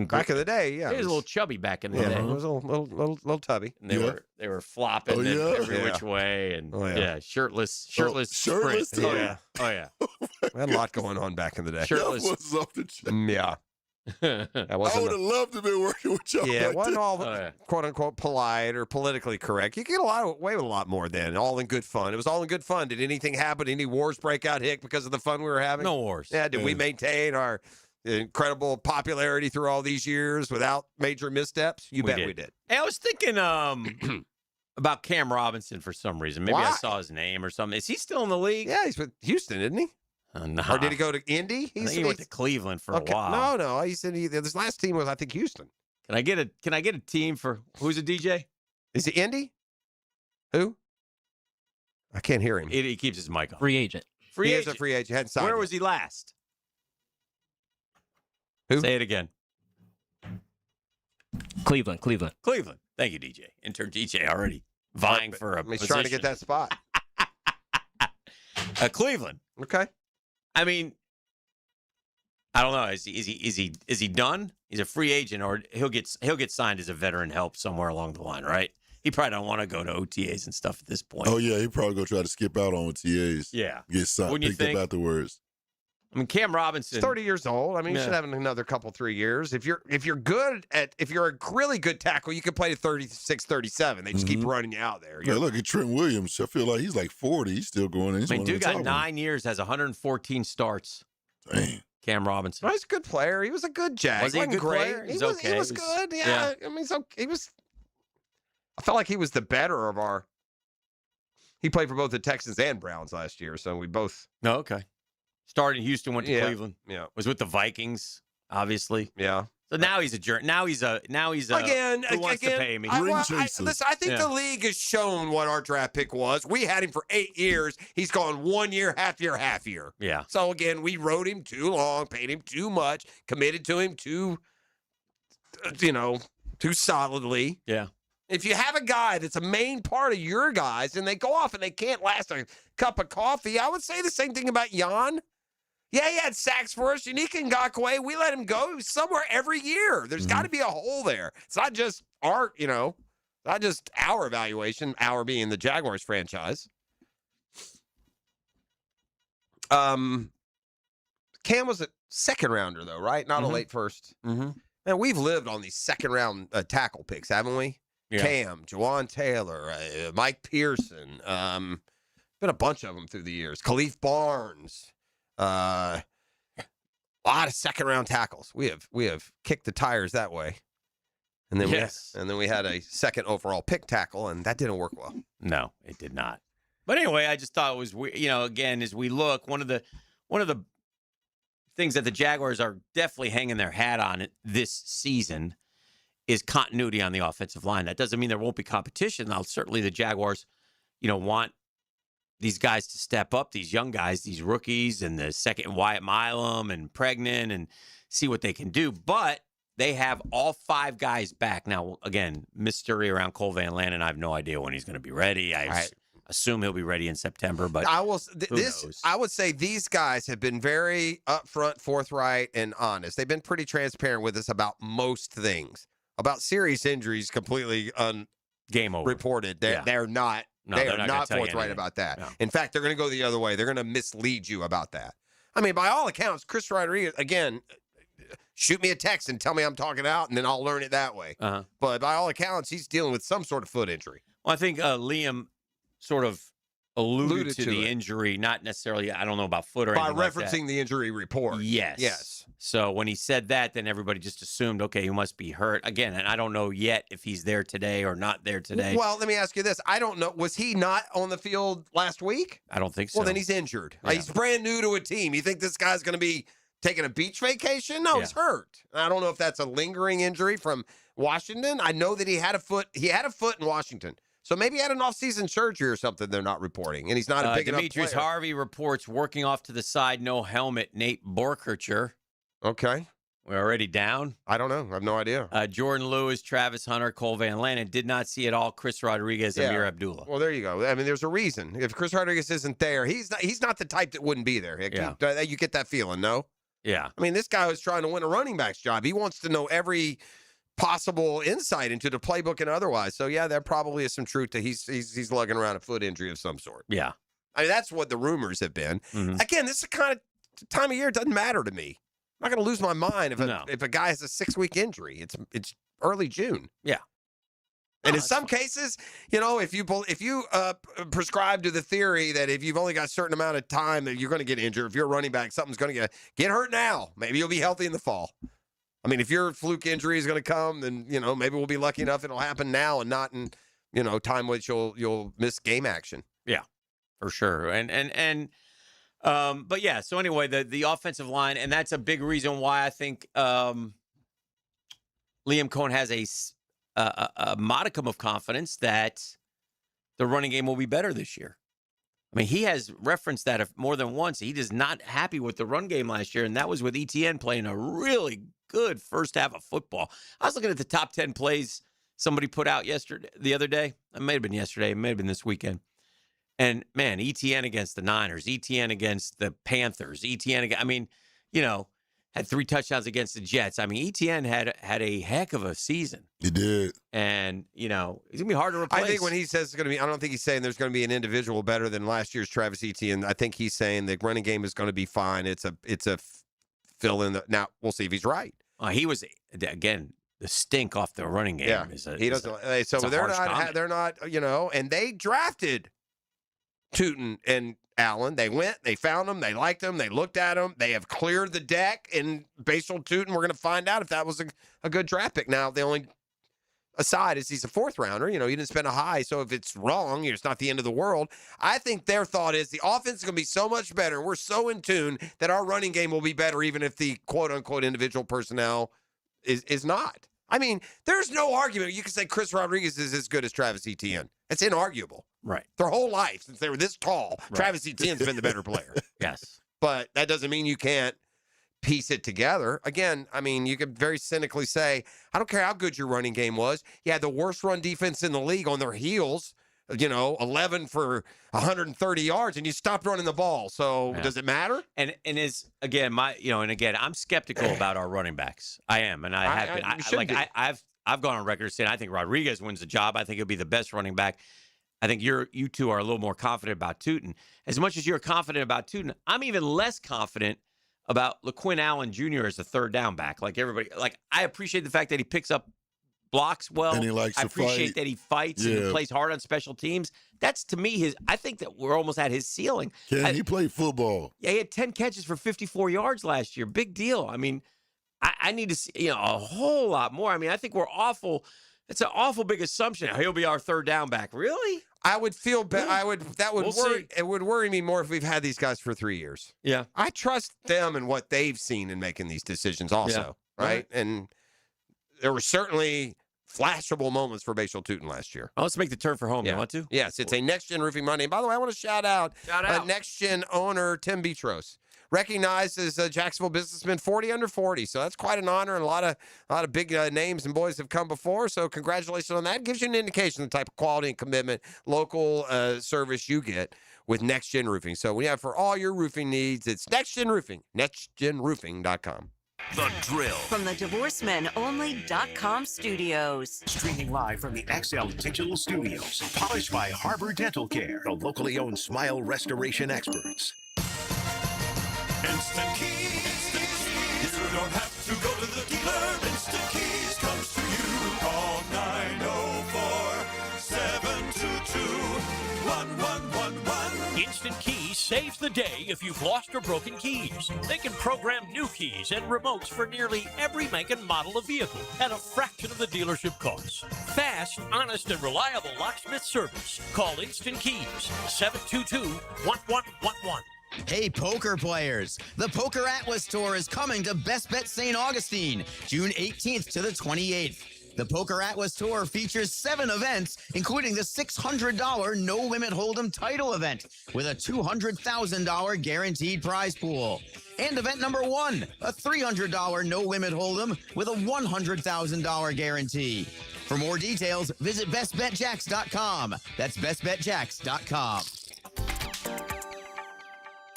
Back in the day, yeah, he was a little chubby back in the day. He was a little tubby. And they were flopping every which way, and shirtless sprint. Yeah. Oh yeah. We had a lot going on back in the day. Shirtless. That was off the chain. Yeah. I would have loved to be working with y'all. Yeah, it back wasn't then. all quote unquote polite or politically correct. You could get away with a lot more then. All in good fun. It was all in good fun. Did anything happen? Any wars break out, Hick, because of the fun we were having? No wars. Yeah. Did we maintain our incredible popularity through all these years without major missteps? You bet we did. Hey, I was thinking about Cam Robinson for some reason. Maybe I saw his name or something. Is he still in the league? Yeah, he's with Houston, isn't he? No. Or did he go to Indy? I think he went to Cleveland for a while. No. He said this last team was, I think, Houston. Can I get a team for who's a DJ? Is it Indy? Who? I can't hear him. He keeps his mic on. Free agent. He is a free agent. Hadn't signed Where yet. was he last? Who? Say it again. Cleveland. Thank you, DJ. Intern DJ already vying for a He's position. trying to get that spot. Cleveland. Okay. I mean, I don't know. Is he done? He's a free agent, or he'll get signed as a veteran help somewhere along the line, right? He probably don't want to go to OTAs and stuff at this point. Oh yeah, he probably gonna try to skip out on OTAs. Yeah. Get signed, Wouldn't you picked think? up afterwards. I mean, Cam Robinson. He's 30 years old. I mean, he Yeah. should have another couple, 3 years. If you're a really good tackle, you can play to 36, 37. They just keep running you out there. Yeah, look at Trent Williams. I feel like he's like 40. He's still going in. He's I mean, one of dude the got top ones. 9 years, has 114 starts. Dang. Cam Robinson. He's a good player. He was a good Jag. Was he a Wasn't good great. player? He He's was, okay. He was He was- good. Yeah. I mean, he was. I felt like he was the better of our. He played for both the Texans and Browns last year, so we both. No, okay. Started in Houston, went to Cleveland. Yeah. Was with the Vikings, obviously. Yeah. So now he's a jerk. Now he's a. Again, who wants to pay me? listen, I think the league has shown what our draft pick was. We had him for 8 years. He's gone 1 year, half year. Yeah. So again, we rode him too long, paid him too much, committed to him too solidly. Yeah. If you have a guy that's a main part of your guys and they go off and they can't last a cup of coffee, I would say the same thing about Jan. Yeah, he had sacks for us. Yannick Ngakoue, we let him go. He was somewhere every year. There's got to be a hole there. It's not just our evaluation, our being the Jaguars franchise. Cam was a second rounder, though, right? Not a late first. Mm-hmm. Man, we've lived on these second round tackle picks, haven't we? Yeah. Cam, Jawan Taylor, Mike Pearson. Been a bunch of them through the years. Khalif Barnes. A lot of second round tackles. We have kicked the tires that way. And then we had a second overall pick tackle, and that didn't work well. No, it did not. But anyway, I just thought it was again, as we look, one of the things that the Jaguars are definitely hanging their hat on this season is continuity on the offensive line. That doesn't mean there won't be competition. Now, certainly the Jaguars, want these guys to step up, these young guys, these rookies, and the second Wyatt Milam and Pregnan, and see what they can do. But they have all 5 guys back. Now, again, mystery around Cole Van Lannon. I have no idea when he's going to be ready. I assume he'll be ready in September, but I would say these guys have been very upfront, forthright, and honest. They've been pretty transparent with us about most things. About serious injuries, completely game over reported. They're not. No, they they're are not not gonna tell you forthright anything. about that. No. In fact, they're going to go the other way. They're going to mislead you about that. I mean, by all accounts, Chris Rodriguez, again, shoot me a text and tell me I'm talking out, and then I'll learn it that way. Uh-huh. But by all accounts, he's dealing with some sort of foot injury. Well, I think Liam sort of alluded to the it. injury, not necessarily, I don't know about foot or By anything like referencing that. the injury report. Yes. So when he said that, then everybody just assumed, okay, he must be hurt. Again, and I don't know yet if he's there today or not there today. Well, let me ask you this. I don't know. Was he not on the field last week? I don't think so. Well, then he's injured. Yeah. He's brand new to a team. You think this guy's going to be taking a beach vacation? No, he's hurt. I don't know if that's a lingering injury from Washington. I know that he had a foot. He had a foot in Washington. So maybe he had an off-season surgery or something they're not reporting, and he's not a big enough Demetrius player. Harvey reports working off to the side, no helmet. Nate Borkercher. Okay. We're already down. I don't know. I have no idea. Jordan Lewis, Travis Hunter, Cole Van Lannon. Did not see at all Chris Rodriguez, Amir Abdullah. Well, there you go. I mean, there's a reason. If Chris Rodriguez isn't there, he's not the type that wouldn't be there. You get that feeling, no? Yeah. I mean, this guy was trying to win a running back's job. He wants to know every possible insight into the playbook and otherwise. So, yeah, there probably is some truth to he's lugging around a foot injury of some sort. Yeah. I mean, that's what the rumors have been. Mm-hmm. Again, this is the kind of time of year it doesn't matter to me. I'm not going to lose my mind if a guy has a 6-week injury. It's early June. Yeah. And in some cases, if you prescribe to the theory that if you've only got a certain amount of time that you're going to get injured, if you're a running back, something's going to get hurt now. Maybe you'll be healthy in the fall. I mean, if your fluke injury is going to come, then maybe we'll be lucky enough it'll happen now and not in time which you'll miss game action. Yeah, for sure. But yeah. So anyway, the offensive line, and that's a big reason why I think Liam Cohen has a modicum of confidence that the running game will be better this year. I mean, he has referenced that more than once. He is not happy with the run game last year, and that was with ETN playing a really good first half of football. I was looking at the top 10 plays somebody put out the other day. It may have been yesterday. It may have been this weekend. And, man, ETN against the Niners, ETN against the Panthers, had 3 touchdowns against the Jets. I mean, ETN had a heck of a season. He did. And, it's going to be hard to replace. I think when he says it's going to be, I don't think he's saying there's going to be an individual better than last year's Travis Etienne. I think he's saying the running game is going to be fine. It's a fill in. Now, we'll see if he's right. He was, again, the stink off the running game. Yeah, he doesn't. So they're not, and they drafted Tootin and Allen. They went, they found them, they liked them, they looked at them, they have cleared the deck, and Basel Tootin, we're going to find out if that was a good draft pick. Now, the only aside is he's a 4th rounder. He didn't spend a high, so if it's wrong, it's not the end of the world. I think their thought is the offense is going to be so much better, and we're so in tune that our running game will be better even if the quote-unquote individual personnel is not. I mean, there's no argument. You can say Chris Rodriguez is as good as Travis Etienne. It's inarguable. Right. Their whole life, since they were this tall, right. Travis Etienne's been the better player. Yes. But that doesn't mean you can't piece it together. Again, I mean, you could very cynically say, I don't care how good your running game was. You had the worst run defense in the league on their heels, 11 for 130 yards, and you stopped running the ball. So does it matter? And is again I'm skeptical about our running backs. I am, and I have been. I've gone on record saying I think Rodriguez wins the job. I think he'll be the best running back. I think you two are a little more confident about Tootin. As much as you're confident about Tootin, I'm even less confident about LaQuinn Allen Jr. as a 3rd down back. Like everybody, I appreciate the fact that he picks up blocks well. And he likes I to appreciate fight. that he fights and he plays hard on special teams. That's, to me, I think that we're almost at his ceiling. He played football. Yeah, he had 10 catches for 54 yards last year. Big deal. I mean, I need to see a whole lot more. I mean, I think we're awful. It's an awful big assumption. He'll be our 3rd down back. Really? I would feel bad. We'll see. It would worry me more if we've had these guys for 3 years. Yeah. I trust them and what they've seen in making these decisions also, right? And there were certainly flashable moments for Basel Tootin last year. Let's make the turn for home. You want to? Yes, it's a Next Gen Roofing Monday. And by the way, I want to shout out Next Gen owner Tim Betros. Recognized as a Jacksonville businessman 40 under 40. So that's quite an honor, and a lot of big names and boys have come before. So congratulations on that. Gives you an indication of the type of quality and commitment, local service you get with Next Gen Roofing. So we have for all your roofing needs, it's Next Gen Roofing, nextgenroofing.com. The Drill. From the DivorceMenOnly.com studios. Streaming live from the XL Digital Studios. Polished by Harbor Dental Care, the locally owned smile restoration experts. Instant Keys. You don't have to go to the dealer. Instant Keys comes to you. Call 904-722-1111. Instant Keys saves the day if you've lost or broken keys. They can program new keys and remotes for nearly every make and model of vehicle at a fraction of the dealership costs. Fast, honest, and reliable locksmith service. Call Instant Keys, 722-1111. Hey, poker players! The Poker Atlas Tour is coming to Best Bet St. Augustine, June 18th to the 28th. The Poker Atlas Tour features 7 events, including the $600 no-limit hold'em title event with a $200,000 guaranteed prize pool. And event number 1, a $300 no-limit hold'em with a $100,000 guarantee. For more details, visit bestbetjacks.com. That's bestbetjacks.com.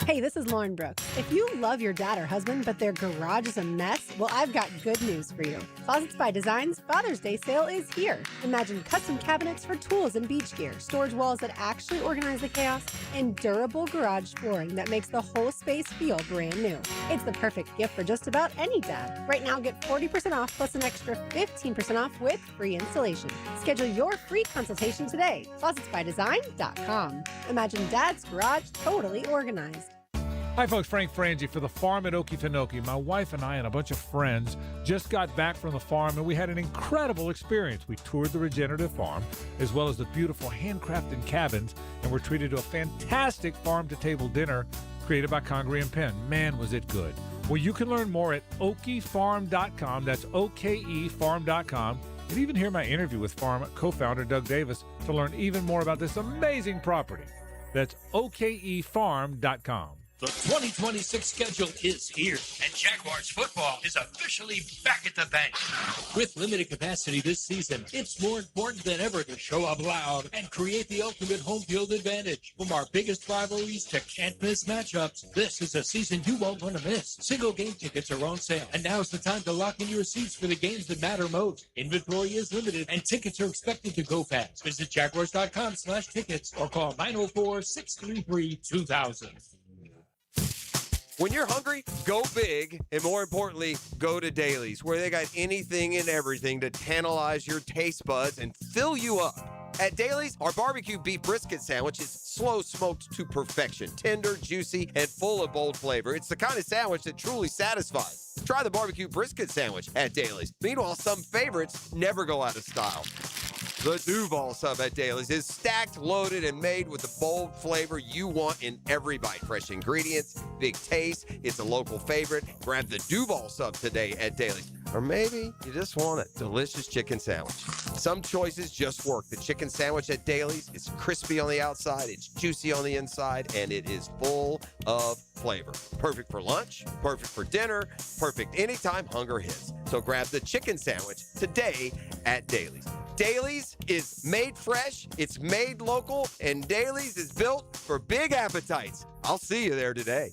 Hey, this is Lauren Brooks. If you love your dad or husband, but their garage is a mess, well, I've got good news for you. Closets by Design's Father's Day sale is here. Imagine custom cabinets for tools and beach gear, storage walls that actually organize the chaos, and durable garage flooring that makes the whole space feel brand new. It's the perfect gift for just about any dad. Right now, get 40% off plus an extra 15% off with free installation. Schedule your free consultation today. ClosetsByDesign.com. Imagine Dad's garage totally organized. Hi, folks. Frank Frangie for the farm at Okefenokee. My wife and I and a bunch of friends just got back from the farm, and we had an incredible experience. We toured the regenerative farm, as well as the beautiful handcrafted cabins, and were treated to a fantastic farm-to-table dinner created by Congreve and Penn. Man, was it good. Well, you can learn more at okefarm.com. That's okefarm.com. And even hear my interview with farm co-founder Doug Davis to learn even more about this amazing property. That's okefarm.com. The 2026 schedule is here, and Jaguars football is officially back at the bench. With limited capacity this season, it's more important than ever to show up loud and create the ultimate home field advantage. From our biggest rivalries to can't-miss matchups, this is a season you won't want to miss. Single game tickets are on sale, and now's the time to lock in your seats for the games that matter most. Inventory is limited, and tickets are expected to go fast. Visit Jaguars.com/tickets or call 904-633-2000. When you're hungry, go big, and more importantly, go to Dailies, where they got anything and everything to tantalize your taste buds and fill you up. At Dailies, our barbecue beef brisket sandwich is slow smoked to perfection, tender, juicy, and full of bold flavor. It's the kind of sandwich that truly satisfies. Try the barbecue brisket sandwich at Dailies. Meanwhile, some favorites never go out of style. The Duval sub at Dailies is stacked, loaded, and made with the bold flavor you want in every bite. Fresh ingredients, big taste. It's a local favorite. Grab the Duval sub today at Dailies. Or maybe you just want a delicious chicken sandwich. Some choices just work. The chicken sandwich at Dailies is crispy on the outside, it's juicy on the inside, and it is full of flavor. Perfect for lunch, perfect for dinner, perfect anytime hunger hits. So grab the chicken sandwich today at Dailies. Dailies is made fresh, it's made local, and Dailies is built for big appetites. I'll see you there today.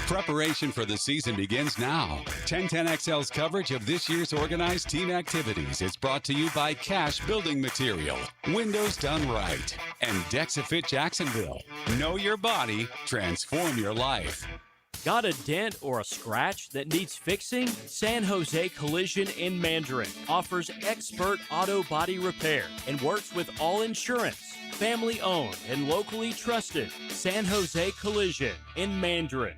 Preparation for the season begins now. 1010XL's coverage of this year's organized team activities is brought to you by Cash Building Material, Windows Done Right, and Dexafit Jacksonville. Know your body, transform your life. Got a dent or a scratch that needs fixing? San Jose Collision in Mandarin offers expert auto body repair and works with all insurance. Family owned and locally trusted. San Jose Collision in Mandarin.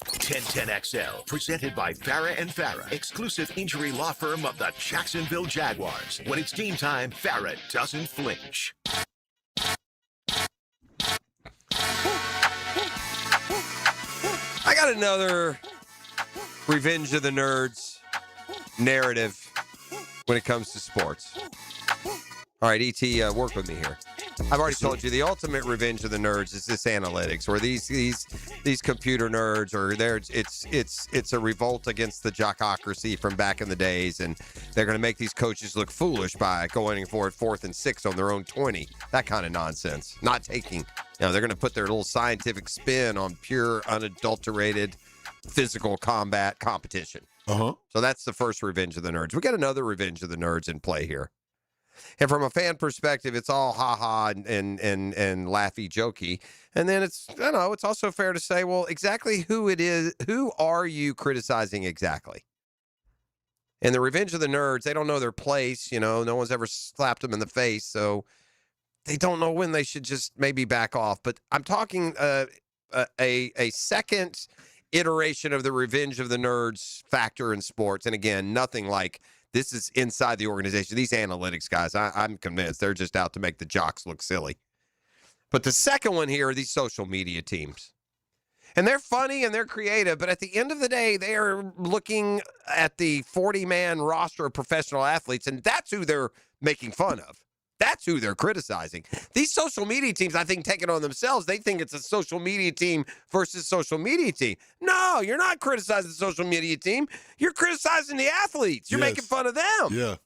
1010XL, presented by Farah and Farah, exclusive injury law firm of the Jacksonville Jaguars. When it's game time, Farah doesn't flinch. I got another Revenge of the Nerds narrative when it comes to sports. All right, ET, work with me here. I've already told you the ultimate revenge of the nerds is this analytics, or these computer nerds, or it's a revolt against the jockocracy from back in the days, and they're going to make these coaches look foolish by going for it 4th and 6 on their own 20. That kind of nonsense. Not taking, they're going to put their little scientific spin on pure, unadulterated physical combat competition. So that's the first revenge of the nerds. We got another revenge of the nerds in play here. And from a fan perspective, it's all ha-ha and laughy jokey. And then it's also fair to say, well, exactly who it is, who are you criticizing exactly? And the revenge of the nerds, they don't know their place. No one's ever slapped them in the face, so they don't know when they should just maybe back off. But I'm talking a second iteration of the revenge of the nerds factor in sports. And again, nothing like this is inside the organization. These analytics guys, I'm convinced they're just out to make the jocks look silly. But the second one here are these social media teams. And they're funny and they're creative, but at the end of the day, they are looking at the 40-man roster of professional athletes, and that's who they're making fun of. That's who they're criticizing. These social media teams, I think, take it on themselves. They think it's a social media team versus social media team. No, you're not criticizing the social media team. You're criticizing the athletes. You're making fun of them. Yeah.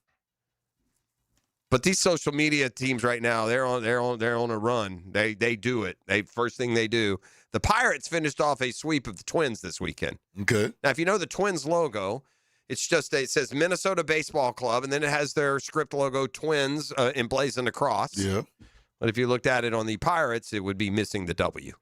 But these social media teams right now, they're on a run. They do it. First thing they do. The Pirates finished off a sweep of the Twins this weekend. Okay. Now, if you know the Twins logo, it says Minnesota Baseball Club, and then it has their script logo, Twins, emblazoned across. Yeah. But if you looked at it on the Pirates, it would be missing the W.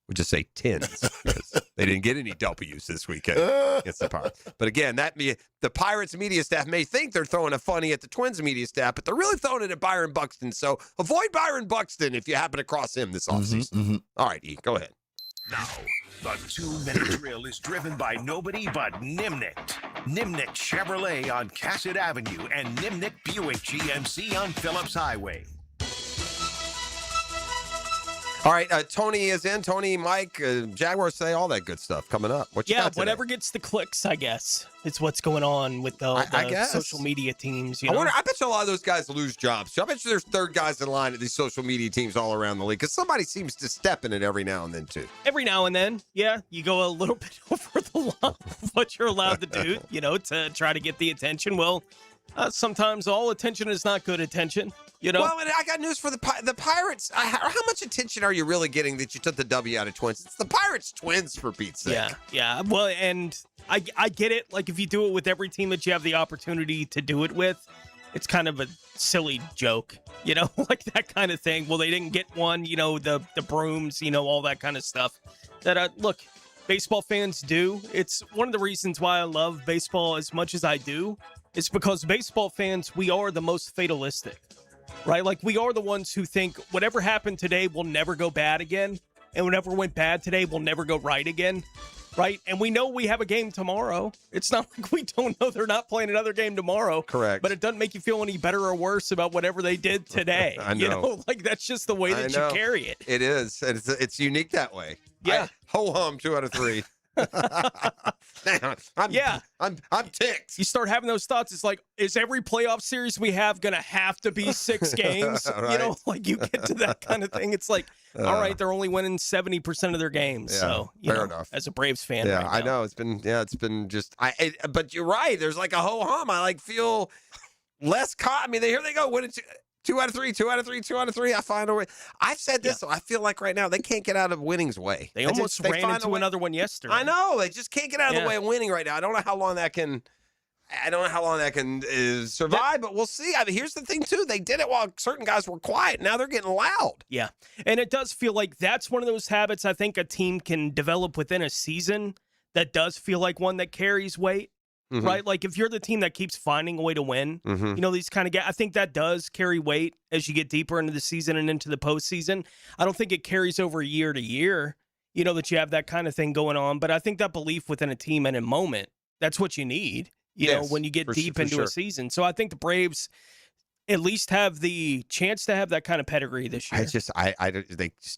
Would just say Tins because they didn't get any W's this weekend against the Pirates. But again, the Pirates media staff may think they're throwing a funny at the Twins media staff, but they're really throwing it at Byron Buxton. So avoid Byron Buxton if you happen to cross him this offseason. All right, E, go ahead. Now, the 2-minute drill is driven by nobody but Nimnicht. Nimnicht Chevrolet on Cassett Avenue and Nimnicht Buick GMC on Phillips Highway. All right, Tony is in. Tony, Mike, Jaguars say all that good stuff coming up. What you got today? Whatever gets the clicks, I guess. It's what's going on with the social media teams. You know? I bet you a lot of those guys lose jobs. I bet you there's third guys in line at these social media teams all around the league because somebody seems to step in it every now and then, too. Every now and then, yeah, you go a little bit over the line of what you're allowed to do, to try to get the attention. Well, sometimes all attention is not good attention. Well, and I got news for the Pirates. How much attention are you really getting that you took the W out of Twins? It's the Pirates Twins, for Pete's sake. Yeah. Well, and I get it. Like, if you do it with every team that you have the opportunity to do it with, it's kind of a silly joke, like that kind of thing. Well, they didn't get one, the brooms, all that kind of stuff. That, look, baseball fans do. It's one of the reasons why I love baseball as much as I do. It's because baseball fans, we are the most fatalistic. Right? Like, we are the ones who think whatever happened today will never go bad again. And whatever went bad today will never go right again. Right? And we know we have a game tomorrow. It's not like we don't know they're not playing another game tomorrow. Correct. But it doesn't make you feel any better or worse about whatever they did today. I know. Like, that's just the way that you carry it. It is. It's unique that way. Yeah. Ho-hum, 2 out of 3. I'm ticked. You start having those thoughts. It's like, is every playoff series we have going to have to be 6 games? Right. Like you get to that kind of thing. It's like, all right, they're only winning 70% of their games. So, fair enough. As a Braves fan, yeah, right now. I know it's been just. But you're right. There's like a ho hum. I feel less caught. I mean, here they go. Winning 2 out of 3, 2 out of 3, 2 out of 3. I find a way. I've said this, so I feel like right now they can't get out of winning's way. They almost ran into another one yesterday. I know. They just can't get out of the way of winning right now. I don't know how long that can. Survive, but we'll see. I mean, here's the thing, too. They did it while certain guys were quiet. Now they're getting loud. Yeah, and it does feel like that's one of those habits I think a team can develop within a season that does feel like one that carries weight. Mm-hmm. Right? Like, if you're the team that keeps finding a way to win, these kind of guys, I think that does carry weight as you get deeper into the season and into the postseason. I don't think it carries over year to year, that you have that kind of thing going on. But I think that belief within a team and a moment, that's what you need, when you get deep into a season. So I think the Braves at least have the chance to have that kind of pedigree this year. They just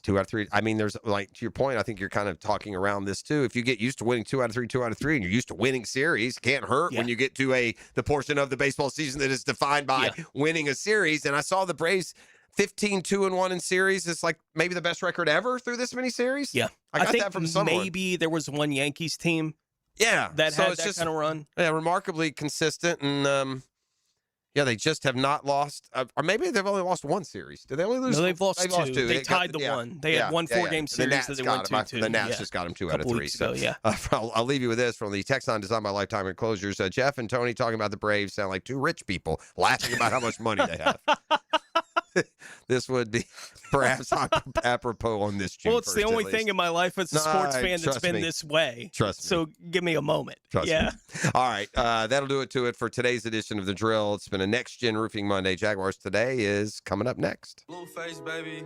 2 out of 3. I mean, there's to your point, I think you're kind of talking around this too. If you get used to winning 2 out of 3, 2 out of 3, and you're used to winning series, can't hurt when you get to the portion of the baseball season that is defined by winning a series. And I saw the Braves 15-2-1 in series. It's like maybe the best record ever through this many series. Yeah. I think that from someone. Maybe there was one Yankees team. Yeah. That had that kind of run. Yeah, remarkably consistent. And, they just have not lost, or maybe they've only lost one series. Did they only lose? No, they've lost two. They tied the one. They had one 4-game series that they won 2-2. The Nats just got them 2 out of 3. So, I'll leave you with this from the Texan Design by Lifetime Enclosures. Jeff and Tony talking about the Braves sound like two rich people laughing about how much money they have. This would be perhaps apropos on this June. Well, it's the only thing in my life as a sports fan that's been this way. Trust me. So give me a moment. Trust me. All right. That'll do it for today's edition of The Drill. It's been a Next Gen Roofing Monday. Jaguars Today is coming up next. Blueface, baby.